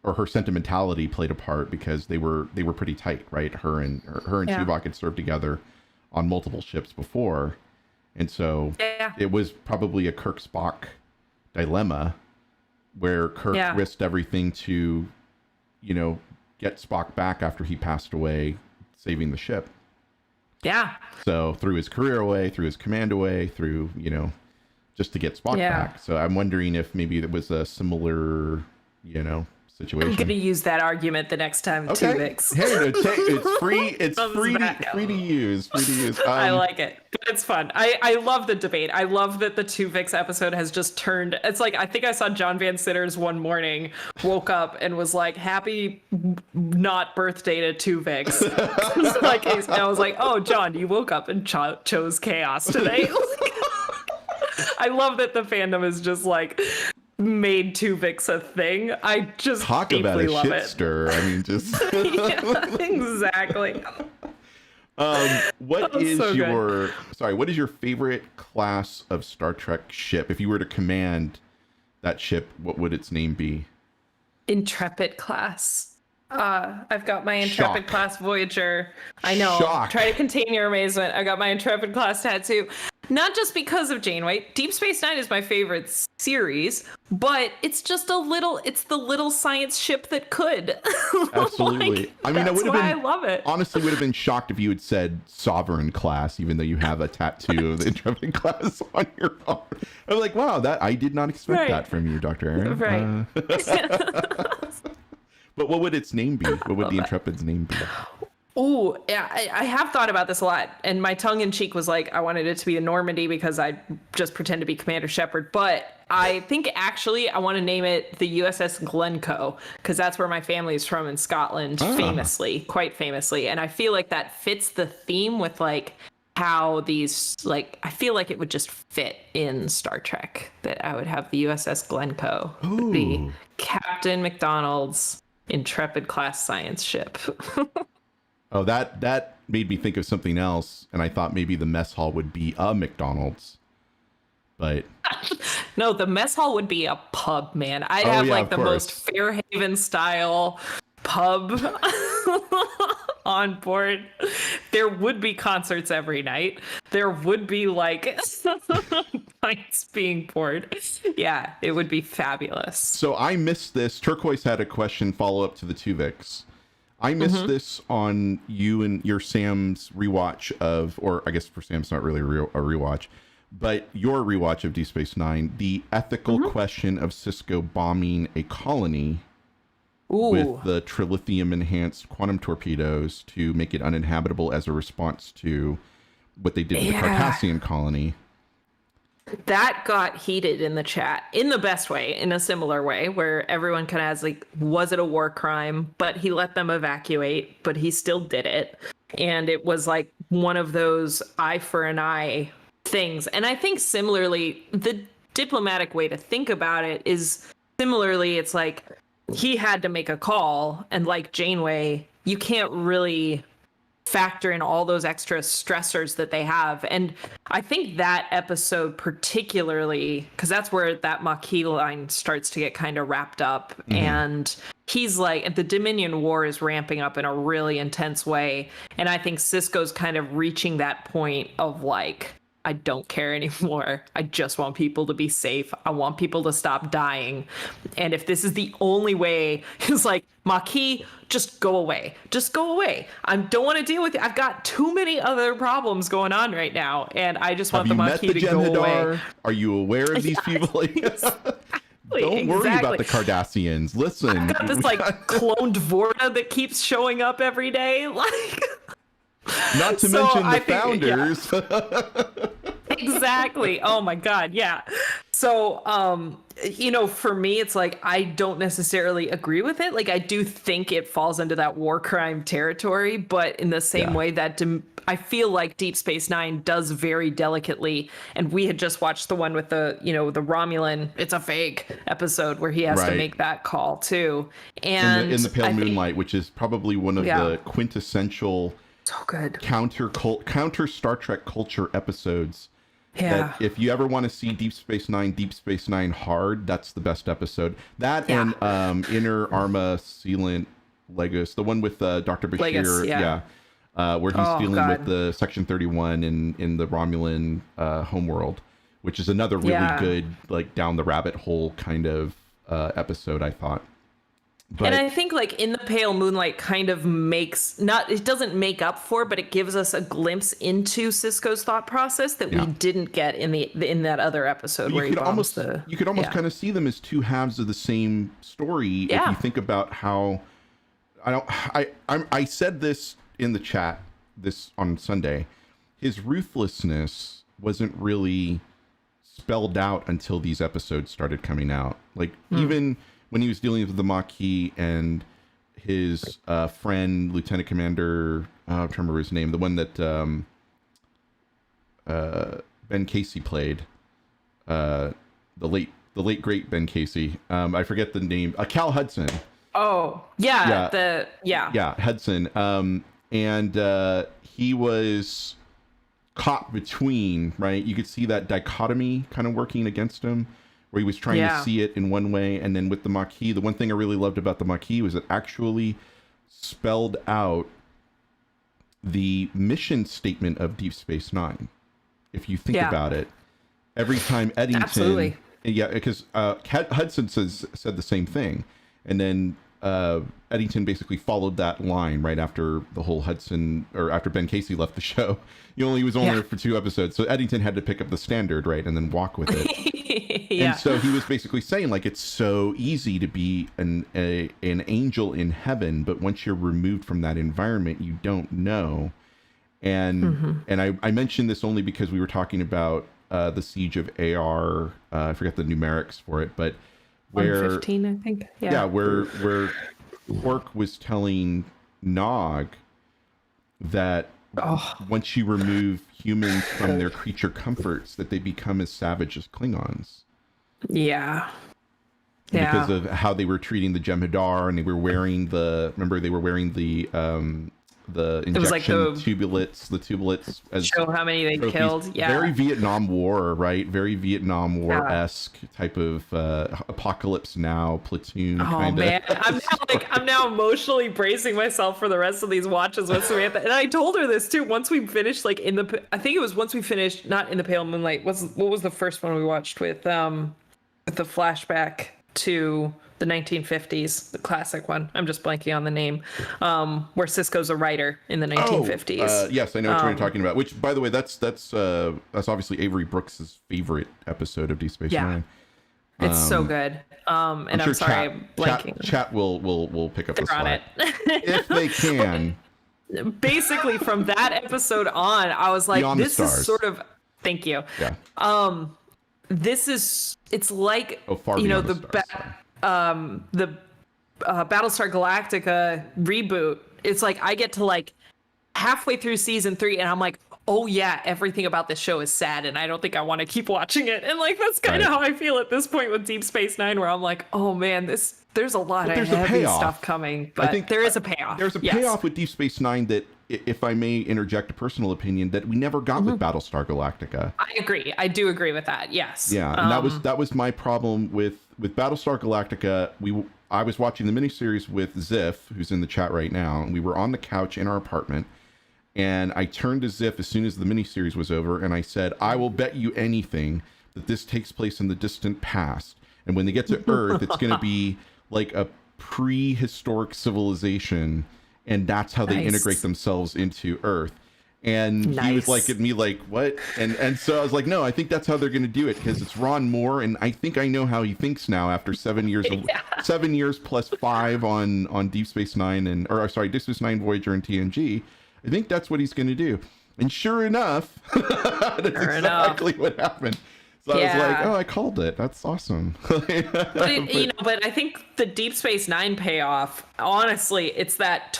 or her sentimentality played a part because they were pretty tight, right? Her and Tuvok had served together on multiple ships before, and so it was probably a Kirk Spock dilemma, where Kirk risked everything to, get Spock back after he passed away, saving the ship. Yeah. So threw his career away, threw his command away, threw, just to get Spock back. So I'm wondering if maybe it was a similar, situation. I'm going to use that argument the next time Tuvix. Hey, it's free. It's free to use. I like it. It's fun. I love the debate. I love that the Tuvix episode has just turned. It's like, I think I saw John Van Sitters one morning, woke up and was like, happy not birthday to Tuvix. I was like, oh, John, you woke up and chose chaos today. I love that the fandom is just like, made Tuvix a thing. I just talk about a love shit it. stir. I mean, just exactly. What is your favorite class of Star Trek ship? If you were to command that ship, what would its name be? Intrepid class. I've got my Intrepid class Voyager. I know. Shock. Try to contain your amazement. I got my Intrepid class tattoo. Not just because of Janeway. Deep Space Nine is my favorite series, but it's just the little science ship that could. Absolutely. I mean, I love it. Honestly, would have been shocked if you had said Sovereign class, even though you have a tattoo of the Intrepid class on your arm. I'm like, wow, I did not expect that from you, Dr. Erin. Right. But what would its name be? What would the Intrepid's name be? Oh, yeah, I have thought about this a lot. And my tongue in cheek was like, I wanted it to be a Normandy because I just pretend to be Commander Shepard. But I think actually I want to name it the USS Glencoe because that's where my family is from in Scotland, quite famously. And I feel like that fits the theme with like how these, like, I feel like it would just fit in Star Trek that I would have the USS Glencoe be Captain Macdonald's Intrepid class science ship. Oh, that made me think of something else, and I thought maybe the mess hall would be a McDonald's, but No, the mess hall would be a pub, man. I'd have like the most Fairhaven style pub on board. There would be concerts every night. There would be like pints being poured. Yeah, it would be fabulous. So I missed this. Turquoise had a question follow up to the Tuvix. I missed this on you and your Sam's rewatch of, or I guess for Sam it's not really a rewatch, but your rewatch of Deep Space Nine, the ethical question of Cisco bombing a colony with the trilithium enhanced quantum torpedoes to make it uninhabitable as a response to what they did to the Cardassian colony. That got heated in the chat in the best way, in a similar way, where everyone kind of has like, was it a war crime? But he let them evacuate, but he still did it. And it was like one of those eye for an eye things. And I think similarly, the diplomatic way to think about it is similarly, it's like he had to make a call. And like Janeway, you can't really factor in all those extra stressors that they have. And I think that episode particularly, because that's where that Maquis line starts to get kind of wrapped up. And he's like, the Dominion War is ramping up in a really intense way. And I think Cisco's kind of reaching that point of like, I don't care anymore. I just want people to be safe. I want people to stop dying. And if this is the only way, it's like, Maquis, just go away. Just go away. I don't want to deal with it. I've got too many other problems going on right now. And I just want the Maquis to go away. Are you aware of these people? Don't worry about the Cardassians. Listen. I've got this like cloned Vorta that keeps showing up every day. Like, not to mention the founders. Exactly. Oh my God. Yeah. So, you know, for me, it's like, I don't necessarily agree with it. Like, I do think it falls into that war crime territory, but in the same way that I feel like Deep Space Nine does very delicately. And we had just watched the one with the, you know, the Romulan, it's a fake episode where he has to make that call too. And in the Pale Moonlight, which is probably one of the quintessential so good counter Star Trek culture episodes. That if you ever want to see Deep Space Nine hard, that's the best episode. That and Inner Arma Sealant Legos, the one with Dr. Bashir, where he's dealing with the Section 31 in the Romulan homeworld, which is another really good, like, down the rabbit hole kind of episode, I thought. But, and I think like in the Pale Moonlight kind of it doesn't make up for, but it gives us a glimpse into Cisco's thought process that we didn't get in that other episode where he bombs you could almost kind of see them as two halves of the same story if you think about how I said this in the chat this on Sunday. His ruthlessness wasn't really spelled out until these episodes started coming out. Like even when he was dealing with the Maquis and his friend, Lieutenant Commander, I don't remember his name, the one that Ben Casey played, the late great Ben Casey. I forget the name. Cal Hudson. Oh yeah, Hudson. And he was caught between, right? You could see that dichotomy kind of working against him, where he was trying to see it in one way, and then with the Maquis, the one thing I really loved about the Maquis was it actually spelled out the mission statement of Deep Space Nine. If you think about it, every time Eddington, because Hudson said the same thing, and then Eddington basically followed that line right after the whole Hudson, or after Ben Casey left the show. He was only there for 2 episodes, so Eddington had to pick up the standard, right, and then walk with it. And so he was basically saying, like, it's so easy to be an angel in heaven, but once you're removed from that environment, you don't know. And I mentioned this only because we were talking about the Siege of AR. I forget the numerics for it, but where 115, I think. Where Quark was telling Nog that once you remove humans from their creature comforts, that they become as savage as Klingons. Because of how they were treating the Jem'Hadar, and they were wearing the the It was like injection the tubulates as show how many they trophies. killed. Yeah. Very Vietnam War, right? Very Vietnam War-esque type of Apocalypse Now platoon kind of. Man, I'm now emotionally bracing myself for the rest of these watches with Samantha. And I told her this too. Once we finished, like I think it was once we finished, not In the Pale Moonlight. What was the first one we watched with the flashback to the 1950s, the classic one. I'm just blanking on the name, where Cisco's a writer in the 1950s. Yes, I know what you're talking about. Which, by the way, that's obviously Avery Brooks's favorite episode of Deep Space Nine. It's so good. And I'm sorry, I'm blanking. Chat will pick up the slack it if they can. Basically, from that episode on, I was like, Beyond this the is Stars. sort of. Thank you. Yeah. It's like Far Beyond the Battlestar Galactica reboot. It's like I get to like halfway through season 3 and I'm like, oh yeah, everything about this show is sad and I don't think I want to keep watching it. And like that's kind of how I feel at this point with Deep Space Nine, where I'm like, oh man, there's a lot of heavy stuff coming, but I think there is a payoff. There's a payoff with Deep Space Nine that, if I may interject a personal opinion, that we never got with Battlestar Galactica. I agree. I do agree with that. Yes. Yeah, and that was my problem with Battlestar Galactica. I was watching the miniseries with Ziff, who's in the chat right now, and we were on the couch in our apartment. And I turned to Ziff as soon as the miniseries was over, and I said, "I will bet you anything that this takes place in the distant past. And when they get to Earth, it's going to be like a prehistoric civilization, and that's how they integrate themselves into Earth." And he was like at me like, "What?" And so I was like, "No, I think that's how they're going to do it, because it's Ron Moore, and I think I know how he thinks now after 7 years, 7 years plus 5 on Deep Space Nine Deep Space Nine, Voyager, and TNG. I think that's what he's going to do." And sure enough, that's exactly what happened. So I was like, "Oh, I called it. That's awesome." But I think the Deep Space Nine payoff, honestly, it's that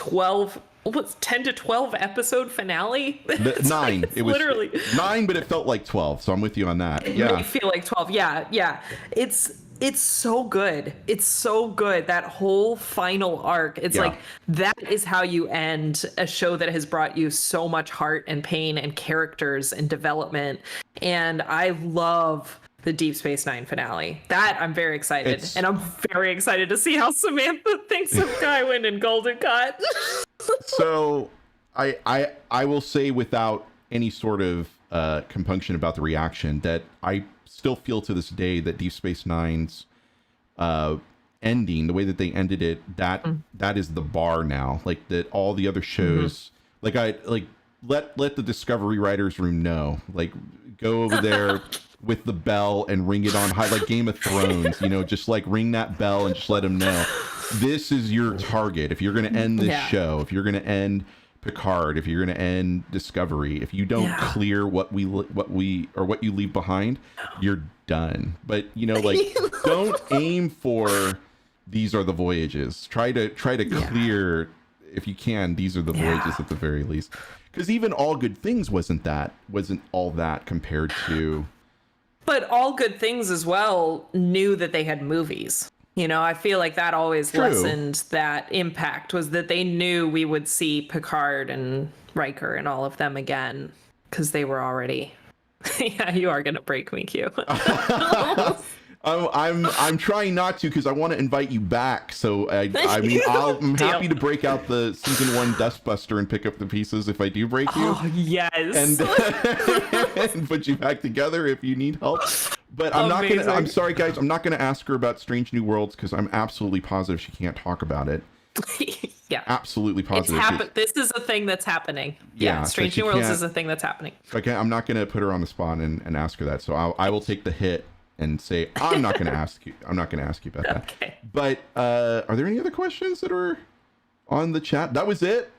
10 to 12 episode finale. 9. It was literally 9, but it felt like 12. So I'm with you on that. It may feel like 12. Yeah. It's so good. It's so good. That whole final arc. It's like, that is how you end a show that has brought you so much heart and pain and characters and development. And I love the Deep Space Nine finale. That I'm very excited. And I'm very excited to see how Samantha thinks of Kywin and Golden Cut. So I will say, without any sort of compunction about the reaction, that I still feel to this day that Deep Space Nine's ending, the way that they ended it, that is the bar now. Like, that all the other shows, let the Discovery writers room know, like, go over there with the bell and ring it on high, like Game of Thrones, just like ring that bell and just let them know this is your target. If you're going to end this show, if you're going to end Picard, if you're going to end Discovery, if you don't clear what you leave behind, you're done. But don't aim for these are the voyages. Try to clear, if you can, these are the voyages at the very least. Because even All Good Things wasn't all that compared to. But All Good Things as well knew that they had movies. I feel like that always lessened that impact, was that they knew we would see Picard and Riker and all of them again, because they were already. Yeah, you are gonna break me, Q. I'm trying not to, because I want to invite you back. So I'm happy to break out the season 1 Dustbuster and pick up the pieces if I do break you. Oh yes. And put you back together if you need help. But I'm sorry guys, I'm not gonna ask her about Strange New Worlds, because I'm absolutely positive she can't talk about it. Yeah. Absolutely positive. This is a thing that's happening. Yeah, Strange New Worlds is a thing that's happening. Okay, I'm not gonna put her on the spot and ask her that. So I will take the hit and say, I'm not going to ask you. I'm not going to ask you about that. Okay. But are there any other questions that are on the chat? That was it?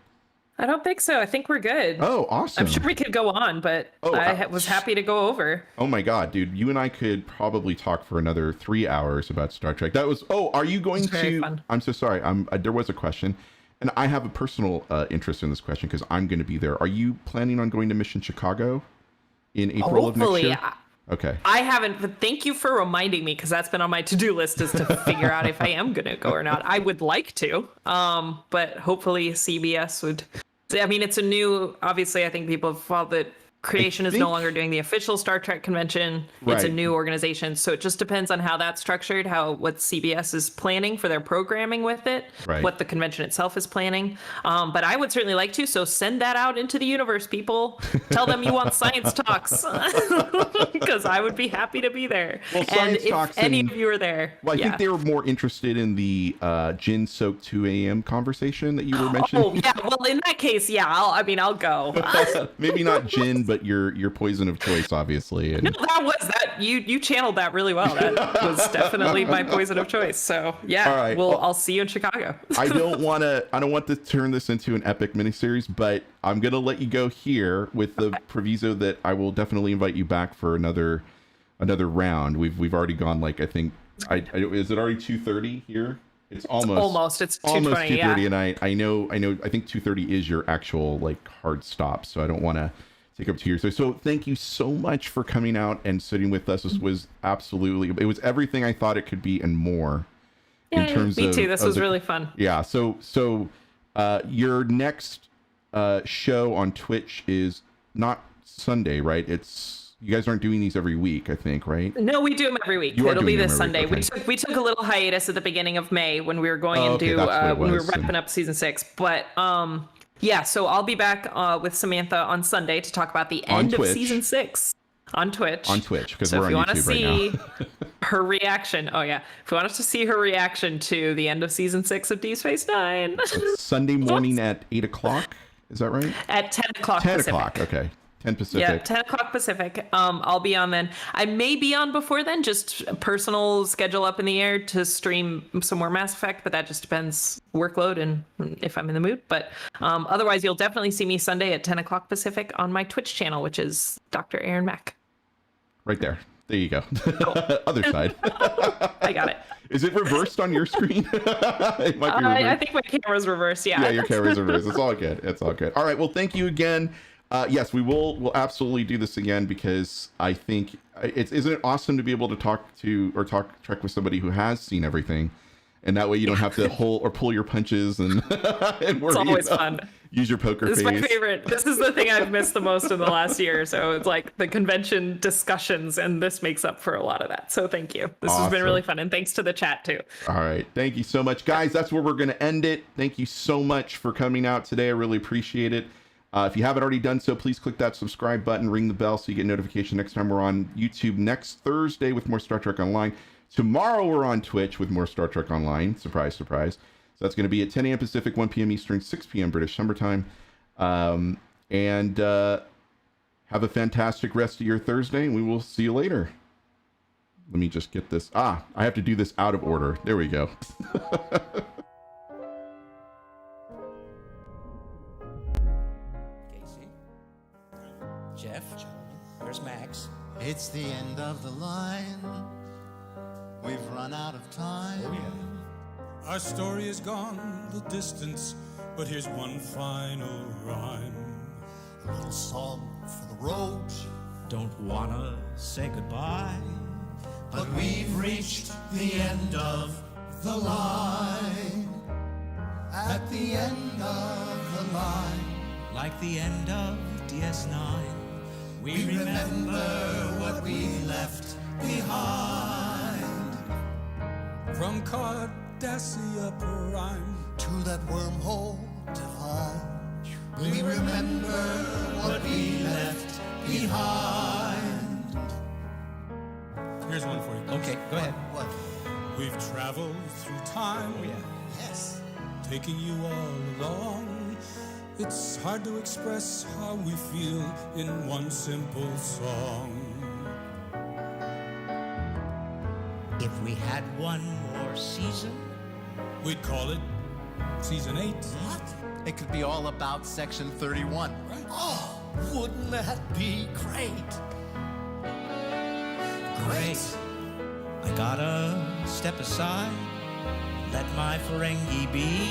I don't think so. I think we're good. Oh, awesome. I'm sure we could go on, but I was happy to go over. Oh my God, dude. You and I could probably talk for another 3 hours about Star Trek. That was, are you going to, fun. I'm so sorry. There was a question, and I have a personal interest in this question because I'm going to be there. Are you planning on going to Mission Chicago in April of next year? Okay. I haven't, but thank you for reminding me, because that's been on my to-do list, is to figure out if I am going to go or not. I would like to, but hopefully CBS would I mean, it's a new. Obviously, I think people have followed that Creation is no longer doing the official Star Trek convention. It's a Right. new organization, so it just depends on how that's structured, what CBS is planning for their programming with it, Right. what the convention itself is planning. But I would certainly like to, so send that out into the universe, people. Tell them you want science talks, because I would be happy to be there. Well, and science if talks any and- of you are there, Well, I yeah. think they were more interested in the gin soaked 2 a.m. conversation that you were mentioning. Oh yeah, well in that case, yeah, I'll go. Maybe not gin, but your poison of choice, obviously. And No, you channeled that really well. That was definitely my poison of choice. So yeah, All right. I'll see you in Chicago. I don't want to turn this into an epic miniseries, but I'm gonna let you go here with the proviso that I will definitely invite you back for another round. We've already gone like I think is it already 2:30 here? It's almost. It's 2:20, 2:30, yeah. and I think 2:30 is your actual like hard stop, so I don't want to take up to your so thank you so much for coming out and sitting with us. This was it was everything I thought it could be and more. Yeah, me too. This was really fun. Yeah. So your next show on Twitch is not Sunday, right? You guys aren't doing these every week, I think, right? No, we do them every week. You are It'll be doing them this every Sunday. week, okay. We took a little hiatus at the beginning of May when we were going Okay, into that's what it when we were was. wrapping up season 6. But yeah, so I'll be back with Samantha on Sunday to talk about the end of Twitch. season 6 on Twitch. On Twitch, because So we're if you on want to YouTube right see now. her reaction, if you want us to see her reaction to the end of season 6 of D Space Nine It's Sunday morning at 8 o'clock. Is that right? at 10 o'clock 10 Pacific. o'clock. Okay. 10 Pacific. Yeah, 10 o'clock Pacific. I'll be on then. I may be on before then, just a personal schedule up in the air to stream some more Mass Effect, but that just depends workload and if I'm in the mood. But otherwise, you'll definitely see me Sunday at 10 o'clock Pacific on my Twitch channel, which is Dr. Erin Mac. Right there. There you go. Other side. I got it. Is it reversed on your screen? It might be reversed. I think my camera's reversed, yeah. Yeah, your camera's reversed. It's all good. It's all good. All right. Well, thank you again. Yes, we'll absolutely do this again because I think isn't it awesome to be able to talk Trek with somebody who has seen everything, and that way you don't have to pull your punches and and worry It's always about- fun. Use your poker This face. is my favorite. This is the thing I've missed the most in the last year. So it's like the convention discussions, and this makes up for a lot of that. So thank you. This has been Awesome. really fun, and thanks to the chat too. All right. Thank you so much, guys. That's where we're going to end it. Thank you so much for coming out today. I really appreciate it. If you haven't already done so, please click that subscribe button, ring the bell so you get notification next time we're on YouTube next Thursday with more Star Trek Online. Tomorrow we're on Twitch with more Star Trek Online. Surprise, surprise. So that's going to be at 10 a.m. Pacific, 1 p.m. Eastern, 6 p.m. British summertime. And have a fantastic rest of your Thursday, and we will see you later. Let me just get this. I have to do this out of order. There we go. Jeff, where's Max? It's the end of the line. We've run out of time. Oh, yeah. Our story is gone the distance, but here's one final rhyme. A little song for the road. Don't wanna say goodbye, But we've reached the end of the line. At the end of the line, like the end of DS9. We remember what we left behind. From Cardassia Prime to that wormhole divine. We remember what we left behind. Here's one for you. Okay, go ahead. What? We've traveled through time. Oh, yeah. Yes. Taking you all along. It's hard to express how we feel in one simple song. If we had one more season, we'd call it Season 8. What? It could be all about Section 31. Right? Oh, wouldn't that be great? great. I gotta step aside, let my Ferengi be.